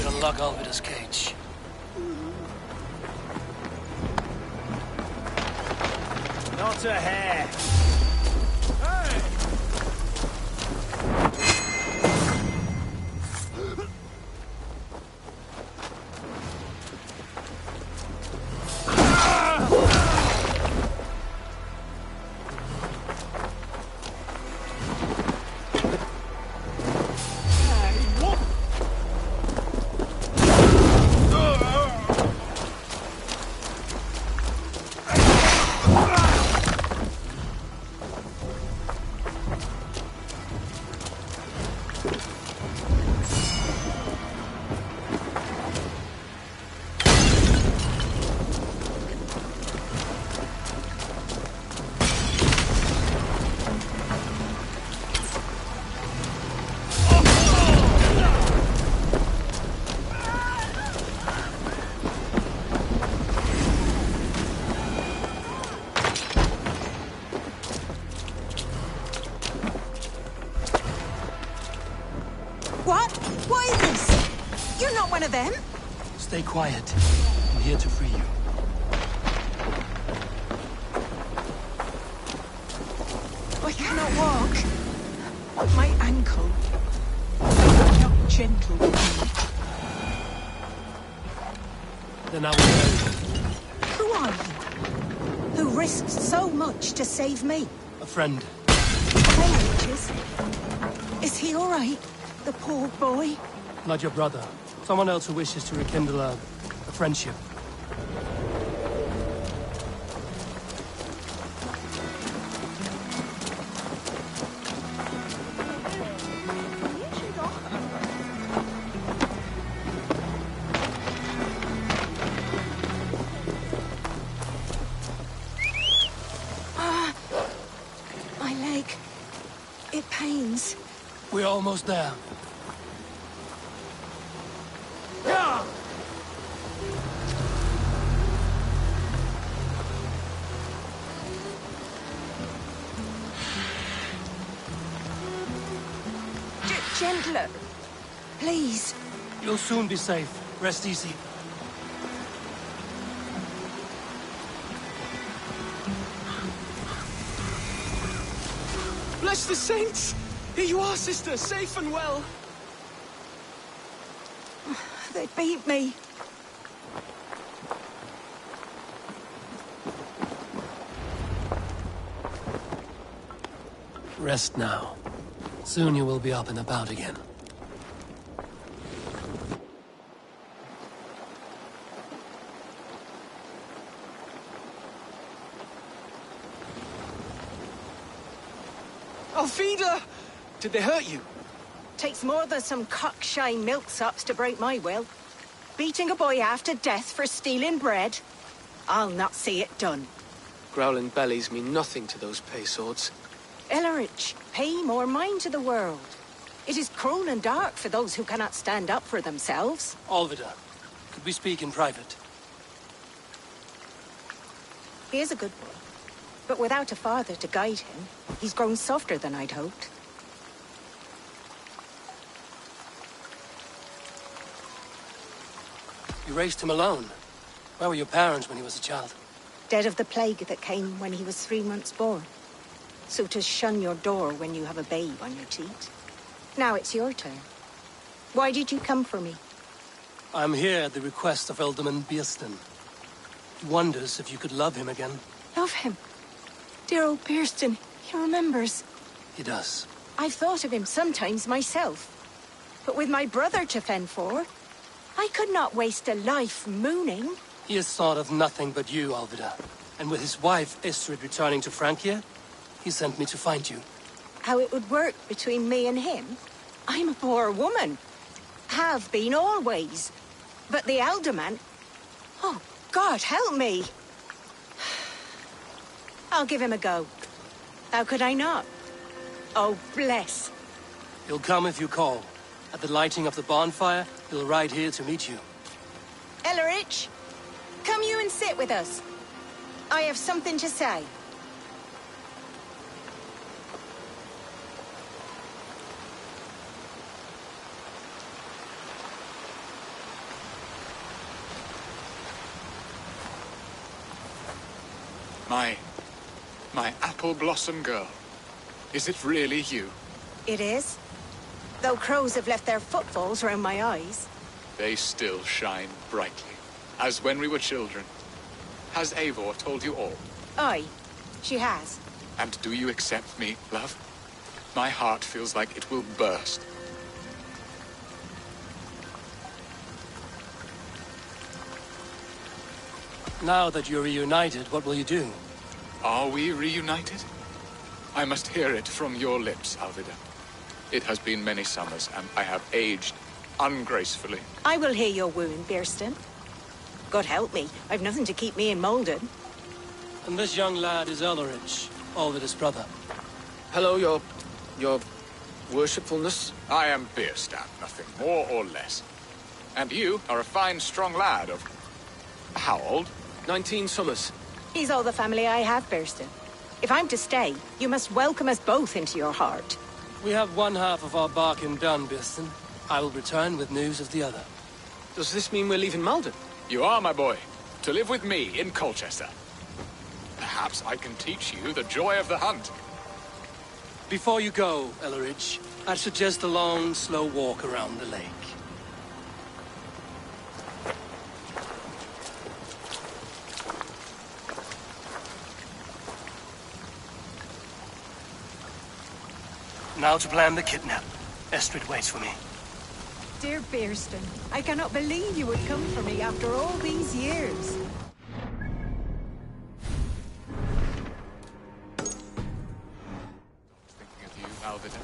Unlock Alvida's cage. Not a hair. One of them? Stay quiet. I'm here to free you. I cannot walk. My ankle. You're not gentle with me. Then I will tell you. Who are you? Who risked so much to save me? A friend. Riches? Is he all right? The poor boy? Not your brother. Someone else who wishes to rekindle a friendship. My leg. It pains. We're almost there. Gentler. Please. You'll soon be safe. Rest easy. Bless the saints! Here you are, sister, safe and well. They beat me. Rest now. Soon you will be up and about again. Alfida! Did they hurt you? Takes more than some cockshy milksops to break my will. Beating a boy half to death for stealing bread? I'll not see it done. Growling bellies mean nothing to those pay swords. Ellerich, pay more mind to the world. It is cruel and dark for those who cannot stand up for themselves. Alvida, could we speak in private? He is a good boy, but without a father to guide him, he's grown softer than I'd hoped. You raised him alone. Where were your parents when he was a child? Dead of the plague that came when he was 3 months born. So to shun your door when you have a babe on your teat. Now it's your turn. Why did you come for me? I'm here at the request of Alderman Bearston. wonders if you could love him again. Love him? Dear old Bearston, he remembers. He does. I've thought of him sometimes myself. But with my brother to fend for, I could not waste a life mooning. He has thought of nothing but you, Alvida. And with his wife, Istrid, returning to Francia, he sent me to find you. How it would work between me and him? I'm a poor woman. Have been always. But the alderman... Oh, God, help me! I'll give him a go. How could I not? Oh, bless. He'll come if you call. At the lighting of the bonfire, he'll ride here to meet you. Ellerich, come you and sit with us. I have something to say. My apple blossom girl. Is it really you? It is. Though crows have left their footfalls round my eyes. They still shine brightly, as when we were children. Has Eivor told you all? Aye, she has. And do you accept me, love? My heart feels like it will burst. Now that you're reunited, what will you do? Are we reunited? I must hear it from your lips, Alvida. It has been many summers, and I have aged ungracefully. I will hear your wound, Bearston. God help me, I've nothing to keep me in Malden. And this young lad is Ellerich, Alvida's brother. Hello, your worshipfulness. I am Beerstan, nothing more or less. And you are a fine, strong lad of... how old? 19 summers. He's all the family I have, Bearston. If I'm to stay, you must welcome us both into your heart. We have one half of our bargain done, Bearston. I will return with news of the other. Does this mean we're leaving Malden? You are, my boy. To live with me in Colchester. Perhaps I can teach you the joy of the hunt. Before you go, Ellerich, I'd suggest a long, slow walk around the lake. Now to plan the kidnap. Estrid waits for me. Dear Bearston, I cannot believe you would come for me after all these years. Thinking of you, Alvida.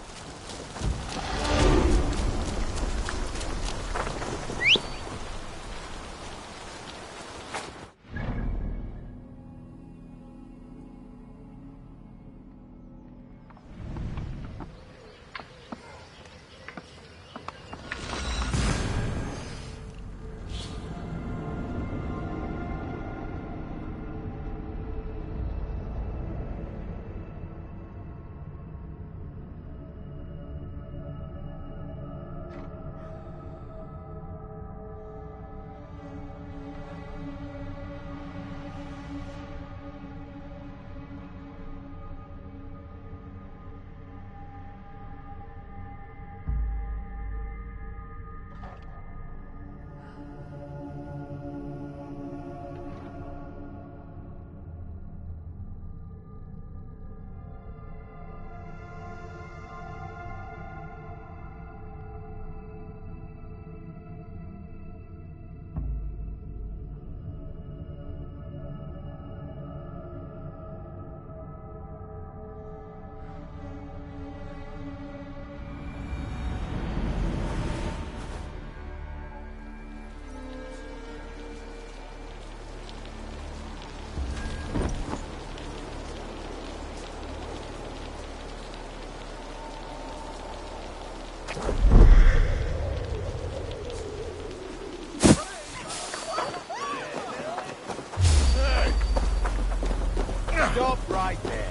Stop right there.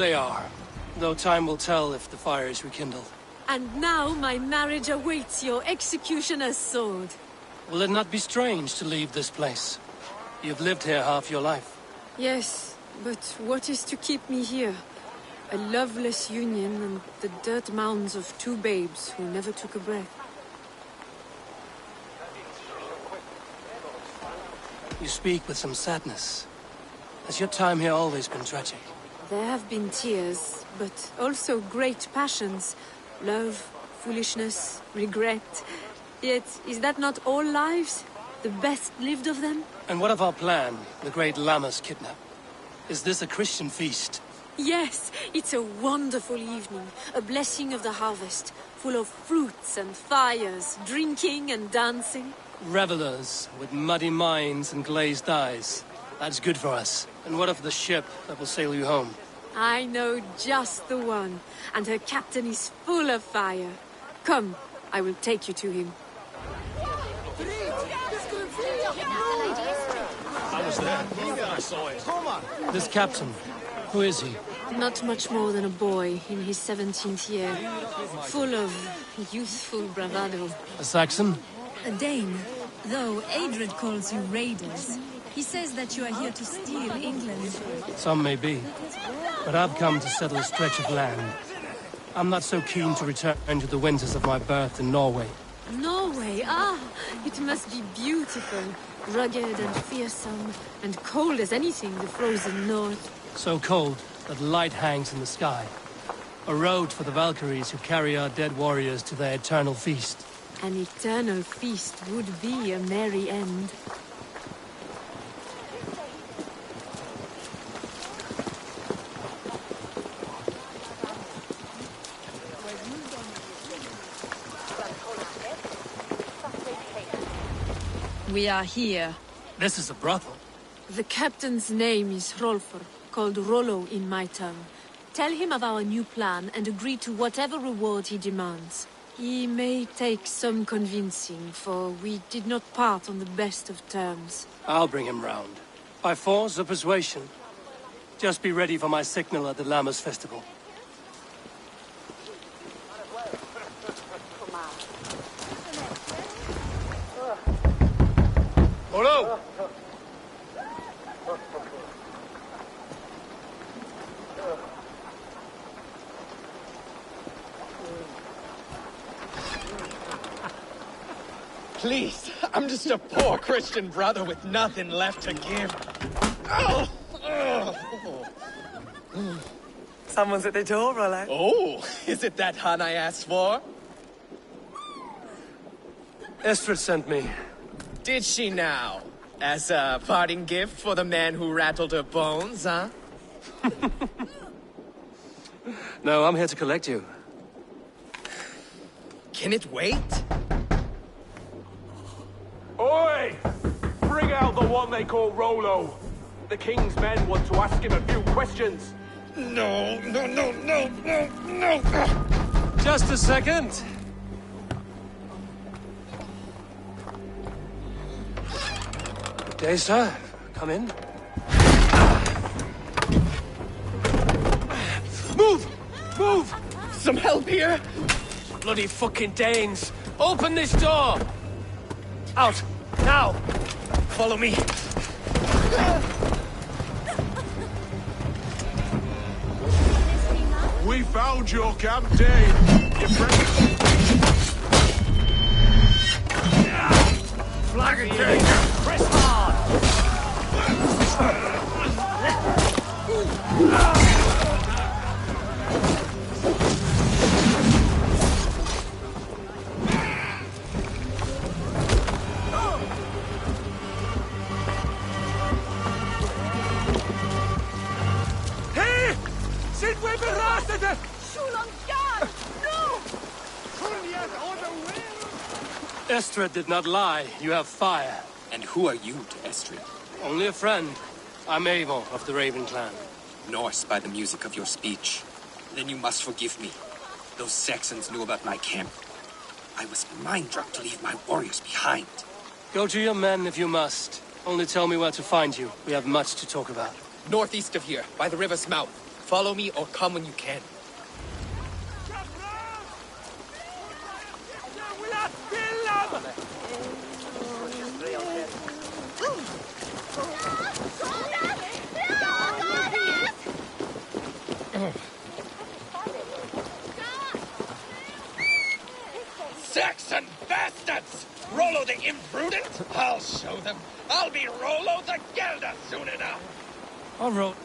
they are. Though time will tell if the fire is rekindled. And now my marriage awaits your executioner's sword. Will it not be strange to leave this place? You've lived here half your life. Yes, but what is to keep me here? A loveless union and the dirt mounds of two babes who never took a breath. You speak with some sadness. Has your time here always been tragic? There have been tears, but also great passions. Love, foolishness, regret. Yet, is that not all lives? The best lived of them? And what of our plan, the great Lammas kidnap? Is this a Christian feast? Yes, it's a wonderful evening. A blessing of the harvest, full of fruits and fires, drinking and dancing. Revelers with muddy minds and glazed eyes. That's good for us. And what of the ship that will sail you home? I know just the one, and her captain is full of fire. Come, I will take you to him. I was there. I saw it. This captain, who is he? Not much more than a boy in his 17th year, full of youthful bravado. A Saxon? A Dane, though Adred calls you raiders. He says that you are here to steal England. Some may be, but I've come to settle a stretch of land. I'm not so keen to return to the winters of my birth in Norway. Norway, it must be beautiful. Rugged and fearsome, and cold as anything the frozen north. So cold that light hangs in the sky. A road for the Valkyries who carry our dead warriors to their eternal feast. An eternal feast would be a merry end. We are here. This is a brothel. The captain's name is Hrolfr, called Rollo in my tongue. Tell him of our new plan and agree to whatever reward he demands. He may take some convincing, for we did not part on the best of terms. I'll bring him round. By force or persuasion. Just be ready for my signal at the Lammas festival. Hello! Please, I'm just a poor Christian brother with nothing left to give. Oh! Someone's at the door, Rollo. Oh, is it that hun I asked for? Estrid sent me. Did she now? As a parting gift for the man who rattled her bones, huh? No, I'm here to collect you. Can it wait? Oi! Bring out the one they call Rollo. The king's men want to ask him a few questions. No. Just a second. Good day, sir. Come in. Move! Move! Some help here? Bloody fucking Danes! Open this door! Out! Now! Follow me. We found your camp, Dane. Your friend. Flag again! Press hard! Hey! Sind wir berastete? Estrid did not lie. You have fire. And who are you to Estrid? Only a friend. I'm Eivor of the Raven clan. Norse by the music of your speech. Then you must forgive me. Those Saxons knew about my camp. I was mind-drugged to leave my warriors behind. Go to your men if you must. Only tell me where to find you. We have much to talk about. Northeast of here, by the river's mouth. Follow me or come when you can. Saxon bastards! Rollo the imprudent? I'll show them. I'll be Rollo the Gelder soon enough. All right.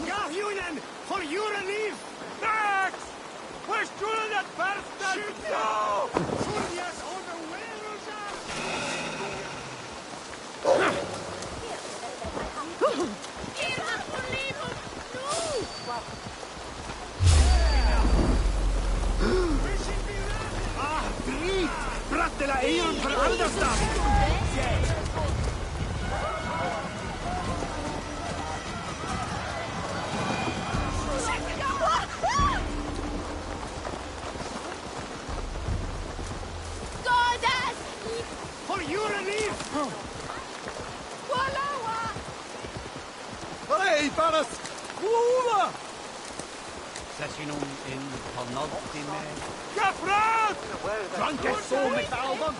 Ja, Junen! For your relief! Max! Where's Julen that bastard? Shoot no! Julius on the Ah, drie! Bratte la eon per Alderstam! For your relief! Hej, Baras! Uva! Session in Ponodime. Kaprat! Drunk as so mit Album!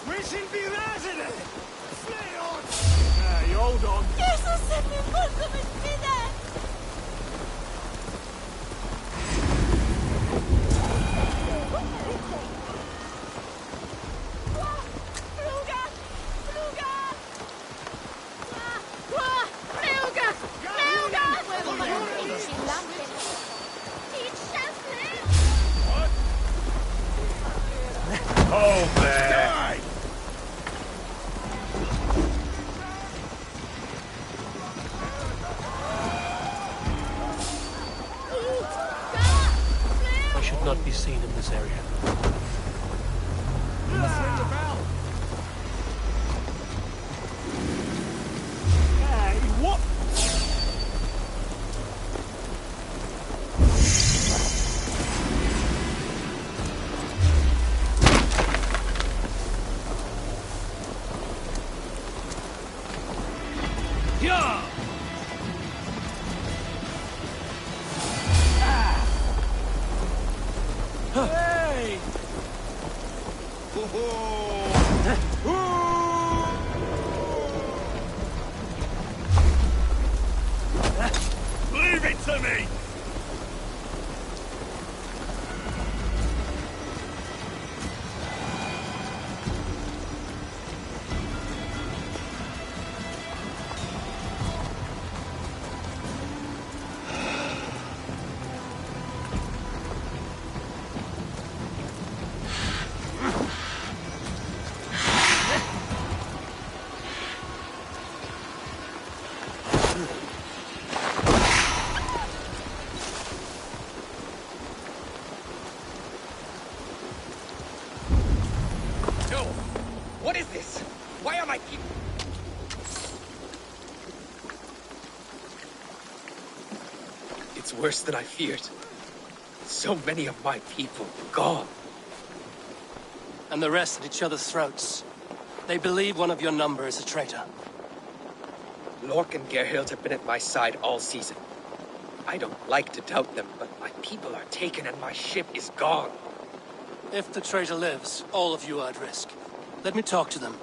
We shall be resident! Slay on! You hold on. Jesus, send me welcome and see that! Oh, man! I should not be seen in this area. You must ring the bell! Hey, what? Yeah! Hey! Leave it to me! No! What is this? Why are my people... It's worse than I feared. So many of my people gone. And the rest at each other's throats. They believe one of your number is a traitor. Lork and Gerhild have been at my side all season. I don't like to doubt them, but my people are taken and my ship is gone. If the traitor lives, all of you are at risk. Let me talk to them.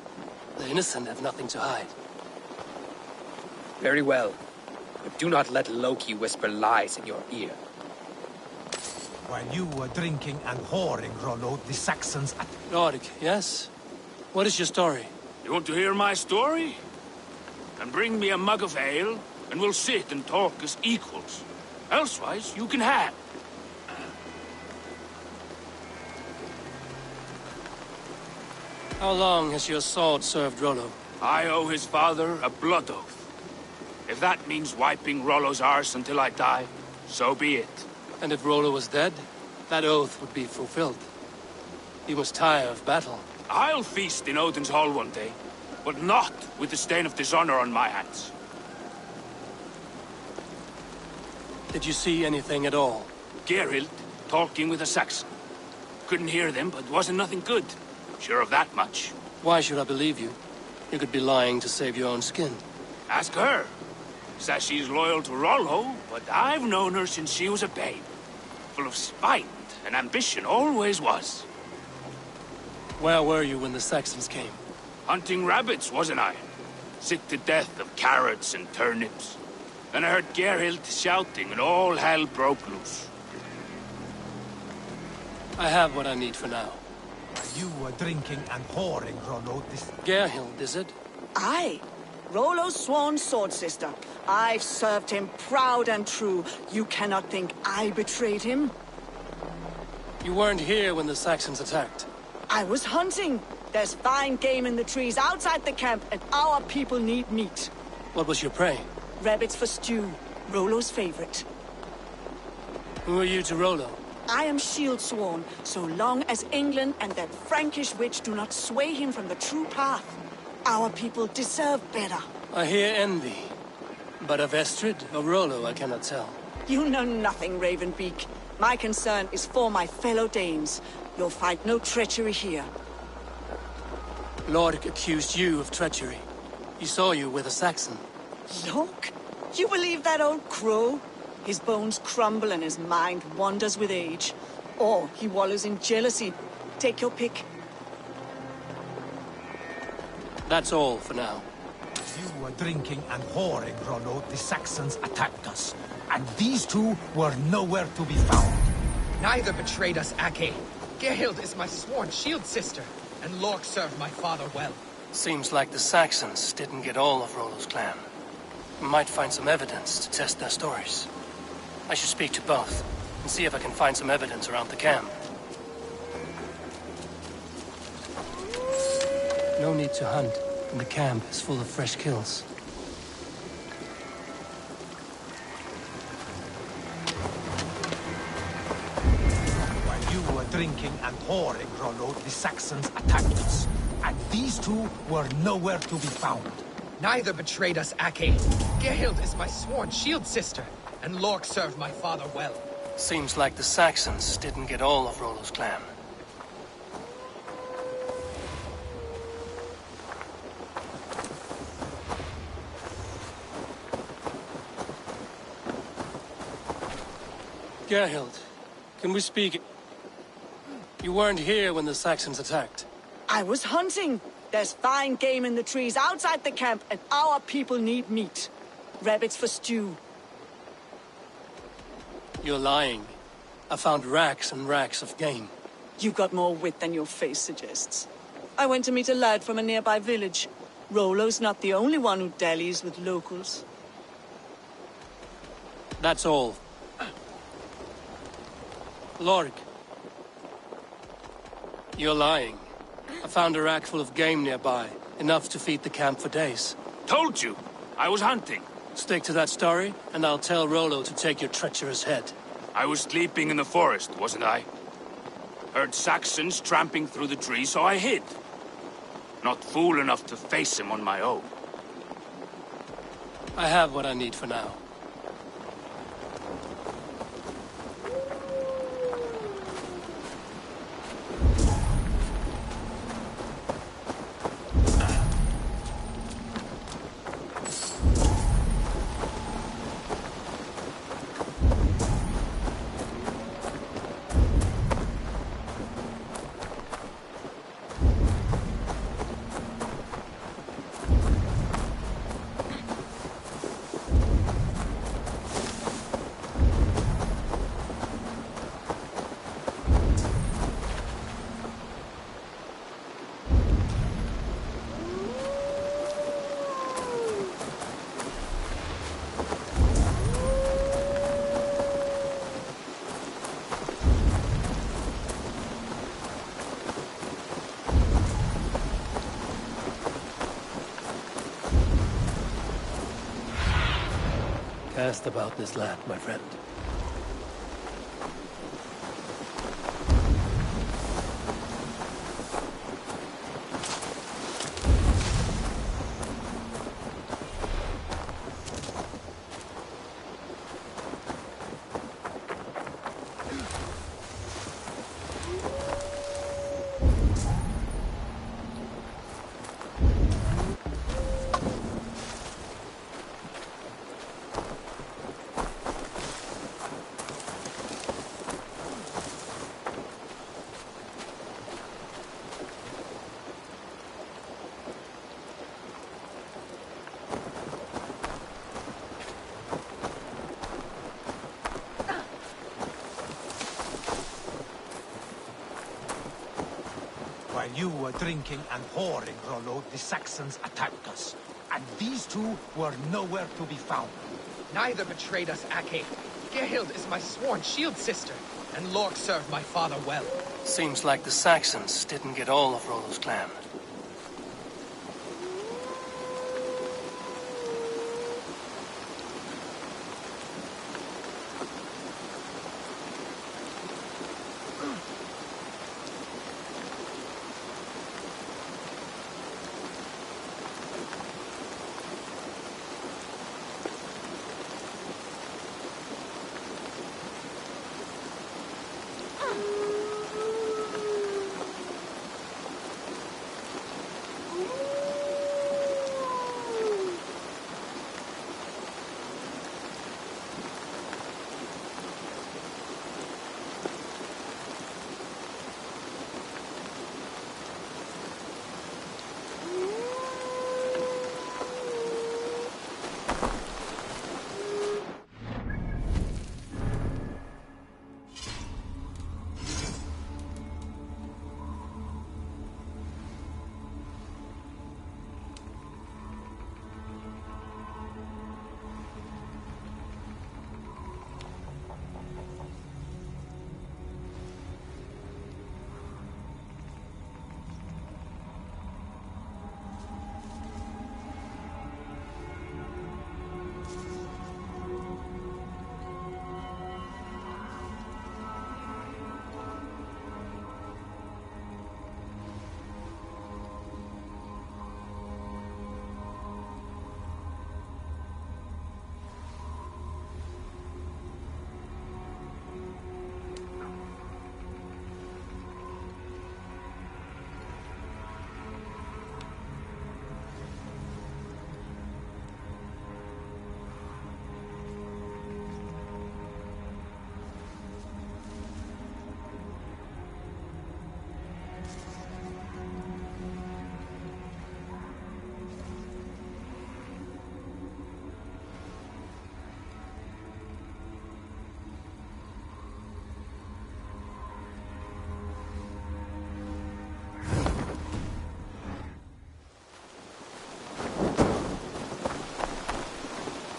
The innocent have nothing to hide. Very well. But do not let Loki whisper lies in your ear. While you were drinking and whoring, Rollo, the Saxons... Rorik, yes? What is your story? You want to hear my story? Then bring me a mug of ale, and we'll sit and talk as equals. Elsewise, you can have. How long has your sword served Rollo? I owe his father a blood oath. If that means wiping Rollo's arse until I die, so be it. And if Rollo was dead, that oath would be fulfilled. He was tired of battle. I'll feast in Odin's hall one day, but not with the stain of dishonor on my hands. Did you see anything at all? Gerhild talking with a Saxon. Couldn't hear them, but wasn't nothing good. Sure of that much. Why should I believe you? You could be lying to save your own skin. Ask her. Says she's loyal to Rollo, but I've known her since she was a babe. Full of spite and ambition, always was. Where were you when the Saxons came? Hunting rabbits, wasn't I? Sick to death of carrots and turnips. Then I heard Gerhild shouting and all hell broke loose. I have what I need for now. You were drinking and whoring, Rollo. This... Gerhild, is it? Aye. Rollo's sworn sword sister. I've served him proud and true. You cannot think I betrayed him? You weren't here when the Saxons attacked. I was hunting. There's fine game in the trees outside the camp, and our people need meat. What was your prey? Rabbits for stew. Rollo's favorite. Who are you to Rollo? I am shield sworn, so long as England and that Frankish witch do not sway him from the true path. Our people deserve better. I hear envy. But of Estrid or Rollo, I cannot tell. You know nothing, Ravenbeak. My concern is for my fellow Danes. You'll find no treachery here. Lork accused you of treachery. He saw you with a Saxon. Lork? You believe that old crow? His bones crumble and his mind wanders with age. Or he wallows in jealousy. Take your pick. That's all for now. You were drinking and whoring, Rollo. The Saxons attacked us. And these two were nowhere to be found. Neither betrayed us, Ake. Gerhild is my sworn shield sister, and Lork served my father well. Seems like the Saxons didn't get all of Rollo's clan. We might find some evidence to test their stories. I should speak to both, and see if I can find some evidence around the camp. No need to hunt, and the camp is full of fresh kills. While you were drinking and whoring, Rollo, the Saxons attacked us. And these two were nowhere to be found. Neither betrayed us, Ake. Gerhild is my sworn shield sister, and Lork served my father well. Seems like the Saxons didn't get all of Rollo's clan. Gerhild, can we speak? You weren't here when the Saxons attacked. I was hunting. There's fine game in the trees outside the camp, and our people need meat. Rabbits for stew. You're lying. I found racks and racks of game. You've got more wit than your face suggests. I went to meet a lad from a nearby village. Rollo's not the only one who dallies with locals. That's all. Lork. You're lying. I found a rack full of game nearby. Enough to feed the camp for days. Told you. I was hunting. Stick to that story, and I'll tell Rollo to take your treacherous head. I was sleeping in the forest, wasn't I? Heard Saxons tramping through the trees, so I hid. Not fool enough to face him on my own. I have what I need for now. Cast about this lad, my friend. While you were drinking and whoring, Rollo, the Saxons attacked us. And these two were nowhere to be found. Neither betrayed us, Ake. Gerhild is my sworn shield sister, and Lork served my father well. Seems like the Saxons didn't get all of Rollo's clan.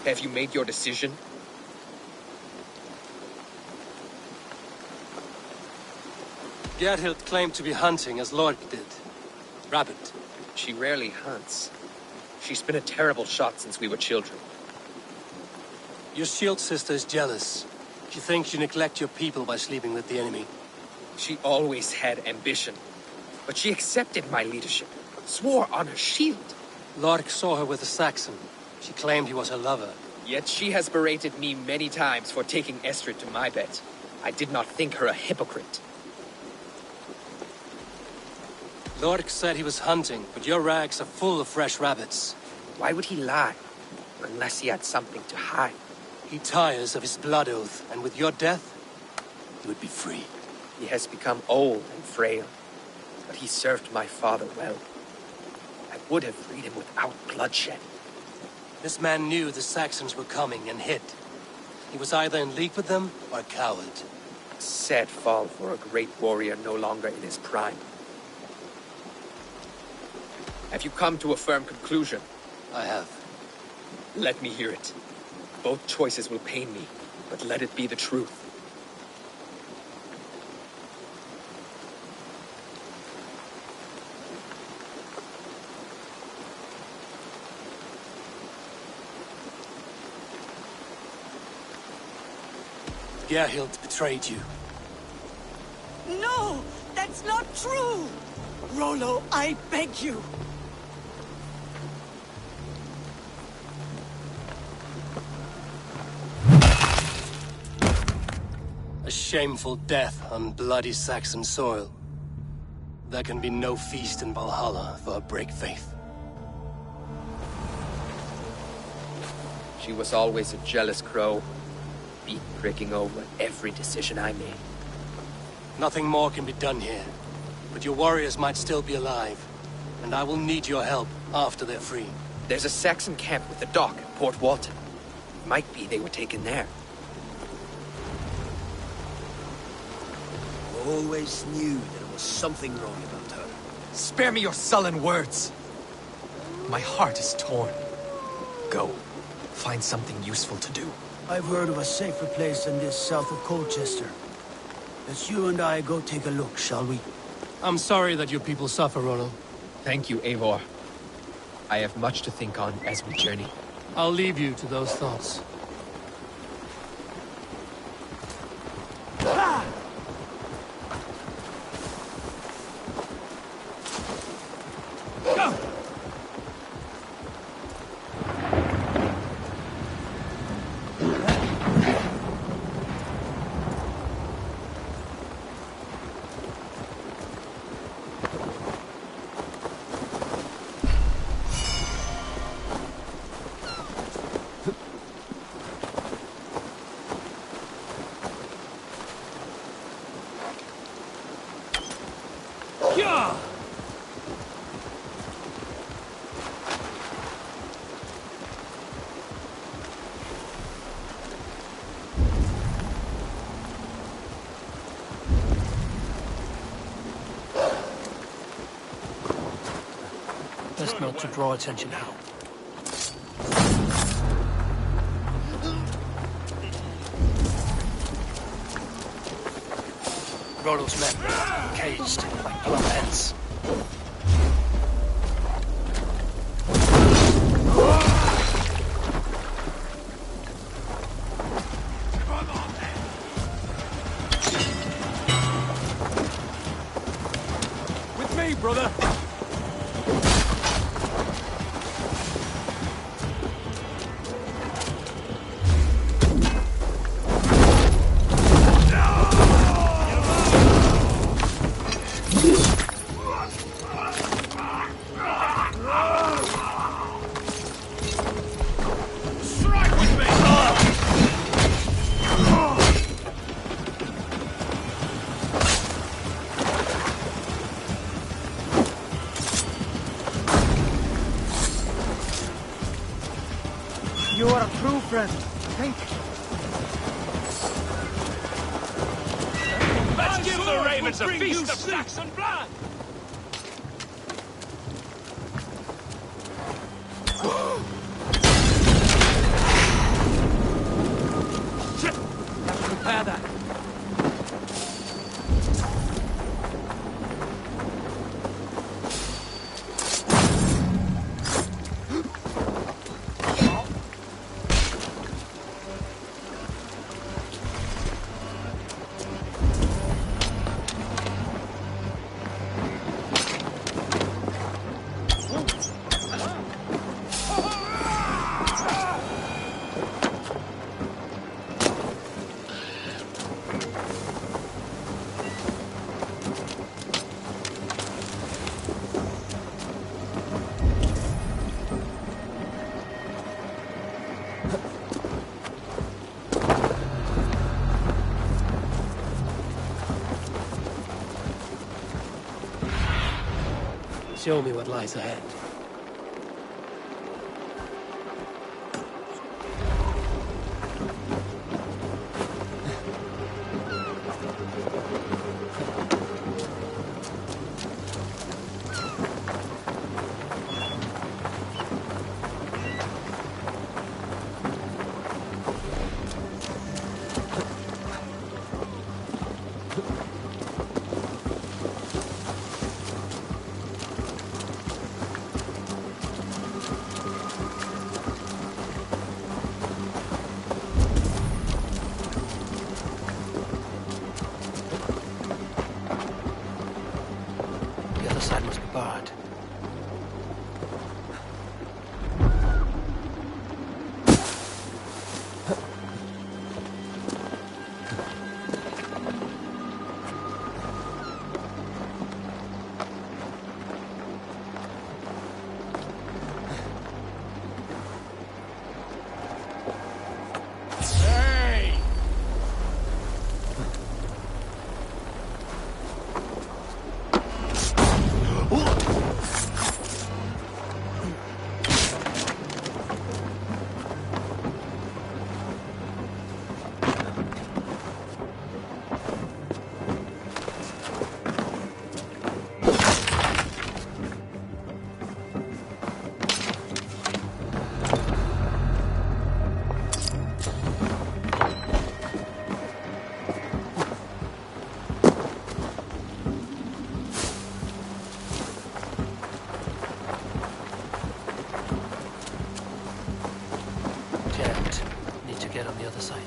Have you made your decision? Gerhild claimed to be hunting as Lord did. Rabbit. She rarely hunts. She's been a terrible shot since we were children. Your shield sister is jealous. She thinks you neglect your people by sleeping with the enemy. She always had ambition, but she accepted my leadership, swore on her shield. Lork saw her with a Saxon. She claimed he was her lover. Yet she has berated me many times for taking Estrid to my bed. I did not think her a hypocrite. Lork said he was hunting, but your rags are full of fresh rabbits. Why would he lie? Unless he had something to hide. He tires of his blood oath, and with your death, he would be free. He has become old and frail, but he served my father well. I would have freed him without bloodshed. This man knew the Saxons were coming and hid. He was either in league with them or a coward. A sad fall for a great warrior no longer in his prime. Have you come to a firm conclusion? I have. Let me hear it. Both choices will pain me, but let it be the truth. Gerhild betrayed you. No! That's not true! Rollo, I beg you! A shameful death on bloody Saxon soil. There can be no feast in Valhalla for a break faith. She was always a jealous crow, beak pricking over at every decision I made. Nothing more can be done here, but your warriors might still be alive, and I will need your help after they're free. There's a Saxon camp with a dock at Port Walton. Might be they were taken there. Always knew there was something wrong about her. Spare me your sullen words. My heart is torn. Go. Find something useful to do. I've heard of a safer place than this south of Colchester. Let's you and I go take a look, shall we? I'm sorry that your people suffer, Rollo. Thank you, Eivor. I have much to think on as we journey. I'll leave you to those thoughts. Best not to draw attention now. Rollo's men, caged like plump hens. With me, brother! You are a true friend. Thank you. Let's give the ravens a feast of Saxon blood! Have to repair that. Show me what lies ahead. The other side must be barred. Hey! get on the other side.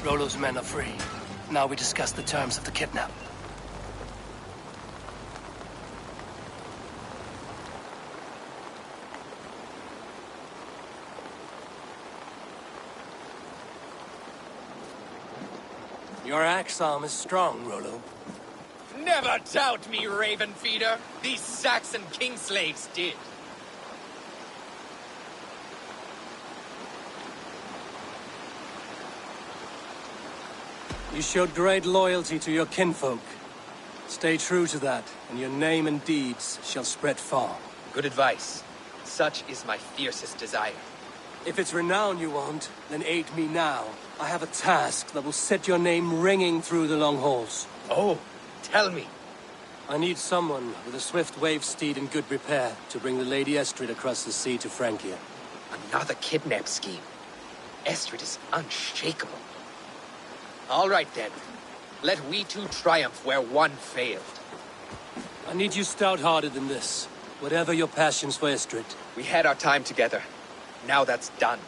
Rollo's men are free. Now we discuss the terms of the kidnap. Your axe arm is strong, Rollo. Never doubt me, Raven Feeder. These Saxon king slaves did. You showed great loyalty to your kinfolk. Stay true to that, and your name and deeds shall spread far. Good advice. Such is my fiercest desire. If it's renown you want, then aid me now. I have a task that will set your name ringing through the long halls. Oh, tell me. I need someone with a swift wave steed in good repair to bring the Lady Estrid across the sea to Francia. Another kidnap scheme. Estrid is unshakable. All right, then. Let we two triumph where one failed. I need you stout-hearted in this, whatever your passions for Estrid. We had our time together. Now that's done.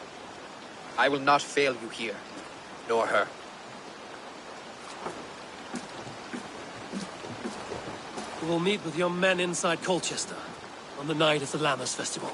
I will not fail you here, nor her. We'll meet with your men inside Colchester on the night of the Lammas Festival.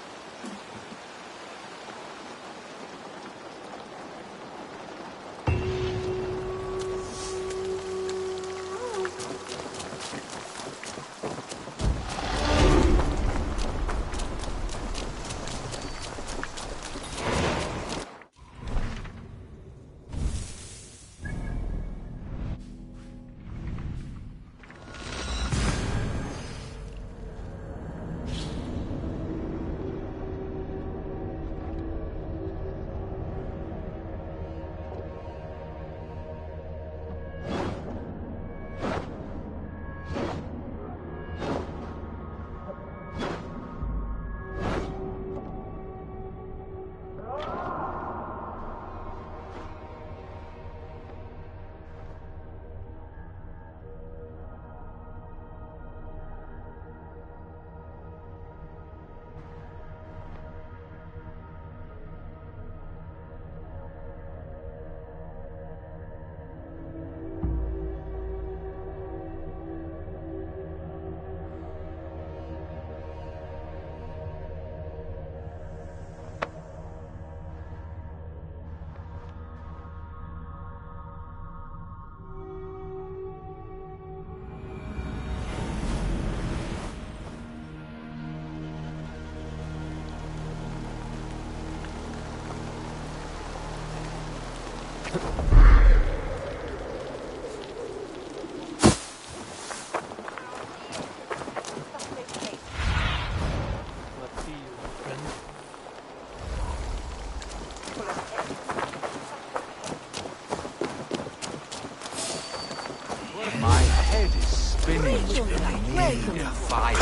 My head is spinning with the fire.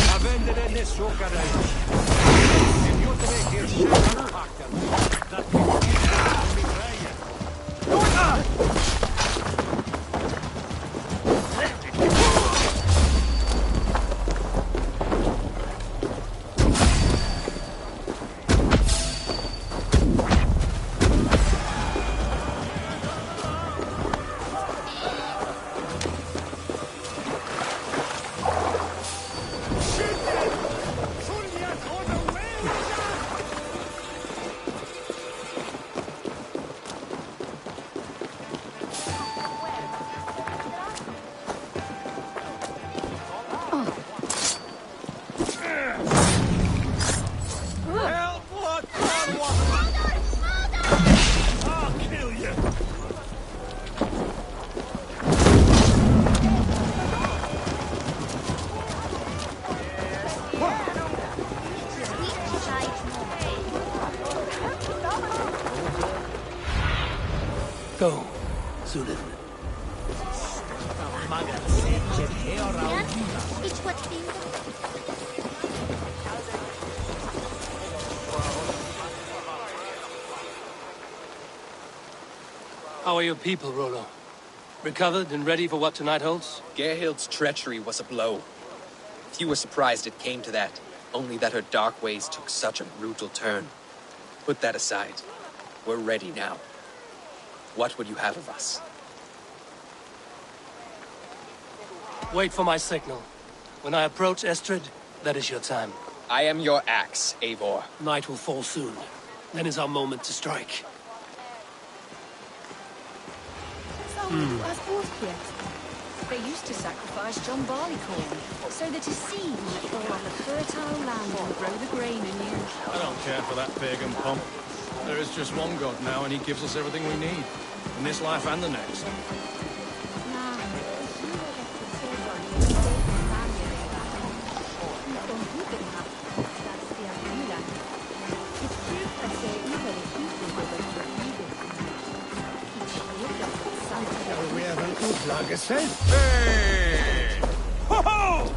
A vendere nessuno carrello. E io te ne che c'è pacca. Da mi Sunan. How are your people, Rollo? Recovered and ready for what tonight holds? Gerhild's treachery was a blow. Few were surprised it came to that, only that her dark ways took such a brutal turn. Put that aside. We're ready now. What would you have of us? Wait for my signal. When I approach Estrid, that is your time. I am your axe, Eivor. Night will fall soon. Then is our moment to strike. They used to sacrifice John Barleycorn so that his seed might fall on the fertile land and grow the grain anew. I don't care for that pagan pomp. There is just one God now, and he gives us everything we need. In this life and the next. Hey! Ho ho!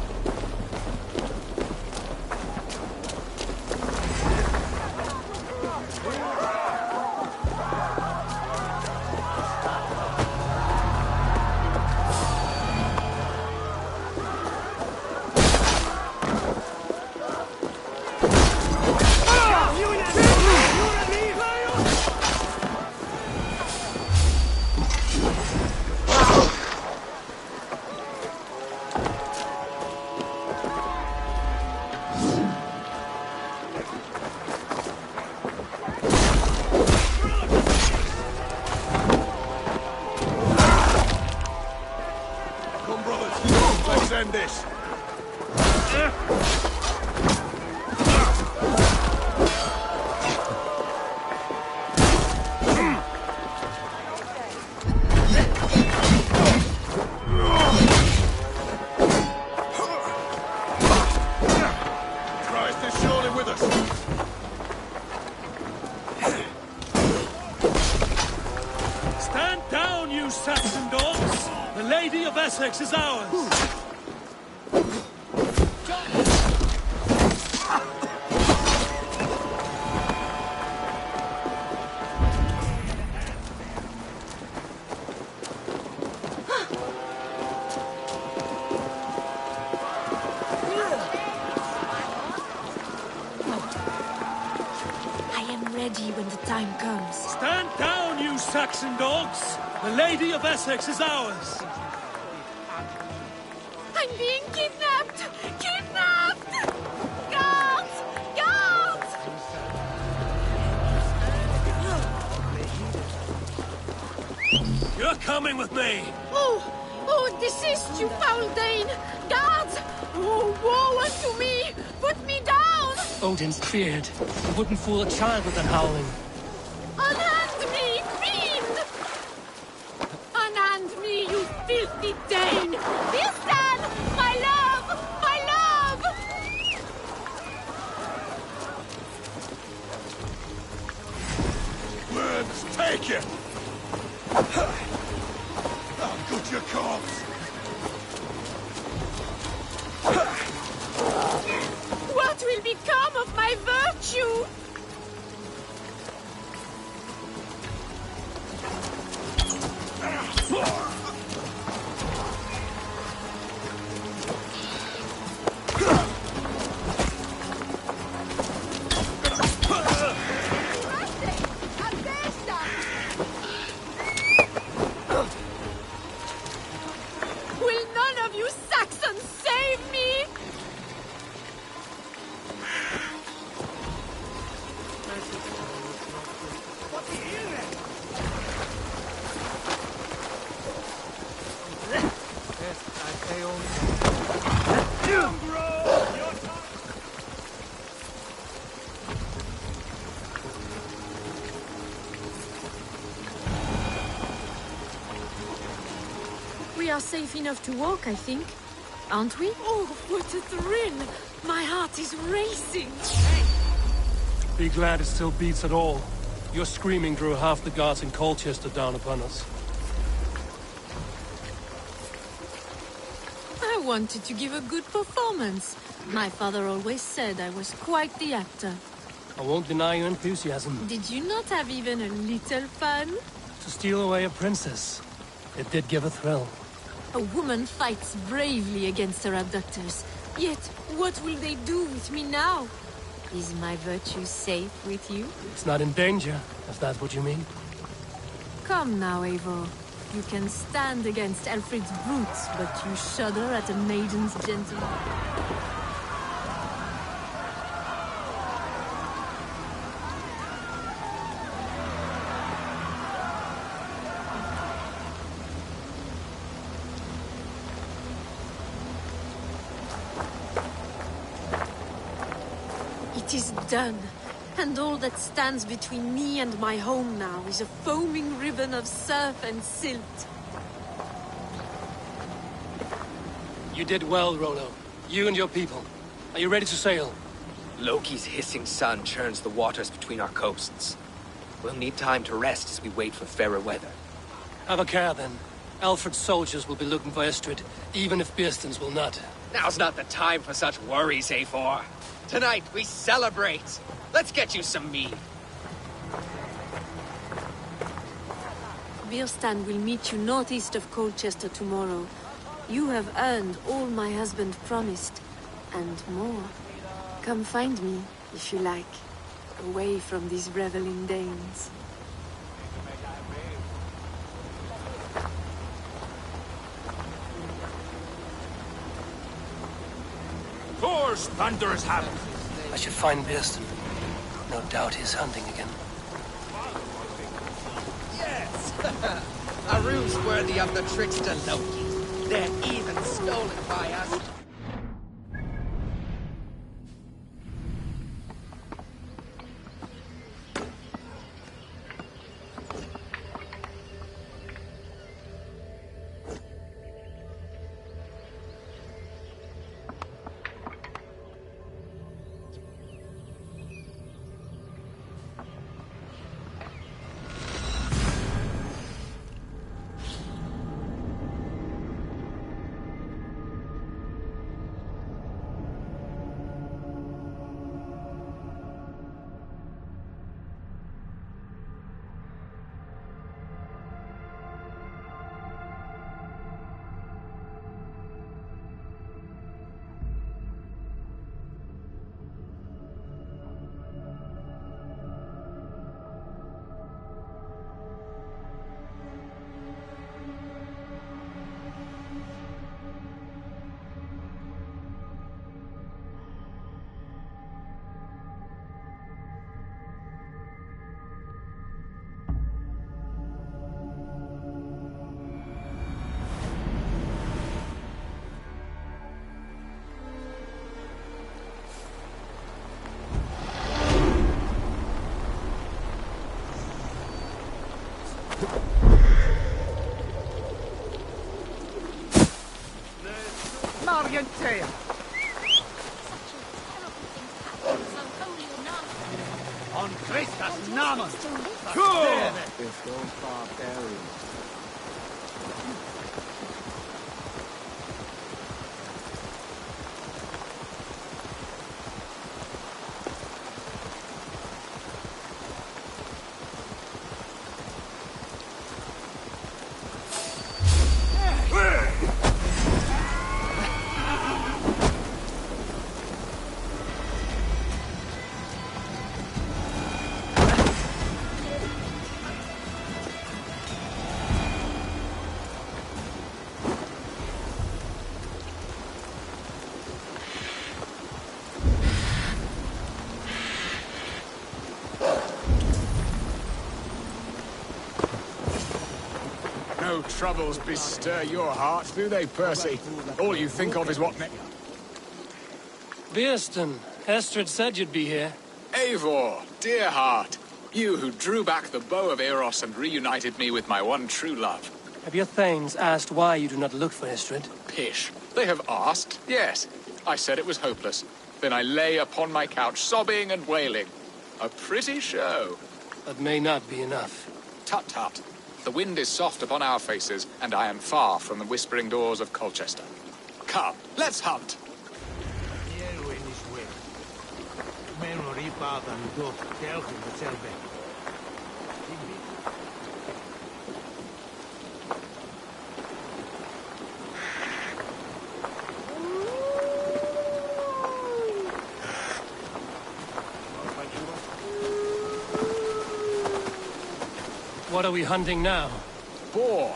End this. Christ is surely with us. Stand down, you Saxon dogs! The Lady of Essex is ours! When the time comes. Stand down, you Saxon dogs! The Lady of Essex is ours! I'm being kidnapped! Kidnapped! Guards! Guards! You're coming with me! Oh, desist, you foul Dane! Guards! Oh, woe unto me! Put me down! Odin's feared. He wouldn't fool a child with that howling. Unhand me, fiend! Unhand me, you filthy Dane! Bilstan! My love! My love! Words, take it! I'll gut your corpse! What will become of my virtue? Will none of you Saxons save me? We are safe enough to walk, I think. Aren't we? Oh, what a thrill! My heart is racing. Be glad it still beats at all. Your screaming drew half the guards in Colchester down upon us. I wanted to give a good performance. My father always said I was quite the actor. I won't deny your enthusiasm. Did you not have even a little fun? To steal away a princess, it did give a thrill. A woman fights bravely against her abductors. Yet, what will they do with me now? Is my virtue safe with you? It's not in danger, if that's what you mean. Come now, Eivor. You can stand against Alfred's brutes, but you shudder at a maiden's gentle... It is done, and all that stands between me and my home now is a foaming ribbon of surf and silt. You did well, Rollo. You and your people. Are you ready to sail? Loki's hissing sun churns the waters between our coasts. We'll need time to rest as we wait for fairer weather. Have a care, then. Alfred's soldiers will be looking for Estrid, even if Bearstons will not. Now's not the time for such worries, Eivor. Tonight, we celebrate! Let's get you some mead. Birstan will meet you northeast of Colchester tomorrow. You have earned all my husband promised, and more. Come find me, if you like, away from these reveling Danes. Thor's thunderous hammer! I should find Bearston. No doubt he's hunting again. Yes! A ruse worthy of the trickster Loki. They're even stolen by us. Marientea! On Christus Namen! Cool! If those barbarians... No troubles bestir your heart, do they, Percy? All you think of is what Bearston, Estrid said you'd be here. Eivor, dear heart. You who drew back the bow of Eros and reunited me with my one true love. Have your thanes asked why you do not look for Estrid? Pish. They have asked, yes. I said it was hopeless. Then I lay upon my couch, sobbing and wailing. A pretty show. That may not be enough. Tut-tut. The wind is soft upon our faces, and I am far from the whispering doors of Colchester. Come, let's hunt. What are we hunting now? Boar.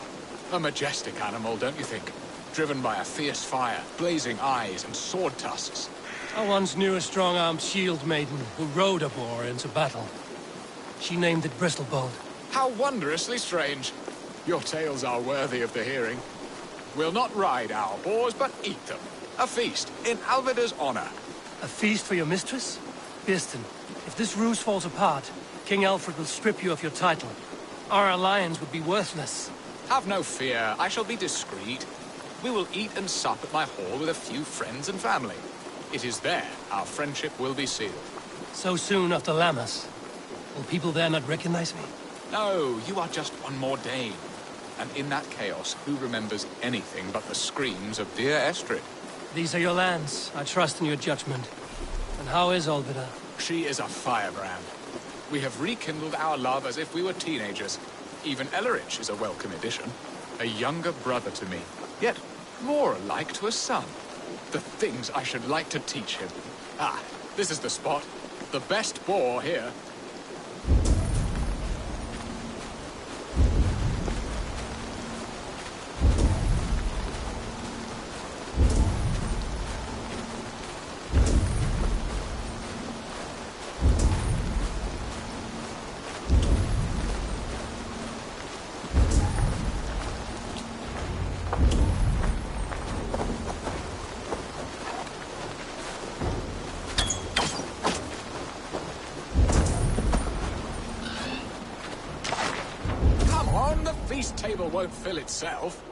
A majestic animal, don't you think? Driven by a fierce fire, blazing eyes, and sword tusks. I once knew a strong-armed shield maiden who rode a boar into battle. She named it Bristlebolt. How wondrously strange. Your tales are worthy of the hearing. We'll not ride our boars, but eat them. A feast, in Alvida's honor. A feast for your mistress? Birston, if this ruse falls apart, King Alfred will strip you of your title. Our alliance would be worthless. Have no fear, I shall be discreet. We will eat and sup at my hall with a few friends and family. It is there our friendship will be sealed. So soon after Lammas? Will people there not recognize me? No, you are just one more Dane. And in that chaos, who remembers anything but the screams of dear Estrid? These are your lands. I trust in your judgment. And how is Olvida? She is a firebrand. We have rekindled our love as if we were teenagers. Even Ellerich is a welcome addition. A younger brother to me, yet more alike to a son. The things I should like to teach him. Ah, this is the spot. The best boar here. Table won't fill itself.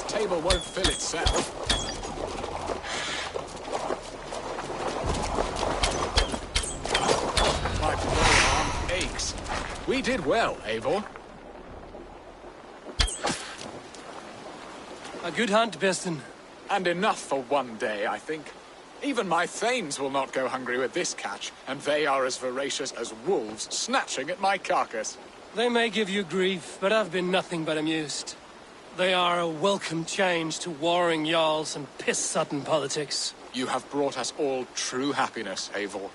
Table won't fill itself. My poor arm aches. We did well, Eivor. A good hunt, Birston. And enough for one day, I think. Even my thanes will not go hungry with this catch, and they are as voracious as wolves snatching at my carcass. They may give you grief, but I've been nothing but amused. They are a welcome change to warring jarls and piss-sodden politics. You have brought us all true happiness, Eivor.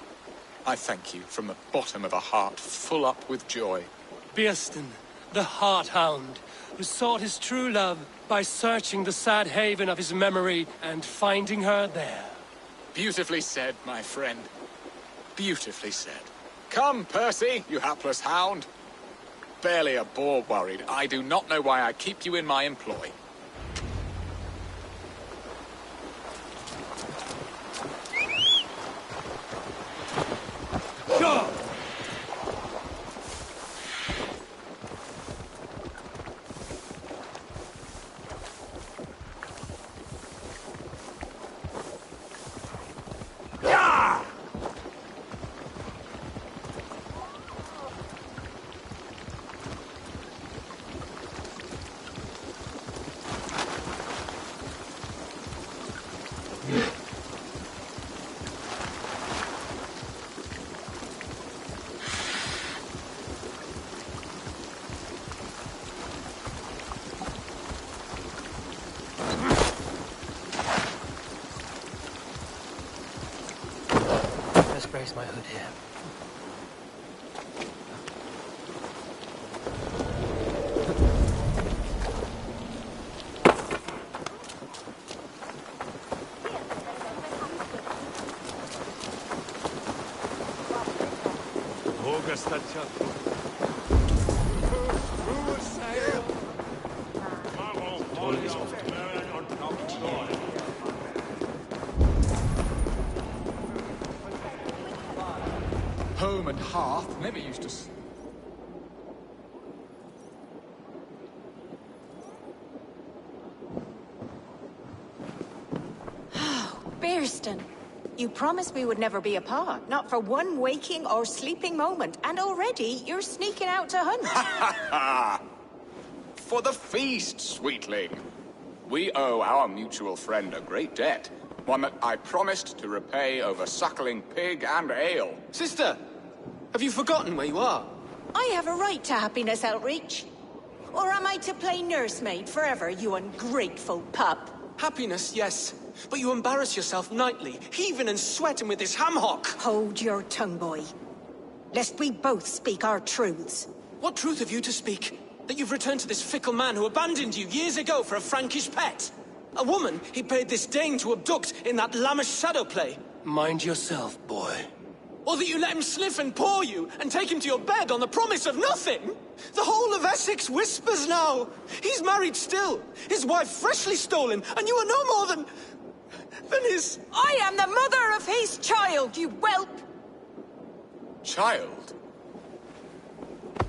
I thank you from the bottom of a heart full up with joy. Birston, the Heart-Hound, who sought his true love by searching the sad haven of his memory and finding her there. Beautifully said, my friend. Beautifully said. Come, Percy, you hapless hound. Barely a boar worried. I do not know why I keep you in my employ. Go! Raise my hood here. Home and hearth never used to... Bearston, you promised we would never be apart, not for one waking or sleeping moment, and already you're sneaking out to hunt. For the feast, sweetling. We owe our mutual friend a great debt. One that I promised to repay over suckling pig and ale. Sister, have you forgotten where you are? I have a right to happiness, Outreach. Or am I to play nursemaid forever, you ungrateful pup? Happiness, yes. But you embarrass yourself nightly, heaving and sweating with this ham hock. Hold your tongue, boy. Lest we both speak our truths. What truth have you to speak? That you've returned to this fickle man who abandoned you years ago for a Frankish pet? A woman he paid this Dane to abduct in that lammish shadow play? Mind yourself, boy. Or that you let him sniff and paw you, and take him to your bed on the promise of nothing? The whole of Essex whispers now. He's married still, his wife freshly stolen, and you are no more than his... I am the mother of his child, you whelp! Child?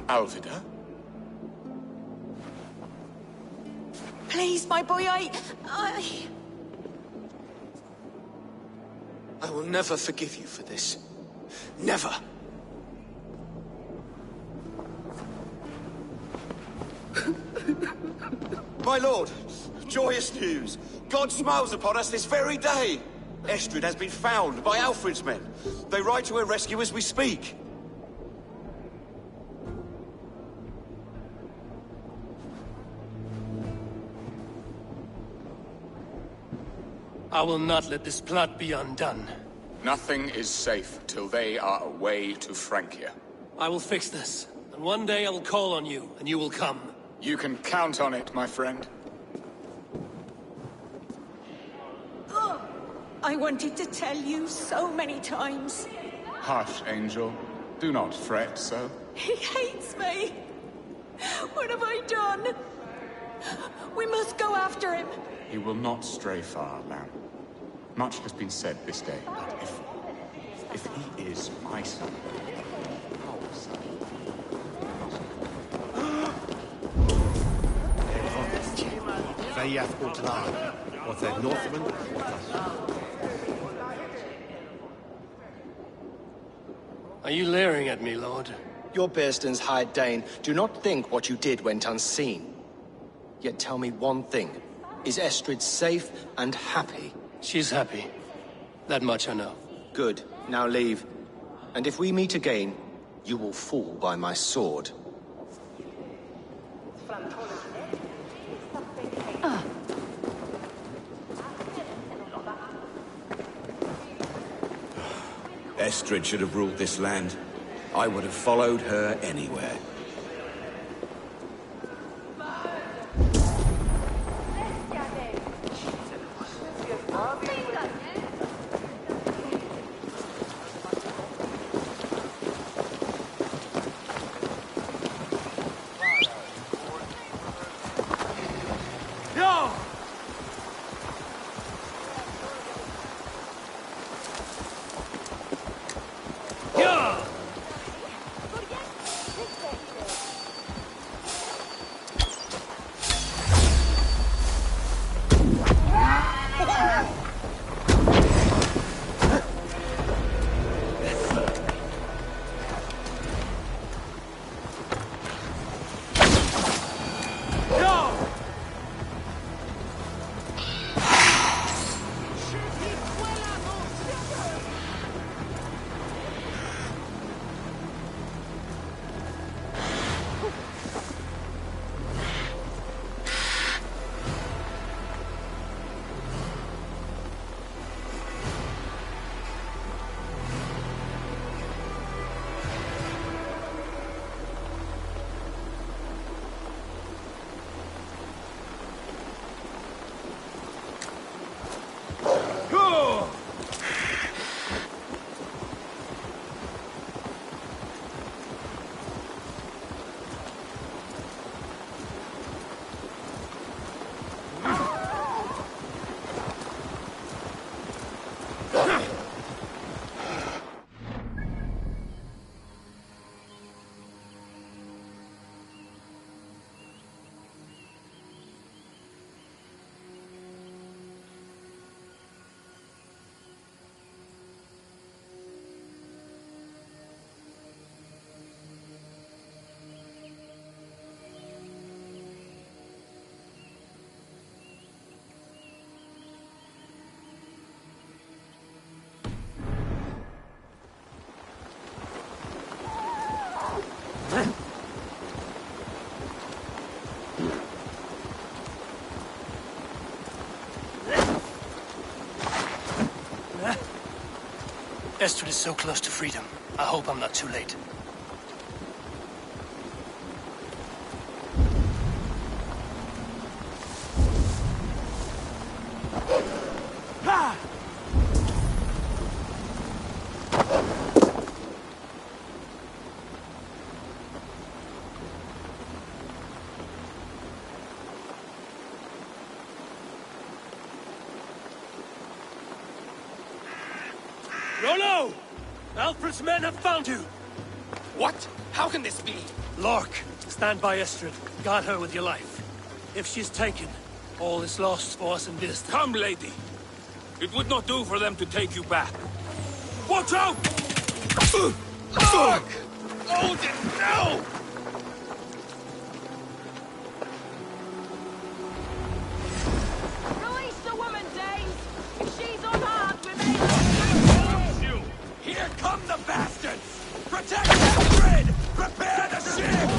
Alvida? Please, my boy, I will never forgive you for this. Never. My lord, joyous news. God smiles upon us this very day. Estrid has been found by Alfred's men. They ride to her rescue as we speak. I will not let this plot be undone. Nothing is safe till they are away to Francia. I will fix this, and one day I will call on you, and you will come. You can count on it, my friend. I wanted to tell you so many times. Hush, Angel. Do not fret so. He hates me. What have I done? We must go after him. He will not stray far, lamb. Much has been said this day, but if he is my son, our son... Are you leering at me, Lord? Your Bearston's hired Dane. Do not think what you did went unseen. Yet tell me one thing. Is Estrid safe and happy? She's happy. That much I know. Good. Now leave. And if we meet again, you will fall by my sword. Estrid should have ruled this land. I would have followed her anywhere. Estrid is so close to freedom. I hope I'm not too late. Rollo! Alfred's men have found you! What? How can this be? Lork, stand by Estrid. Guard her with your life. If she's taken, all is lost for us in this. Come, lady. It would not do for them to take you back. Watch out! Fuck! Odin, no! Release the woman, Dane! If she's unarmed, remain You! Here come the bastards! Protect Estrid! Prepare the ship!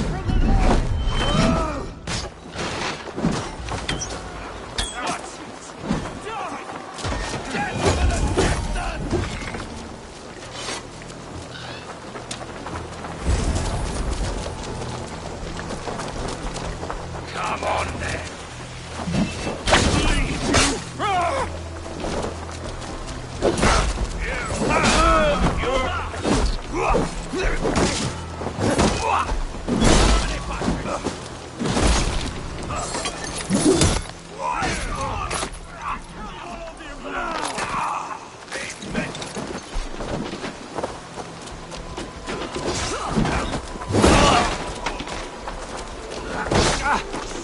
Come on, then!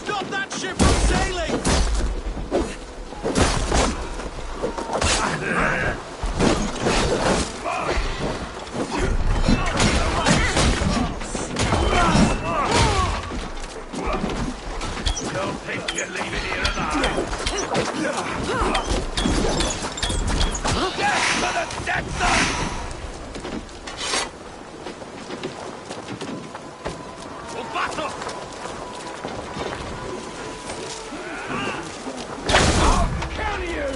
Stop that ship from sailing! Don't think you're leaving here alive! Death for the Texans! For battle! I'll kill you!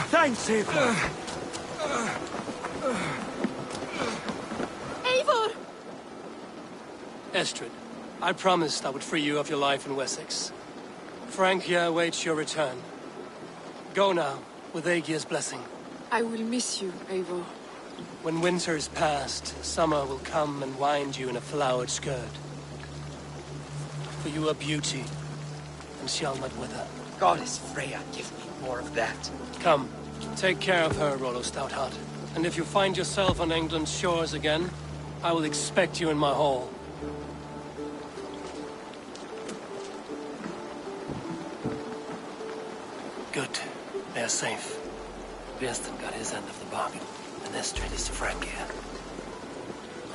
Thanks, Eivor. Eivor! Estrid, I promised I would free you of your life in Wessex. Frank here awaits your return. Go now, with Aegir's blessing. I will miss you, Eivor. When winter is past, summer will come and wind you in a flowered skirt. For you are beauty, and shall not wither. Goddess Freya, give me more of that. Come, take care of her, Rollo Stoutheart. And if you find yourself on England's shores again, I will expect you in my hall. Good. They are safe. Birsten got his end of the bargain, and Estrid is to Frank here.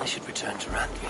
I should return to Randvi.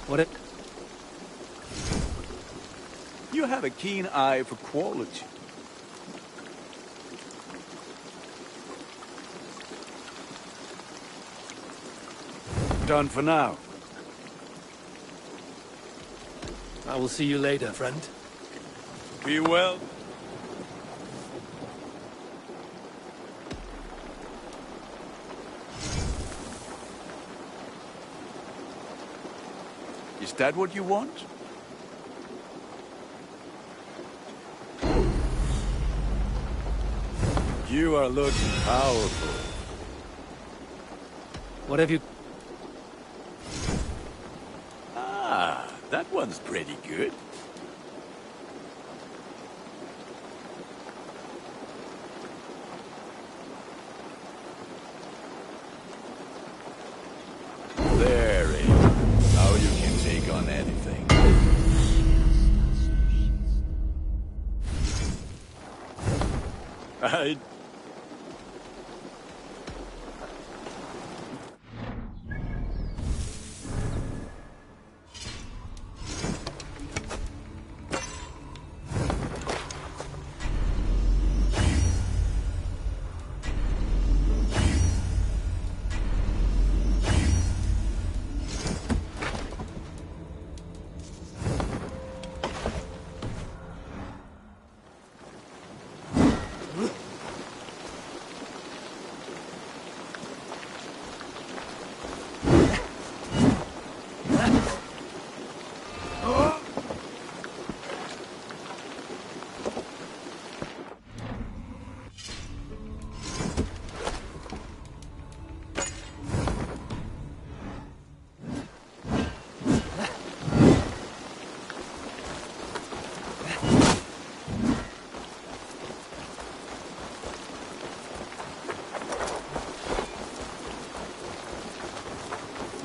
What it... You have a keen eye for quality. Done for now. I will see you later, friend. Be well. Is that what you want? You are looking powerful. What have you... Ah, that one's pretty good. Very. Now you can take on anything. I...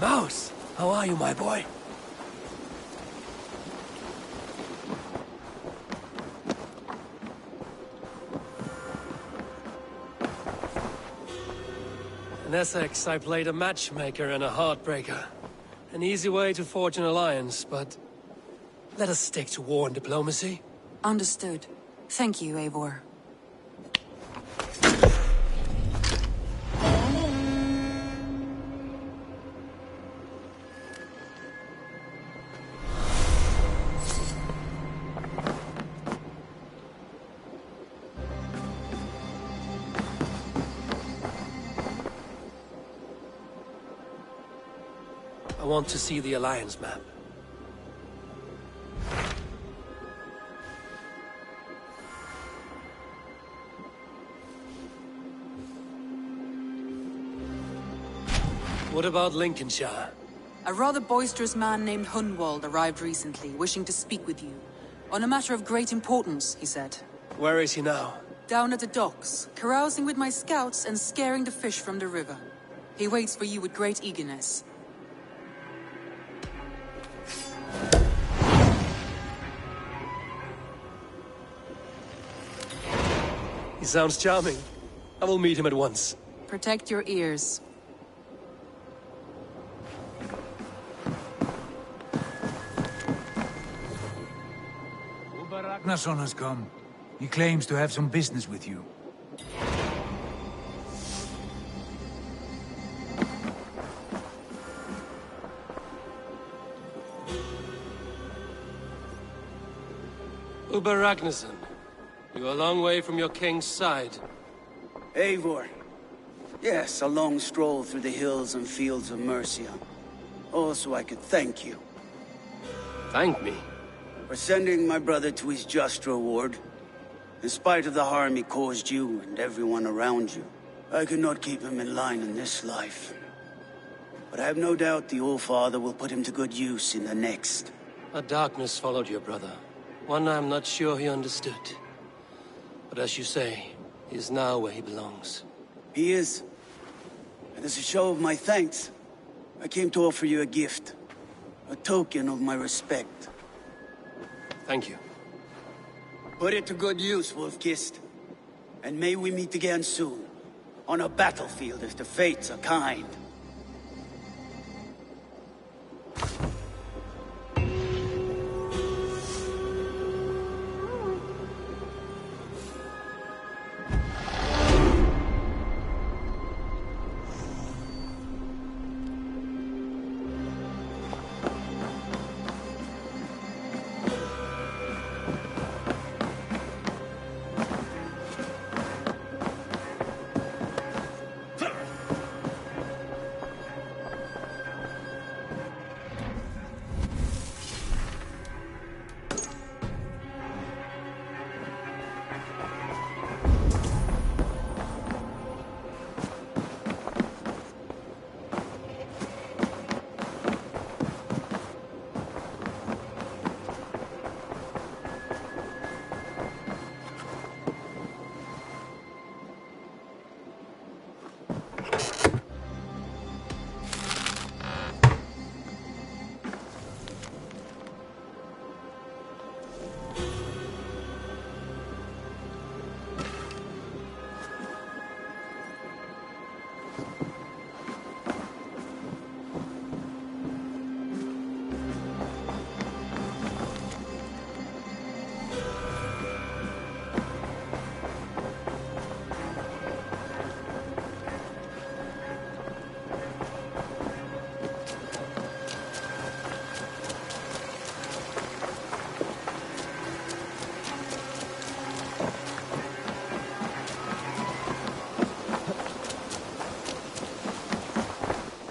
Mouse, how are you, my boy? In Essex, I played a matchmaker and a heartbreaker. An easy way to forge an alliance, but let us stick to war and diplomacy. Understood. Thank you, Eivor. I want to see the Alliance map. What about Lincolnshire? A rather boisterous man named Hunwald arrived recently, wishing to speak with you. On a matter of great importance, he said. Where is he now? Down at the docks, carousing with my scouts and scaring the fish from the river. He waits for you with great eagerness. He sounds charming. I will meet him at once. Protect your ears. Ragnarsson has come. He claims to have some business with you. Uber Ragnarsson, you are a long way from your king's side. Eivor. Yes, a long stroll through the hills and fields of Mercia. Also, I could thank you. Thank me? For sending my brother to his just reward. In spite of the harm he caused you and everyone around you, I could not keep him in line in this life. But I have no doubt the Old Father will put him to good use in the next. A darkness followed your brother. One I'm not sure he understood. But as you say, he is now where he belongs. He is. And as a show of my thanks, I came to offer you a gift. A token of my respect. Thank you. Put it to good use, Wolf-Kissed. And may we meet again soon. On a battlefield if the fates are kind.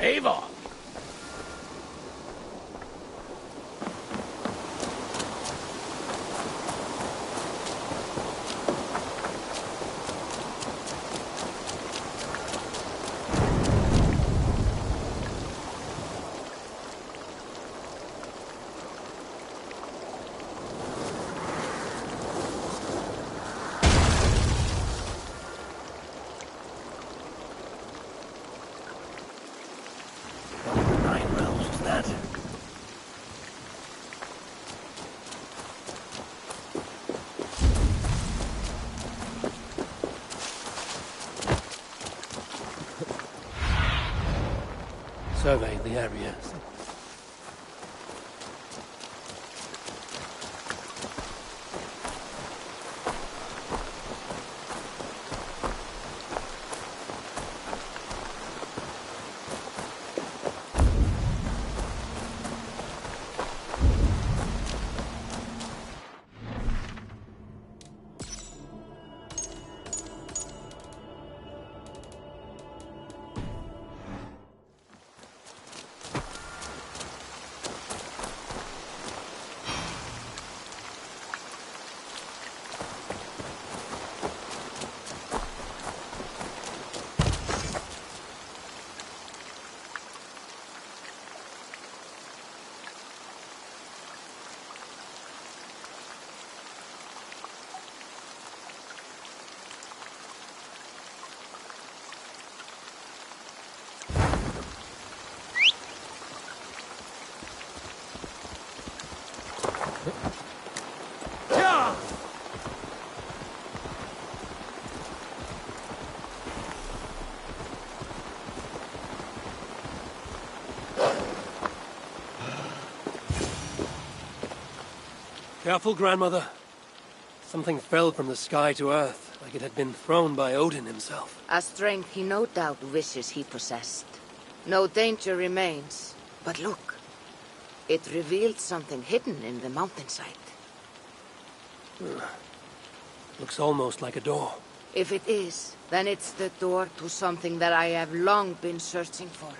Eivor! Survey the area. Careful, grandmother. Something fell from the sky to earth, like it had been thrown by Odin himself. A strength he no doubt wishes he possessed. No danger remains. But look. It revealed something hidden in the mountainside. Looks almost like a door. If it is, then it's the door to something that I have long been searching for.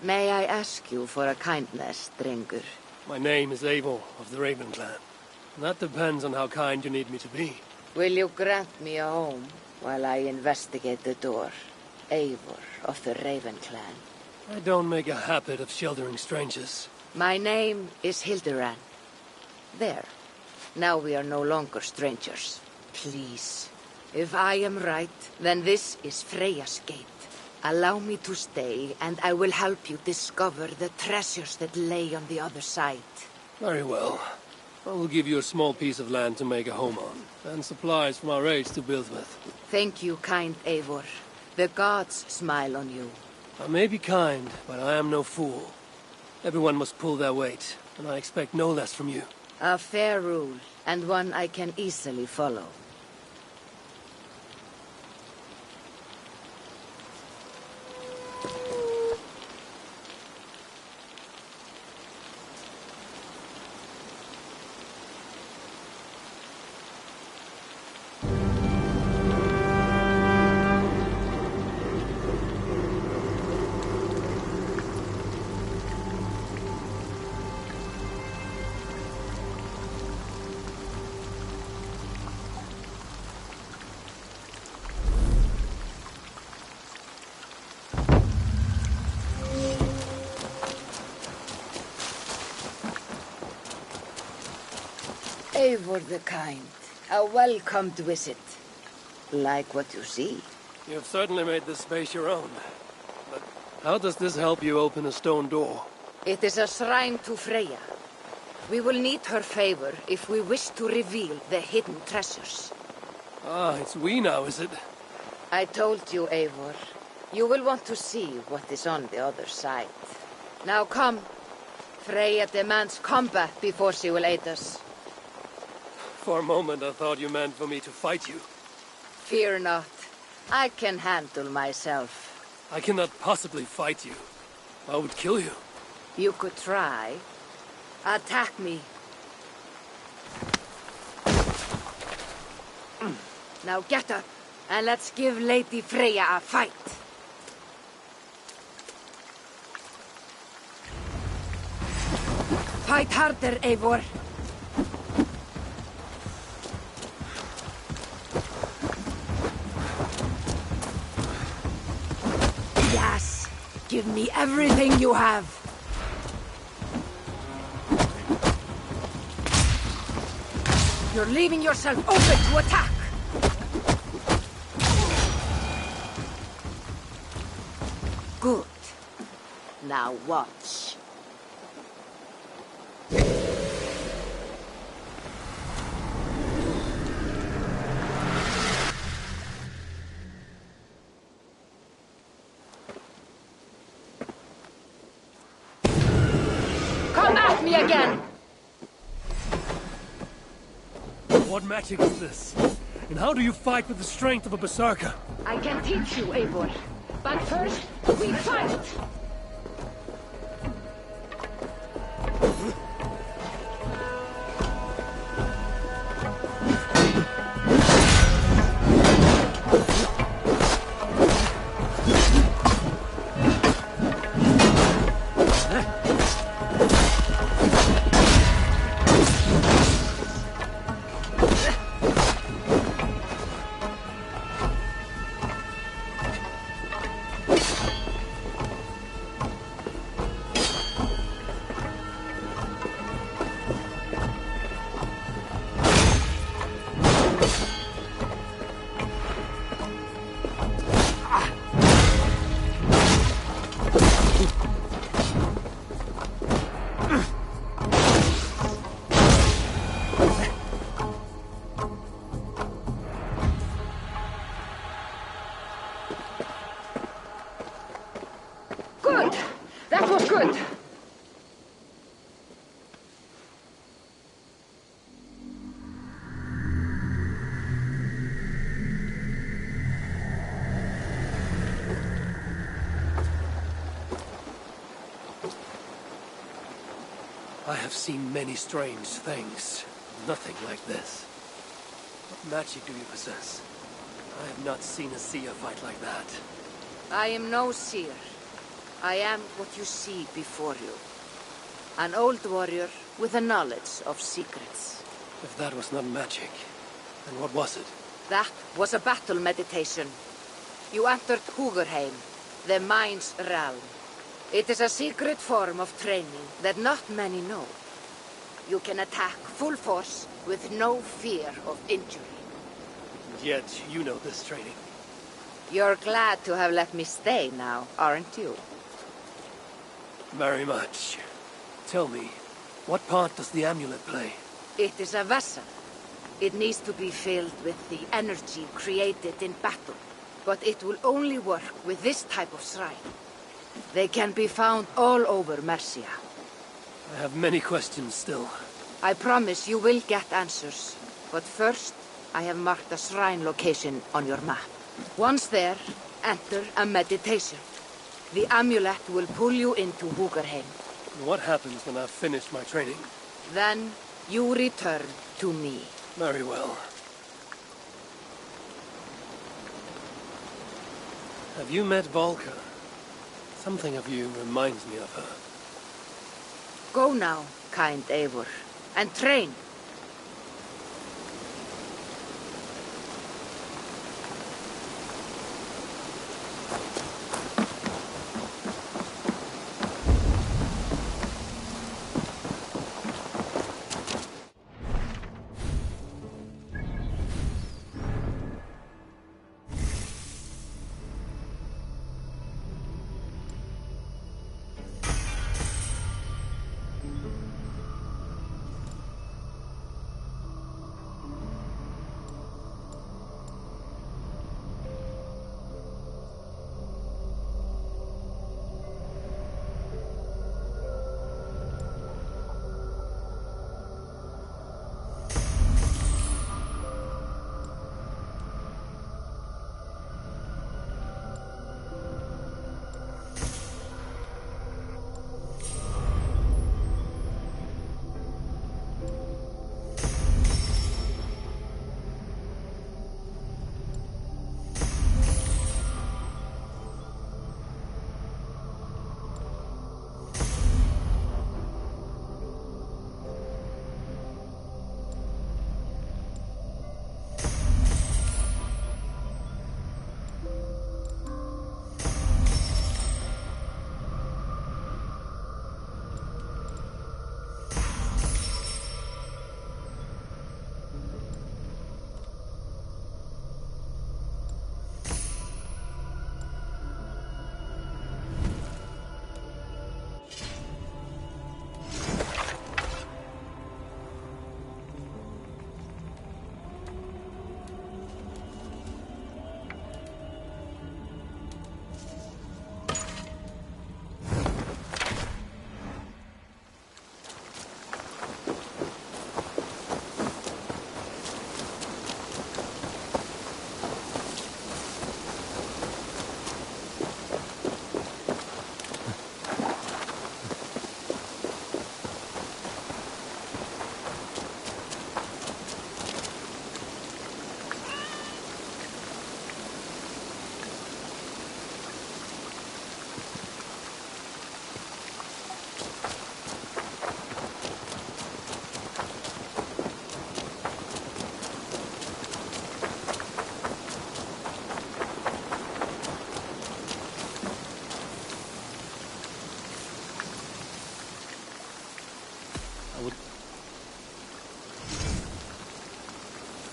May I ask you for a kindness, Drengur? My name is Eivor of the Raven Clan. And that depends on how kind you need me to be. Will you grant me a home? while I investigate the door. Eivor of the Raven clan. I don't make a habit of sheltering strangers. My name is Hilderan. There. Now we are no longer strangers. Please. If I am right, then this is Freya's gate. Allow me to stay, and I will help you discover the treasures that lay on the other side. Very well. I will give you a small piece of land to make a home on, and supplies from our age to build with. Thank you, kind Eivor. The gods smile on you. I may be kind, but I am no fool. Everyone must pull their weight, and I expect no less from you. A fair rule, and one I can easily follow. Eivor the kind. A welcomed visit. Like what you see. You've certainly made this space your own. But how does this help you open a stone door? It is a shrine to Freya. We will need her favor if we wish to reveal the hidden treasures. Ah, it's we now, is it? I told you, Eivor. You will want to see what is on the other side. Now come. Freya demands combat before she will aid us. For a moment, I thought you meant for me to fight you. Fear not. I can handle myself. I cannot possibly fight you. I would kill you. You could try. Attack me. Now get up, and let's give Lady Freya a fight. Fight harder, Eivor. Yes, give me everything you have. You're leaving yourself open to attack. Good. Now watch. Come at me again! What magic is this? And how do you fight with the strength of a berserker? I can teach you, Eivor. But first, we fight! Good! That was good! I have seen many strange things. Nothing like this. What magic do you possess? I have not seen a seer fight like that. I am no seer. I am what you see before you. An old warrior with a knowledge of secrets. If that was not magic, then what was it? That was a battle meditation. You entered Hugerheim, the mind's realm. It is a secret form of training that not many know. You can attack full force with no fear of injury. And yet, you know this training. You're glad to have let me stay now, aren't you? Very much. Tell me, what part does the amulet play? It is a vessel. It needs to be filled with the energy created in battle. But it will only work with this type of shrine. They can be found all over Mercia. I have many questions still. I promise you will get answers. But first, I have marked a shrine location on your map. Once there, enter a meditation. The amulet will pull you into Hugerheim. What happens when I've finished my training? Then, you return to me. Very well. Have you met Volker? Something of you reminds me of her. Go now, kind Eivor, and train.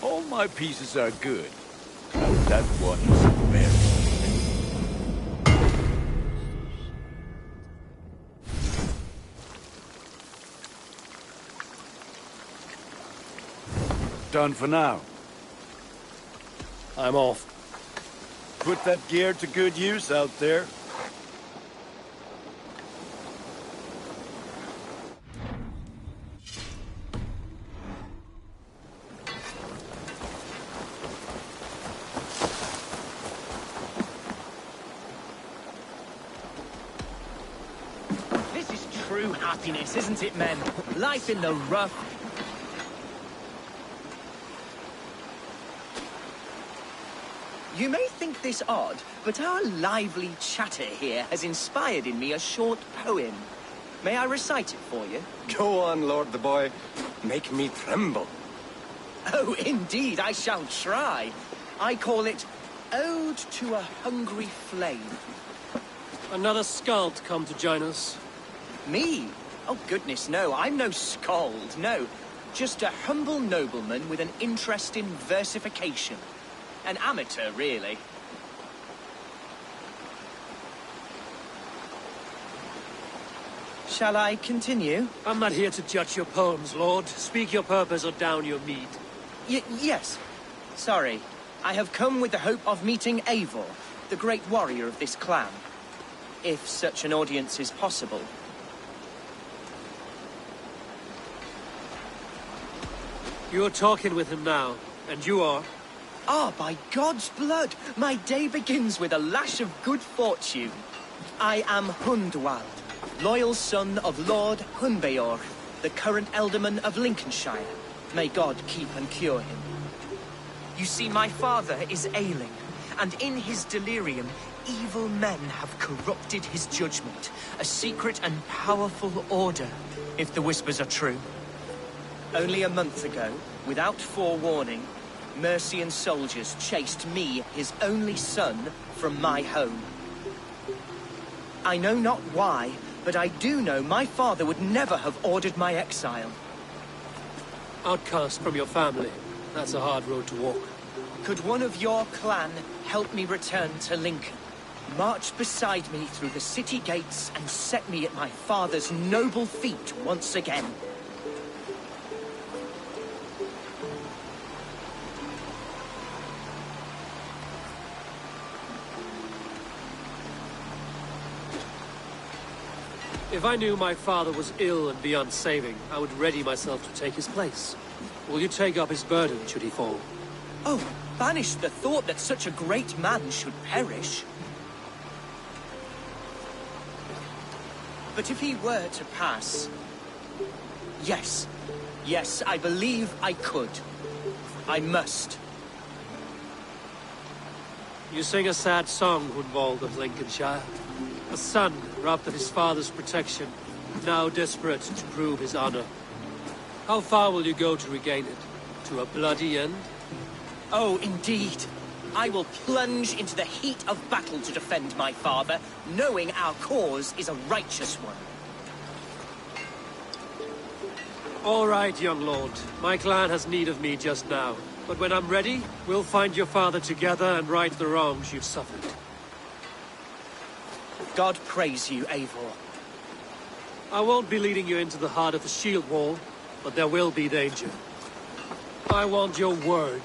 All my pieces are good. Now that one is very... Done for now. I'm off. Put that gear to good use out there. This is true happiness, isn't it, men? Life in the rough. You may think this odd, but our lively chatter here has inspired in me a short poem. May I recite it for you? Go on, Lord the Boy. Make me tremble. Oh, indeed, I shall try. I call it Ode to a Hungry Flame. Another skald come to join us? Me? Oh, goodness, no. I'm no skald, no. Just a humble nobleman with an interest in versification. An amateur, really. Shall I continue? I'm not here to judge your poems, Lord. Speak your purpose or down your mead. Yes. Sorry. I have come with the hope of meeting Eivor, the great warrior of this clan. If such an audience is possible. You're talking with him now, and you are? Ah, by God's blood! My day begins with a lash of good fortune. I am Hundwald, loyal son of Lord Hunbeor, the current Alderman of Lincolnshire. May God keep and cure him. You see, my father is ailing, and in his delirium, evil men have corrupted his judgment. A secret and powerful order, if the whispers are true. Only a month ago, without forewarning, Mercian soldiers chased me, his only son, from my home. I know not why, but I do know my father would never have ordered my exile. Outcast from your family. That's a hard road to walk. Could one of your clan help me return to Lincoln? March beside me through the city gates and set me at my father's noble feet once again. If I knew my father was ill and beyond saving, I would ready myself to take his place. Will you take up his burden should he fall? Oh, banish the thought that such a great man should perish. But if he were to pass... Yes. Yes, I believe I could. I must. You sing a sad song, Hundwald of Lincolnshire. A son, robbed of his father's protection, now desperate to prove his honor. How far will you go to regain it? To a bloody end? Oh, indeed. I will plunge into the heat of battle to defend my father, knowing our cause is a righteous one. All right, young lord. My clan has need of me just now. But when I'm ready, we'll find your father together and right the wrongs you've suffered. God praise you, Eivor. I won't be leading you into the heart of the shield wall, but there will be danger. I want your word.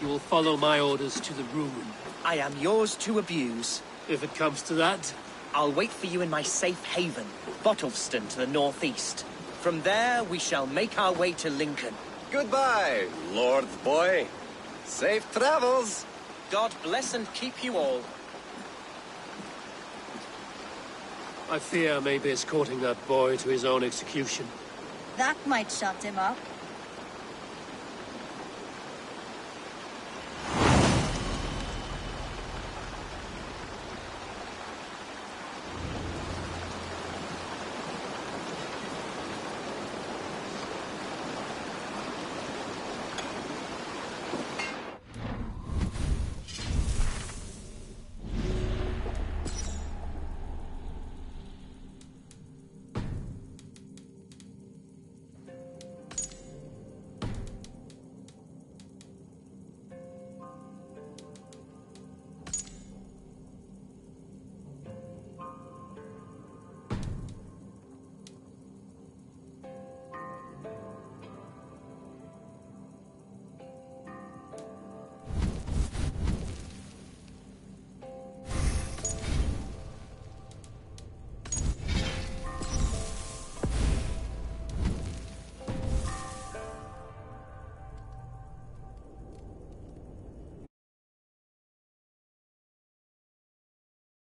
You will follow my orders to the ruin. I am yours to abuse. If it comes to that. I'll wait for you in my safe haven, Bottleston to the northeast. From there, we shall make our way to Lincoln. Goodbye, Lord Boy. Safe travels. God bless and keep you all. I fear I may be escorting that boy to his own execution. That might shut him up.